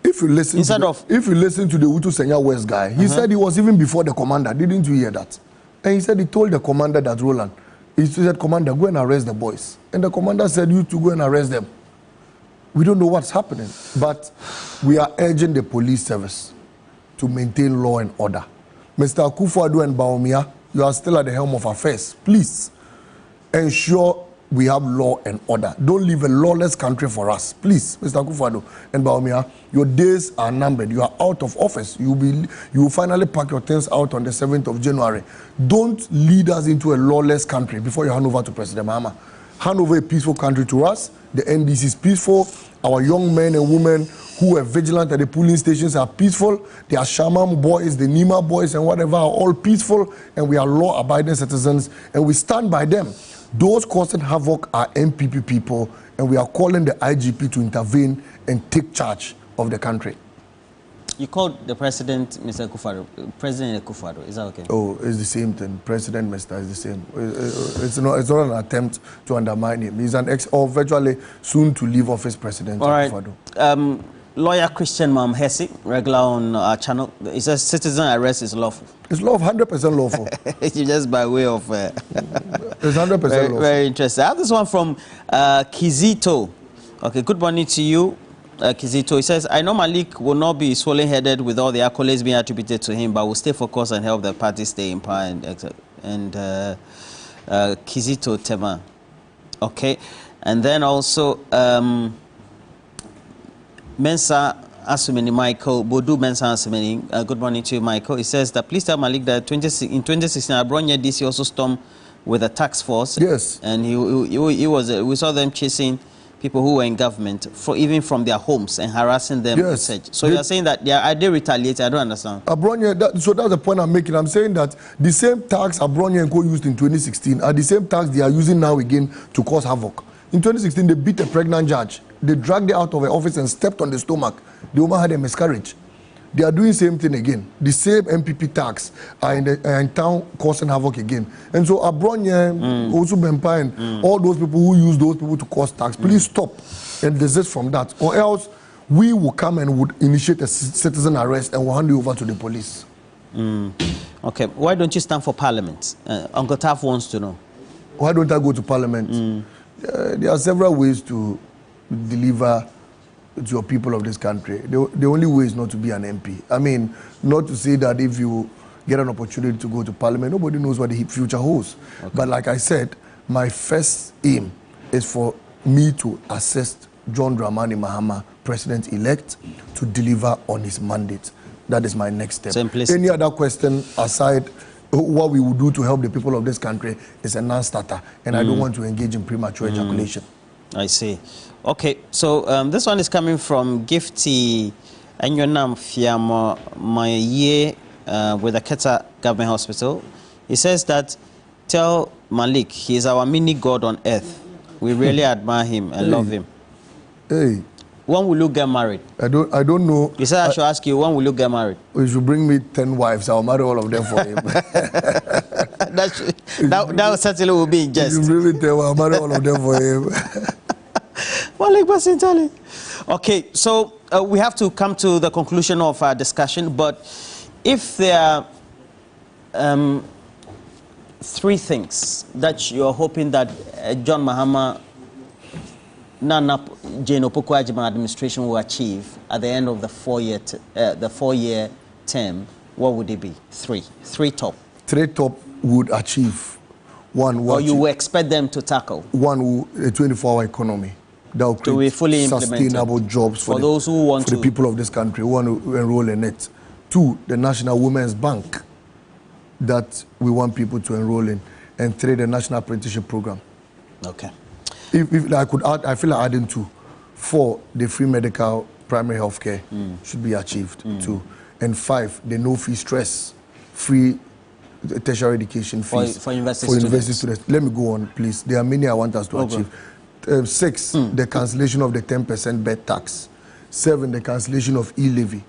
[SPEAKER 1] If you listen to the Utu Senya West guy, he said he was even before the commander. Didn't you hear that? And he said he told the commander that, Roland, he said, Commander, go and arrest the boys. And the commander said, you to go and arrest them. We don't know what's happening, but we are urging the police service to maintain law and order. Mr. Akufo-Addo and Bawumia, you are still at the helm of affairs. Please ensure we have law and order. Don't leave a lawless country for us. Please, Mr. Akufo-Addo and Bawumia, your days are numbered. You are out of office. You will finally pack your things out on the 7th of January. Don't lead us into a lawless country before you hand over to President Mahama. Hand over a peaceful country to us. The NDC is peaceful. Our young men and women who are vigilant at the polling stations are peaceful. The Ashamam boys, the Nima boys and whatever are all peaceful, and we are law-abiding citizens, and we stand by them. Those causing havoc are MPP people, and we are calling the IGP to intervene and take charge of the country.
[SPEAKER 17] You called the president Mr. Akufo-Addo, President Akufo-Addo. Is that okay?
[SPEAKER 1] Oh, it's the same thing. President Mr. is the same. It's not an attempt to undermine him. He's an or virtually soon to leave office President Akufo-Addo.
[SPEAKER 17] Lawyer Christian Mamhesi, regular on our channel, he says citizen arrest is lawful.
[SPEAKER 1] It's lawful, 100% lawful.
[SPEAKER 17] It's just by way of...
[SPEAKER 1] it's 100% lawful.
[SPEAKER 17] Very interesting. I have this one from Kizito. Okay, good morning to you, Kizito. He says, I know Malik will not be swollen-headed with all the accolades being attributed to him, but will stay focused and help the party stay in power. And Kizito Tema. Okay. And then also Mensa Asumeni Michael, Bodu Mensa Asumeni, good morning to you, Michael. He says that please tell Malik that in 2016, Abronya DC also stormed with a task force.
[SPEAKER 1] Yes.
[SPEAKER 17] And he was, we saw them chasing people who were in government, even from their homes, and harassing them.
[SPEAKER 1] Yes.
[SPEAKER 17] So you're saying that they retaliate? I don't understand.
[SPEAKER 1] Abronya, so that's the point I'm making. I'm saying that the same tax Abronya and Co used in 2016 are the same tax they are using now again to cause havoc. In 2016, they beat a pregnant judge. They dragged her out of her office and stepped on the stomach. The woman had a miscarriage. They are doing the same thing again. The same MPP tax are in town causing havoc again. And so Abronya, also Bempine, all those people who use those people to cause tax, please stop and desist from that. Or else we will come and would initiate a citizen arrest and will hand you over to the police.
[SPEAKER 17] Okay, why don't you stand for parliament? Uncle Taff wants to know.
[SPEAKER 1] Why don't I go to parliament? There are several ways to deliver to your people of this country. The only way is not to be an MP. I mean, not to say that if you get an opportunity to go to parliament, nobody knows what the future holds. Okay. But like I said, my first aim is for me to assist John Dramani Mahama, President-elect, to deliver on his mandate. That is my next step. Any other question aside, what we will do to help the people of this country is a non-starter, and I don't want to engage in premature ejaculation.
[SPEAKER 17] I see. Okay, so this one is coming from Gifty Anyonam Fiamo Maye with the Keta Government Hospital. He says that tell Malik he is our mini God on earth. We really admire him and love him.
[SPEAKER 1] Hey.
[SPEAKER 17] When will you get married?
[SPEAKER 1] I don't know.
[SPEAKER 17] You said I should ask you, when will you get married?
[SPEAKER 1] You should bring me 10 wives. I'll marry all of them for him.
[SPEAKER 17] that certainly will be in jest.
[SPEAKER 1] You bring me 10 wives, I'll marry all of them for him.
[SPEAKER 17] Okay, so we have to come to the conclusion of our discussion, but if there are 3 things that you're hoping that John Mahama, Naana Jane Opoku-Agyeman administration will achieve at the end of the 4-year term, what would it be? 3 top.
[SPEAKER 1] 3 top would achieve.
[SPEAKER 17] Or you will expect them to tackle?
[SPEAKER 1] 1, a 24-hour economy. That will create sustainable jobs for
[SPEAKER 17] those who want
[SPEAKER 1] the people of this country who want to enroll in it. 2, the National Women's Bank that we want people to enroll in. And 3, the National Apprenticeship Program.
[SPEAKER 17] Okay.
[SPEAKER 1] If I could add, I feel like adding 2. 4, the free medical primary health care should be achieved. 2. And 5, the no-fee stress, free tertiary education fees
[SPEAKER 17] for university
[SPEAKER 1] students. Let me go on, please. There are many I want us to achieve. 6, the cancellation of the 10% bed tax. 7, the cancellation of e-levy.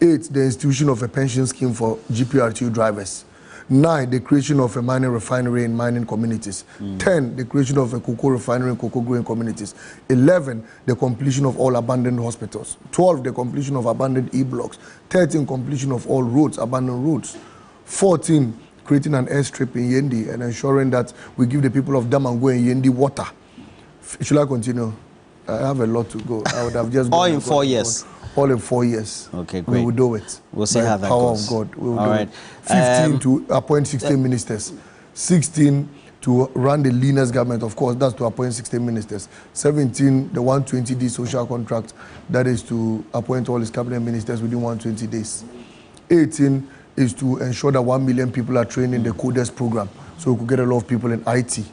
[SPEAKER 1] 8, the institution of a pension scheme for GPRTU drivers. 9, the creation of a mining refinery in mining communities. 10, the creation of a cocoa refinery in cocoa growing communities. 11, the completion of all abandoned hospitals. 12, the completion of abandoned e-blocks. 13, completion of all roads, abandoned roads. 14, creating an airstrip in Yendi and ensuring that we give the people of Damango and Yendi water. Should I continue? I have a lot to go. I would have just
[SPEAKER 17] all in 4 years.
[SPEAKER 1] All in 4 years.
[SPEAKER 17] Okay, great.
[SPEAKER 1] We will do it.
[SPEAKER 17] We'll see how that goes.
[SPEAKER 1] Power of God. We will do it. 15 to appoint 16 ministers. 16 to run the leanest government. Of course, that's to appoint 16 ministers. 17, the 120-day social contract. That is to appoint all his cabinet ministers within 120 days. 18 is to ensure that 1 million people are trained in the coders program. So we could get a lot of people in IT.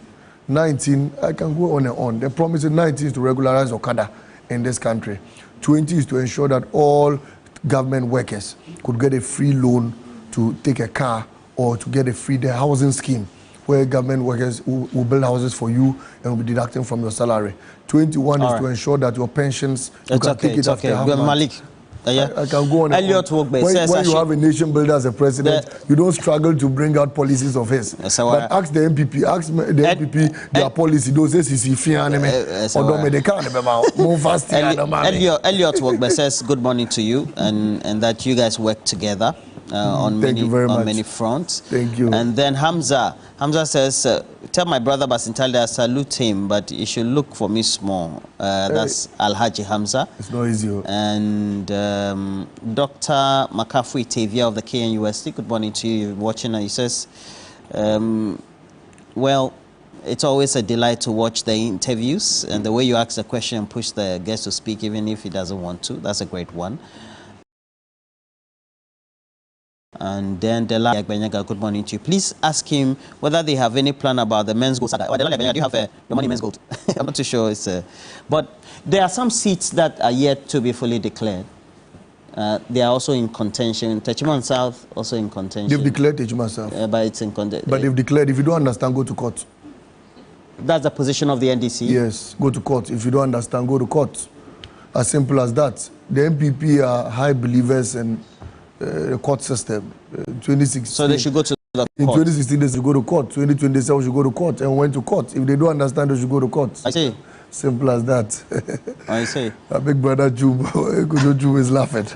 [SPEAKER 1] 19, I can go on and on. The promise in 19 is to regularize Okada in this country. 20 is to ensure that all government workers could get a free loan to take a car or to get a free housing scheme where government workers will build houses for you and will be deducting from your salary. 21 is to ensure that your pensions, you can take it after half month.
[SPEAKER 17] Malik.
[SPEAKER 1] I can go on and
[SPEAKER 17] Elliot
[SPEAKER 1] on. When you have a nation builder as a president, you don't struggle to bring out policies of his. But ask the MPP, MPP their policy. Those say
[SPEAKER 17] Elliot Wogbe says good morning to you and that you guys work together on many fronts.
[SPEAKER 1] Thank you.
[SPEAKER 17] And then Hamza says, tell my brother Basintali I salute him, but you should look for me small. That's Alhaji Hamza.
[SPEAKER 1] It's not easy.
[SPEAKER 17] And Dr. Makafui Tavia of the KNUST, good morning to you. You're watching, and he says, well, It's always a delight to watch the interviews and the way you ask the question and push the guest to speak even if he doesn't want to. That's a great one. And then Dela Agbenyaga, good morning to you. Please ask him whether they have any plan about the men's gold saga. Oh, Dela Agbenyaga, do you have the money men's gold? I'm not too sure. But there are some seats that are yet to be fully declared. They are also in contention. Techiman South also in contention.
[SPEAKER 1] They've declared Techiman South.
[SPEAKER 17] But it's in contention.
[SPEAKER 1] But they've declared, if you don't understand, go to court.
[SPEAKER 17] That's the position of the NDC?
[SPEAKER 1] Yes, go to court. If you don't understand, go to court. As simple as that. The MPP are high believers in the court system. 2016.
[SPEAKER 17] So they should go to the court.
[SPEAKER 1] In 2016, they should go to court. 2027, they should go to court. And went to court. If they don't understand, they should go to court.
[SPEAKER 17] I see.
[SPEAKER 1] Simple as that.
[SPEAKER 17] I see.
[SPEAKER 1] Our big brother Juba is laughing.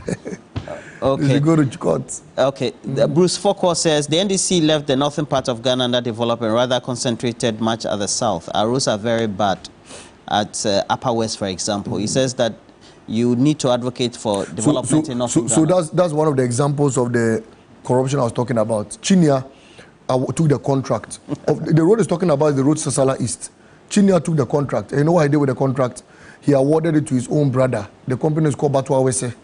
[SPEAKER 17] Okay.
[SPEAKER 1] They should go to court.
[SPEAKER 17] Okay. Bruce Fokwa says the NDC left the northern part of Ghana under development, rather concentrated much at the south. Our roads are very bad at Upper West, for example. He says that you need to advocate for development in northern Ghana.
[SPEAKER 1] So that's one of the examples of the corruption I was talking about. Chinia took the contract. The road is talking about the road Sasala East. Chinia took the contract. And you know what he did with the contract? He awarded it to his own brother. The company is called Batu Awese.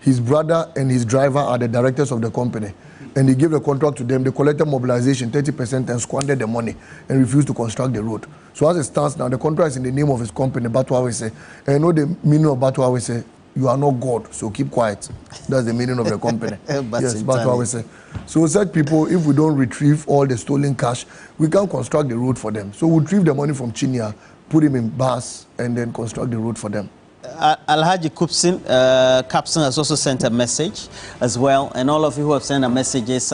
[SPEAKER 1] His brother and his driver are the directors of the company. And he gave the contract to them. They collected mobilization, 30%, and squandered the money and refused to construct the road. So as it stands now, the contract is in the name of his company, Batu Awese. And you know the meaning of Batu Awese? You are not God, so keep quiet. That's the meaning of the company. Yes, Batu Awese. So such people, if we don't retrieve all the stolen cash, we can't construct the road for them. So we retrieve the money from Chinia, put him in bus, and then construct the road for them.
[SPEAKER 17] Alhaji Kapson has also sent a message as well, and all of you who have sent a message is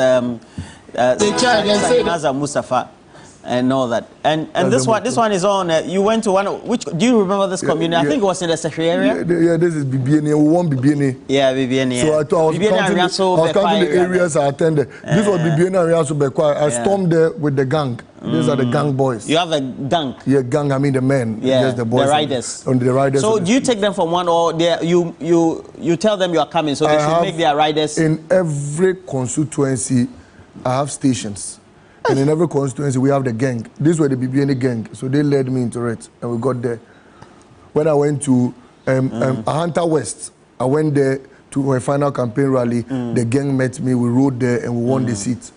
[SPEAKER 17] Nazar Mustafa and all that. And this one is on. You went to one. Which do you remember this community? I think it was in the Secretary area.
[SPEAKER 1] Yeah, this is BBNA. We want BBNA.
[SPEAKER 17] Yeah, BBNA.
[SPEAKER 1] So I was counting the areas I attended. This was BBNA and Riaso Bekwa. I stormed there with the gang. These are the gang boys.
[SPEAKER 17] You have a gang?
[SPEAKER 1] Yeah, gang, I mean the men.
[SPEAKER 17] Yeah,
[SPEAKER 1] yes, the boys.
[SPEAKER 17] The riders.
[SPEAKER 1] On the riders.
[SPEAKER 17] So do you take them from one or you tell them you are coming, so they should make their riders?
[SPEAKER 1] In every constituency, I have stations. And in every constituency, we have the gang. These were the BBNA gang. So they led me into it. And we got there. When I went to Ahanta West, I went there to my final campaign rally. The gang met me. We rode there and we won the seat.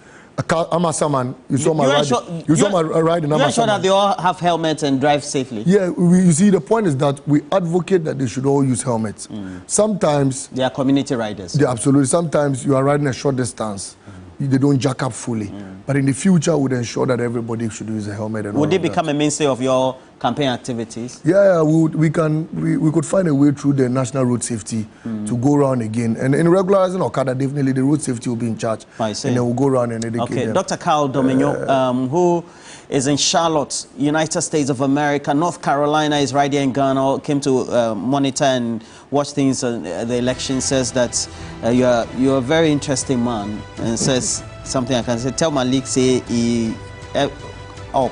[SPEAKER 1] I'm a Saman. You saw my ride. You saw my ride in Amasaman.
[SPEAKER 17] You're sure that they all have helmets and drive safely?
[SPEAKER 1] Yeah, you see, the point is that we advocate that they should all use helmets. Sometimes
[SPEAKER 17] they are community riders.
[SPEAKER 1] They absolutely. Sometimes you are riding a short distance. They don't jack up fully. But in the future, we would ensure that everybody should use a helmet. And
[SPEAKER 17] would it become a mainstay of your campaign activities?
[SPEAKER 1] Yeah, we could find a way through the national road safety to go around again. And in regularizing Okada, definitely the road safety will be in charge.
[SPEAKER 17] I see.
[SPEAKER 1] And then we'll go around and educate them.
[SPEAKER 17] Dr. Carl Domino, who is in Charlotte, United States of America. North Carolina is right here in Ghana. Came to monitor and watch things. The election says that you're a very interesting man, and says something I can say. Tell Malik say he up.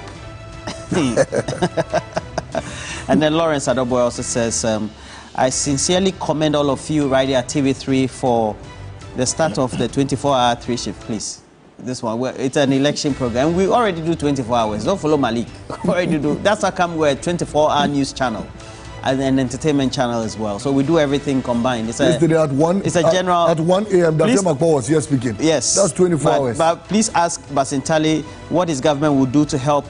[SPEAKER 17] And then Lawrence Adoboy also says, I sincerely commend all of you right here at TV3 for the start of the 24-hour 3-shift, please. This one, it's an election program. We already do 24 hours. Don't follow Malik. Already do. That's how come we're a 24-hour news channel and an entertainment channel as well. So we do everything combined.
[SPEAKER 1] Yesterday at 1.
[SPEAKER 17] It's a general.
[SPEAKER 1] At 1 a.m. Dr. Makpo was here speaking.
[SPEAKER 17] Yes.
[SPEAKER 1] That's 24 hours.
[SPEAKER 17] But please ask Basintali what his government will do to help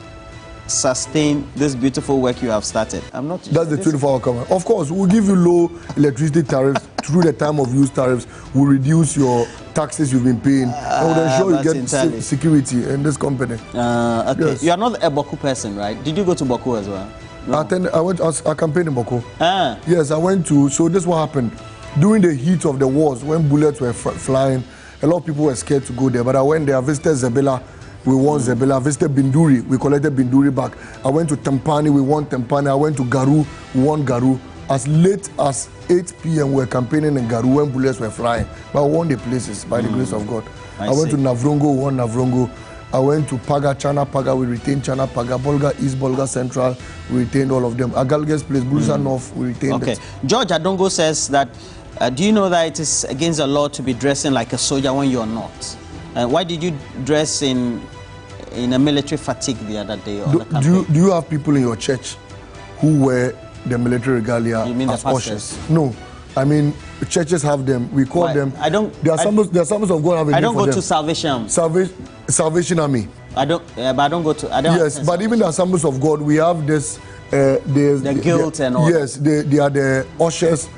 [SPEAKER 17] sustain this beautiful work you have started. I'm not.
[SPEAKER 1] That's the 24-hour comment. Of course, we'll give you low electricity tariffs through the time of use tariffs. We'll reduce your taxes you've been paying. And we'll ensure you get security in this company.
[SPEAKER 17] Okay.
[SPEAKER 1] Yes.
[SPEAKER 17] You are not a Boku person, right? Did you go to Boku as well?
[SPEAKER 1] No. I campaigned in Boku. Yes, I went to. So this is what happened during the heat of the wars when bullets were flying. A lot of people were scared to go there, but I went there. I visited Zebela. We won Zebela. I visited Binduri. We collected Binduri back. I went to Tempani. We won Tempani. I went to Garu. We won Garu. As late as 8 p.m. we were campaigning in Garu when bullets were flying. But we won the places by the grace of God. I went to Navrongo. We won Navrongo. I went to Paga, Chana Paga. We retained Chana Paga. Bolga East, Bolga Central. We retained all of them. Agalges Place, Bulusa North. We retained it.
[SPEAKER 17] George Adongo says that, do you know that it is against the law to be dressing like a soldier when you're not? Why did you dress in in a military fatigue the other day.
[SPEAKER 1] Do you have people in your church who wear the military regalia as ushers? No. I mean, churches have them. We call them.
[SPEAKER 17] I don't.
[SPEAKER 1] There are some of God have a
[SPEAKER 17] I don't
[SPEAKER 1] name for
[SPEAKER 17] go
[SPEAKER 1] them.
[SPEAKER 17] to Salvation.
[SPEAKER 1] Salvation Army.
[SPEAKER 17] I don't. But I don't go to. I don't.
[SPEAKER 1] Yes, but even the Assemblies of God, we have this. The
[SPEAKER 17] guilt and all.
[SPEAKER 1] Yes, they are the ushers.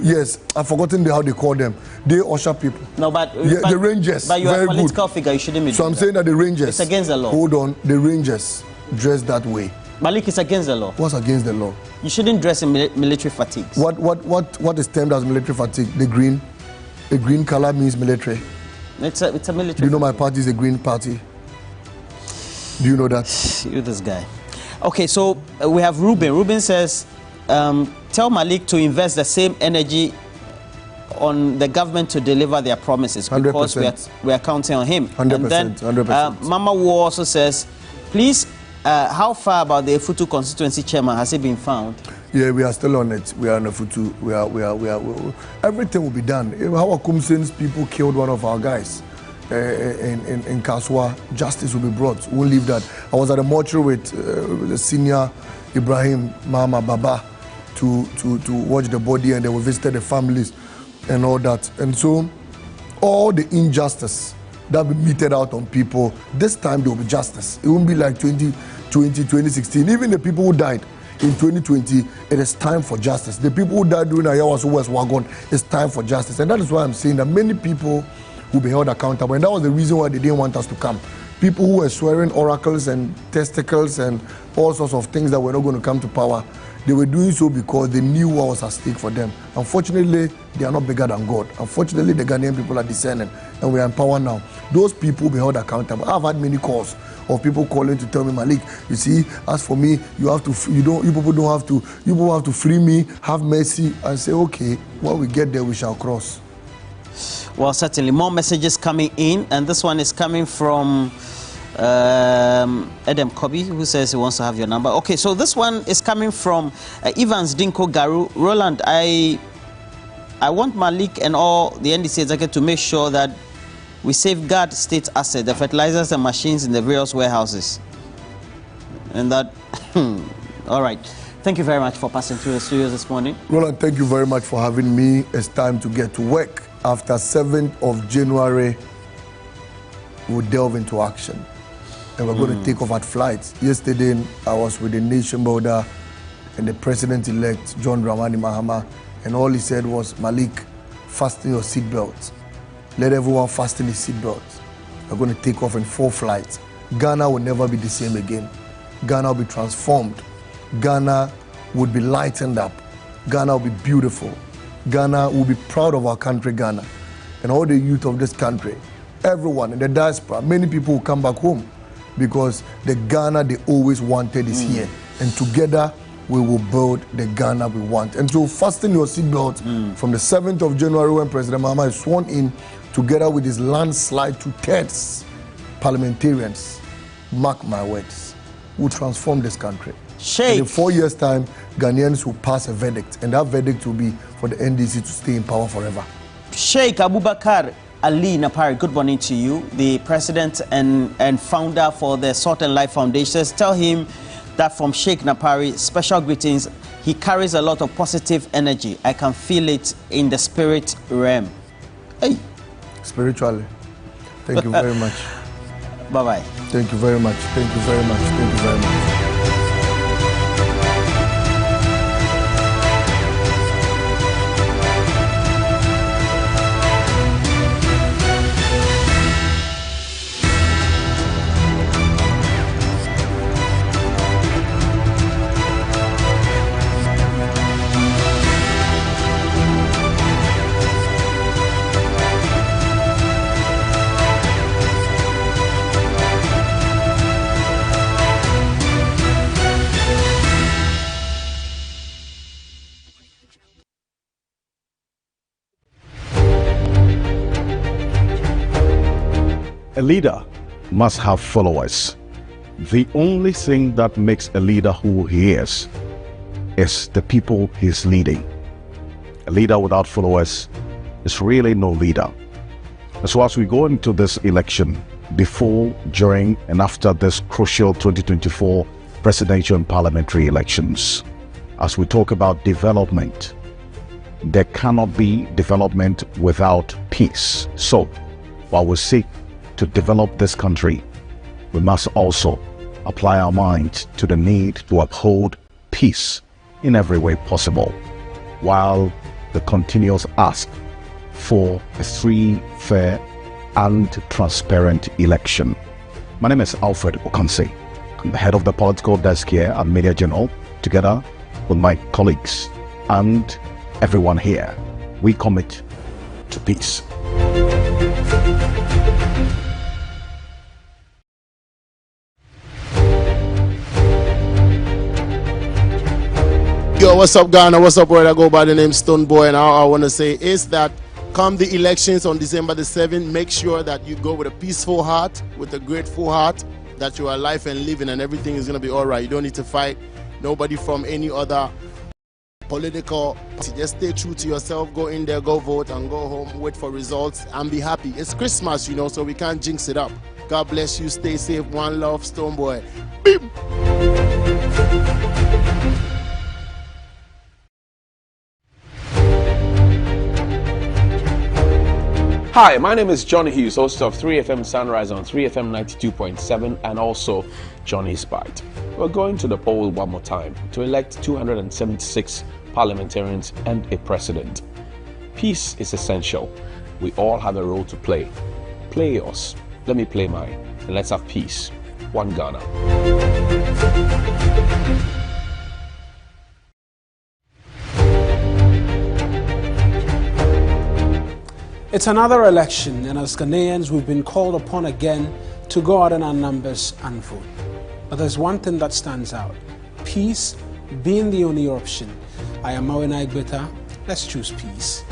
[SPEAKER 1] Yes, I've forgotten how they call them. They usher people.
[SPEAKER 17] No, but
[SPEAKER 1] the Rangers.
[SPEAKER 17] But you're
[SPEAKER 1] very
[SPEAKER 17] a political
[SPEAKER 1] good.
[SPEAKER 17] figure. You shouldn't be.
[SPEAKER 1] So I'm saying that the Rangers.
[SPEAKER 17] It's against the law.
[SPEAKER 1] Hold on, the Rangers dress that way.
[SPEAKER 17] Malik, it's against the law.
[SPEAKER 1] What's against the law?
[SPEAKER 17] You shouldn't dress in military fatigues.
[SPEAKER 1] What is termed as military fatigue? The green color means military.
[SPEAKER 17] It's a military.
[SPEAKER 1] Do you know my party is a green party? Do you know that?
[SPEAKER 17] You're this guy. Okay, so we have Ruben. Ruben says, tell Malik to invest the same energy on the government to deliver their promises because
[SPEAKER 1] 100%.
[SPEAKER 17] we are counting on him.
[SPEAKER 1] 100%.
[SPEAKER 17] And then
[SPEAKER 1] 100%.
[SPEAKER 17] Mama Wu also says, please, how far about the Efutu constituency chairman has it been found?
[SPEAKER 1] Yeah, we are still on it. We are on Efutu. We are. Everything will be done. How Kumsin's people killed one of our guys in Kaswa, justice will be brought. We'll leave that. I was at a mortuary with the senior Ibrahim Mama Baba to watch the body, and they will visit the families and all that. And so all the injustice that will be meted out on people, this time there will be justice. It won't be like 2016. Even the people who died in 2020, it is time for justice. The people who died during Ayawaso West Wagon, it's time for justice. And that is why I'm saying that many people will be held accountable. And that was the reason why they didn't want us to come. People who were swearing oracles and testicles and all sorts of things that were not going to come to power, they were doing so because they knew what was at stake for them. Unfortunately, they are not bigger than God. Unfortunately, the Ghanaian people are discerning, and we are in power now. Those people will be held accountable. I've had many calls of people calling to tell me, Malik, you see, as for me, you people have to free me, have mercy, and say, okay, when we get there, we shall cross.
[SPEAKER 17] Well, certainly more messages coming in, and this one is coming from Edem Kobi, who says he wants to have your number. Okay, so this one is coming from Evans Dinko Garu. Roland, I want Malik and all the NDC executive to make sure that we safeguard state assets, the fertilizers and machines in the various warehouses. And that, all right. Thank you very much for passing through the studios this morning.
[SPEAKER 1] Roland, thank you very much for having me. It's time to get to work. After 7th of January, we'll delve into action. And we're going to take off at flights. Yesterday, I was with the nation builder and the president-elect, John Dramani Mahama, and all he said was, Malik, fasten your seatbelts. Let everyone fasten his seatbelts. We're going to take off in 4 flights. Ghana will never be the same again. Ghana will be transformed. Ghana would be lightened up. Ghana will be beautiful. Ghana will be proud of our country, Ghana. And all the youth of this country, everyone in the diaspora, many people will come back home because the Ghana they always wanted is here. And together, we will build the Ghana we want. And so fasten your seatbelt from the 7th of January when President Mahama is sworn in, together with his landslide 2/3 parliamentarians, mark my words, will transform this country. And in 4 years' time, Ghanaians will pass a verdict, and that verdict will be for the NDC to stay in power forever.
[SPEAKER 17] Sheikh Abubakar Ali Napari, good morning to you, the president and founder for the Salt and Life Foundations. Tell him that from Sheikh Napari, special greetings. He carries a lot of positive energy. I can feel it in the spirit realm. Hey.
[SPEAKER 1] Spiritually. Thank you very much.
[SPEAKER 17] Bye-bye.
[SPEAKER 1] Thank you very much. Thank you very much. Thank you very much.
[SPEAKER 20] A leader must have followers. The only thing that makes a leader who he is the people he's leading. A leader without followers is really no leader. And so as we go into this election, before, during, and after this crucial 2024 presidential and parliamentary elections. As we talk about development, there cannot be development without peace. So, while we seek to develop this country, we must also apply our mind to the need to uphold peace in every way possible, while the continuous ask for a free, fair, and transparent election. My name is Alfred Okanse. I'm the head of the political desk here at Media General, together with my colleagues and everyone here. We commit to peace.
[SPEAKER 5] Yo, what's up, Ghana? What's up, where I go by the name Stone Boy, and all I want to say is that come the elections on December the 7th, make sure that you go with a peaceful heart, with a grateful heart, that you are alive and living, and everything is going to be all right. You don't need to fight nobody from any other political. Just stay true to yourself, go in there, go vote, and go home, wait for results, and be happy. It's Christmas, you know, so we can't jinx it up. God bless you, stay safe, one love, Stone Boy. Beep.
[SPEAKER 22] Hi, my name is Johnny Hughes, host of 3FM Sunrise on 3FM 92.7 and also Johnny's Bite. We're going to the poll one more time to elect 276 parliamentarians and a president. Peace is essential. We all have a role to play. Play yours. Let me play mine. And let's have peace. One Ghana.
[SPEAKER 23] It's another election, and as Ghanaians, we've been called upon again to go out in our numbers and vote. But there's one thing that stands out: peace being the only option. I am Mawina Igbeta. Let's choose peace.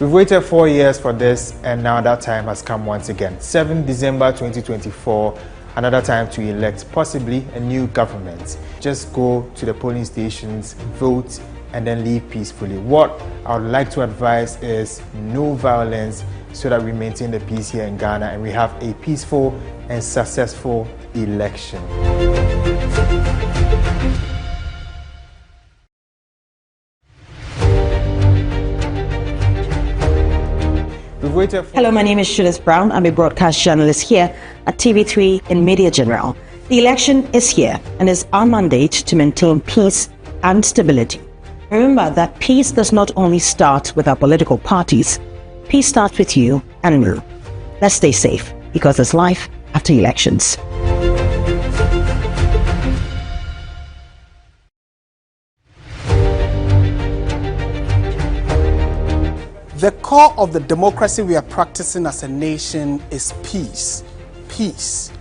[SPEAKER 24] We've waited 4 years for this, and now that time has come once again. 7th December 2024, another time to elect possibly a new government. Just go to the polling stations, vote, and then leave peacefully. What I would like to advise is no violence, so that we maintain the peace here in Ghana and we have a peaceful and successful election.
[SPEAKER 25] Hello, my name is Shudis Brown. I'm a broadcast journalist here at TV3 in Media General. The election is here and is our mandate to maintain peace and stability. Remember that peace does not only start with our political parties. Peace starts with you and me. Let's stay safe, because there's life after elections.
[SPEAKER 23] The core of the democracy we are practicing as a nation is peace. Peace.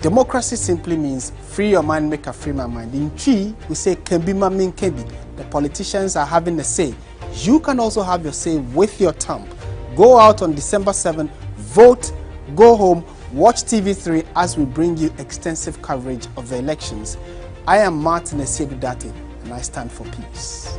[SPEAKER 23] Democracy simply means free your mind, make a free my mind. In Twi, we say kebima min kebi. The politicians are having a say. You can also have your say with your thumb. Go out on December 7th, vote, go home, watch TV3 as we bring you extensive coverage of the elections. I am Martin Esedudate, and I stand for peace.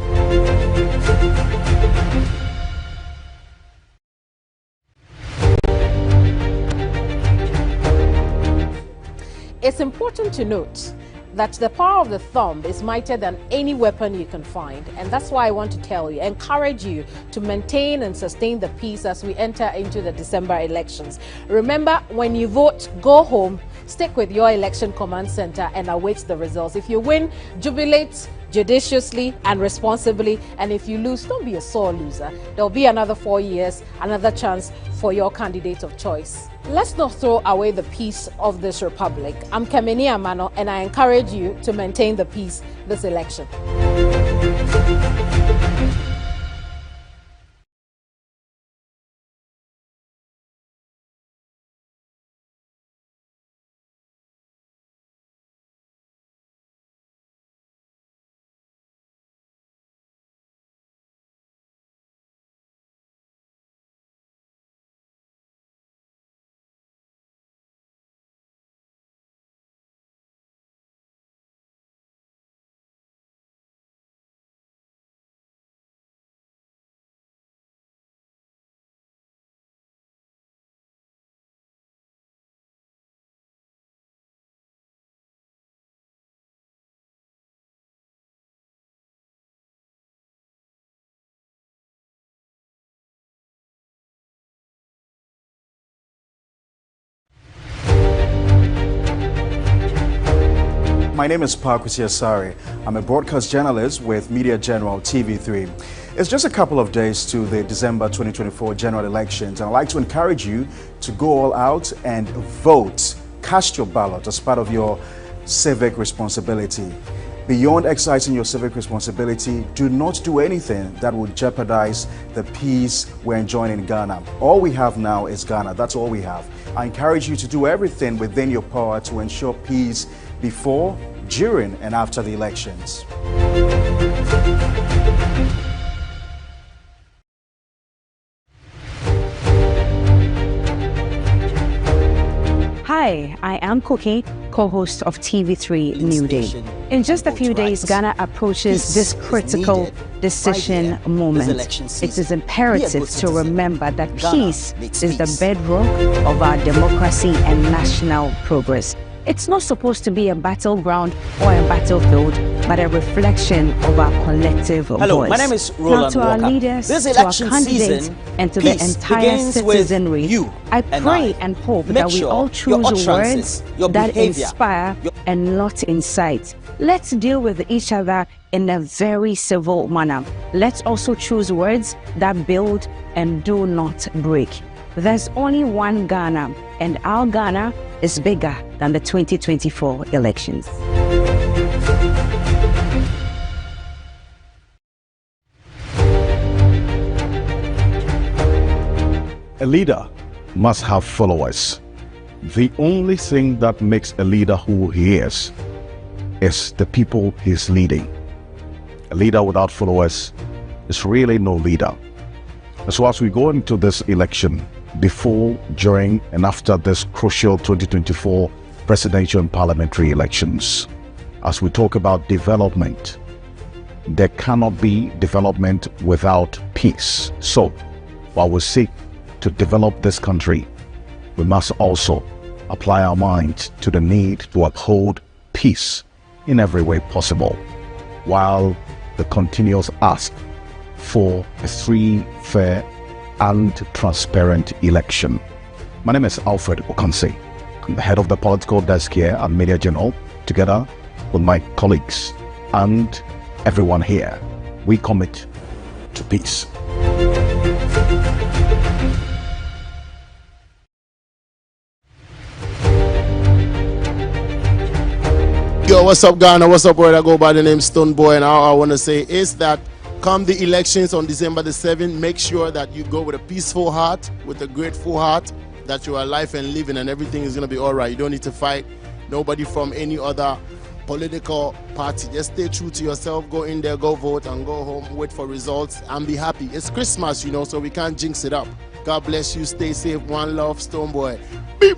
[SPEAKER 6] It's important to note that the power of the thumb is mightier than any weapon you can find, and that's why I want to tell you, encourage you to maintain and sustain the peace as we enter into the December elections. Remember, when you vote, go home, stick with your election command center and await the results. If you win, jubilate judiciously and responsibly, and if you lose, don't be a sore loser. There'll be another 4 years, another chance for your candidate of choice. Let's not throw away the peace of this republic. I'm Kemeni Amano, and I encourage you to maintain the peace this election.
[SPEAKER 16] My name is Pakwisi Asari. I'm a broadcast journalist with Media General TV3. It's just a couple of days to the December 2024 general elections, and I'd like to encourage you to go all out and vote. Cast your ballot as part of your civic responsibility. Beyond exercising your civic responsibility, do not do anything that would jeopardize the peace we're enjoying in Ghana. All we have now is Ghana. That's all we have. I encourage you to do everything within your power to ensure peace before, during, and after the elections.
[SPEAKER 21] Hi, I am Cookie, co-host of TV3 New Day. In just a few days, Ghana approaches this critical decision moment. It is imperative to remember that peace is the bedrock of our democracy and national progress. It's not supposed to be a battleground or a battlefield, but a reflection of our collective voice.
[SPEAKER 17] Hello, my name is Roland
[SPEAKER 21] now, to
[SPEAKER 17] Walker.
[SPEAKER 21] our leaders,
[SPEAKER 17] this
[SPEAKER 21] to our
[SPEAKER 17] election
[SPEAKER 21] candidates,
[SPEAKER 17] season,
[SPEAKER 21] and to the entire citizenry, I pray and hope that we all choose words that inspire and not incite. Let's deal with each other in a very civil manner. Let's also choose words that build and do not break. There's only one Ghana, and our Ghana is bigger than the 2024 elections.
[SPEAKER 20] A leader must have followers. The only thing that makes a leader who he is the people he's leading. A leader without followers is really no leader. And so as we go into this election, before, during, and after this crucial 2024 presidential and parliamentary elections, as we talk about development, there cannot be development without peace. So, while we seek to develop this country, we must also apply our minds to the need to uphold peace in every way possible, while the continuous ask for a free, fair, and transparent election. My name is Alfred Okanse. I'm the head of the political desk here at Media General. Together with my colleagues and everyone here, we commit to peace.
[SPEAKER 5] Yo, what's up, Ghana? What's up, where I go by the name Stone Boy, and all I want to say is that come the elections on December the 7th, make sure that you go with a peaceful heart, with a grateful heart, that you are alive and living and everything is going to be all right. You don't need to fight nobody from any other political party. Just stay true to yourself, go in there, go vote, and go home, wait for results, and be happy. It's Christmas, you know, so we can't jinx it up. God bless you, stay safe, one love, Stone Boy. Beep.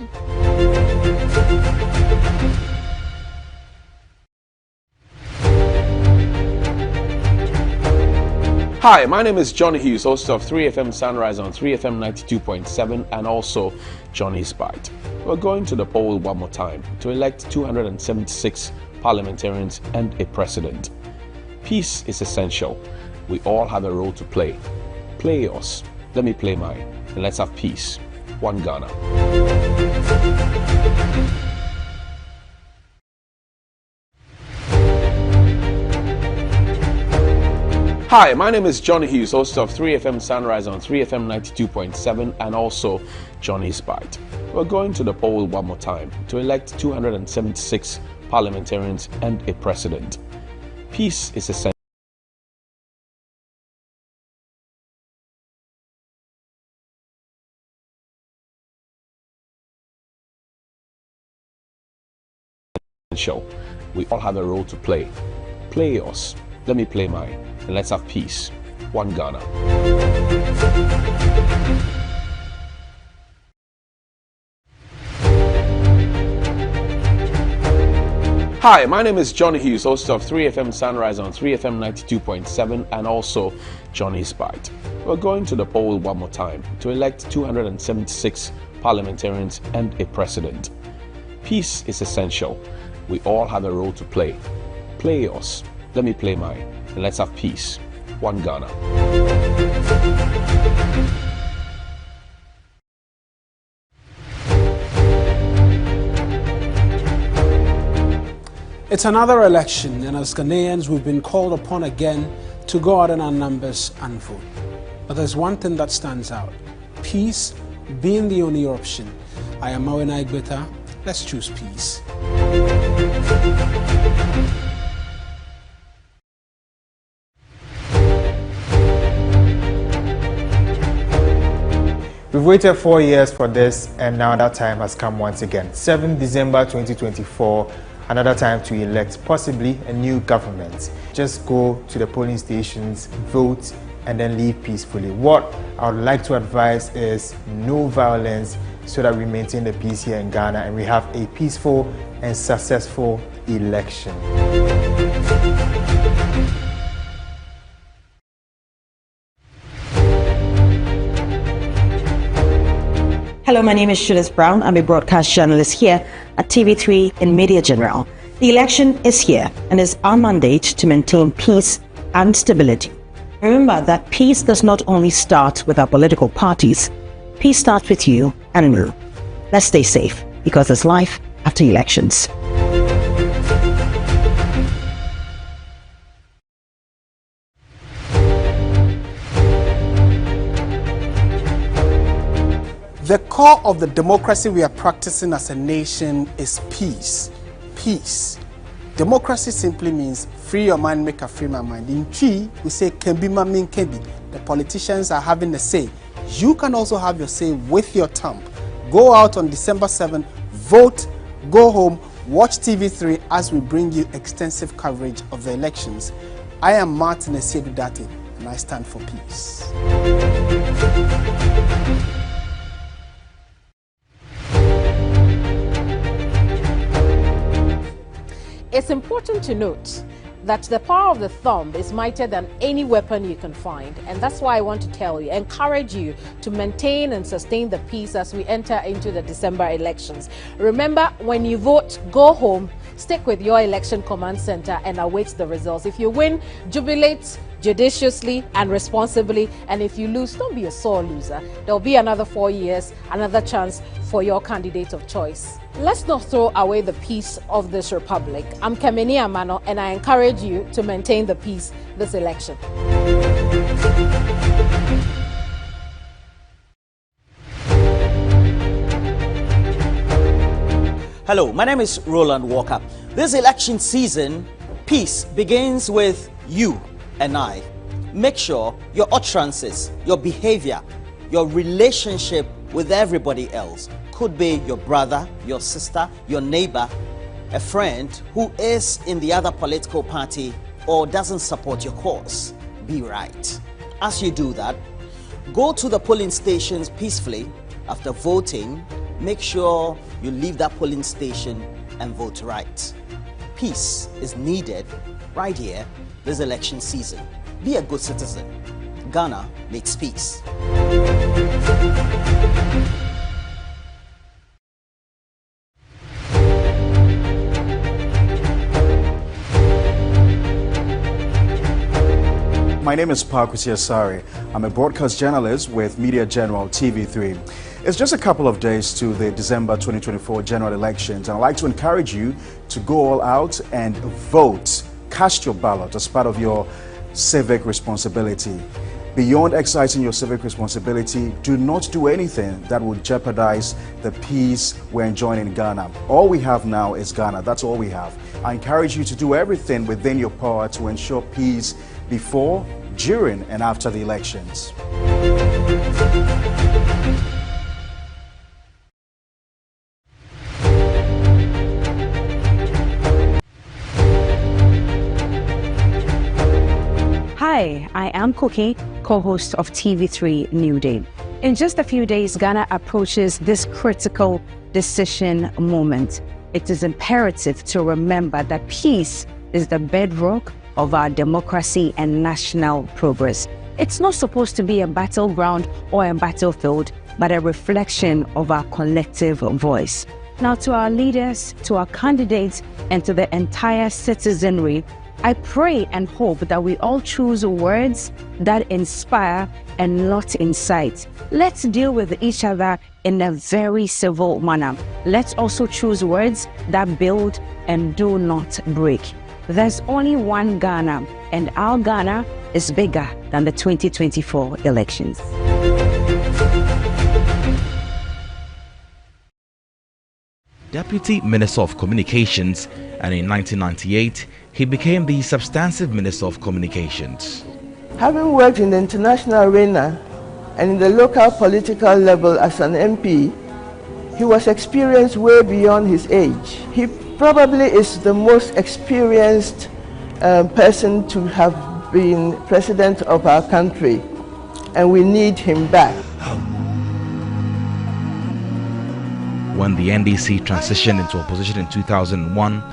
[SPEAKER 22] Hi, my name is Johnny Hughes, host of 3FM Sunrise on 3FM 92.7 and also Johnny's Bite. We're going to the poll one more time to elect 276 parliamentarians and a president. Peace is essential. We all have a role to play. Play yours, let me play mine, and let's have peace. One Ghana. Hi, my name is Johnny Hughes, host of 3FM Sunrise on 3FM 92.7 and also Johnny's Bite. We're going to the poll one more time to elect 276 parliamentarians and a president. Peace is essential. We all have a role to play. Play yours, let me play mine, and let's have peace. One Ghana. Hi, my name is Johnny Hughes, host of 3FM Sunrise on 3FM 92.7 and also Johnny's Bite. We're going to the poll one more time to elect 276 parliamentarians and a president. Peace is essential. We all have a role to play. Play yours, let me play mine, and let's have peace. One Ghana.
[SPEAKER 23] It's another election, and as Ghanaians, we've been called upon again to go out in our numbers and vote. But there's one thing that stands out: peace being the only option. I am Mawena Igbeta. Let's choose peace.
[SPEAKER 24] We've waited 4 years for this, and now that time has come once again. 7 December 2024, another time to elect possibly a new government. Just go to the polling stations, vote, and then leave peacefully. What I would like to advise is no violence, so that we maintain the peace here in Ghana and we have a peaceful and successful election.
[SPEAKER 25] Hello, my name is Shudis Brown. I'm a broadcast journalist here at TV3 in Media General. The election is here and is our mandate to maintain peace and stability. Remember that peace does not only start with our political parties. Peace starts with you and me. Let's stay safe, because there's life after elections.
[SPEAKER 23] The core of the democracy we are practicing as a nation is peace. Peace. Democracy simply means free your mind, make a free my mind. In Chi, we say Kembi ma min Kembi. The politicians are having the say. You can also have your say with your thumb. Go out on December 7th, vote, go home, watch TV3 as we bring you extensive coverage of the elections. I am Martin Esiedudate, and I stand for peace.
[SPEAKER 6] It's important to note that the power of the thumb is mightier than any weapon you can find. And that's why I want to tell you, encourage you to maintain and sustain the peace as we enter into the December elections. Remember, when you vote, go home, stick with your election command center and await the results. If you win, jubilate judiciously and responsibly. And if you lose, don't be a sore loser. There'll be another 4 years, another chance for your candidate of choice. Let's not throw away the peace of this republic. I'm Kemeni Amano, and I encourage you to maintain the peace this election.
[SPEAKER 17] Hello, my name is Roland Walker. This election season, peace begins with you and I. Make sure your utterances, your behavior, your relationship with everybody else, could be your brother, your sister, your neighbor, a friend who is in the other political party or doesn't support your cause, be right. As you do that, go to the polling stations peacefully. After voting, make sure you leave that polling station and vote right. Peace is needed right here this election season. Be a good citizen. Ghana needs peace.
[SPEAKER 16] My name is Pakwisi Asari. I'm a broadcast journalist with Media General TV3. It's just a couple of days to the December 2024 general elections, and I'd like to encourage you to go all out and vote. Cast your ballot as part of your civic responsibility. Beyond exercising your civic responsibility, do not do anything that will jeopardize the peace we're enjoying in Ghana. All we have now is Ghana. That's all we have. I encourage you to do everything within your power to ensure peace before, during, and after the elections.
[SPEAKER 21] Hi, I am Cookie, co-host of TV3 New Day. In just a few days, Ghana approaches this critical decision moment. It is imperative to remember that peace is the bedrock of our democracy and national progress. It's not supposed to be a battleground or a battlefield, but a reflection of our collective voice. Now, to our leaders, to our candidates, and to the entire citizenry, I pray and hope that we all choose words that inspire and not incite. Let's deal with each other in a very civil manner. Let's also choose words that build and do not break. There's only one Ghana, and our Ghana is bigger than the 2024 elections.
[SPEAKER 4] Deputy Minister of Communications, and in 1998, he became the substantive Minister of Communications.
[SPEAKER 7] Having worked in the international arena and in the local political level as an MP, he was experienced way beyond his age. He probably is the most experienced person to have been president of our country, and we need him back.
[SPEAKER 4] When the NDC transitioned into opposition in 2001,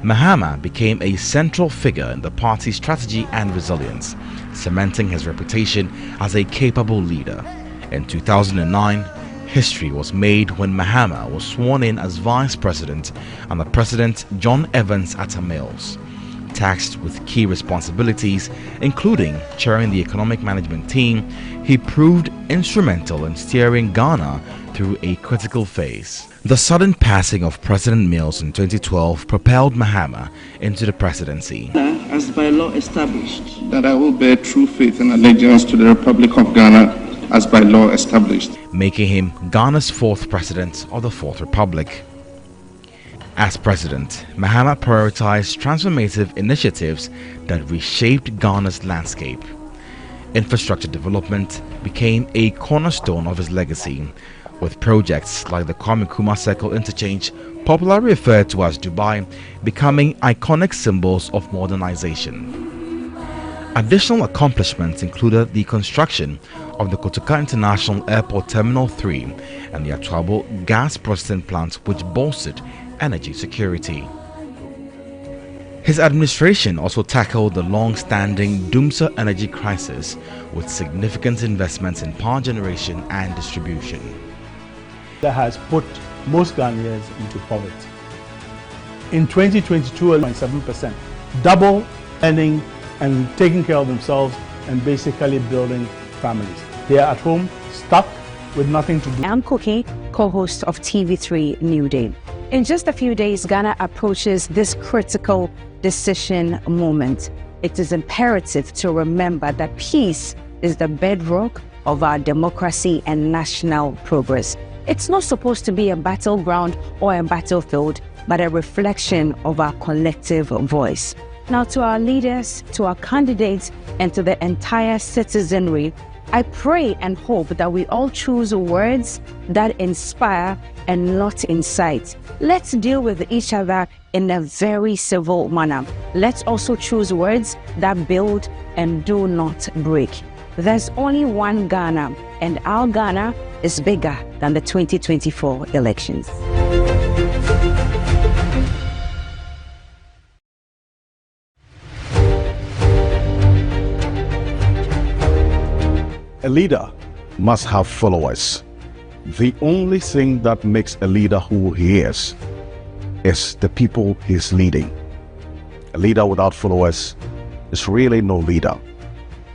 [SPEAKER 4] Mahama became a central figure in the party's strategy and resilience, cementing his reputation as a capable leader. In 2009, history was made when Mahama was sworn in as vice president under President John Evans Atta Mills. Tasked with key responsibilities, including chairing the economic management team, he proved instrumental in steering Ghana through a critical phase. The sudden passing of President Mills in 2012 propelled Mahama into the presidency.
[SPEAKER 8] As by law established.
[SPEAKER 9] That I will bear true faith and allegiance to the Republic of Ghana as by law established.
[SPEAKER 4] Making him Ghana's fourth president of the Fourth Republic. As president, Mahama prioritized transformative initiatives that reshaped Ghana's landscape. Infrastructure development became a cornerstone of his legacy, with projects like the Kwame Nkrumah Circle Interchange, popularly referred to as Dubai, becoming iconic symbols of modernization. Additional accomplishments included the construction of the Kotoka International Airport Terminal 3 and the Atuabo gas processing plant, which bolstered energy security. His administration also tackled the long-standing Dumsa energy crisis with significant investments in power generation and distribution.
[SPEAKER 12] That has put most Ghanaians into poverty. In 2022, 7%, double earning and taking care of themselves and basically building families. They are at home, stuck with nothing to do.
[SPEAKER 21] I'm Cookie, co-host of TV3 New Day. In just a few days, Ghana approaches this critical decision moment. It is imperative to remember that peace is the bedrock of our democracy and national progress. It's not supposed to be a battleground or a battlefield, but a reflection of our collective voice. Now, to our leaders, to our candidates, and to the entire citizenry, I pray and hope that we all choose words that inspire and not incite. Let's deal with each other in a very civil manner. Let's also choose words that build and do not break. There's only one Ghana, and our Ghana is bigger than the 2024 elections.
[SPEAKER 20] A leader must have followers. The only thing that makes a leader who he is the people he's leading. A leader without followers is really no leader.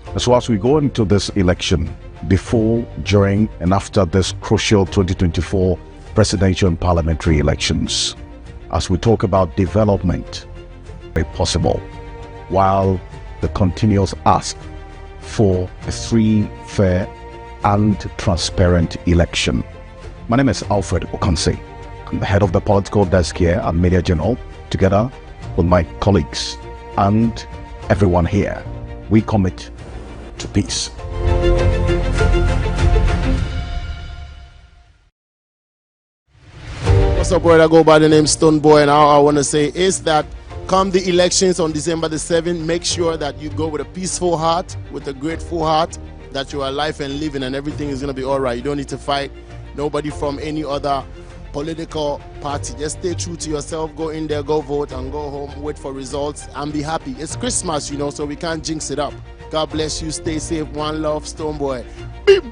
[SPEAKER 20] And so as we go into this election, before, during, and after this crucial 2024 presidential and parliamentary elections, as we talk about development, very possible, while the continuous ask for a free, fair, and transparent election. My name is Alfred Okanse. I'm the head of the political desk here at Media General. Together with my colleagues and everyone here, we commit to peace.
[SPEAKER 5] What's up, boy? I go by the name Stone Boy, and all I want to say is that come the elections on December the 7th, make sure that you go with a peaceful heart, with a grateful heart, that you are alive and living and everything is going to be all right. You don't need to fight nobody from any other political party. Just stay true to yourself, go in there, go vote, and go home, wait for results, and be happy. It's Christmas, you know, so we can't jinx it up. God bless you, stay safe, one love, Stone Boy. Beep.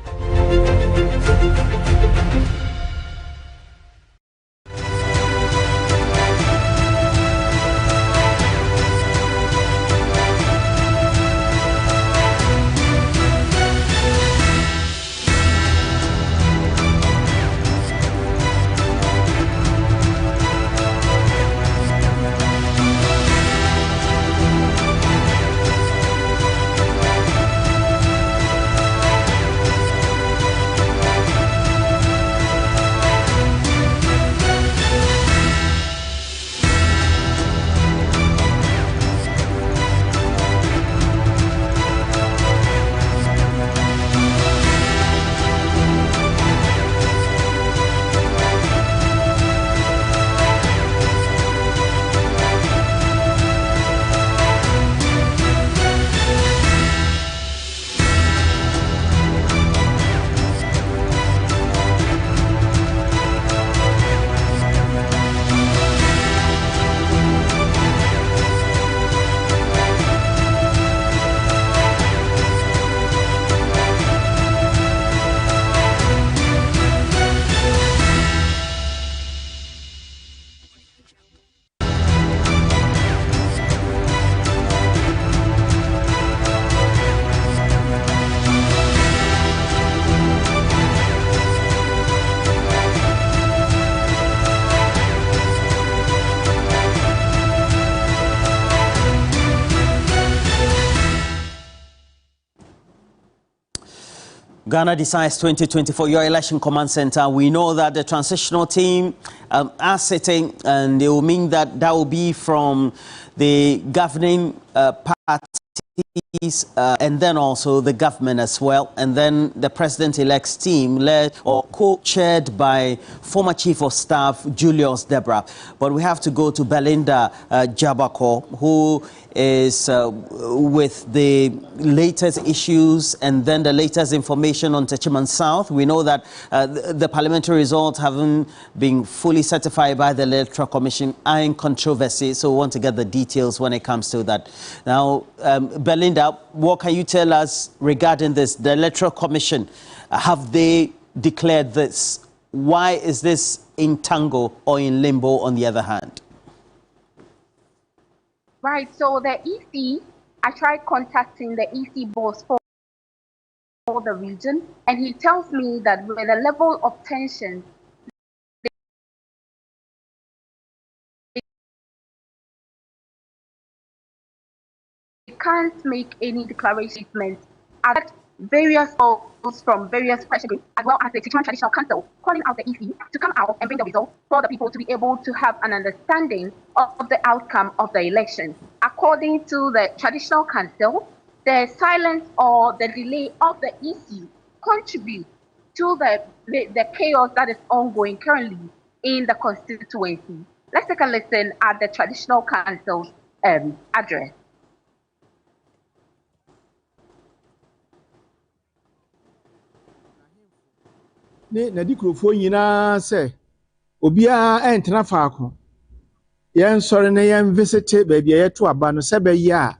[SPEAKER 17] Ghana Decides 2024, your election command center. We know that the transitional team are sitting, and it will mean that will be from the governing parties and then also the government as well, and then the president-elect's team led or co-chaired by former Chief of Staff Julius Deborah. But we have to go to Belinda Jabako, who is with the latest issues and then the latest information on Techiman South. We know that the parliamentary results haven't been fully certified by the Electoral Commission, are in controversy, so we want to get the details when it comes to that. Now, Belinda, what can you tell us regarding this? The Electoral Commission, have they declared this? Why is this in tango or in limbo on the other hand?
[SPEAKER 10] Right, so the EC, I tried contacting the EC boss for the region, and he tells me that with the level of tension, they can't make any declaration at various calls from various pressure groups, as well as the Techiman Traditional Council, calling out the EC to come out and bring the result for the people to be able to have an understanding of the outcome of the election. According to the Traditional Council, the silence or the delay of the EC contributes to the chaos that is ongoing currently in the constituency. Let's take a listen at the Traditional Council's address.
[SPEAKER 11] Na dikrofo nyina se obia entena faako yen sori na yen visit baby yeto aba no se be ya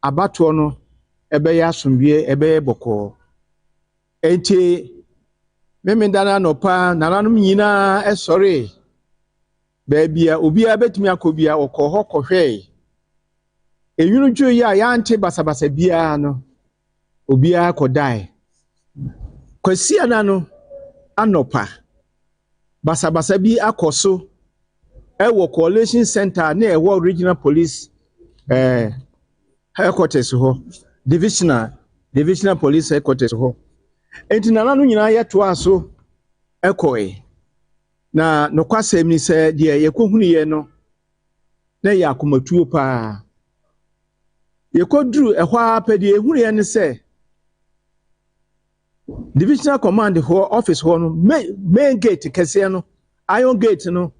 [SPEAKER 11] abato no ebe ya asomdue ebe boko enti memendana no pa nananom nyina esori baby obia betumi akobia okoho kohwe enwunu dwo ya ante basabasa bia no obia kodai kwasi ana no anopa basabasa bi akoso ewo coalition center na ewo regional police headquarters ho divisional police headquarters ho enti nana no nyina yeto aso ekoi na nokwasem ni se de yekohunu ye no na yakomatuo pa yekoduru ehwa pa de ehunu ye ne se divisional command ho office ho no main gate kese no iron gate no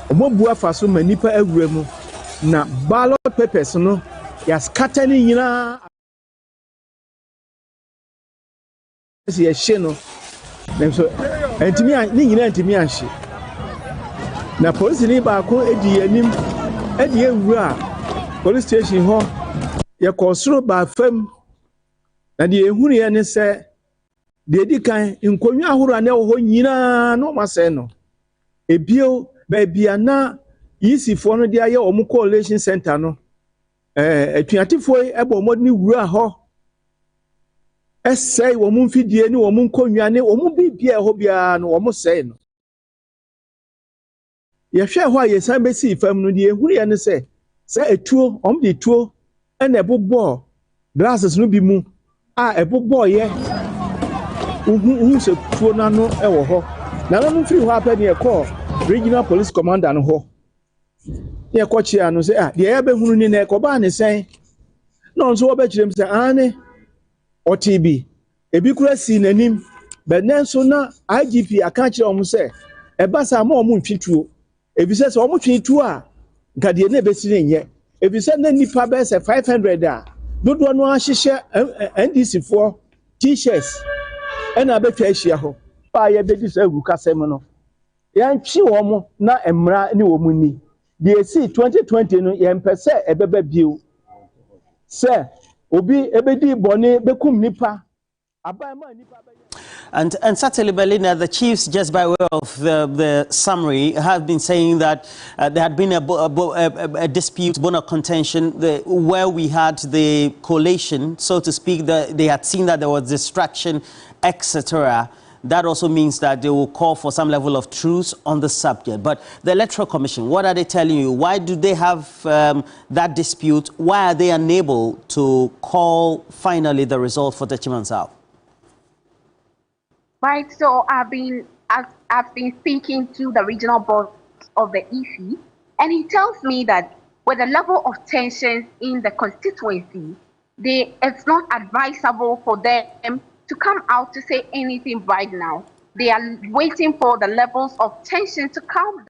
[SPEAKER 11] omobu afaso manipa awura mu na ballot papers no ya scatter ni nyina ye hye no so entimi ni nyina entimi anhye na police ni ba ko edi anim edi ewura police station ho ye kosoro ba fam na de ehunu ye ne se de dikan nkonwa ahoro na wo nyina no mase no ebio baabia na yisifo no de aye omo coalition center no atuatifo ebo modni wura ho essay wo mu mfidie ni wo mu nkonwa ne wo mu bibia ho bia no wo mu sei no ye hwe ho aye san besi fam no de ehunu ye ne se etuo de tuo ene bobbo glasses no bi mu ebobo ye uhu se tuo na no ewo ho na no free ho apɛ ne call regional police commander no ho ye ko chia no se de ya behunu ni na ekoba ne sen no nso wo be kirem se ane OTB ebi kura si nanim be nenso na IGP aka kire omu se ebasa ma omu ntwituo ebi se omu twituo a nka de na ebesi ne nye ebi se na nipa be se 500 a dodo no ahyehye NDC for t-shirts ena betwa ahia ho pa ye bedi se agu kasem no yan twi wo mo na emra ni wo mu ni de esi 2020 no ye mpese ebeba bio se obi ebedi bone bekum nipa abama nipa.
[SPEAKER 17] And certainly, Belinda, the chiefs, just by way of the summary, have been saying that there had been a dispute, bone of contention, where we had the collation, so to speak. They had seen that there was distraction, etc. that also means that they will call for some level of truce on the subject. But the Electoral Commission, what are they telling you? Why do they have that dispute? Why are they unable to call finally the result for Techiman South?
[SPEAKER 10] Right, so I've been speaking to the regional boss of the EC, and he tells me that with the level of tensions in the constituency, it's not advisable for them to come out to say anything right now. They are waiting for the levels of tension to calm down.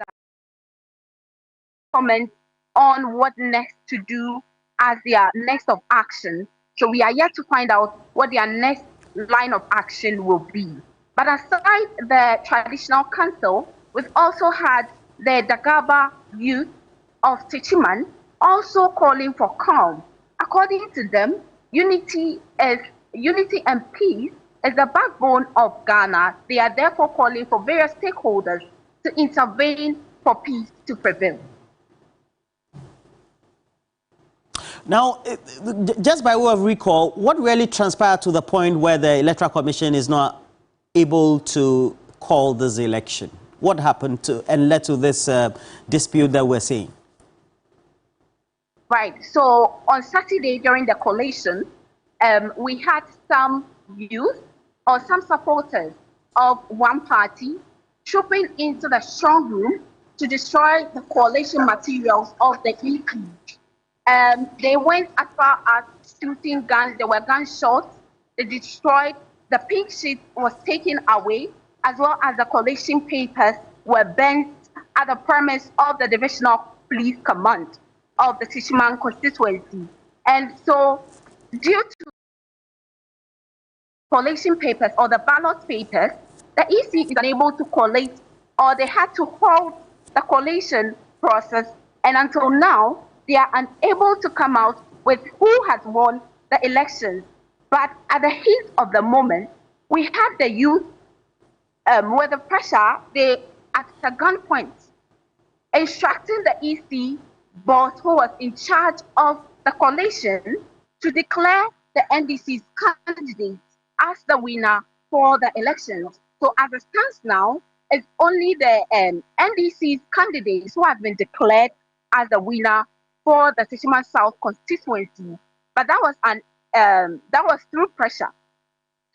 [SPEAKER 10] Comment on what next to do as their next of action. So we are yet to find out what their next line of action will be. But aside the traditional council, we've also had the Dagaba youth of Techiman also calling for calm. According to them, unity and peace is the backbone of Ghana. They are therefore calling for various stakeholders to intervene for peace to prevail.
[SPEAKER 17] Now, just by way of recall, what really transpired to the point where the Electoral Commission is not able to call this election? What happened to and led to this dispute that we're seeing?
[SPEAKER 10] Right. So on Saturday during the collation, we had some youth or some supporters of one party trooping into the strong room to destroy the coalition materials of the EP. They went as far as shooting guns. There were gunshots. They destroyed. The pink sheet was taken away, as well as the coalition papers were burnt at the premise of the Divisional Police Command of the Techiman constituency. And so, due to coalition papers or the ballot papers, the EC is unable to collate, or they had to halt the collation process. And until now, they are unable to come out with who has won the elections. But at the heat of the moment, we had the youth with the pressure, they at the gunpoint, instructing the EC boss who was in charge of the coalition to declare the NDC's candidate as the winner for the elections. So as it stands now, it's only the NDC's candidates who have been declared as the winner for the Techiman South constituency. But that was through pressure.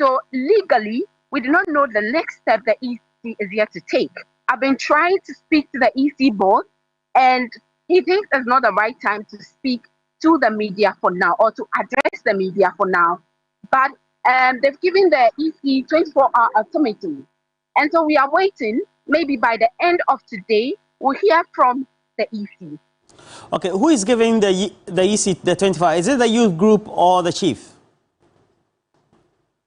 [SPEAKER 10] So legally, we do not know the next step the EC is yet to take. I've been trying to speak to the EC board, and he thinks it's not the right time to speak to the media for now, or to address the media for now. But they've given the EC 24-hour ultimatum. And so we are waiting. Maybe by the end of today, we'll hear from the EC.
[SPEAKER 17] Okay, who is giving the EC the 24? Is it the youth group or the chief?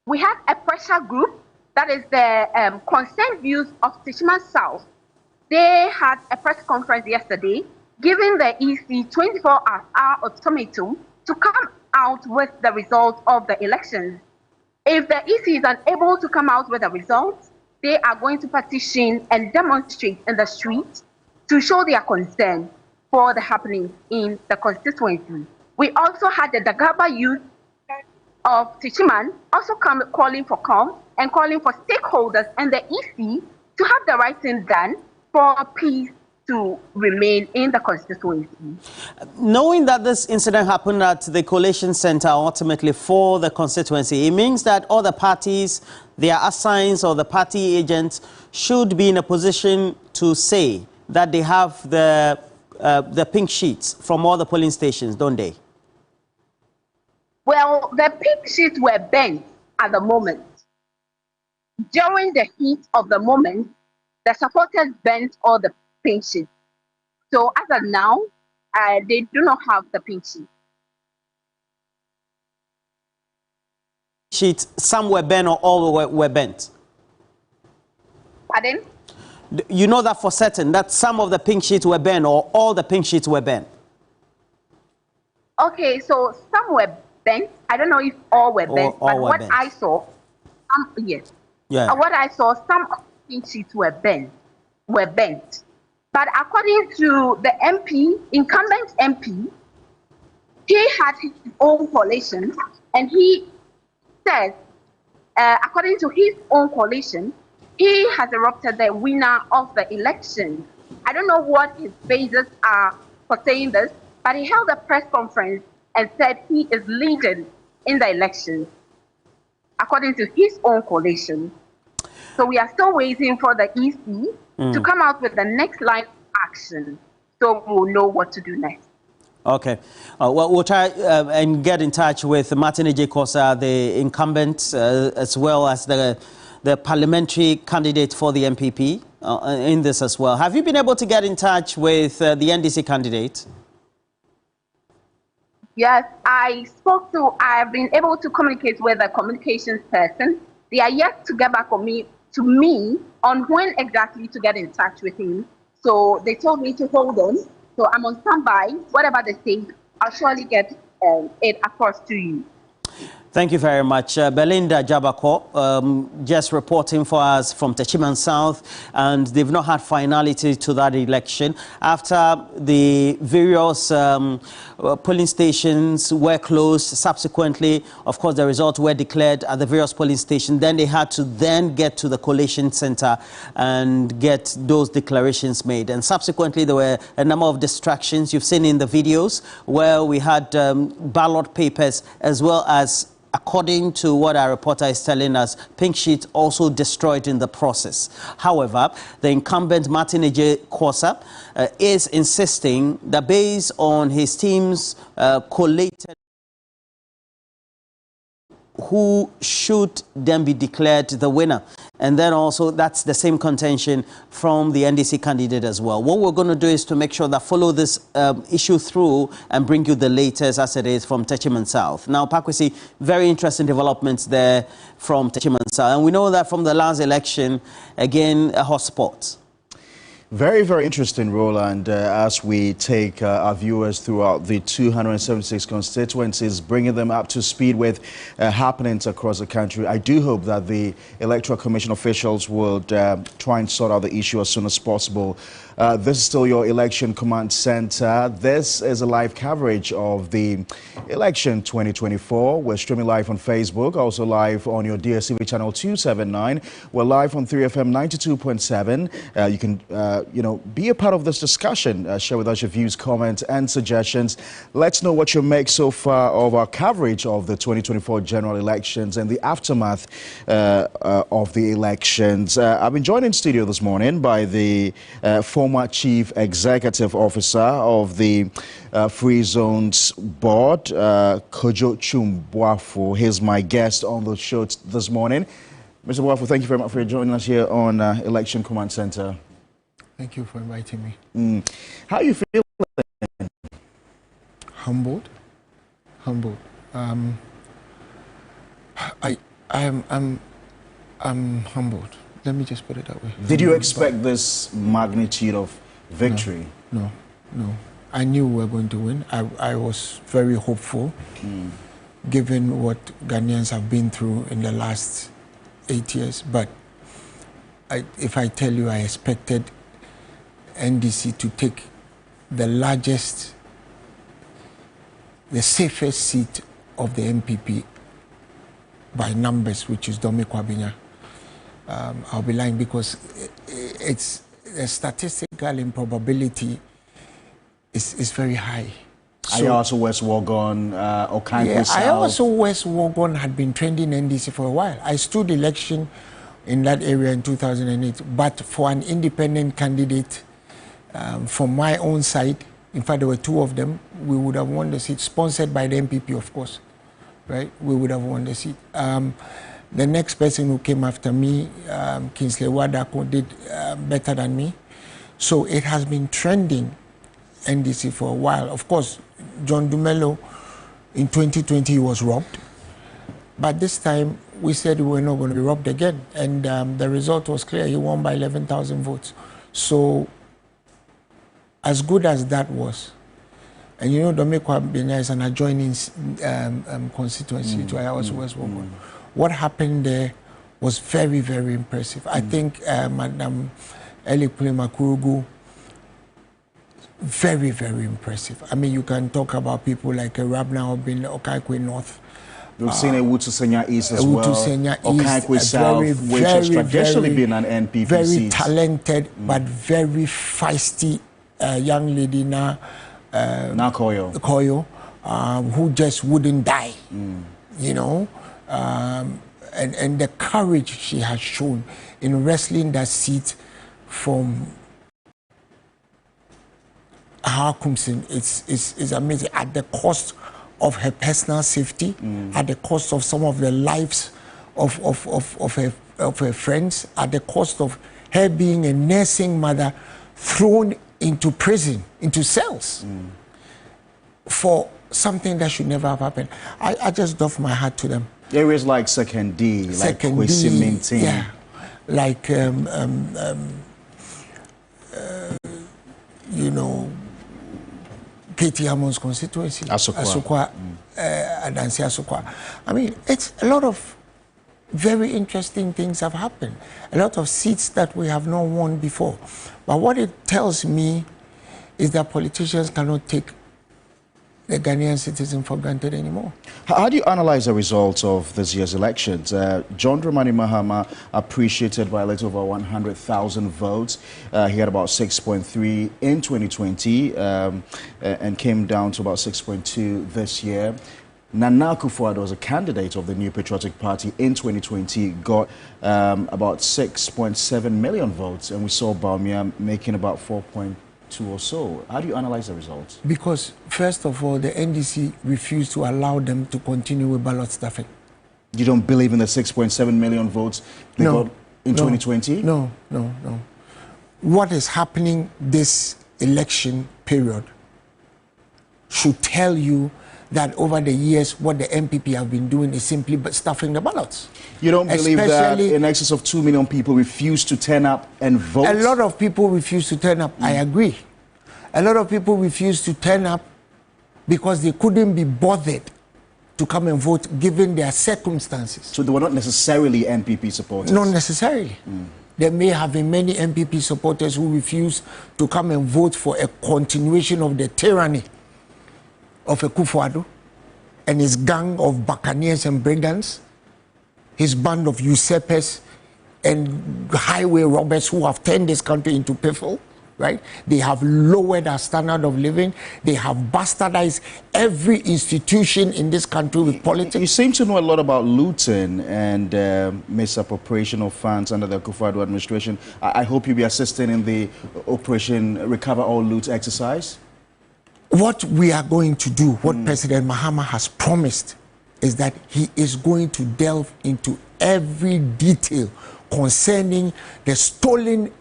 [SPEAKER 10] We have a pressure group, that is the concerned views of Techiman South. They had a press conference yesterday, giving the EC 24-hour ultimatum to come out with the results of the elections. If the EC is unable to come out with the results, they are going to petition and demonstrate in the streets to show their concern for the happenings in the constituency. We also had the Dagaba youth of Techiman also calling for calm and calling for stakeholders and the EC to have the right thing done for peace to remain in the constituency.
[SPEAKER 17] Knowing that this incident happened at the collation center ultimately for the constituency, it means that all the parties, their assigns or the party agents should be in a position to say that they have the pink sheets from all the polling stations, don't they?
[SPEAKER 10] Well, the pink sheets were bent at the moment. During the heat of the moment, the supporters bent all the pink sheets. So as of now, they do not have the pink sheet.
[SPEAKER 17] Sheets, some were bent or all were bent?
[SPEAKER 10] Pardon?
[SPEAKER 17] You know that for certain, that some of the pink sheets were bent or all the pink sheets were bent?
[SPEAKER 10] Okay, so some were bent. I don't know if all were bent, but what I saw, yes.
[SPEAKER 17] Yeah.
[SPEAKER 10] What I saw, some of the pink sheets were bent. But according to the MP, incumbent MP, he had his own coalition, and he says, according to his own coalition, he has erupted the winner of the election. I don't know what his bases are for saying this, but he held a press conference and said he is leading in the election, according to his own coalition. So we are still waiting for the EC to come out with the next line of action, so we'll know what to do next.
[SPEAKER 17] Okay. Well, we'll try and get in touch with Martin Ejekosa, the incumbent, as well as the parliamentary candidate for the MPP in this as well. Have you been able to get in touch with the NDC candidate?
[SPEAKER 10] Yes, I have been able to communicate with a communications person. They are yet to get back to me on when exactly to get in touch with him. So they told me to hold on. So I'm on standby. Whatever they say, I'll surely get it across to you.
[SPEAKER 17] Thank you very much. Belinda Jabako, just reporting for us from Techiman South, and they've not had finality to that election. After the various polling stations were closed, subsequently, of course, the results were declared at the various polling stations. Then they had to then get to the collation center and get those declarations made. And subsequently, there were a number of distractions you've seen in the videos where we had ballot papers as well as, according to what our reporter is telling us, pink sheets also destroyed in the process. However, the incumbent Martin Ejekosa is insisting that based on his team's collated, who should then be declared the winner. And then also that's the same contention from the NDC candidate as well. What we're going to do is to make sure that follow this issue through and bring you the latest as it is from Techiman South. Now, Pakwesi, very interesting developments there from Techiman South. And we know that from the last election, again, a hotspot.
[SPEAKER 16] Very, very interesting, Roland, as we take our viewers throughout the 276 constituencies, bringing them up to speed with happenings across the country. I do hope that the Electoral Commission officials would try and sort out the issue as soon as possible. This is still your Election Command Center. This is a live coverage of the election 2024. We're streaming live on Facebook, also live on your DSTV channel 279. We're live on 3FM 92.7. You can, be a part of this discussion. Share with us your views, comments, and suggestions. Let's know what you make so far of our coverage of the 2024 general elections and the aftermath of the elections. I've been joined in studio this morning by the former Chief Executive Officer of the Free Zones Board, Kojo Chumbuafu. He's my guest on the show this morning. Mr. Buafu, thank you very much for joining us here on Election Command Center.
[SPEAKER 1] Thank you for inviting me.
[SPEAKER 16] How are you feeling?
[SPEAKER 1] Humbled. I'm humbled. Let me just put it that way.
[SPEAKER 16] Did you expect this magnitude of victory?
[SPEAKER 1] No. I knew we were going to win. I was very hopeful, given what Ghanaians have been through in the last 8 years. But if I tell you, I expected NDC to take the largest, the safest seat of the MPP by numbers, which is Dome Kwabinya. I'll be lying because it's a statistical improbability is very high.
[SPEAKER 16] So, also West Wuogon, Okanko South.
[SPEAKER 1] I also West Wuogon had been trending NDC for a while. I stood election in that area in 2008, but for an independent candidate from my own side, in fact there were two of them, we would have won the seat, sponsored by the MPP of course, right? We would have won the seat. The next person who came after me, Kingsley Wadako, did better than me. So it has been trending NDC for a while. Of course, John Dumelo in 2020 was robbed. But this time we said we were not going to be robbed again. And the result was clear. He won by 11,000 votes. So as good as that was, and you know, Dome Kwabinya is an adjoining constituency to Ayawaso West Wuogon. What happened there was very, very impressive. I think Madam Eli Makurugu, very, very impressive. I mean, you can talk about people like Rabna Obin, Okaikwe North.
[SPEAKER 16] We've seen Ewutu Senya East as well.
[SPEAKER 13] Senya
[SPEAKER 16] Okankwe
[SPEAKER 13] East,
[SPEAKER 16] South, which has traditionally been an NPP
[SPEAKER 13] very
[SPEAKER 16] seat.
[SPEAKER 13] talented but very feisty young lady now. Koyo, who just wouldn't die, you know, and the courage she has shown in wrestling that seat from Hakumsin is amazing, at the cost of her personal safety, at the cost of some of the lives of her friends, at the cost of her being a nursing mother thrown into prison, into cells, for something that should never have happened. I just doff my hat to them.
[SPEAKER 16] Areas like Second D, like Kwesi Mintin.
[SPEAKER 13] Yeah, like, you know, Katie Hamon's constituency. Asokwa. Adansi Asokwa. I mean, it's a lot of very interesting things have happened. A lot of seats that we have not won before. But what it tells me is that politicians cannot take the Ghanaian citizen for granted anymore.
[SPEAKER 16] How do you analyze the results of this year's elections? John Dramani Mahama appreciated by a little over 100,000 votes. He had about 6.3 in 2020 and came down to about 6.2 this year. Nana Akufo-Addo was a candidate of the New Patriotic Party in 2020, got about 6.7 million votes, and we saw Bawumia making about 4.2 or so. How do you analyze the results?
[SPEAKER 13] Because, first of all, the NDC refused to allow them to continue with ballot stuffing.
[SPEAKER 16] You don't believe in the 6.7 million votes they got in 2020?
[SPEAKER 13] No. What is happening this election period should tell you that over the years, what the MPP have been doing is simply stuffing the ballots.
[SPEAKER 16] You don't believe that in excess of 2 million people refused to turn up and vote?
[SPEAKER 13] A lot of people refused to turn up, I agree. A lot of people refused to turn up because they couldn't be bothered to come and vote given their circumstances.
[SPEAKER 16] So they were not necessarily NPP supporters?
[SPEAKER 13] Not necessarily. There may have been many NPP supporters who refused to come and vote for a continuation of the tyranny of Akufo-Addo and his gang of buccaneers and brigands, his band of usurpers and highway robbers who have turned this country into piffle, right? They have lowered our standard of living. They have bastardized every institution in this country with politics.
[SPEAKER 16] You seem to know a lot about looting and misappropriation of funds under the Akufo-Addo administration. I hope you'll be assisting in the Operation Recover All Loot exercise.
[SPEAKER 13] What we are going to do, what President Mahama has promised, is that he is going to delve into every detail concerning the stolen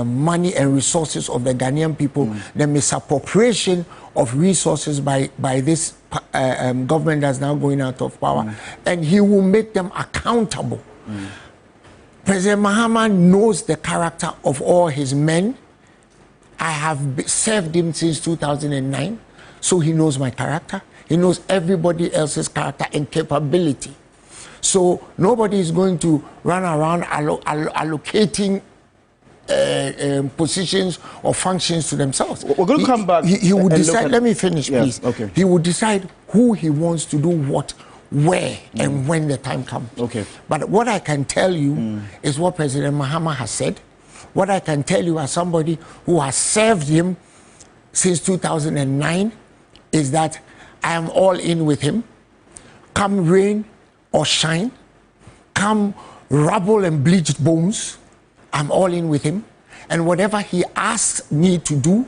[SPEAKER 13] money and resources of the Ghanaian people, the misappropriation of resources by this government that's now going out of power, and he will make them accountable. President Mahama knows the character of all his men. I have served him since 2009, so he knows my character. He knows everybody else's character and capability. So nobody is going to run around allocating positions or functions to themselves.
[SPEAKER 16] We're going to come back.
[SPEAKER 13] He will decide. Let me finish, please.
[SPEAKER 16] Okay.
[SPEAKER 13] He will decide who he wants to do what, where, and when the time comes.
[SPEAKER 16] Okay.
[SPEAKER 13] But what I can tell you is what President Mahama has said. What I can tell you as somebody who has served him since 2009 is that I am all in with him. Come rain or shine, come rubble and bleached bones, I'm all in with him. And whatever he asks me to do,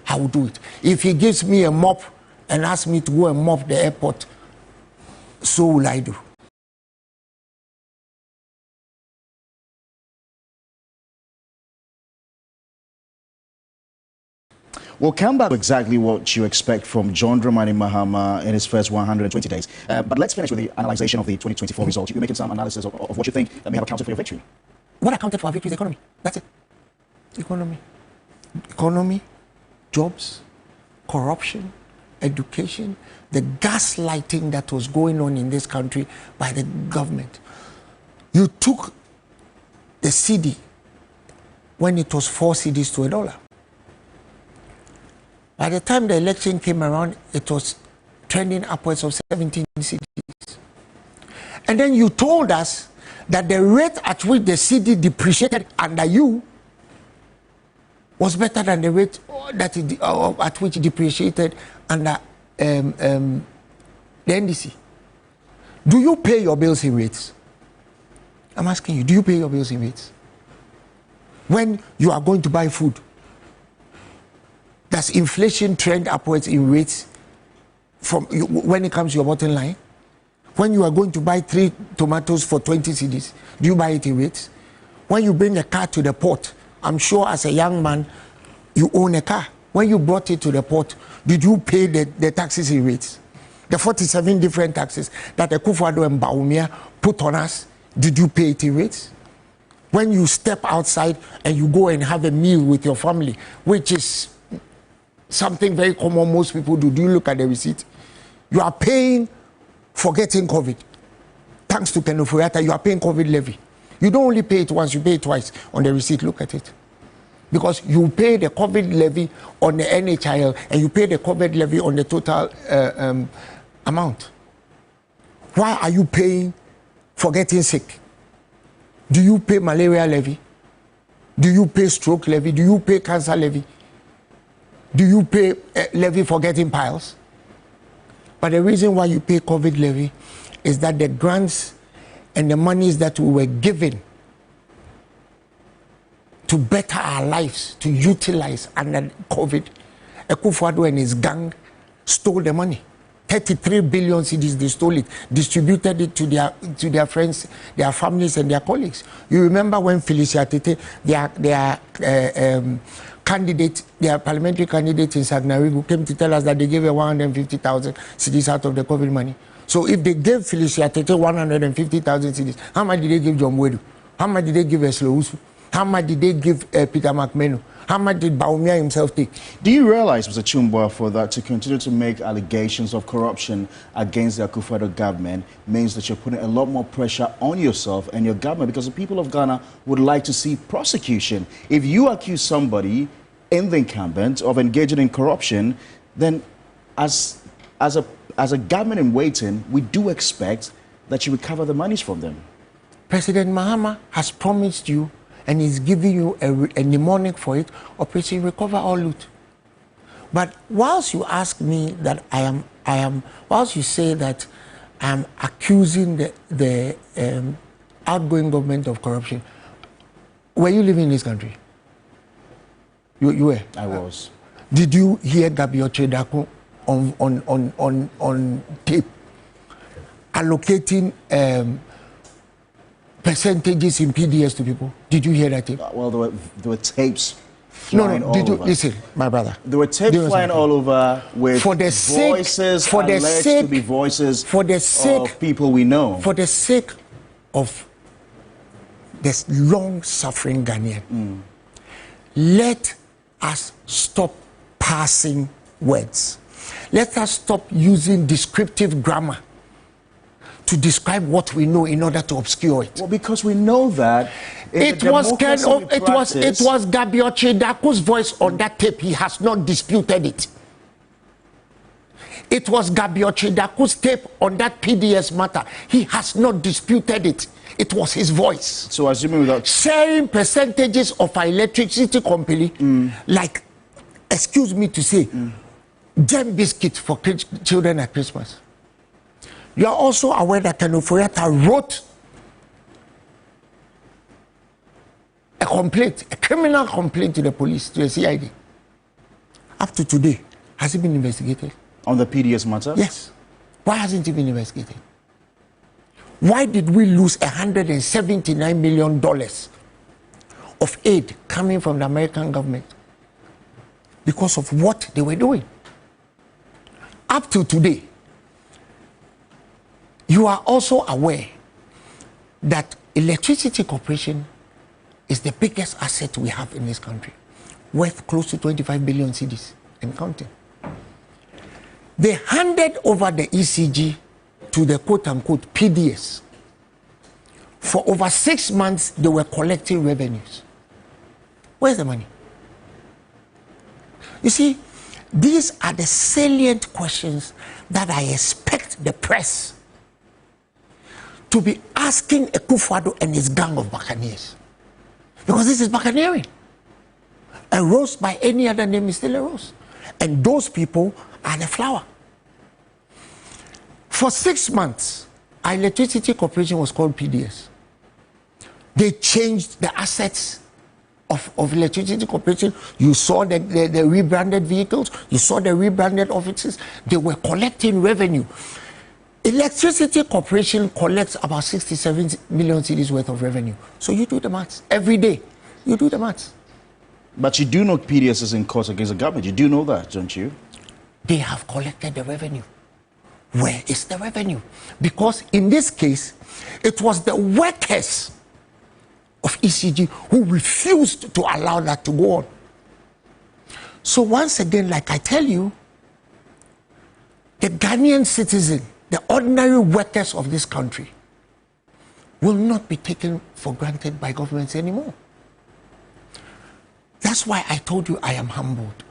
[SPEAKER 13] I will do it. If he gives me a mop and asks me to go and mop the airport, so will I do.
[SPEAKER 16] We'll come back to exactly what you expect from John Dramani Mahama in his first 120 days. But let's finish with the analysis of the 2024 results. You're making some analysis of what you think that may have accounted for your victory.
[SPEAKER 13] What accounted for our victory is economy. That's it. Economy. Economy, jobs, corruption, education, the gaslighting that was going on in this country by the government. You took the cedi when it was 4 cedis to $1. By the time the election came around, it was trending upwards of 17 cedis. And then you told us that the rate at which the cedi depreciated under you was better than the rate that at which it depreciated under the NDC. Do you pay your bills in rates? I'm asking you, do you pay your bills in rates? When you are going to buy food, does inflation trend upwards in rates when it comes to your bottom line? When you are going to buy 3 tomatoes for 20 cedis, do you buy it in rates? When you bring a car to the port, I'm sure as a young man, you own a car. When you brought it to the port, did you pay the taxes in rates? The 47 different taxes that Akufo-Addo and Bawumia put on us, did you pay it in rates? When you step outside and you go and have a meal with your family, which is something very common most people do you look at the receipt? You are paying for getting COVID. Thanks to Ken Ofori-Atta, you are paying COVID levy. You don't only pay it once, you pay it twice on the receipt. Look at it. Because you pay the COVID levy on the NHIL and you pay the COVID levy on the total amount. Why are you paying for getting sick? Do you pay malaria levy? Do you pay stroke levy? Do you pay cancer levy? Do you pay levy for getting piles? But the reason why you pay COVID levy is that the grants and the monies that we were given to better our lives, to utilize under COVID, Akufo-Addo and his gang stole the money. 33 billion cedis, they stole it, distributed it to their friends, their families, and their colleagues. You remember when Felicia Tete, their candidate, their parliamentary candidate in Sagnarigu, came to tell us that they gave her 150,000 cedis out of the COVID money. So if they gave Felicia Tete 150,000 cedis, how much did they give John Wedu? How much did they give Eslo? How much did they give Peter McMenu? How much did Bawumia himself take?
[SPEAKER 16] Do you realize, Mr. Chumboa, for that to continue to make allegations of corruption against the Akufo-Addo government means that you're putting a lot more pressure on yourself and your government, because the people of Ghana would like to see prosecution. If you accuse somebody in the incumbent of engaging in corruption, then as a government in waiting, we do expect that you recover the monies from them.
[SPEAKER 13] President Mahama has promised you, and he's giving you a mnemonic for it, Operation Recover All Loot. But whilst you ask me that whilst you say that I'm accusing the outgoing government of corruption, were you living in this country? You were?
[SPEAKER 16] I was.
[SPEAKER 13] Did you hear Gabi Ochedako on tape allocating percentages in PDS to people? Did you hear that tape?
[SPEAKER 16] Well, there were tapes flying all
[SPEAKER 13] did you
[SPEAKER 16] over.
[SPEAKER 13] listen, my brother?
[SPEAKER 16] There were tapes flying all over with voices alleged to be voices of people we know.
[SPEAKER 13] For the sake of this long-suffering Ghanaian, let us stop passing words. Let us stop using descriptive grammar to describe what we know in order to obscure it.
[SPEAKER 16] Well, because we know that
[SPEAKER 13] it was Gabi Ochedako's voice on that tape. He has not disputed it. It was Gabi Ochedako's tape on that PDS matter. He has not disputed it. It was his voice.
[SPEAKER 16] So assuming without
[SPEAKER 13] sharing percentages of our electricity company, like, excuse me to say, jam biscuits for children at Christmas. You are also aware that Ken Ofori-Atta wrote a complaint, a criminal complaint to the police, to the CID. Up to today, has it been investigated?
[SPEAKER 16] On the PDS matter?
[SPEAKER 13] Yes. Why hasn't it been investigated? Why did we lose $179 million of aid coming from the American government? Because of what they were doing. Up to today, you are also aware that Electricity Corporation is the biggest asset we have in this country, worth close to 25 billion cedis and counting. They handed over the ECG to the quote-unquote PDS. For over 6 months, they were collecting revenues. Where's the money? You see, These are the salient questions that I expect the press to be asking Akufo-Addo and his gang of buccaneers. Because this is buccaneering. A roast by any other name is still a roast. And those people are the flower. For 6 months, our electricity corporation was called PDS. They changed the assets of electricity corporation. You saw the rebranded vehicles. You saw the rebranded offices. They were collecting revenue. Electricity corporation collects about 67 million cedis worth of revenue. So you do the maths. Every day, you do the maths.
[SPEAKER 16] But you do know PDS is in court against the government. You do know that, don't you?
[SPEAKER 13] They have collected the revenue. Where is the revenue? Because in this case, it was the workers of ECG who refused to allow that to go on. So once again, like I tell you, the Ghanaian citizen, the ordinary workers of this country, will not be taken for granted by governments anymore. That's why I told you I am humbled.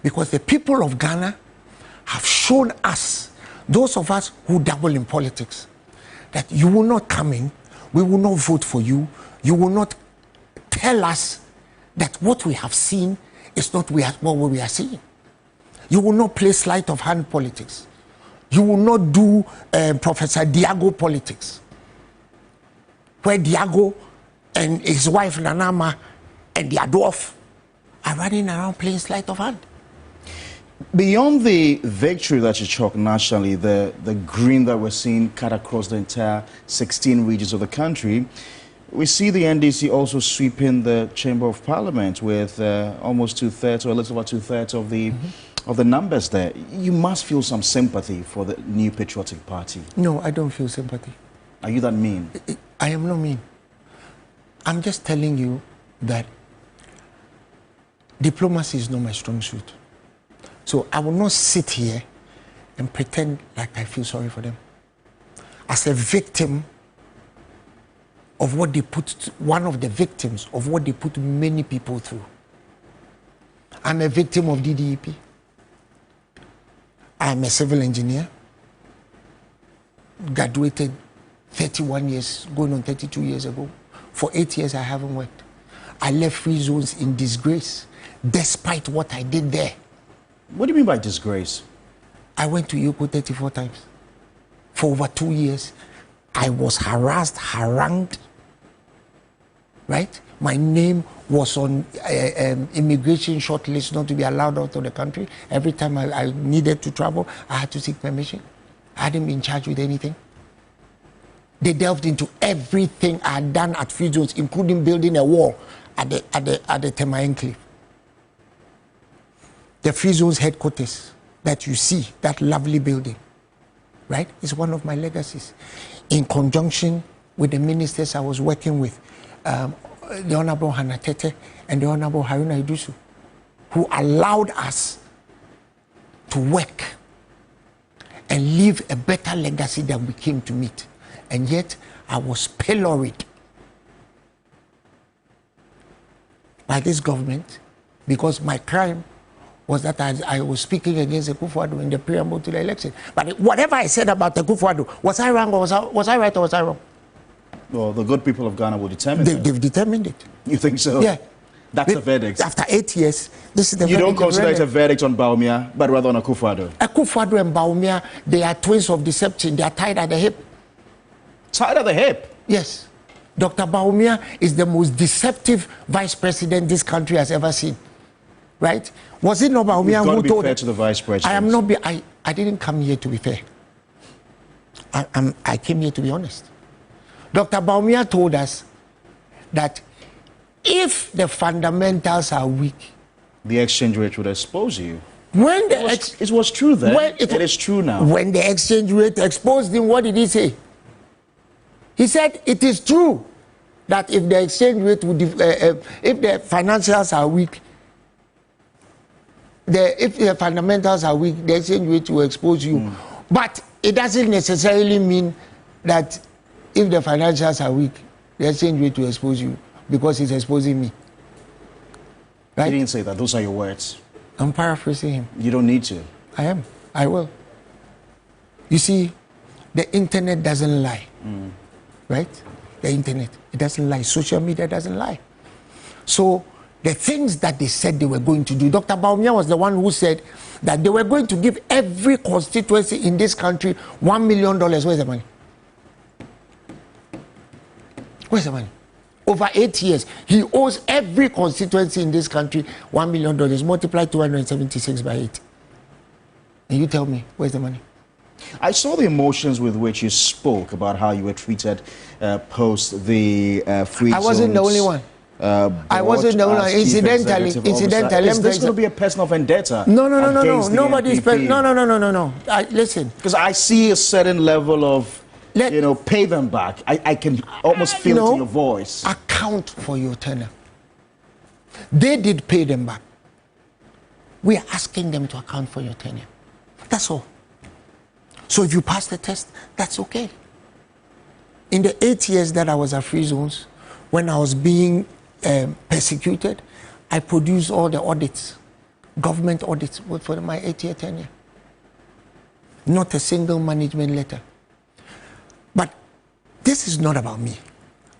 [SPEAKER 13] Because the people of Ghana have shown us, those of us who dabble in politics, that you will not come in, we will not vote for you, you will not tell us that what we have seen is not what we are seeing. You will not play sleight of hand politics. You will not do Professor Diago politics, where Diago and his wife Naana and their dwarf are running around playing sleight of hand.
[SPEAKER 16] Beyond the victory that you chalk nationally, the green that we're seeing cut across the entire 16 regions of the country, we see the NDC also sweeping the Chamber of Parliament with almost 2/3 or a little over 2/3 of the numbers there. You must feel some sympathy for the New Patriotic Party.
[SPEAKER 13] No, I don't feel sympathy.
[SPEAKER 16] Are you that mean?
[SPEAKER 13] I am not mean. I'm just telling you that diplomacy is not my strong suit. So I will not sit here and pretend like I feel sorry for them. As a victim of what they put, one of the victims of what they put many people through. I'm a victim of DDEP. I'm a civil engineer. Graduated 31 years, going on 32 years ago. For 8 years I haven't worked. I left free zones in disgrace, despite what I did there.
[SPEAKER 16] What do you mean by disgrace?
[SPEAKER 13] I went to Yoko 34 times. For over 2 years, I was harassed, harangued, right? My name was on immigration shortlist not to be allowed out of the country. Every time I needed to travel, I had to seek permission. I hadn't been charged with anything. They delved into everything I had done at free zones, including building a wall at the Tema enclave. The free zones headquarters that you see, that lovely building, right, is one of my legacies. In conjunction with the ministers I was working with, the Honorable Hannah Tete and the Honorable Haruna Idusu, who allowed us to work and leave a better legacy than we came to meet. And yet I was pilloried by this government because my crime was that I was speaking against Akufo-Addo in the preamble to the election. But whatever I said about Akufo-Addo, was I wrong or was I right or was I wrong?
[SPEAKER 16] Well, the good people of Ghana will determine that.
[SPEAKER 13] They've determined it.
[SPEAKER 16] You think so?
[SPEAKER 13] Yeah.
[SPEAKER 16] That's a verdict.
[SPEAKER 13] After 8 years, this is the
[SPEAKER 16] You
[SPEAKER 13] verdict.
[SPEAKER 16] don't consider it a verdict on Bawumia, but rather on Akufo-Addo?
[SPEAKER 13] Akufo-Addo and Bawumia, they are twins of deception. They are tied at the hip.
[SPEAKER 16] Tied at the hip?
[SPEAKER 13] Yes. Dr. Bawumia is the most deceptive vice president this country has ever seen. Right? Was it not Bawumia who told...
[SPEAKER 16] Be fair to the vice president.
[SPEAKER 13] I am not... I didn't come here to be fair. I came here to be honest. Dr. Bawumia told us that if the fundamentals are weak,
[SPEAKER 16] the exchange rate would expose you.
[SPEAKER 13] When
[SPEAKER 16] it was true then. It is true now.
[SPEAKER 13] When the exchange rate exposed him, what did he say? He said it is true that if the exchange rate would, if the financials are weak, if the fundamentals are weak, the exchange rate will expose you. But it doesn't necessarily mean that if the financials are weak, the exchange rate will expose you because it's exposing me.
[SPEAKER 16] Right? He didn't say that. Those are your words.
[SPEAKER 13] I'm paraphrasing him.
[SPEAKER 16] You don't need to.
[SPEAKER 13] I am. I will. You see, the internet doesn't lie. Right? The internet, it doesn't lie. Social media doesn't lie. So the things that they said they were going to do, Dr. Baumia was the one who said that they were going to give every constituency in this country $1 million. Where's the money? Where's the money? Over 8 years, he owes every constituency in this country $1 million. Multiply 276 by 8. And you tell me, where's the money?
[SPEAKER 16] I saw the emotions with which you spoke about how you were treated post the free
[SPEAKER 13] I wasn't the only one. I wasn't the only one. Incidentally,
[SPEAKER 16] is this going to be a personal vendetta?
[SPEAKER 13] No. Nobody's no. Listen,
[SPEAKER 16] because I see a certain level of pay them back. I can almost feel it in your voice.
[SPEAKER 13] Account for your tenure. They did pay them back. We are asking them to account for your tenure. That's all. So if you pass the test, that's okay. In the 8 years that I was at Free Zones, when I was being persecuted, I produced all the audits, government audits for my 8-year tenure. Not a single management letter. But this is not about me.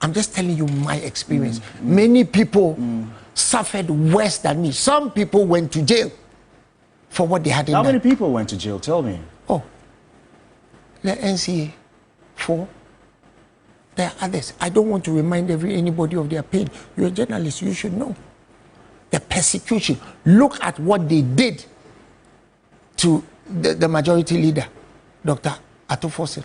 [SPEAKER 13] I'm just telling you my experience. Many people suffered worse than me. Some people went to jail for what they had in
[SPEAKER 16] How many people went to jail? Tell me.
[SPEAKER 13] Oh, the NCA, 4. There are others. I don't want to remind anybody of their pain. You're a journalist, you should know. The persecution. Look at what they did to the majority leader, Dr. Atufossil.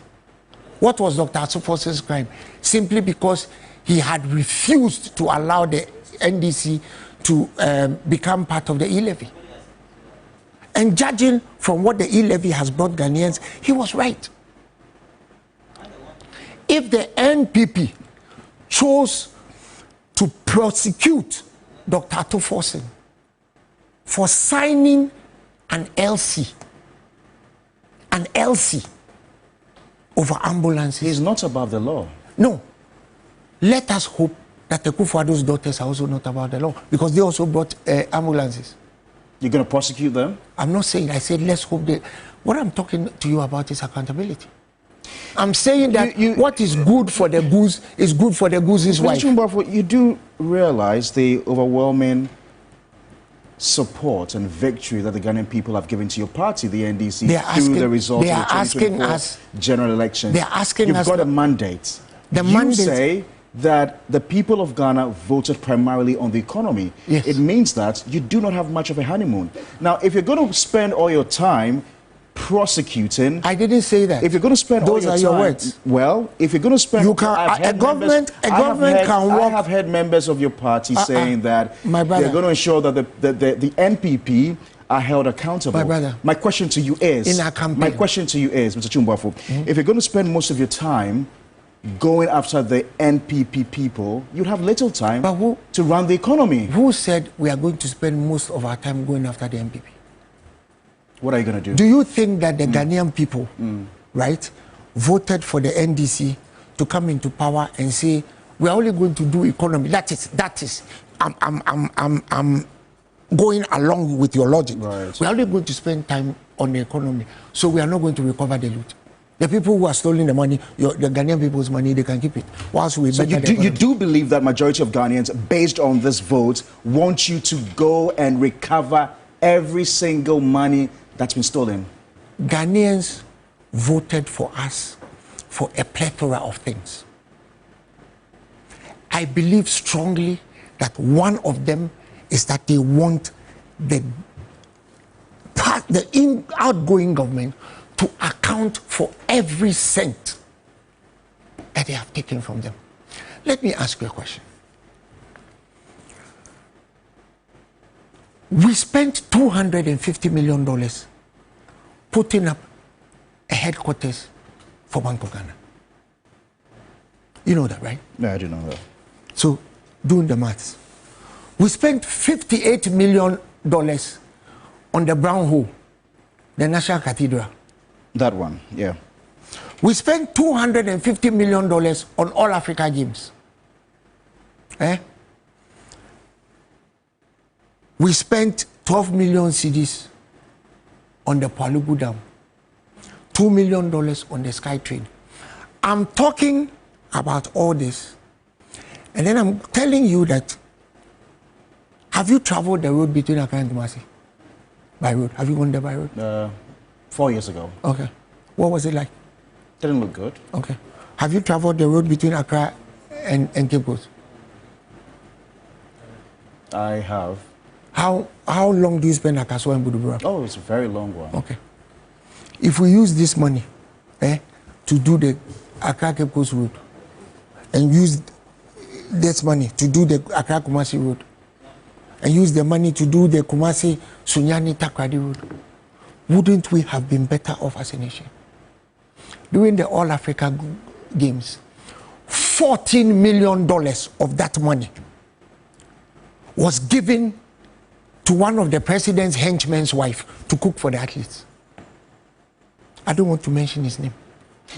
[SPEAKER 13] What was Dr. Atufossil's crime? Simply because he had refused to allow the NDC to become part of the e-levy. And judging from what the e-levy has brought Ghanaians, he was right. If the NPP chose to prosecute Dr. Atufossil for signing an LC over ambulances.
[SPEAKER 16] He's not above the law.
[SPEAKER 13] No. Let us hope that the Kufuor's daughters are also not above the law, because they also brought ambulances.
[SPEAKER 16] You're going to prosecute them?
[SPEAKER 13] I'm not saying, I said let's hope they... What I'm talking to you about is accountability. I'm saying that what is good for the goose is good for the goose's wife.
[SPEAKER 16] You do realize the overwhelming support and victory that the Ghanaian people have given to your party, the NDC, through the result of the 2024 general elections.
[SPEAKER 13] They are asking us...
[SPEAKER 16] You've got a mandate. You say that the people of Ghana voted primarily on the economy.
[SPEAKER 13] Yes.
[SPEAKER 16] It means that you do not have much of a honeymoon. Now, if you're going to spend all your time prosecuting...
[SPEAKER 13] I didn't say that.
[SPEAKER 16] If you're going to spend all your time...
[SPEAKER 13] Those are your words.
[SPEAKER 16] Well, if you're going to spend...
[SPEAKER 13] You can, a government can work...
[SPEAKER 16] I have heard members of your party saying that they're going to ensure that the NPP are held accountable.
[SPEAKER 13] My brother.
[SPEAKER 16] My question to you is...
[SPEAKER 13] In our campaign.
[SPEAKER 16] My question to you is, Mr. Chumbafo, if you're going to spend most of your time going after the NPP people, you'd have little time to run the economy.
[SPEAKER 13] Who said we are going to spend most of our time going after the NPP?
[SPEAKER 16] What are you going to do?
[SPEAKER 13] Do you think that the Ghanaian people, right, voted for the NDC to come into power and say, we are only going to do economy? That is, I'm going along with your logic.
[SPEAKER 16] Right.
[SPEAKER 13] We are only going to spend time on the economy, so we are not going to recover the loot. The people who are stealing the money, the Ghanaian people's money, they can keep it. Whilst we
[SPEAKER 16] so you do believe that majority of Ghanaians, based on this vote, want you to go and recover every single money that's been stolen?
[SPEAKER 13] Ghanaians voted for us for a plethora of things. I believe strongly that one of them is that they want the outgoing government to account for every cent that they have taken from them. Let me ask you a question. We spent $250 million putting up a headquarters for Bank of Ghana. You know that, right?
[SPEAKER 16] No, I do know that.
[SPEAKER 13] So, doing the maths. We spent $58 million on the Brown Hole, the National Cathedral.
[SPEAKER 16] That one, yeah.
[SPEAKER 13] We spent $250 million on All Africa Games. We spent 12 million cedis on the Palugu Dam, $2 million on the Sky Trade. I'm talking about all this, and then I'm telling you that, have you traveled the road between Accra and Kumasi? By road? Have you gone there by road?
[SPEAKER 16] 4 years ago.
[SPEAKER 13] Okay. What was it like?
[SPEAKER 16] Didn't look good.
[SPEAKER 13] Okay. Have you traveled the road between Accra and Cape Coast?
[SPEAKER 16] I have.
[SPEAKER 13] How long do you spend at Kaswa and Budubura?
[SPEAKER 16] Oh, it's a very long one.
[SPEAKER 13] Okay. If we use this money to do the Accra Cape Coast road, and use this money to do the Accra Kumasi road, and use the money to do the Kumasi Sunyani Takrady road, wouldn't we have been better off as a nation? During the All Africa Games, $14 million of that money was given to one of the president's henchmen's wife to cook for the athletes. I don't want to mention his name.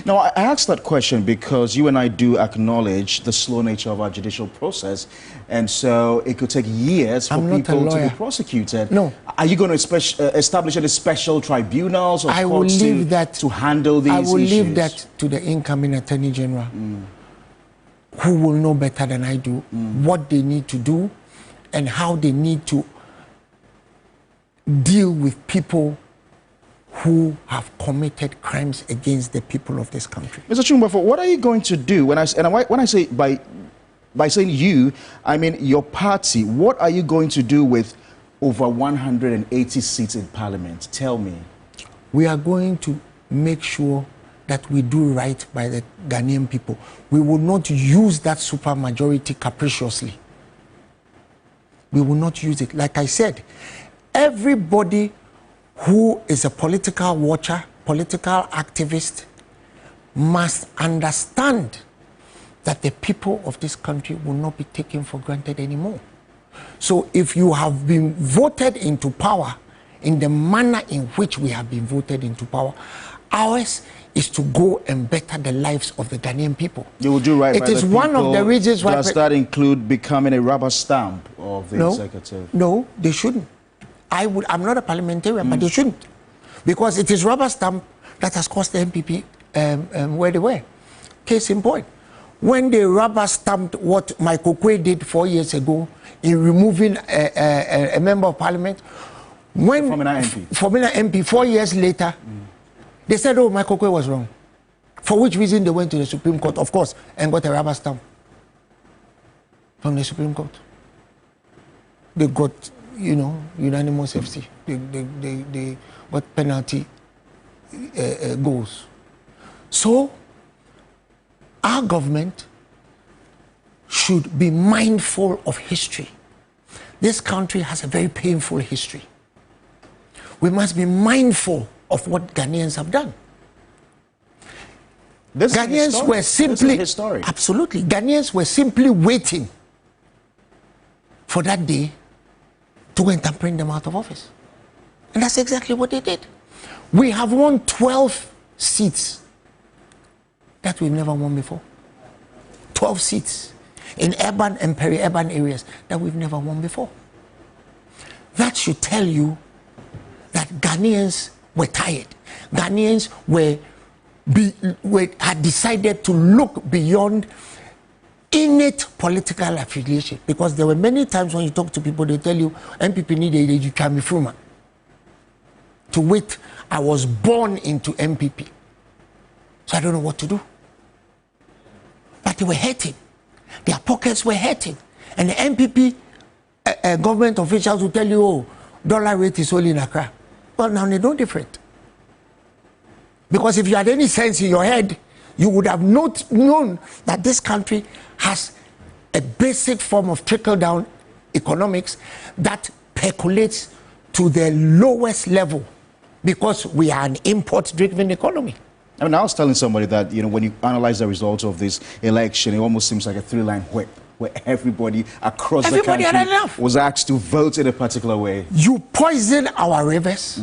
[SPEAKER 16] No, I asked that question because you and I do acknowledge the slow nature of our judicial process, and so it could take years for people to be prosecuted.
[SPEAKER 13] No.
[SPEAKER 16] Are you going to establish any special tribunals or courts to handle these issues?
[SPEAKER 13] I will leave that to the incoming Attorney General, who will know better than I do what they need to do and how they need to deal with people who have committed crimes against the people of this country.
[SPEAKER 16] Mr. Chumbafo, what are you going to do? When I say by saying you, I mean your party. What are you going to do with over 180 seats in Parliament? Tell me.
[SPEAKER 13] We are going to make sure that we do right by the Ghanaian people. We will not use that supermajority capriciously. We will not use it. Like I said, everybody who is a political watcher, political activist, must understand that the people of this country will not be taken for granted anymore. So if you have been voted into power in the manner in which we have been voted into power, ours is to go and better the lives of the Ghanaian people.
[SPEAKER 16] You will do right by the people.
[SPEAKER 13] It is one of the reasons why...
[SPEAKER 16] Does that include becoming a rubber stamp of the executive?
[SPEAKER 13] No, they shouldn't. I'm not a parliamentarian, but they shouldn't. Because it is rubber stamp that has cost the MPP where they were. Case in point. When they rubber stamped what Michael Kwe did 4 years ago in removing a member of parliament, when Formula MP 4 years later, they said, oh, Michael Kwe was wrong. For which reason they went to the Supreme Court, of course, and got a rubber stamp from the Supreme Court. They got, unanimous FC. They got penalty goals. So, our government should be mindful of history. This country has a very painful history. We must be mindful of what Ghanaians have done. Ghanaians were simply, absolutely, Ghanaians were simply waiting for that day to go and bring them out of office. And that's exactly what they did. We have won 12 seats that we've never won before. 12 seats in urban and peri-urban areas that we've never won before. That should tell you that Ghanaians were tired. Ghanaians had decided to look beyond innate political affiliation, because there were many times when you talk to people, they tell you MPP needed a Jukami to wait. I was born into MPP, so I don't know what to do. But they were hurting. Their pockets were hurting. And the MPP government officials will tell you, oh, dollar rate is only in Accra. Well, now they know different. Because if you had any sense in your head, you would have known that this country has a basic form of trickle-down economics that percolates to the lowest level, because we are an import-driven economy.
[SPEAKER 16] I mean, I was telling somebody that, when you analyze the results of this election, it almost seems like a three-line whip, where everybody across the country was asked to vote in a particular way.
[SPEAKER 13] You poison our rivers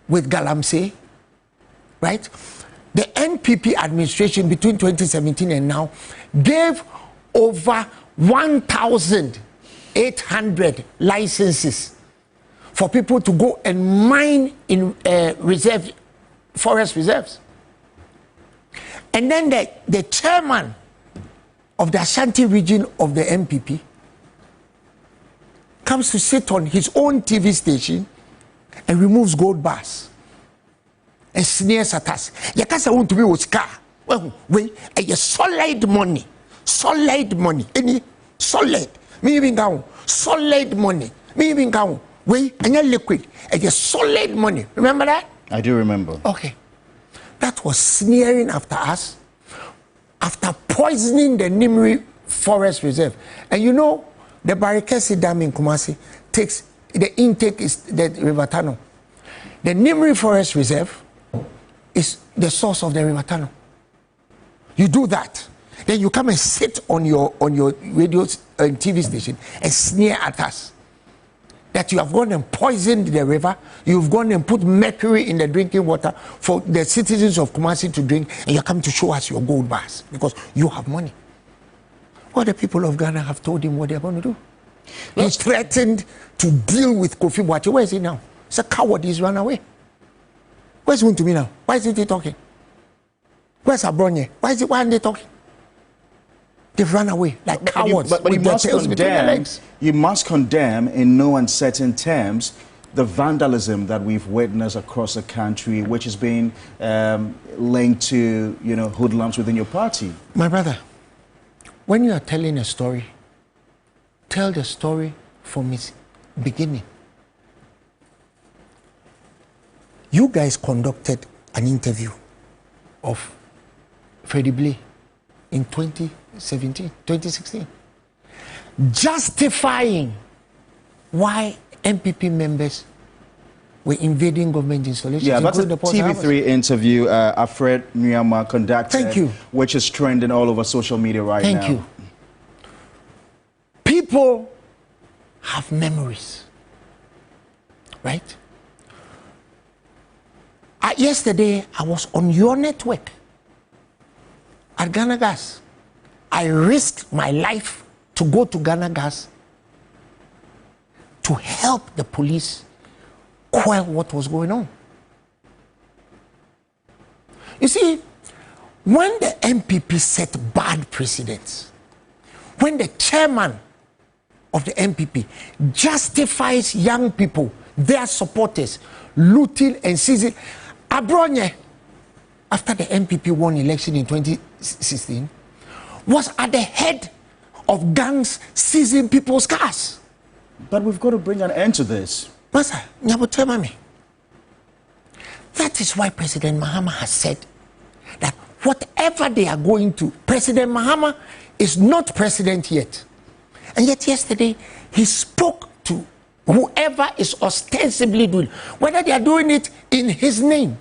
[SPEAKER 13] with galamsey, right? The NPP administration between 2017 and now gave over 1,800 licenses for people to go and mine in forest reserves. And then the chairman of the Ashanti region of the MPP comes to sit on his own TV station and removes gold bars and sneers at us. Yakasa want to be with car. Well, wait, a solid money. Any solid. Me even go solid money. Me even go. Wait, and you're liquid. And you're solid money. Remember that?
[SPEAKER 16] I do remember.
[SPEAKER 13] Okay. That was sneering after us after poisoning the Nimri Forest Reserve. And you know, the Barikesi Dam in Kumasi takes, the intake is the River Tano. The Nimri Forest Reserve is the source of the River Tano. You do that, then you come and sit on your radio and TV station and sneer at us that you have gone and poisoned the river, you've gone and put mercury in the drinking water for the citizens of Kumasi to drink, and you come to show us your gold bars because you have money. What the people of Ghana have told him what they're going to do. He threatened to deal with Kofi Boache. Where is he now? He's a coward. He's run away. Where's he going to be now? Why isn't he talking? Where's Abronye? Why aren't they talking? They've run away like cowards.
[SPEAKER 16] But you must condemn in no uncertain terms the vandalism that we've witnessed across the country, which has been linked to, you know, hoodlums within your party.
[SPEAKER 13] My brother, when you are telling a story, tell the story from its beginning. You guys conducted an interview of Freddie Blee in 2016, justifying why MPP members were invading government installations.
[SPEAKER 16] Yeah, that's a TV3 interview Alfred Nyama conducted.
[SPEAKER 13] Thank you.
[SPEAKER 16] Which is trending all over social media right now.
[SPEAKER 13] Thank you. People have memories, right? Yesterday, I was on your network at Ghana Gas. I risked my life to go to Ghana Gas to help the police quell what was going on. You see, when the MPP set bad precedents, when the chairman of the MPP justifies young people, their supporters, looting and seizing, Abronye, after the MPP won election in 2016, was at the head of gangs seizing people's cars.
[SPEAKER 16] But we've got to bring an end to this.
[SPEAKER 13] Master, Nyabotemami. That is why President Mahama has said that whatever they are going to, President Mahama is not president yet. And yet yesterday, he spoke to whoever is ostensibly doing, whether they are doing it in his name,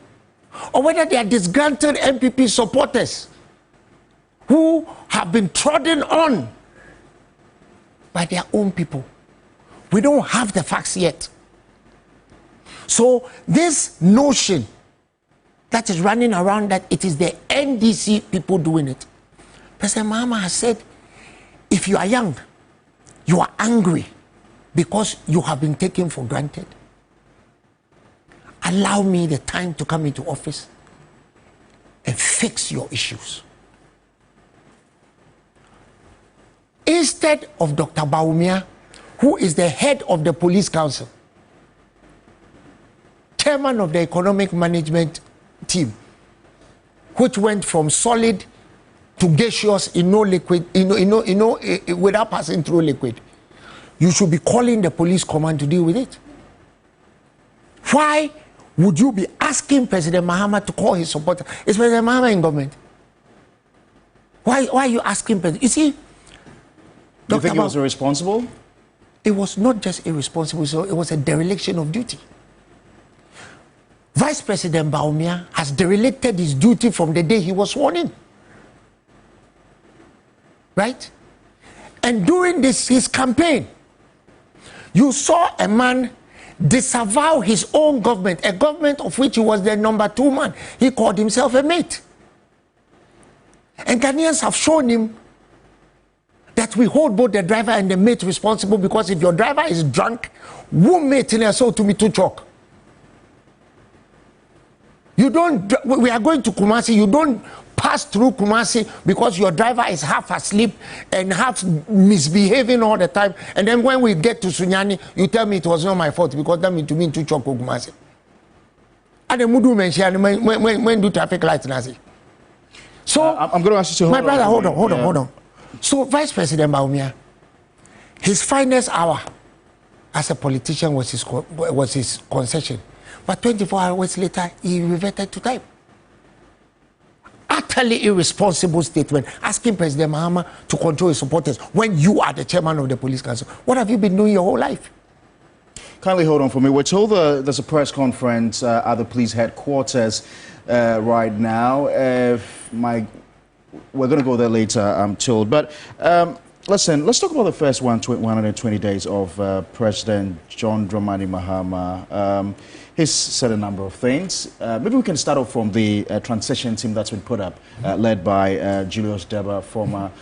[SPEAKER 13] or whether they are disgruntled MPP supporters who have been trodden on by their own people. We don't have the facts yet. So this notion that is running around that it is the NDC people doing it, President Mahama has said, if you are young, you are angry because you have been taken for granted, allow me the time to come into office and fix your issues. Instead of Dr. Bawumia, who is the head of the police council, chairman of the economic management team, which went from solid to gaseous in no liquid, without passing through liquid, you should be calling the police command to deal with it. Why would you be asking President Mahama to call his supporter? Is President Mahama in government? Why are you asking President? You see,
[SPEAKER 16] do you think he was irresponsible?
[SPEAKER 13] It was not just irresponsible, so it was a dereliction of duty. Vice President Bawumia has derelicted his duty from the day he was sworn in. Right? And during his campaign, you saw a man disavow his own government, a government of which he was the number 2 man. He called himself a mate. And Ghanaians have shown him that we hold both the driver and the mate responsible, because if your driver is drunk, who mate in a soul to me to chalk? You don't, we are going to Kumasi, you don't pass through Kumasi because your driver is half asleep and half misbehaving all the time, and then when we get to Sunyani, you tell me it was not my fault because that means to me to chalk Kumasi. And the Mudu mention when do traffic lights Nazi. So
[SPEAKER 16] I'm going to ask you to
[SPEAKER 13] my brother, hold on. So Vice President Baumia, his finest hour as a politician was his concession, but 24 hours later he reverted to type. Utterly irresponsible statement asking President Mahama to control his supporters when you are the chairman of the police council. What have you been doing your whole life?
[SPEAKER 16] Kindly hold on for me. We're told there's a press conference at the police headquarters right now. We're going to go there later, I'm told. But listen, let's talk about the first 120 days of President John Dramani Mahama. He's said a number of things. Maybe we can start off from the transition team that's been put up, led by Julius Deba, former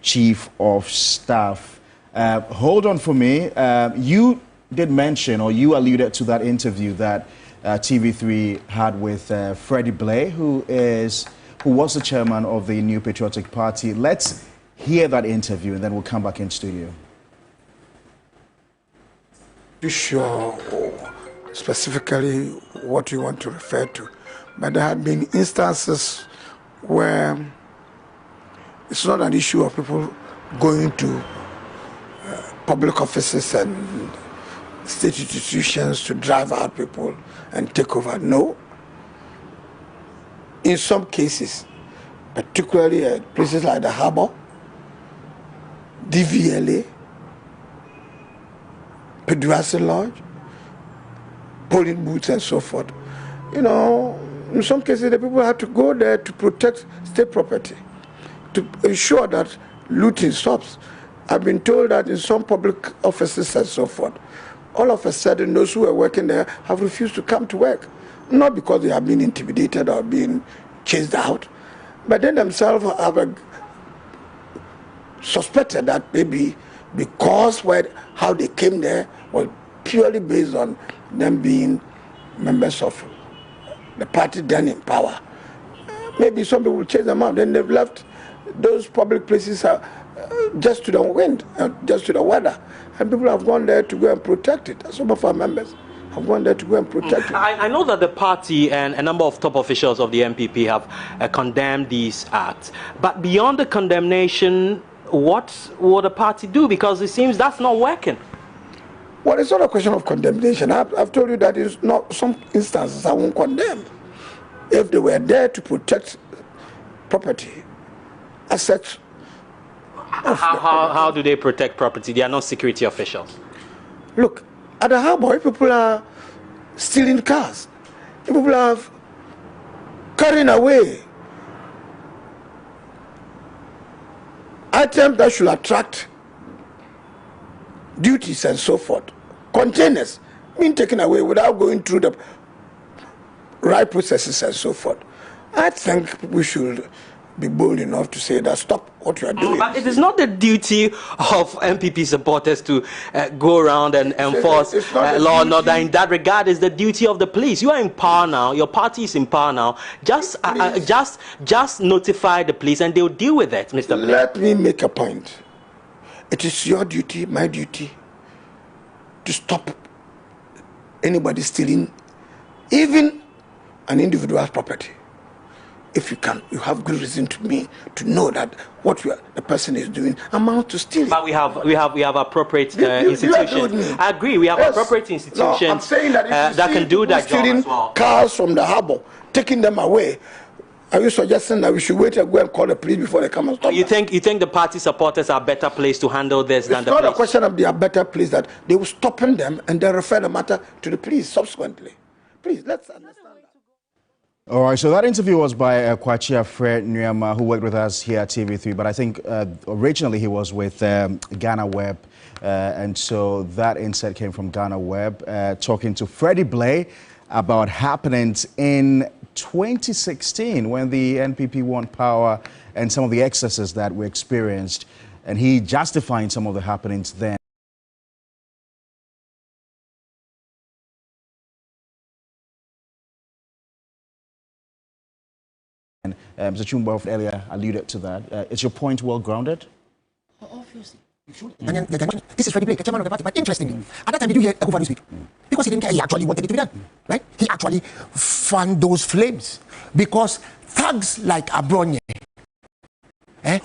[SPEAKER 16] Chief of Staff. Hold on for me. You did mention, or you alluded to that interview that TV3 had with Freddie Blay, who was the chairman of the New Patriotic Party. Let's hear that interview, and then we'll come back in studio.
[SPEAKER 3] You sure specifically what you want to refer to, but there have been instances where it's not an issue of people going to public offices and state institutions to drive out people and take over. No. In some cases, particularly at places like the Harbour, DVLA, Peduasi Lodge, polling booths and so forth, you know, in some cases the people have to go there to protect state property, to ensure that looting stops. I've been told that in some public offices and so forth, all of a sudden those who are working there have refused to come to work. Not because they have been intimidated or been chased out, but they themselves have suspected that maybe because how they came there was purely based on them being members of the party then in power. Maybe some people chase them out, then they've left those public places just to the wind, just to the weather, and people have gone there to go and protect it. Some of our members have gone there to go and protect it.
[SPEAKER 14] I know that the party and a number of top officials of the MPP have condemned these acts, but beyond the condemnation, what will the party do? Because it seems that's not working.
[SPEAKER 3] Well, it's not a question of condemnation. I've told you that it's not some instances I won't condemn. If they were there to protect property, assets.
[SPEAKER 14] How do they protect property? They are not security officials.
[SPEAKER 3] Look, at the Harbour, people are stealing cars. People are carrying away items that should attract duties and so forth. Containers being taken away without going through the right processes and so forth. I think we should be bold enough to say that stop what you are doing.
[SPEAKER 14] But it is not the duty of MPP supporters to go around and enforce law and order. In that regard, it's the duty of the police. You are in power now. Your party is in power now. Just notify the police and they'll deal with it, Mr. Blake.
[SPEAKER 3] Let me make a point. It is your duty, my duty, to stop anybody stealing even an individual's property. If you can, you have good reason to know that what the person is doing amounts to stealing.
[SPEAKER 14] But we have appropriate institutions. I agree. We have appropriate institutions.
[SPEAKER 3] No, I'm saying that if
[SPEAKER 14] that can do that job as well.
[SPEAKER 3] Cars from the Harbour, taking them away. Are you suggesting that we should wait and go and call the police before they come and stop?
[SPEAKER 14] You think the party supporters are better placed to handle this than the police?
[SPEAKER 3] It's not a question of they are better placed, that they will stop them and then refer the matter to the police subsequently. Please, let's understand.
[SPEAKER 16] All right, so that interview was by Kwachia Fred Nyama, who worked with us here at TV3, but I think originally he was with Ghana Web, and so that insight came from Ghana Web, talking to Freddie Blay about happenings in 2016 when the NPP won power and some of the excesses that were experienced, and he justifying some of the happenings then. And Mr. Chumba earlier alluded to that. Is your point well grounded?
[SPEAKER 13] Obviously. And then this is Freddie Blake, the chairman of the party. But interestingly, at that time, did you hear Ekufuor speak? Because he didn't care. He actually wanted it to be done, right? He actually fanned those flames because thugs like Abronye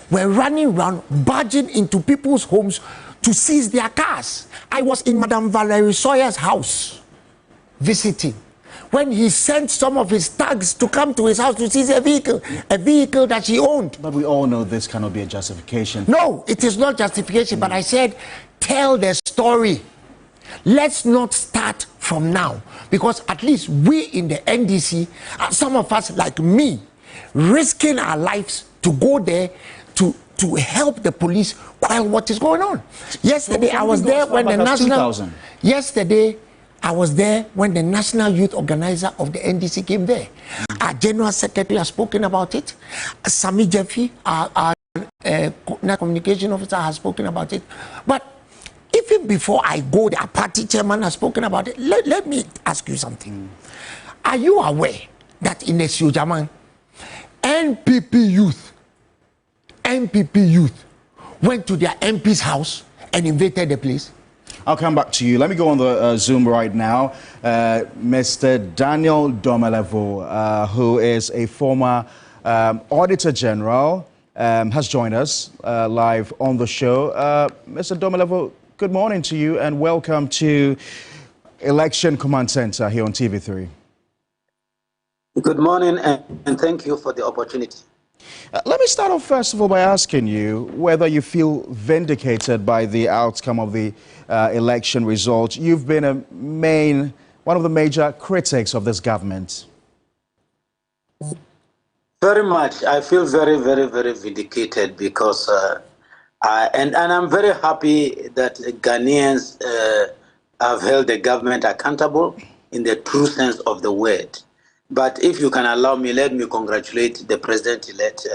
[SPEAKER 13] were running around, barging into people's homes to seize their cars. I was in Madame Valerie Sawyer's house visiting when he sent some of his thugs to come to his house to seize a vehicle that she owned.
[SPEAKER 16] But we all know this cannot be a justification.
[SPEAKER 13] No, it is not justification, but I said, tell the story. Let's not start from now, because at least we in the NDC, some of us like me, risking our lives to go there to help the police quell what is going on. Yesterday, I was there when the national... Yesterday, I was there when the national youth organizer of the NDC came there. Our general secretary has spoken about it. Sami Jeffy, our communication officer, has spoken about it. But even before I go, the party chairman has spoken about it. Let me ask you something. Are you aware that in the Siojaman, NPP youth went to their MP's house and invaded the place?
[SPEAKER 16] I'll come back to you. Let me go on the Zoom right now. Mr. Daniel Domelevo, who is a former Auditor General, has joined us live on the show. Mr. Domelevo, good morning to you and welcome to Election Command Center here on TV3.
[SPEAKER 2] Good morning and thank you for the opportunity.
[SPEAKER 16] Let me start off first of all by asking you whether you feel vindicated by the outcome of the election results. You've been one of the major critics of this government.
[SPEAKER 2] Very much. I feel very, very, very vindicated because and I'm very happy that Ghanaians have held the government accountable in the true sense of the word. But if you can allow me, let me congratulate the President-elect,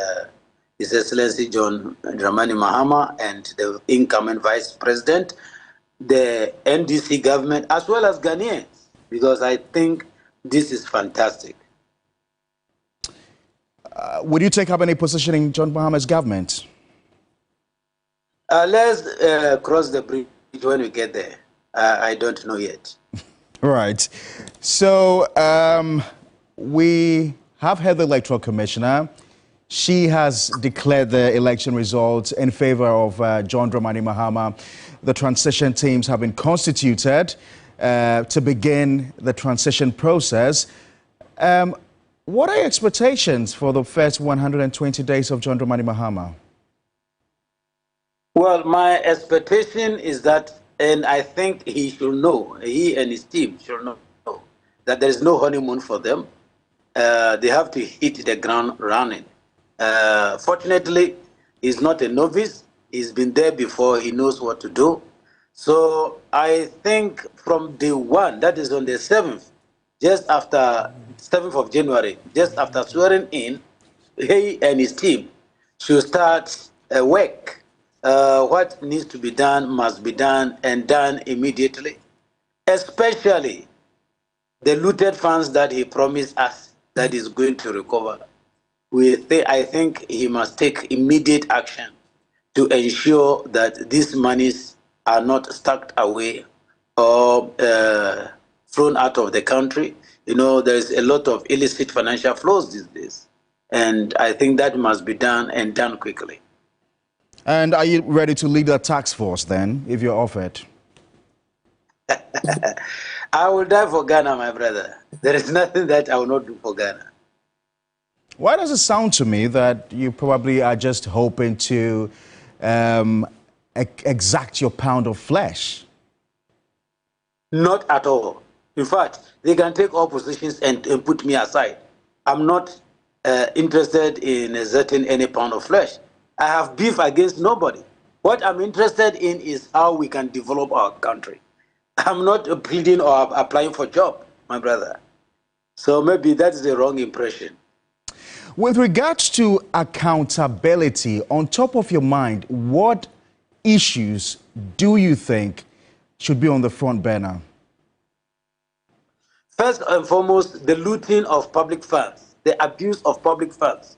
[SPEAKER 2] His Excellency John Dramani Mahama, and the incoming Vice President, the NDC government, as well as Ghanaians, because I think this is fantastic.
[SPEAKER 16] Would you take up any position in John Mahama's government?
[SPEAKER 2] Let's cross the bridge when we get there. I don't know yet.
[SPEAKER 16] Right. So, we have had the Electoral Commissioner. She has declared the election results in favor of John Dramani Mahama. The transition teams have been constituted to begin the transition process. What are your expectations for the first 120 days of John Dramani Mahama?
[SPEAKER 2] Well, my expectation is that, and I think he should know, he and his team should know, that there is no honeymoon for them. They have to hit the ground running. Fortunately, he's not a novice. He's been there before. He knows what to do. So I think from day one, that is on the 7th, just after 7th of January, just after swearing in, he and his team should start work. What needs to be done must be done and done immediately, especially the looted funds that he promised us that is going to recover. I think he must take immediate action to ensure that these monies are not stuck away or thrown out of the country. You know, there's a lot of illicit financial flows these days. And I think that must be done and done quickly.
[SPEAKER 16] And are you ready to lead the task force then, if you're offered?
[SPEAKER 2] I will die for Ghana, my brother. There is nothing that I will not do for Ghana.
[SPEAKER 16] Why does it sound to me that you probably are just hoping to exact your pound of flesh?
[SPEAKER 2] Not at all. In fact, they can take all positions and put me aside. I'm not interested in exerting any pound of flesh. I have beef against nobody. What I'm interested in is how we can develop our country. I'm not pleading or applying for a job, my brother. So maybe that's the wrong impression.
[SPEAKER 16] With regards to accountability, on top of your mind, what issues do you think should be on the front burner?
[SPEAKER 2] First and foremost, the looting of public funds, the abuse of public funds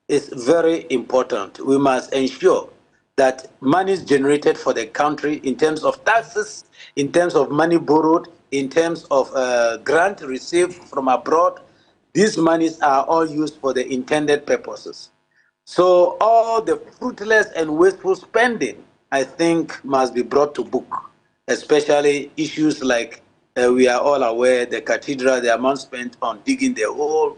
[SPEAKER 2] is very important. We must ensure that money is generated for the country in terms of taxes, in terms of money borrowed, in terms of grant received from abroad. These monies are all used for the intended purposes. So all the fruitless and wasteful spending, I think, must be brought to book, especially issues like we are all aware, the cathedral, the amount spent on digging the hole,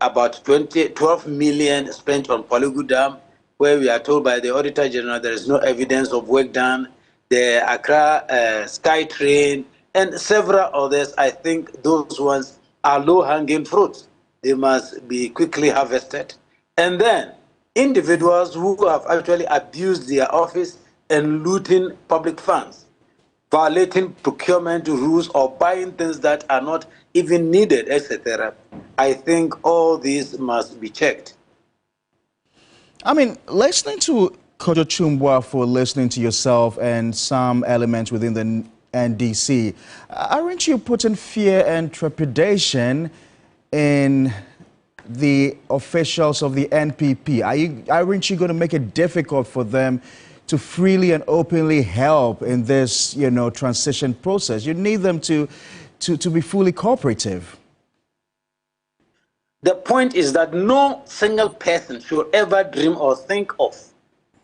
[SPEAKER 2] about 12 million spent on Polygu Dam, where we are told by the Auditor General there is no evidence of work done, the Accra Sky Train, and several others. I think those ones are low-hanging fruits. They must be quickly harvested. And then individuals who have actually abused their office and looting public funds, violating procurement rules or buying things that are not even needed, etc. I think all these must be checked.
[SPEAKER 16] I mean, listening to Kojo Chumbwa, for listening to yourself and some elements within the NDC, aren't you putting fear and trepidation in the officials of the NPP? Aren't you going to make it difficult for them to freely and openly help in this, transition process? You need them to be fully cooperative.
[SPEAKER 2] The point is that no single person should ever dream or think of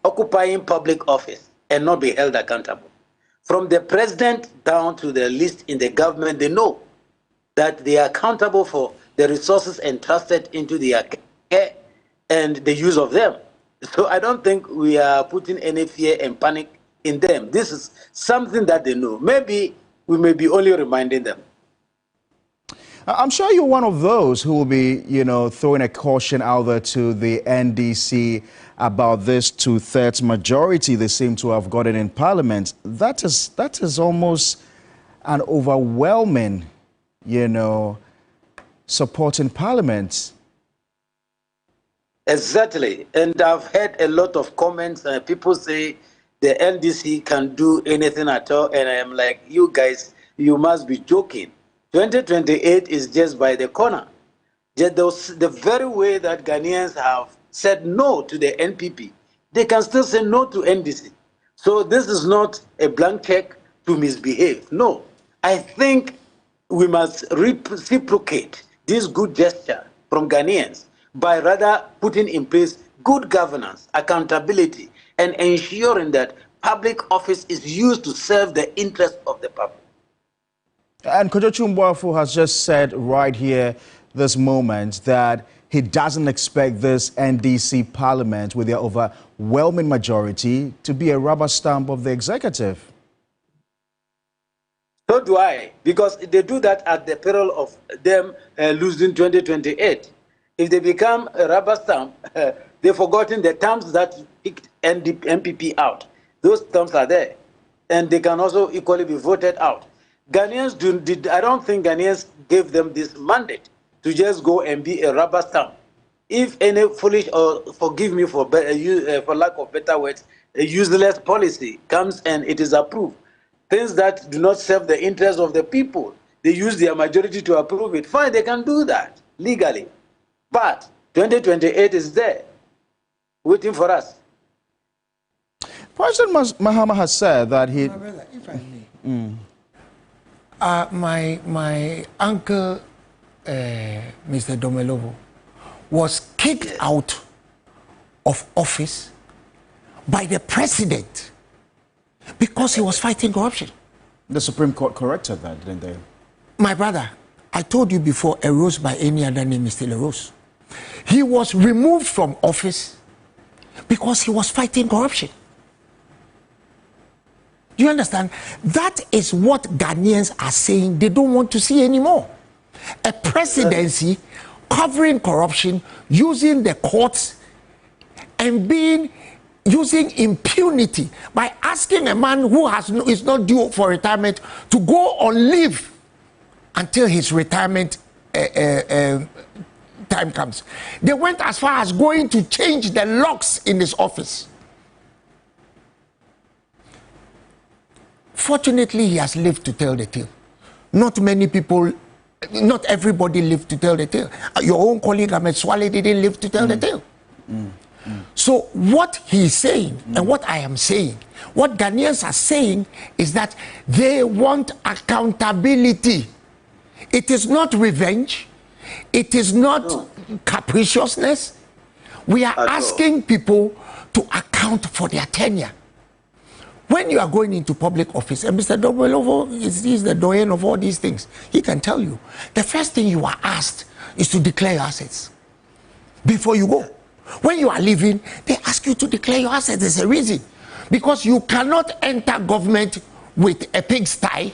[SPEAKER 2] occupying public office and not be held accountable. From the president down to the least in the government, they know that they are accountable for the resources entrusted into their care and the use of them. So I don't think we are putting any fear and panic in them. This is something that they know. Maybe we may be only reminding them.
[SPEAKER 16] I'm sure you're one of those who will be, throwing a caution out there to the NDC about this 2/3 majority they seem to have gotten in Parliament. That is almost an overwhelming, support in Parliament.
[SPEAKER 2] Exactly. And I've heard a lot of comments. People say the NDC can do anything at all. And I am like, you guys, you must be joking. 2028 is just by the corner. The very way that Ghanaians have said no to the NPP, they can still say no to NDC. So this is not a blank check to misbehave. No. I think we must reciprocate this good gesture from Ghanaians by rather putting in place good governance, accountability, and ensuring that public office is used to serve the interest of the public.
[SPEAKER 16] And Kojo Chumbwa has just said right here this moment that he doesn't expect this NDC parliament with their overwhelming majority to be a rubber stamp of the executive.
[SPEAKER 2] So do I, because they do that at the peril of them losing 2028. If they become a rubber stamp, they've forgotten the terms that picked MPP out. Those terms are there, and they can also equally be voted out. Ghanaians I don't think Ghanaians gave them this mandate to just go and be a rubber stamp. If any foolish, or forgive me for lack of better words, a useless policy comes and it is approved, things that do not serve the interests of the people, they use their majority to approve it. Fine, they can do that legally. But 2028 is there, waiting for us.
[SPEAKER 16] President Mahama has said that he...
[SPEAKER 13] My brother, if I may. My uncle, Mr. Domelovo, was kicked out of office by the president because he was fighting corruption.
[SPEAKER 16] The Supreme Court corrected that, didn't they?
[SPEAKER 13] My brother, I told you before, a rose by any other name is still a rose. He was removed from office because he was fighting corruption. Do you understand? That is what Ghanaians are saying they don't want to see anymore. A presidency covering corruption, using the courts, and using impunity by asking a man who is not due for retirement to go on leave until his retirement time comes. They went as far as going to change the locks in his office. Fortunately, he has lived to tell the tale. Not many people, not everybody lived to tell the tale. Your own colleague Ahmed Swale didn't live to tell the tale. So what he's saying and what I am saying, what Ghanaians are saying is that they want accountability. It is not revenge. It is not capriciousness. We are asking people to account for their tenure. When you are going into public office, and Mr. Dobelovo is the doyen of all these things, he can tell you, the first thing you are asked is to declare your assets before you go. When you are leaving, they ask you to declare your assets. There's a reason. Because you cannot enter government with a pigsty,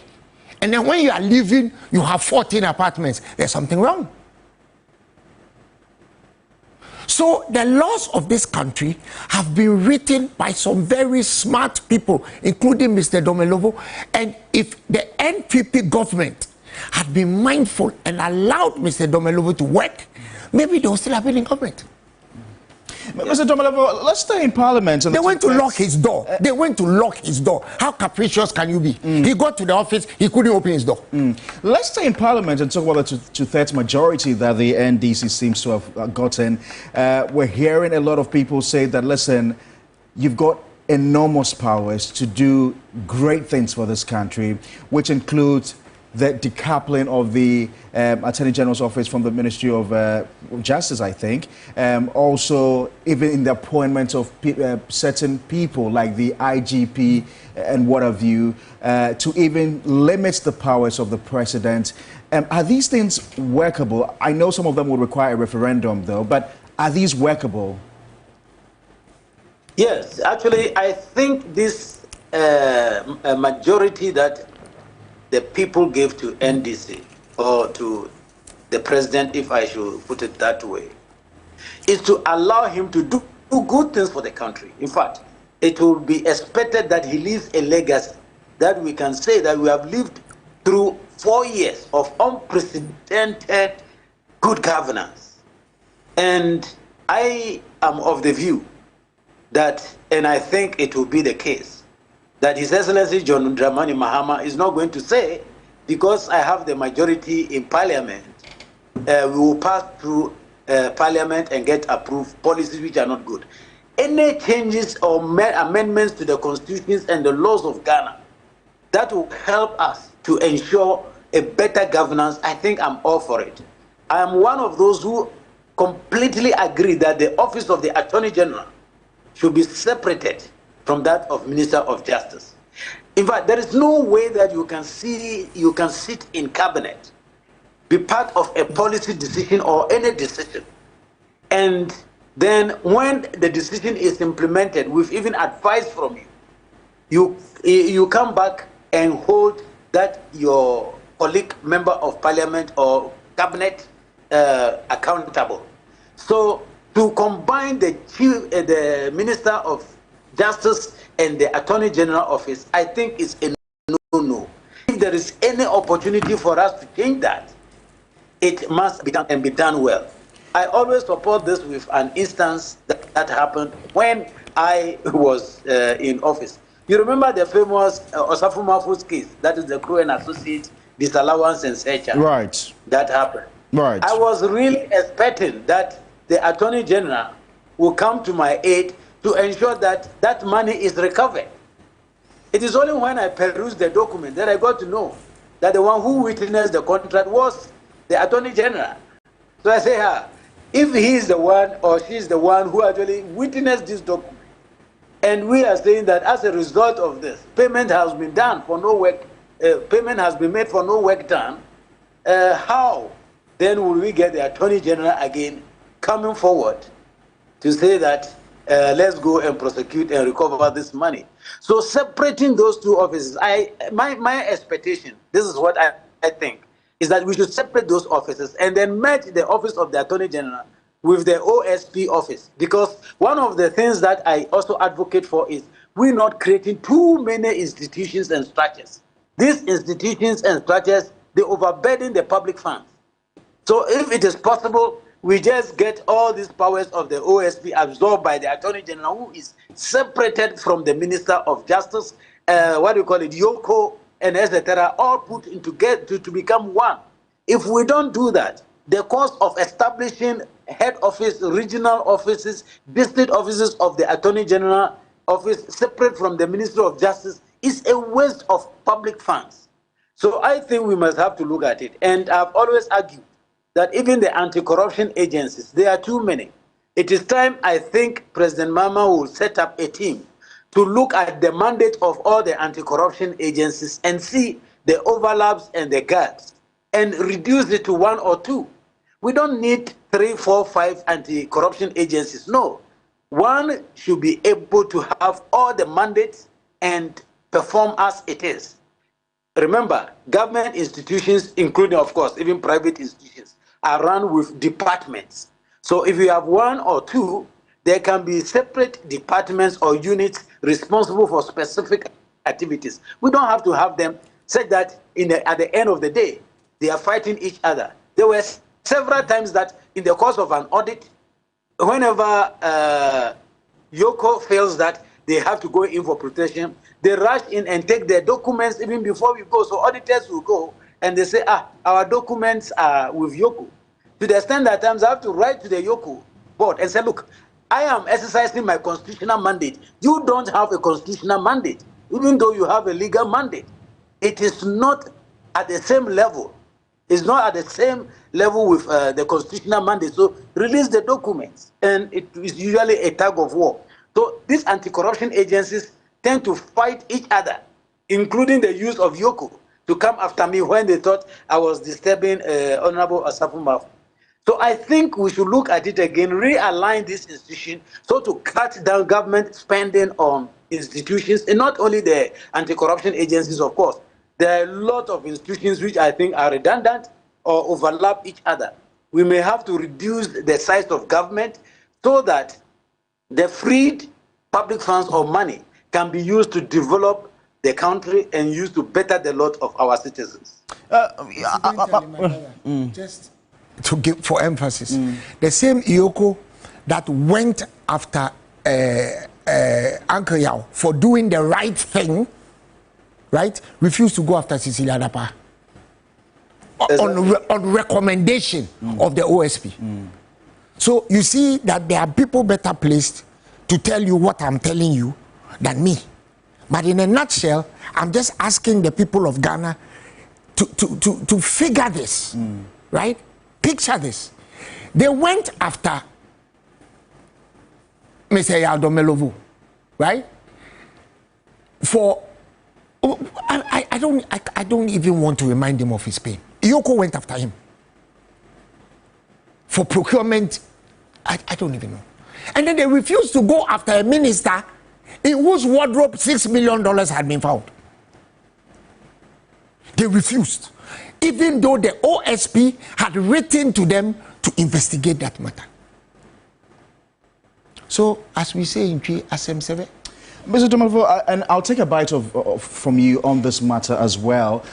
[SPEAKER 13] and then when you are leaving, you have 14 apartments. There's something wrong. So the laws of this country have been written by some very smart people, including Mr. Domelovo. And if the NPP government had been mindful and allowed Mr. Domelovo to work, maybe they would still have been in government.
[SPEAKER 16] Mr. Domelovo, let's stay in Parliament.
[SPEAKER 13] They went to lock his door. They went to lock his door. How capricious can you be? He got to the office, he couldn't open his door.
[SPEAKER 16] Let's stay in Parliament and talk about the two-thirds majority that the NDC seems to have gotten. We're hearing a lot of people say that, listen, you've got enormous powers to do great things for this country, which includes the decoupling of the Attorney General's office from the Ministry of Justice, I think. Also, even in the appointment of certain people like the IGP and what have you, to even limit the powers of the president. Are these things workable? I know some of them would require a referendum, though, but are these workable?
[SPEAKER 2] Yes, actually, I think this majority that the people gave to NDC, or to the president, if I should put it that way, is to allow him to do good things for the country. In fact, it will be expected that he leaves a legacy that we can say that we have lived through 4 years of unprecedented good governance. And I am of the view that, and I think it will be the case, that His Excellency John Dramani Mahama is not going to say, because I have the majority in Parliament, we will pass through Parliament and get approved policies which are not good. Any changes or amendments to the constitutions and the laws of Ghana that will help us to ensure a better governance, I think I'm all for it. I am one of those who completely agree that the office of the Attorney General should be separated from that of Minister of Justice. In fact, there is no way that you can sit in cabinet, be part of a policy decision or any decision, and then when the decision is implemented with even advice from you come back and hold that your colleague member of parliament or cabinet accountable. So to combine the Minister of Justice and the Attorney General office, I think is a no-no. If there is any opportunity for us to change that, it must be done and be done well. I always support this with an instance that happened when I was in office. You remember the famous Osafu Mafu's case, that is the Crew and Associate disallowance and search.
[SPEAKER 16] Right.
[SPEAKER 2] That happened.
[SPEAKER 16] Right.
[SPEAKER 2] I was really expecting that the Attorney General will come to my aid to ensure that that money is recovered. It is only when I perused the document that I got to know that the one who witnessed the contract was the Attorney General. So I say, if he is the one or she is the one who actually witnessed this document, and we are saying that as a result of this, payment has been done for no work, payment has been made for no work done, how then will we get the Attorney General again coming forward to say that let's go and prosecute and recover this money? So separating those two offices, my expectation, this is what I think, is that we should separate those offices and then merge the office of the Attorney General with the OSP office. Because one of the things that I also advocate for is we're not creating too many institutions and structures. These institutions and structures, they overburden the public funds. So if it is possible, we just get all these powers of the OSP absorbed by the Attorney General, who is separated from the Minister of Justice, Yoko, and etc., all put into to become one. If we don't do that, the cost of establishing head office, regional offices, district offices of the Attorney General office separate from the Ministry of Justice is a waste of public funds. So I think we must have to look at it. And I've always argued that even the anti-corruption agencies, there are too many. It is time, I think, President Mahama will set up a team to look at the mandate of all the anti-corruption agencies and see the overlaps and the gaps and reduce it to 1 or 2. We don't need 3, 4, 5 anti-corruption agencies. No. One should be able to have all the mandates and perform as it is. Remember, government institutions, including, of course, even private institutions, are run with departments. So if you have 1 or 2, there can be separate departments or units responsible for specific activities. We don't have to have them such that at the end of the day, they are fighting each other. There were several times that in the course of an audit, whenever Yoko feels that they have to go in for protection, they rush in and take their documents even before we go. So auditors will go and they say, our documents are with Yoko. To the extent that times I have to write to the Yoko board and say, look, I am exercising my constitutional mandate. You don't have a constitutional mandate, even though you have a legal mandate. It is not at the same level. It's not at the same level with the constitutional mandate. So release the documents. And it is usually a tug of war. So these anti-corruption agencies tend to fight each other, including the use of Yoko to come after me when they thought I was disturbing Honorable Asafumaf. So I think we should look at it again, realign this institution so to cut down government spending on institutions, and not only the anti-corruption agencies, of course. There are a lot of institutions which I think are redundant or overlap each other. We may have to reduce the size of government so that the freed public funds or money can be used to develop the country and used to better the lot of our citizens.
[SPEAKER 13] Just to give for emphasis, the same Yoko that went after Uncle Yao for doing the right thing, right, refused to go after Cecilia Dapa on recommendation of the OSP. So you see that there are people better placed to tell you what I'm telling you than me. But in a nutshell, I'm just asking the people of Ghana to figure this, right? Picture this. They went after Mr. Yaldo Melovu, right? For I don't even want to remind him of his pain. Yoko went after him for procurement. I don't even know. And then they refused to go after a minister in whose wardrobe $6 million had been found. They refused, even though the OSP had written to them to investigate that matter. So, as we say in Twi SM7,
[SPEAKER 16] Mr. Domofo, and I'll take a bite from you on this matter as well.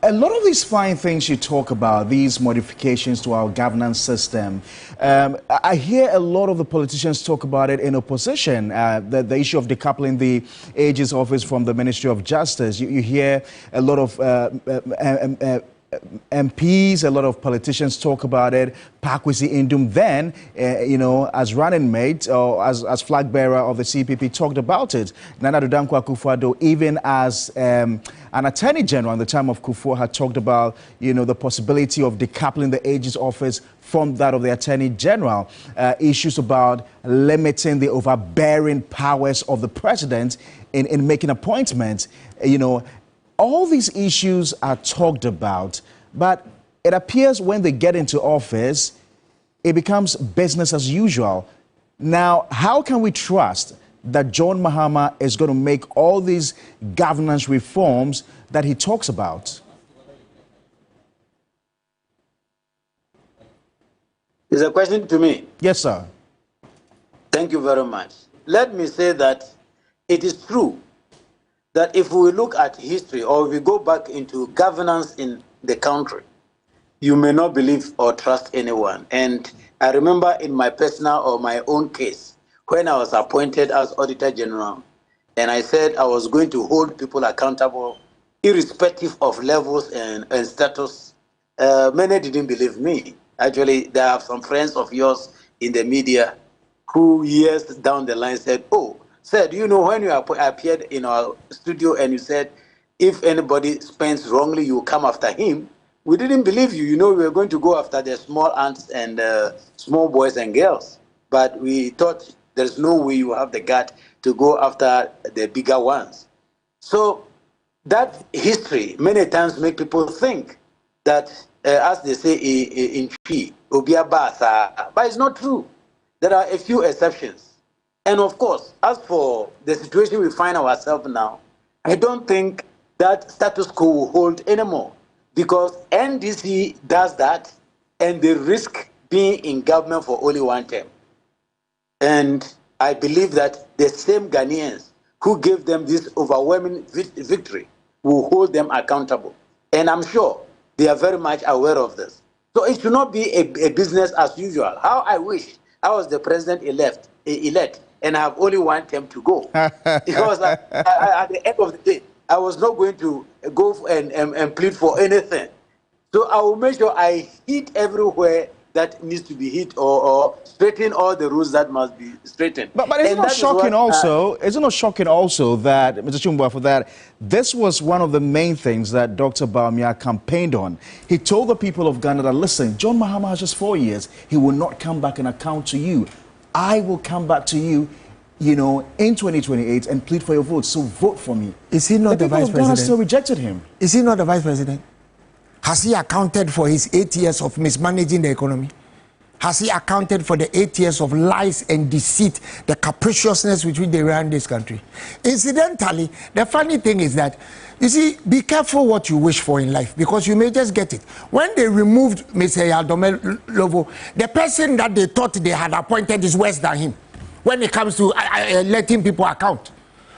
[SPEAKER 16] A lot of these fine things you talk about, these modifications to our governance system, I hear a lot of the politicians talk about it in opposition, the issue of decoupling the AG's office from the Ministry of Justice. You hear a lot of MPs, a lot of politicians talk about it. Pakwesi Indum then, as running mate or as flag bearer of the CPP, talked about it. Nana Dankwa Akufo-Addo, even as an attorney general in the time of Kufuor, had talked about, the possibility of decoupling the AG's office from that of the attorney general. Issues about limiting the overbearing powers of the president in making appointments. All these issues are talked about, but it appears when they get into office, it becomes business as usual. Now, how can we trust that John Mahama is going to make all these governance reforms that he talks about?
[SPEAKER 2] Is a question to me?
[SPEAKER 16] Yes, sir.
[SPEAKER 2] Thank you very much. Let me say that it is true that if we look at history or if we go back into governance in the country, you may not believe or trust anyone. And I remember in my personal or my own case, when I was appointed as Auditor General, and I said I was going to hold people accountable irrespective of levels and status, many didn't believe me. Actually, there are some friends of yours in the media who years down the line said, oh, said, you know, when you appeared in our studio and you said, if anybody spends wrongly, you come after him. We didn't believe you. You know, we were going to go after the small ants and small boys and girls. But we thought there's no way you have the gut to go after the bigger ones. So that history many times make people think that, as they say in Twi, but it's not true. There are a few exceptions. And of course, as for the situation we find ourselves now, I don't think that status quo will hold anymore, because NDC does that and they risk being in government for only one term. And I believe that the same Ghanaians who gave them this overwhelming victory will hold them accountable. And I'm sure they are very much aware of this. So it should not be a business as usual. How I wish I was the president-elect and I have only one term to go. Because at the end of the day, I was not going to go and plead for anything. So I will make sure I hit everywhere that needs to be hit, or straighten all the rules that must be straightened.
[SPEAKER 16] But isn't it shocking also? Isn't it shocking also that, Mr. Chumba, for that, this was one of the main things that Dr. Bawumia campaigned on. He told the people of Ghana that, listen, John Mahama has just 4 years. He will not come back and account to you. I will come back to you, you know, in 2028 and plead for your vote. So vote for me.
[SPEAKER 13] Is he not the vice president?
[SPEAKER 16] Ghana still rejected him.
[SPEAKER 13] Is he not the vice president? Has he accounted for his 8 years of mismanaging the economy? Has he accounted for the 8 years of lies and deceit, the capriciousness with which they ran this country? Incidentally, the funny thing is that, you see, be careful what you wish for in life, because you may just get it. When they removed Mr. Yadomelovo, the person that they thought they had appointed is worse than him when it comes to letting people account.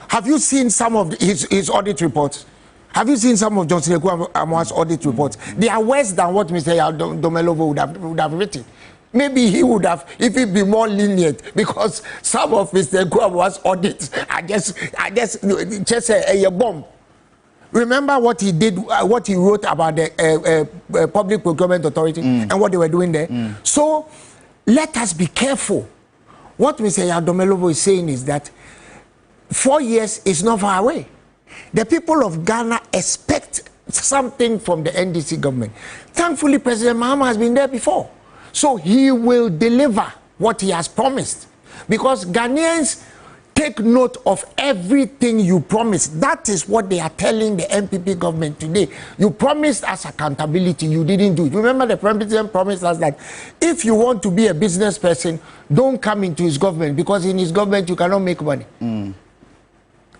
[SPEAKER 13] Have you seen some of his audit reports? Have you seen some of Johnson Ekuamo's audit reports? They are worse than what Mr. Yadomelovo would have written. Maybe he would have, if he'd be more lenient, because some of Mr. Ekuamo's audits are just a bomb. Remember what he did, what he wrote about the Public Procurement Authority and what they were doing there? So let us be careful. What Mr. Yadomelovo is saying is that 4 years is not far away. The people of Ghana expect something from the NDC government. Thankfully, President Mahama has been there before. So he will deliver what he has promised. Because Ghanaians take note of everything you promise. That is what they are telling the MPP government today. You promised us accountability, you didn't do it. Remember, the president promised us that if you want to be a business person, don't come into his government, because in his government you cannot make money.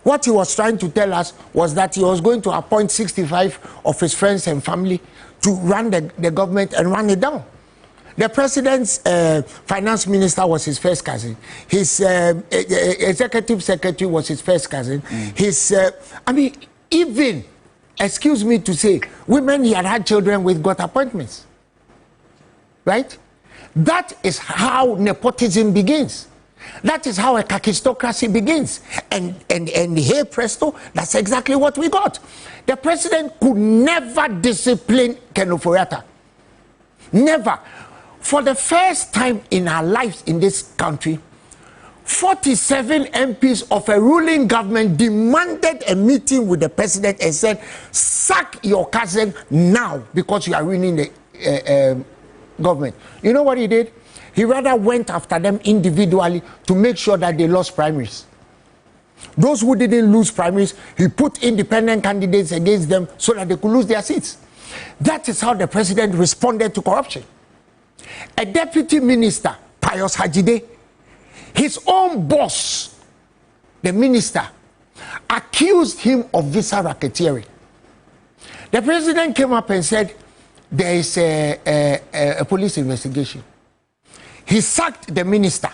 [SPEAKER 13] What he was trying to tell us was that he was going to appoint 65 of his friends and family to run the government and run it down. The president's finance minister was his first cousin. His executive secretary was his first cousin. His, I mean, even, excuse me to say, women he had children with got appointments. Right? That is how nepotism begins. That is how a kakistocracy begins. And hey presto, that's exactly what we got. The president could never discipline Ken Ofori-Atta. Never. For the first time in our lives in this country, 47 MPs of a ruling government demanded a meeting with the president and said, sack your cousin now because you are ruining the government. You know what he did? He rather went after them individually to make sure that they lost primaries. Those who didn't lose primaries, he put independent candidates against them so that they could lose their seats. That is how the president responded to corruption. A deputy minister, Pius Hajide, his own boss, the minister, accused him of visa racketeering. The president came up and said, there is a police investigation. He sacked the minister,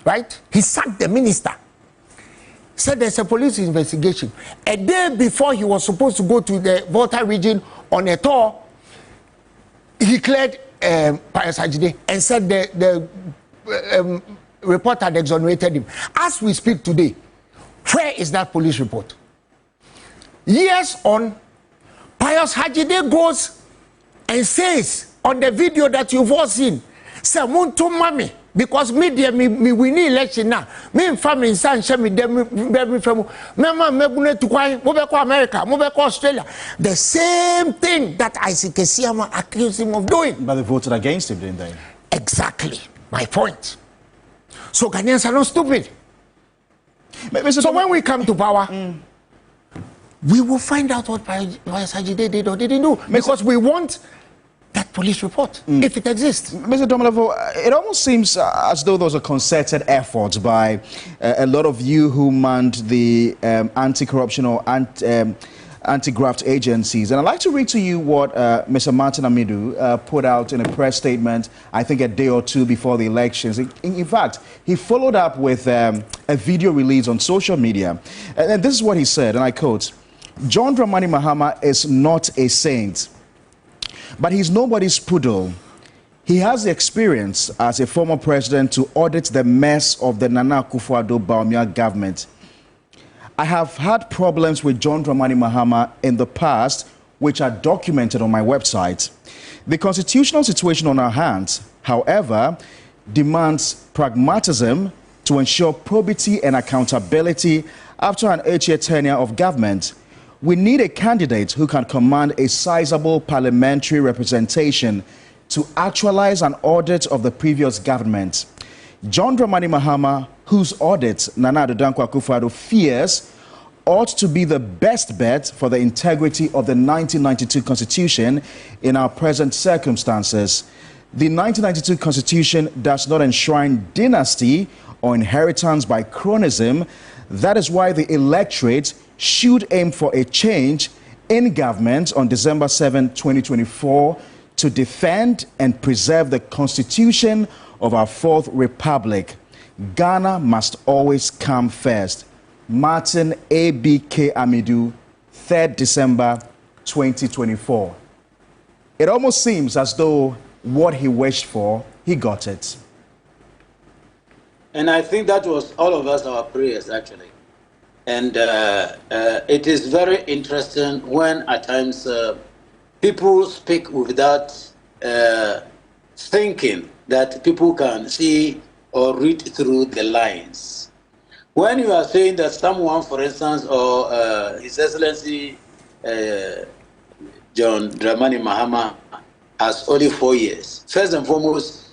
[SPEAKER 13] right? He sacked the minister. said there's a police investigation. A day before he was supposed to go to the Volta region on a tour, he cleared Pius Ajide and said the report had exonerated him. As we speak today, where is that police report? Years on, Pius Ajide goes and says on the video that you've all seen, say, "Muntu mami, because me win election now. Me family san she me dem from mama megune to kwai, mo be ko America, mo be ko Australia." The same thing that Isaac Esiama accused him of doing.
[SPEAKER 16] But they voted against him, didn't they?
[SPEAKER 13] Exactly my point. So Ghanaians are not stupid. So when we come to power, we will find out what Pius Ajide did or didn't do, because we want that police report, if it exists.
[SPEAKER 16] Mr. Domelevo, it almost seems as though there was a concerted effort by a lot of you who manned the anti-corruption or anti-graft agencies. And I'd like to read to you what Mr. Martin Amidu put out in a press statement, I think a day or two before the elections. In fact, he followed up with a video release on social media. And this is what he said, and I quote, "John Dramani Mahama is not a saint, but he's nobody's poodle. He has the experience as a former president to audit the mess of the Nana Akufo-Addo Bawumia government. I have had problems with John Dramani Mahama in the past, which are documented on my website. The constitutional situation on our hands, however, demands pragmatism to ensure probity and accountability after an 8-year tenure of government. We need a candidate who can command a sizable parliamentary representation to actualize an audit of the previous government. John Dramani Mahama, whose audit Nana Addo Dankwa Akufo-Addo fears, ought to be the best bet for the integrity of the 1992 Constitution in our present circumstances. The 1992 Constitution does not enshrine dynasty or inheritance by chronism. That is why the electorate should aim for a change in government on December 7, 2024 to defend and preserve the Constitution of our Fourth Republic. Ghana must always come first." Martin A.B.K. Amidu, 3rd December 2024. It almost seems as though what he wished for, he got it.
[SPEAKER 2] And I think that was all of us, our prayers, actually. And it is very interesting when at times people speak without thinking that people can see or read through the lines. When you are saying that someone, for instance, or His Excellency John Dramani Mahama has only 4 years, first and foremost,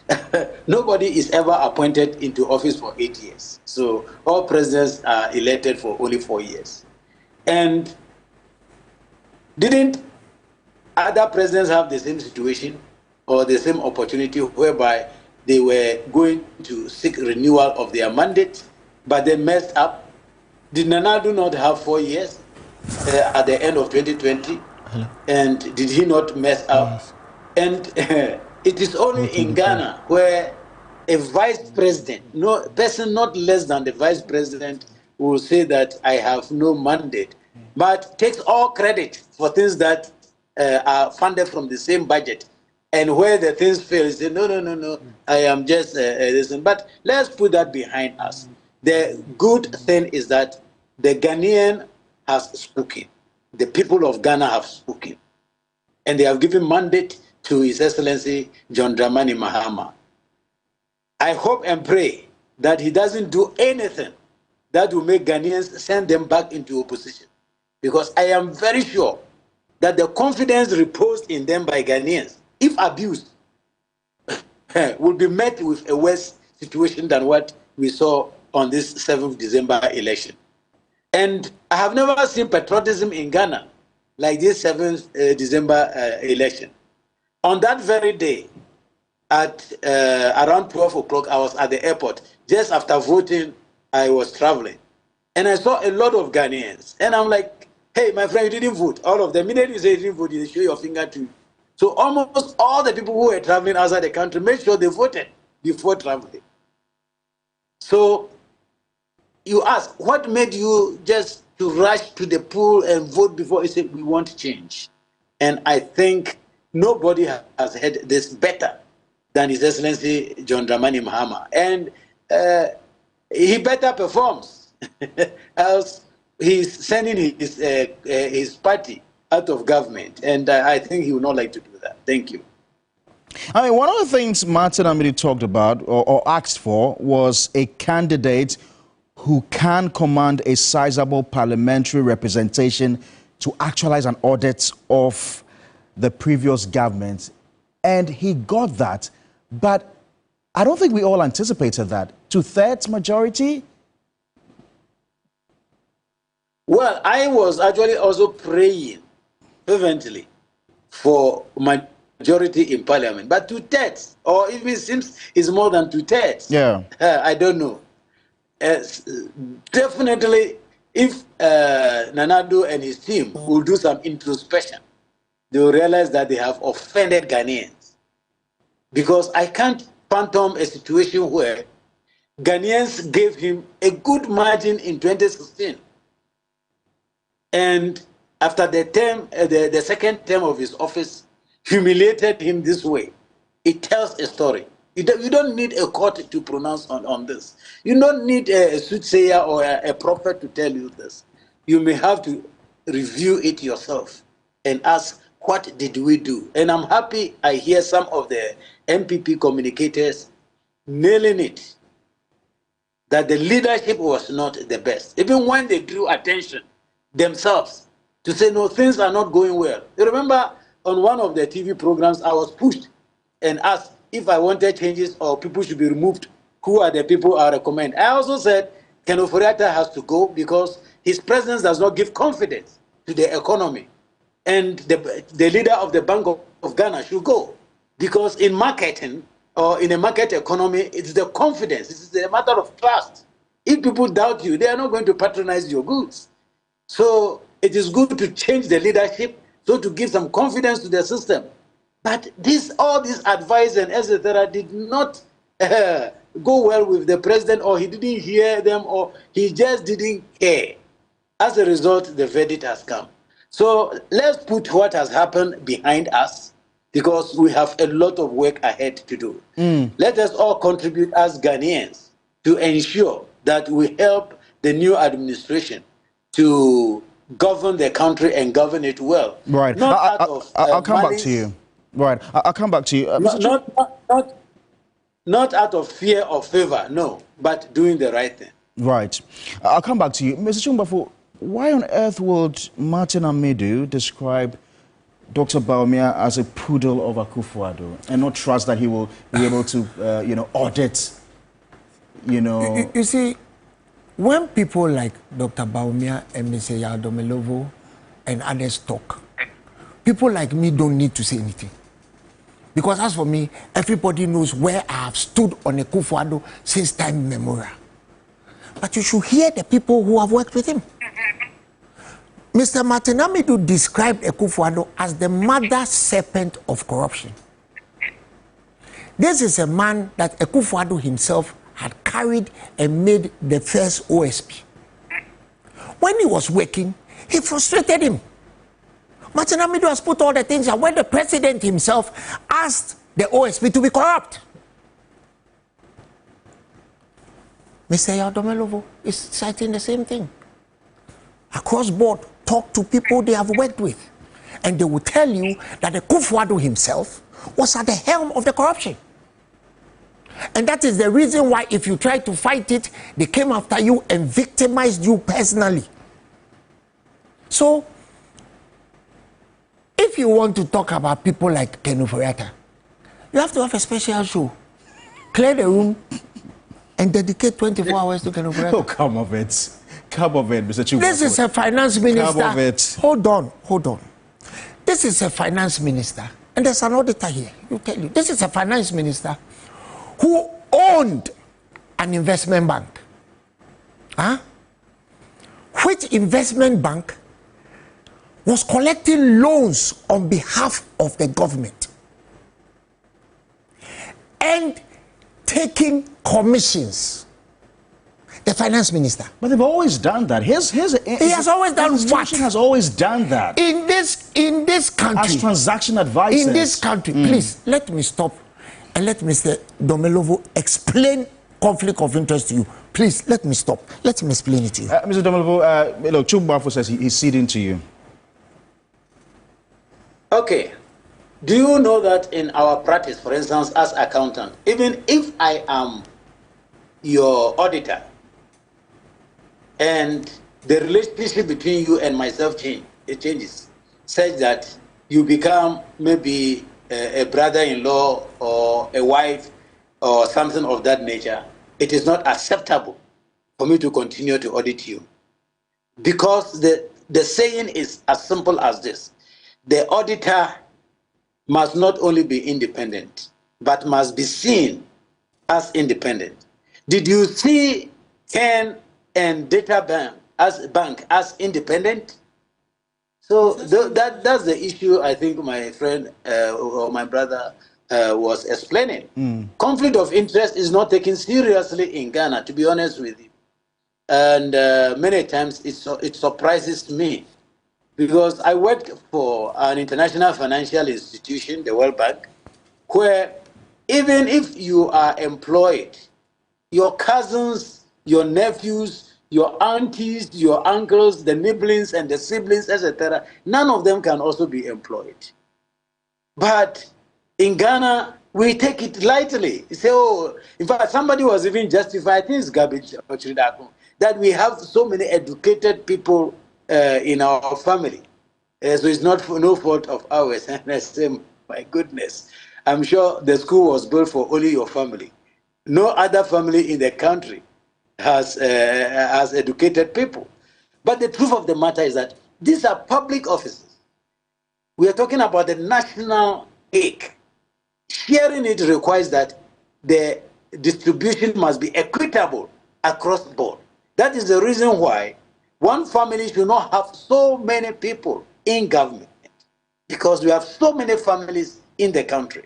[SPEAKER 2] nobody is ever appointed into office for 8 years. So all presidents are elected for only 4 years. And didn't other presidents have the same situation or the same opportunity whereby they were going to seek renewal of their mandate, but they messed up? Did Nana Addo not have 4 years at the end of 2020? And did he not mess up? Yes. And it is only in Ghana where a vice president, no person not less than the vice president, will say that I have no mandate, but takes all credit for things that are funded from the same budget. And where the things fail, he say, no, I am just listen. But let's put that behind us. The good thing is that the Ghanaian has spoken. The people of Ghana have spoken. And they have given mandate to His Excellency John Dramani Mahama. I hope and pray that he doesn't do anything that will make Ghanaians send them back into opposition. Because I am very sure that the confidence reposed in them by Ghanaians, if abused, will be met with a worse situation than what we saw on this 7th December election. And I have never seen patriotism in Ghana like this 7th December election. On that very day, at around 12 o'clock, I was at the airport. Just after voting, I was traveling. And I saw a lot of Ghanaians. And I'm like, hey, my friend, you didn't vote. All of them. Immediately you say you didn't vote, you show your finger to you. So almost all the people who were traveling outside the country made sure they voted before traveling. So you ask, what made you just to rush to the poll and vote before you said we want change? And I think nobody has had this better than His Excellency John Dramani Mahama. And he better performs, else he's sending his party out of government. And I think he would not like to do that. Thank you.
[SPEAKER 16] I mean, one of the things Martin Amidi talked about or asked for was a candidate who can command a sizable parliamentary representation to actualize an audit of the previous government. And he got that. But I don't think we all anticipated that. 2/3 majority?
[SPEAKER 2] Well, I was actually also praying fervently for majority in parliament, but 2/3, or even seems it's more than 2/3.
[SPEAKER 16] Yeah.
[SPEAKER 2] I don't know. Definitely, if Nanado and his team will do some introspection, they will realize that they have offended Ghanaians. Because I can't phantom a situation where Ghanaians gave him a good margin in 2016. And after the term, the second term of his office, humiliated him this way. It tells a story. You don't need a court to pronounce on this. You don't need a soothsayer or a prophet to tell you this. You may have to review it yourself and ask, what did we do? And I'm happy I hear some of the MPP communicators nailing it, that the leadership was not the best. Even when they drew attention themselves to say, no, things are not going well. You remember on one of the TV programs, I was pushed and asked if I wanted changes or people should be removed. Who are the people I recommend? I also said Ken Ofori-Atta has to go because his presence does not give confidence to the economy. And the leader of the Bank of Ghana should go. Because in marketing or in a market economy, it's the confidence. It's a matter of trust. If people doubt you, they are not going to patronize your goods. So it is good to change the leadership, so to give some confidence to the system. But all this advice and etc. did not go well with the president, or he didn't hear them, or he just didn't care. As a result, the verdict has come. So let's put what has happened behind us, because we have a lot of work ahead to do. Let us all contribute as Ghanaians to ensure that we help the new administration to govern the country and govern it well.
[SPEAKER 16] Right. I'll come back to you. Right. I'll come back to you.
[SPEAKER 2] Not out of fear or favor, no, but doing the right thing.
[SPEAKER 16] Right. I'll come back to you. Mr. Chumbafo, why on earth would Martin Amidu describe Dr. Bawumia as a poodle of Akufo-Addo and not trust that he will be able to, audit,
[SPEAKER 13] You see, when people like Dr. Bawumia and Mr. Yadomelovo and others talk, people like me don't need to say anything. Because as for me, everybody knows where I have stood on Akufo-Addo since time immemorial. But you should hear the people who have worked with him. Mr. Martin Amidu described Akufo-Addo as the mother serpent of corruption. This is a man that Akufo-Addo himself had carried and made the first OSP. When he was working, he frustrated him. Martin Amidu has put all the things that when the president himself asked the OSP to be corrupt. Mr. Yadomelovo is citing the same thing. Across board, talk to people they have worked with, and they will tell you that the Akufo-Addo himself was at the helm of the corruption. And that is the reason why, if you try to fight it, they came after you and victimized you personally. So, if you want to talk about people like Ken Ofori-Atta, you have to have a special show. Clear the room and dedicate 24 hours to Ken Ofori-Atta.
[SPEAKER 16] Oh, come of it. Come of it, Mr. Chumbafo.
[SPEAKER 13] This is a finance minister.
[SPEAKER 16] Come of it.
[SPEAKER 13] Hold on. This is a finance minister. And there's an auditor here. You tell you. This is a finance minister who owned an investment bank. Which investment bank was collecting loans on behalf of the government and taking commissions. The finance minister.
[SPEAKER 16] But they've always done that. He
[SPEAKER 13] has always done what?
[SPEAKER 16] Has always done that.
[SPEAKER 13] In this country.
[SPEAKER 16] As transaction advisors.
[SPEAKER 13] In this country. Please, let me stop and let Mr. Domelovo explain conflict of interest to you. Please, let me stop. Let him explain it to you.
[SPEAKER 16] Mr. Domelovo, look, Chumbafo says he's ceding to you.
[SPEAKER 2] Okay. Do you know that in our practice, for instance, as accountant, even if I am your auditor and the relationship between you and myself changes such that you become maybe a brother-in-law or a wife or something of that nature, it is not acceptable for me to continue to audit you. Because the saying is as simple as this: the auditor must not only be independent, but must be seen as independent. Did you see Ken and Data Bank as independent? So that's the issue I think my friend or my brother was explaining. Conflict of interest is not taken seriously in Ghana, to be honest with you. And many times it surprises me, because I worked for an international financial institution, the World Bank, where even if you are employed, your cousins, your nephews, your aunties, your uncles, the nibblings and the siblings, etc., none of them can also be employed. But in Ghana, we take it lightly. You say, oh, in fact, somebody was even justified, I think it's garbage, that we have so many educated people in our family. So it's not no fault of ours. And I say, my goodness, I'm sure the school was built for only your family. No other family in the country has educated people. But the truth of the matter is that these are public offices. We are talking about the national cake. Sharing it requires that the distribution must be equitable across the board. That is the reason why one family should not have so many people in government, because we have so many families in the country.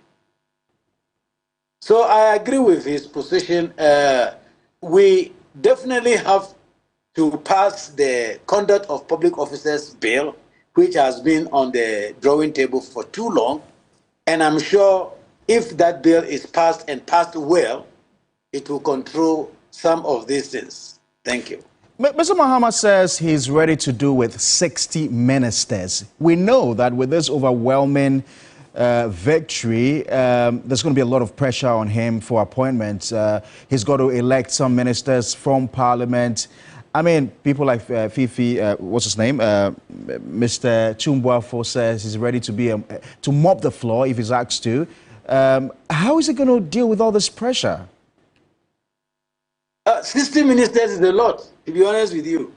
[SPEAKER 2] So I agree with his position. We definitely have to pass the Conduct of Public Officers Bill, which has been on the drawing table for too long. And I'm sure if that bill is passed and passed well, it will control some of these things. Thank you.
[SPEAKER 16] Mr. Mahama says he's ready to do with 60 ministers. We know that with this overwhelming victory, there's going to be a lot of pressure on him for appointments. He's got to elect some ministers from Parliament. I mean, people like Fifi, what's his name? Mr. Chumbafo says he's ready to be to mop the floor if he's asked to. How is he going to deal with all this pressure?
[SPEAKER 2] 60 ministers is a lot, to be honest with you.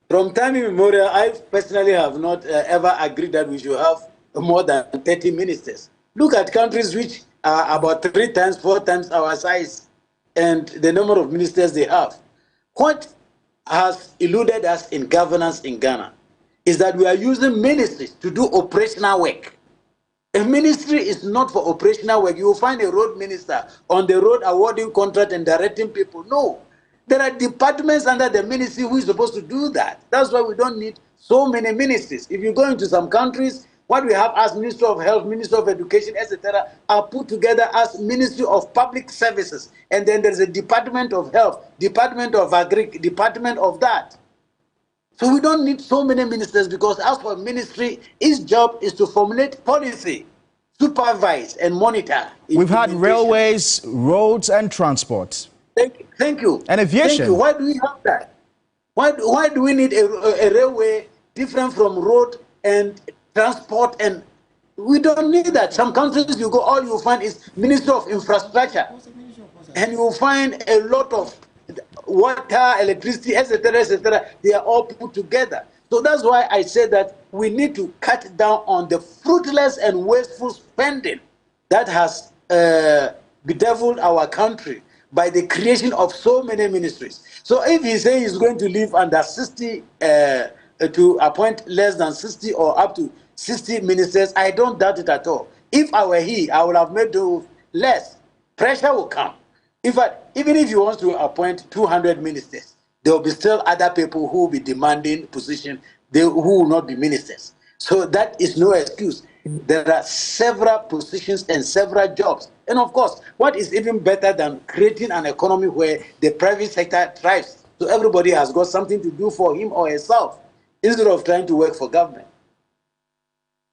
[SPEAKER 2] From time immemorial, I personally have not ever agreed that we should have more than 30 ministers. Look at countries which are about 3 times, 4 times our size and the number of ministers they have. What has eluded us in governance in Ghana is that we are using ministries to do operational work. A ministry is not for operational work. You will find a road minister on the road awarding contract and directing people. No. There are departments under the ministry who is supposed to do that. That's why we don't need so many ministries. If you go into some countries, what we have as Ministry of Health, Ministry of Education, etc., are put together as Ministry of Public Services. And then there's a Department of Health, Department of Agri, Department of that. So we don't need so many ministers, because as for ministry, its job is to formulate policy, supervise and monitor.
[SPEAKER 16] We've had railways, roads and transport.
[SPEAKER 2] Thank you.
[SPEAKER 16] And aviation.
[SPEAKER 2] Thank you. Why do we have that? Why do we need a railway different from road and transport? And we don't need that. Some countries you go, all you find is Ministry of Infrastructure. And you will find a lot of water, electricity, etc., they are all put together. So that's why I say that we need to cut down on the fruitless and wasteful spending that has bedeviled our country by the creation of so many ministries. So if he says he's going to leave under 60, to appoint less than 60 or up to 60 ministers, I don't doubt it at all. If I were he, I would have made do less. Pressure will come. In fact, even if you want to appoint 200 ministers, there will be still other people who will be demanding position, who will not be ministers. So that is no excuse. There are several positions and several jobs. And of course, what is even better than creating an economy where the private sector thrives? So everybody has got something to do for him or herself instead of trying to work for government.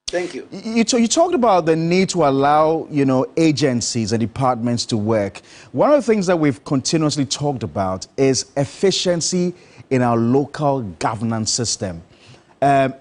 [SPEAKER 2] Thank you.
[SPEAKER 16] You talked about the need to allow, agencies and departments to work. One of the things that we've continuously talked about is efficiency in our local governance system. And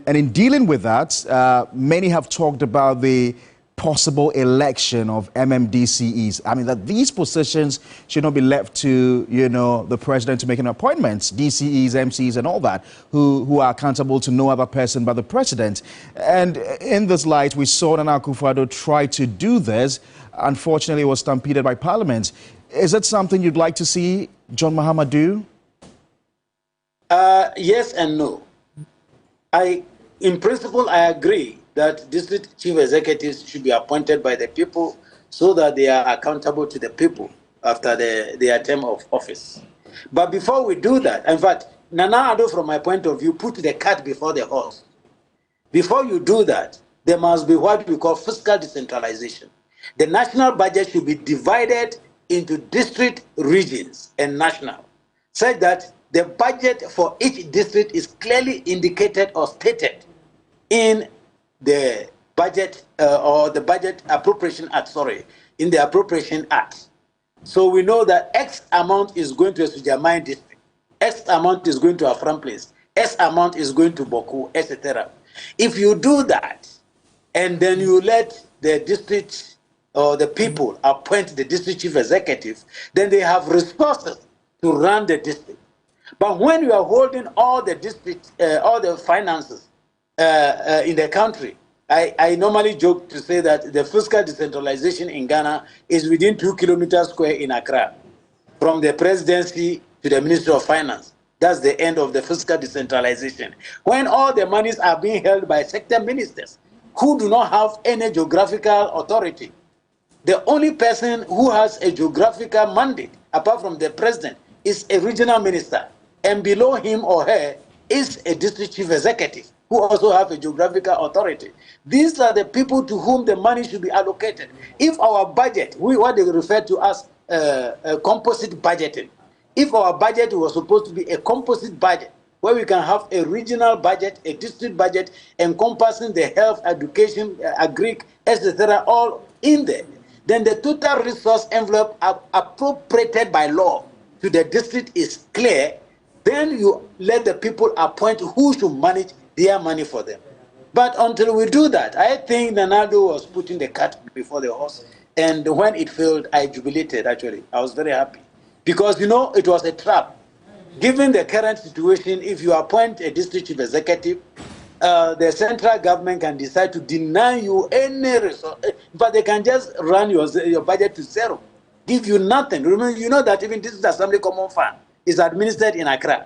[SPEAKER 16] in dealing with that, many have talked about the possible election of MMDCEs. I mean, that these positions should not be left to, the president to make an appointments, DCEs, MCs, and all that, who are accountable to no other person but the president. And in this light, we saw Nana Akufo-Addo try to do this. Unfortunately, it was stampeded by Parliament. Is that something you'd like to see John Mahama do?
[SPEAKER 2] Yes and no. In principle, I agree that district chief executives should be appointed by the people so that they are accountable to the people after their term of office. But before we do that, in fact, Nana Addo, from my point of view, put the cart before the horse. Before you do that, there must be what we call fiscal decentralization. The national budget should be divided into district, regions, and national, such that the budget for each district is clearly indicated or stated in the budget or the budget appropriation act, in the appropriation act. So we know that X amount is going to a Sujamai district, X amount is going to Afram Place, X amount is going to Boku, etc. If you do that, and then you let the district or the people appoint the district chief executive, then they have resources to run the district. But when you are holding all the district, all the finances in the country, I normally joke to say that the fiscal decentralization in Ghana is within 2 kilometers square in Accra, from the presidency to the Ministry of Finance. That's the end of the fiscal decentralization. When all the monies are being held by sector ministers who do not have any geographical authority, the only person who has a geographical mandate, apart from the president, is a regional minister. And below him or her is a district chief executive who also have a geographical authority. These are the people to whom the money should be allocated. If our budget, what they refer to as composite budgeting, if our budget was supposed to be a composite budget, where we can have a regional budget, a district budget, encompassing the health, education, agri, etc., all in there, then the total resource envelope appropriated by law to the district is clear. Then you let the people appoint who should manage their money for them. But until we do that, I think Nana Addo was putting the cart before the horse. And when it failed, I jubilated, actually. I was very happy. Because, it was a trap. Given the current situation, if you appoint a district chief executive, the central government can decide to deny you any resource. But they can just run your budget to zero, give you nothing. Remember, you know that even District Assembly Common Fund is administered in Accra.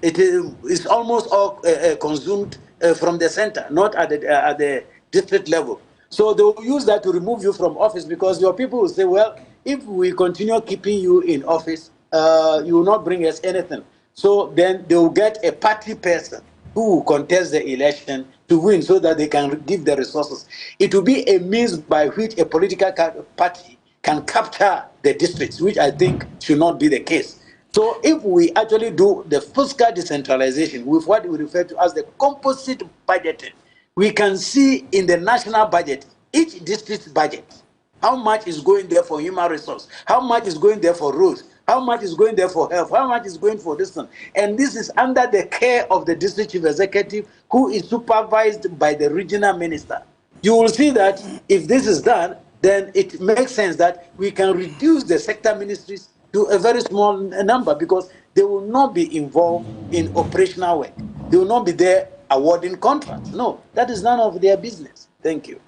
[SPEAKER 2] It is almost all consumed from the center, not at the district level. So they will use that to remove you from office, because your people will say, well, if we continue keeping you in office, you will not bring us anything. So then they will get a party person who will contest the election to win so that they can give the resources. It will be a means by which a political party can capture the districts, which I think should not be the case. So if we actually do the fiscal decentralization with what we refer to as the composite budgeting, we can see in the national budget, each district's budget, how much is going there for human resource, how much is going there for roads, how much is going there for health, how much is going for this one. And this is under the care of the district chief executive, who is supervised by the regional minister. You will see that if this is done, then it makes sense that we can reduce the sector ministries to a very small number, because they will not be involved in operational work. They will not be there awarding contracts. No, that is none of their business. Thank you.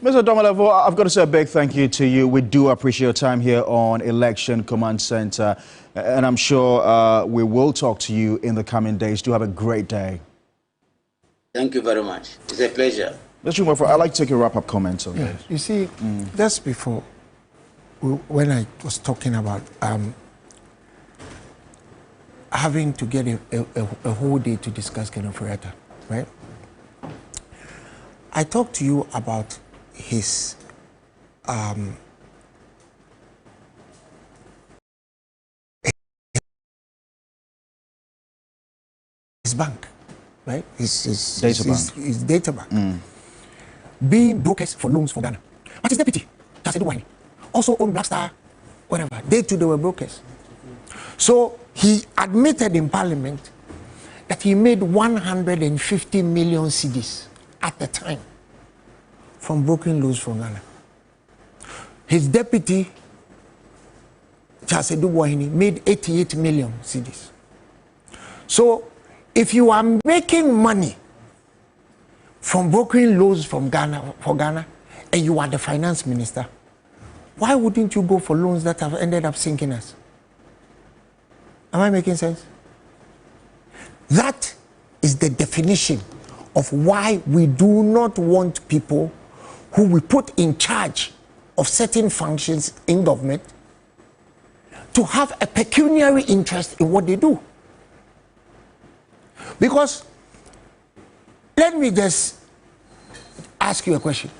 [SPEAKER 16] Mr. Domelevo, I've got to say a big thank you to you. We do appreciate your time here on Election Command Center, and I'm sure we will talk to you in the coming days. Do have a great day.
[SPEAKER 2] Thank you very much. It's a pleasure.
[SPEAKER 16] Mr. Umofo, I'd like to take a wrap-up comment on this.
[SPEAKER 3] You see, just before
[SPEAKER 13] when I was talking about having to get a whole day to discuss Kenofureta, right? I talked to you about his bank, right? His data bank. Being brokers for loans for Ghana. But his deputy, also owned Blackstar, whatever. They too, they were brokers. So he admitted in Parliament that he made 150 million cedis at the time from broken loans from Ghana. His deputy, Chasedu Wahini, made 88 million cedis. So if you are making money from broken loans from Ghana, for Ghana, and you are the finance minister, why wouldn't you go for loans that have ended up sinking us? Am I making sense? That is the definition of why we do not want people who we put in charge of certain functions in government to have a pecuniary interest in what they do. Because, let me just ask you a question.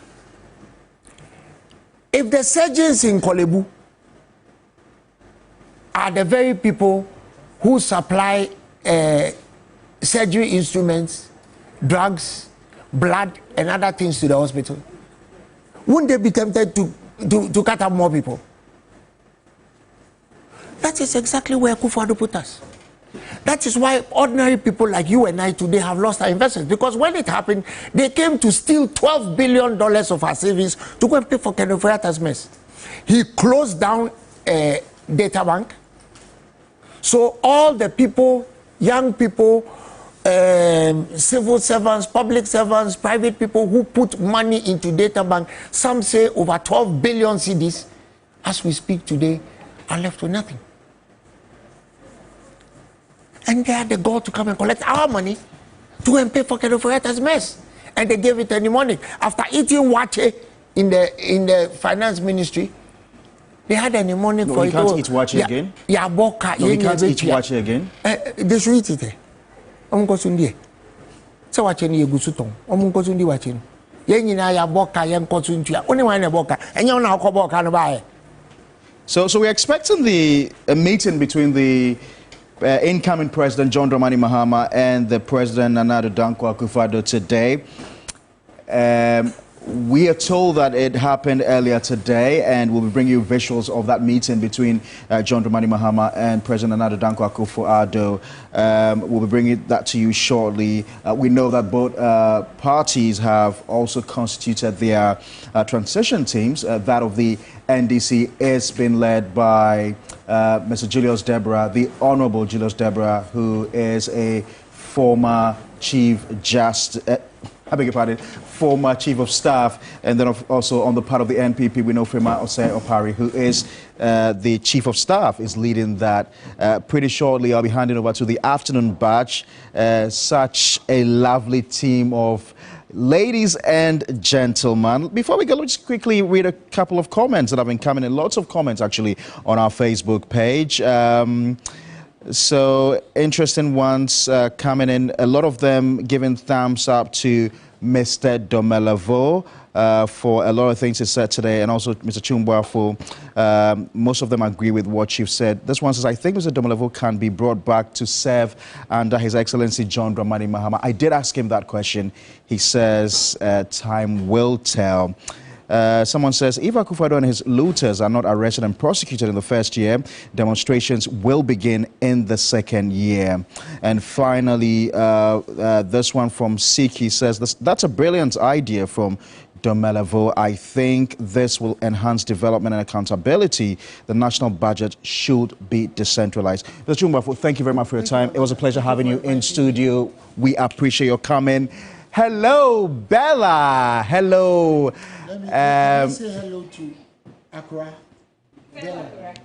[SPEAKER 13] If the surgeons in Kolebu are the very people who supply surgery instruments, drugs, blood, and other things to the hospital, wouldn't they be tempted to cut up more people? That is exactly where Akufo-Addo put us. That is why ordinary people like you and I today have lost our investments, because when it happened, they came to steal $12 billion of our savings to go and pay for Kenofureta's mess. He closed down a data bank. So all the people, young people, civil servants, public servants, private people who put money into data bank, some say over 12 billion cedis, as we speak today, are left with nothing. And they had the goal to come and collect our money to go and pay for Kenofureta's mess. And they gave it any money. After eating wache in the finance ministry, they had any money for it.
[SPEAKER 16] You can't eat wache again?
[SPEAKER 13] Yeah, boka.
[SPEAKER 16] No, we can't eat wache again?
[SPEAKER 13] They should eat it. Omunkosundi. So wache ni yegusutong. Omunkosundi wache no. Yenyina ya boka yenkosuntua. Only one boka. Enya na okoboka no bae.
[SPEAKER 16] So we're expecting a meeting between the incoming President John Dramani Mahama and the President Nana Dankwa Akufo-Addo today. We are told that it happened earlier today, and we'll be bringing you visuals of that meeting between John Dramani Mahama and President Nana Dankwa Akufo-Addo. We'll be bringing that to you shortly. We know that both parties have also constituted their transition teams. That of the NDC is being led by Mr. Julius Deborah, the Honorable Julius Deborah, who is a former Chief Justice. Former Chief of Staff, and then also on the part of the NPP, we know Frema Osei Opari, who is the Chief of Staff, is leading that. Pretty shortly, I'll be handing over to the afternoon batch. Such a lovely team of ladies and gentlemen. Before we go, let's quickly read a couple of comments that have been coming in. Lots of comments, actually, on our Facebook page. So interesting ones coming in. A lot of them giving thumbs up to Mr. Domelavo for a lot of things he said today, and also Mr. Chumbuafo. Most of them agree with what you've said. This one says, I think Mr. Domelavo can be brought back to serve under His Excellency John Dramani Mahama. I did ask him that question. He says, time will tell. Someone says, if Akufo-Addo and his looters are not arrested and prosecuted in the first year, demonstrations will begin in the second year. And finally, this one from Siki says, that's a brilliant idea from Domelavo. I think this will enhance development and accountability. The national budget should be decentralized. Mr. Chumbuafo, thank you very much for your time. It was a pleasure having you in studio. We appreciate your coming. Hello, Bella. Hello.
[SPEAKER 13] Let me say hello to Accra.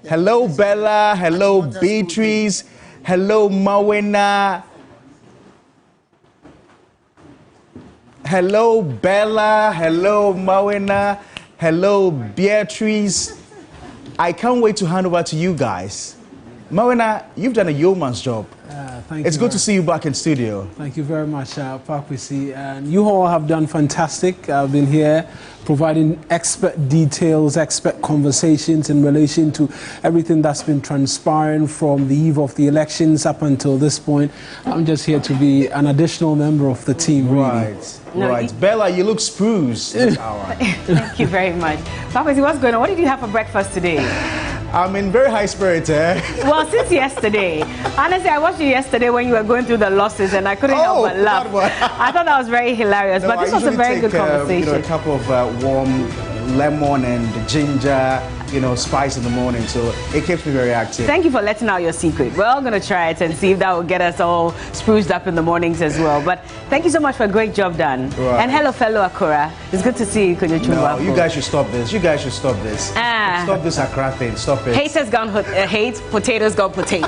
[SPEAKER 16] Hello, Bella. Hello, Beatrice. Hello, Mawena. Hello, Bella. Hello, Mawena. Hello, Beatrice. I can't wait to hand over to you guys. Mawena, you've done a yeoman's job. It's good to see you back in studio.
[SPEAKER 23] Thank you very much, Pakwesi. And you all have done fantastic. I've been here providing expert details, expert conversations in relation to everything that's been transpiring from the eve of the elections up until this point. I'm just here to be an additional member of the team, really.
[SPEAKER 16] Right, right. Bella, you look spruce this hour.
[SPEAKER 21] Thank you very much. Pakwesi, what's going on? What did you have for breakfast today?
[SPEAKER 16] I'm in very high spirits, eh?
[SPEAKER 21] Well, since yesterday. Honestly, I watched you yesterday when you were going through the losses and I couldn't help but laugh. I thought that was very hilarious, no, but this was a very good conversation.
[SPEAKER 16] You know, a cup of warm lemon and ginger, you know, spice in the morning, so it keeps me very active.
[SPEAKER 21] Thank you for letting out your secret. We're all going to try it and see if that will get us all spruced up in the mornings as well. But thank you so much for a great job done. Right. And hello, fellow Akura. It's good to see you,
[SPEAKER 16] No, you guys should stop this. You guys should stop this. Stop this Accra thing. Stop it.
[SPEAKER 21] Haters gone hate, potatoes gone potato.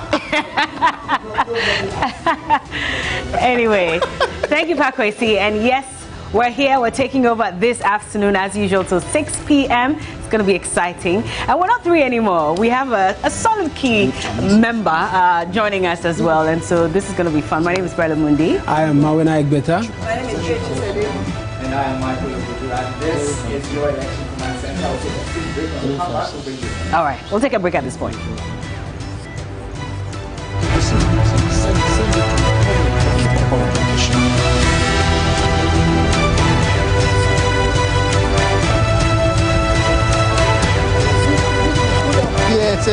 [SPEAKER 21] Anyway, thank you, Pakwesi. And yes, we're here. We're taking over this afternoon, as usual, till 6 p.m. It's going to be exciting. And we're not three anymore. We have a solid key member joining us as well. And so this is going to be fun. My name is Brella Mundi.
[SPEAKER 23] I am Mawena Egbeta.
[SPEAKER 21] My name is Jay.
[SPEAKER 15] And I am Michael. And this is your election command center.
[SPEAKER 21] All right. We'll take a break at this point.
[SPEAKER 5] Yeah, it's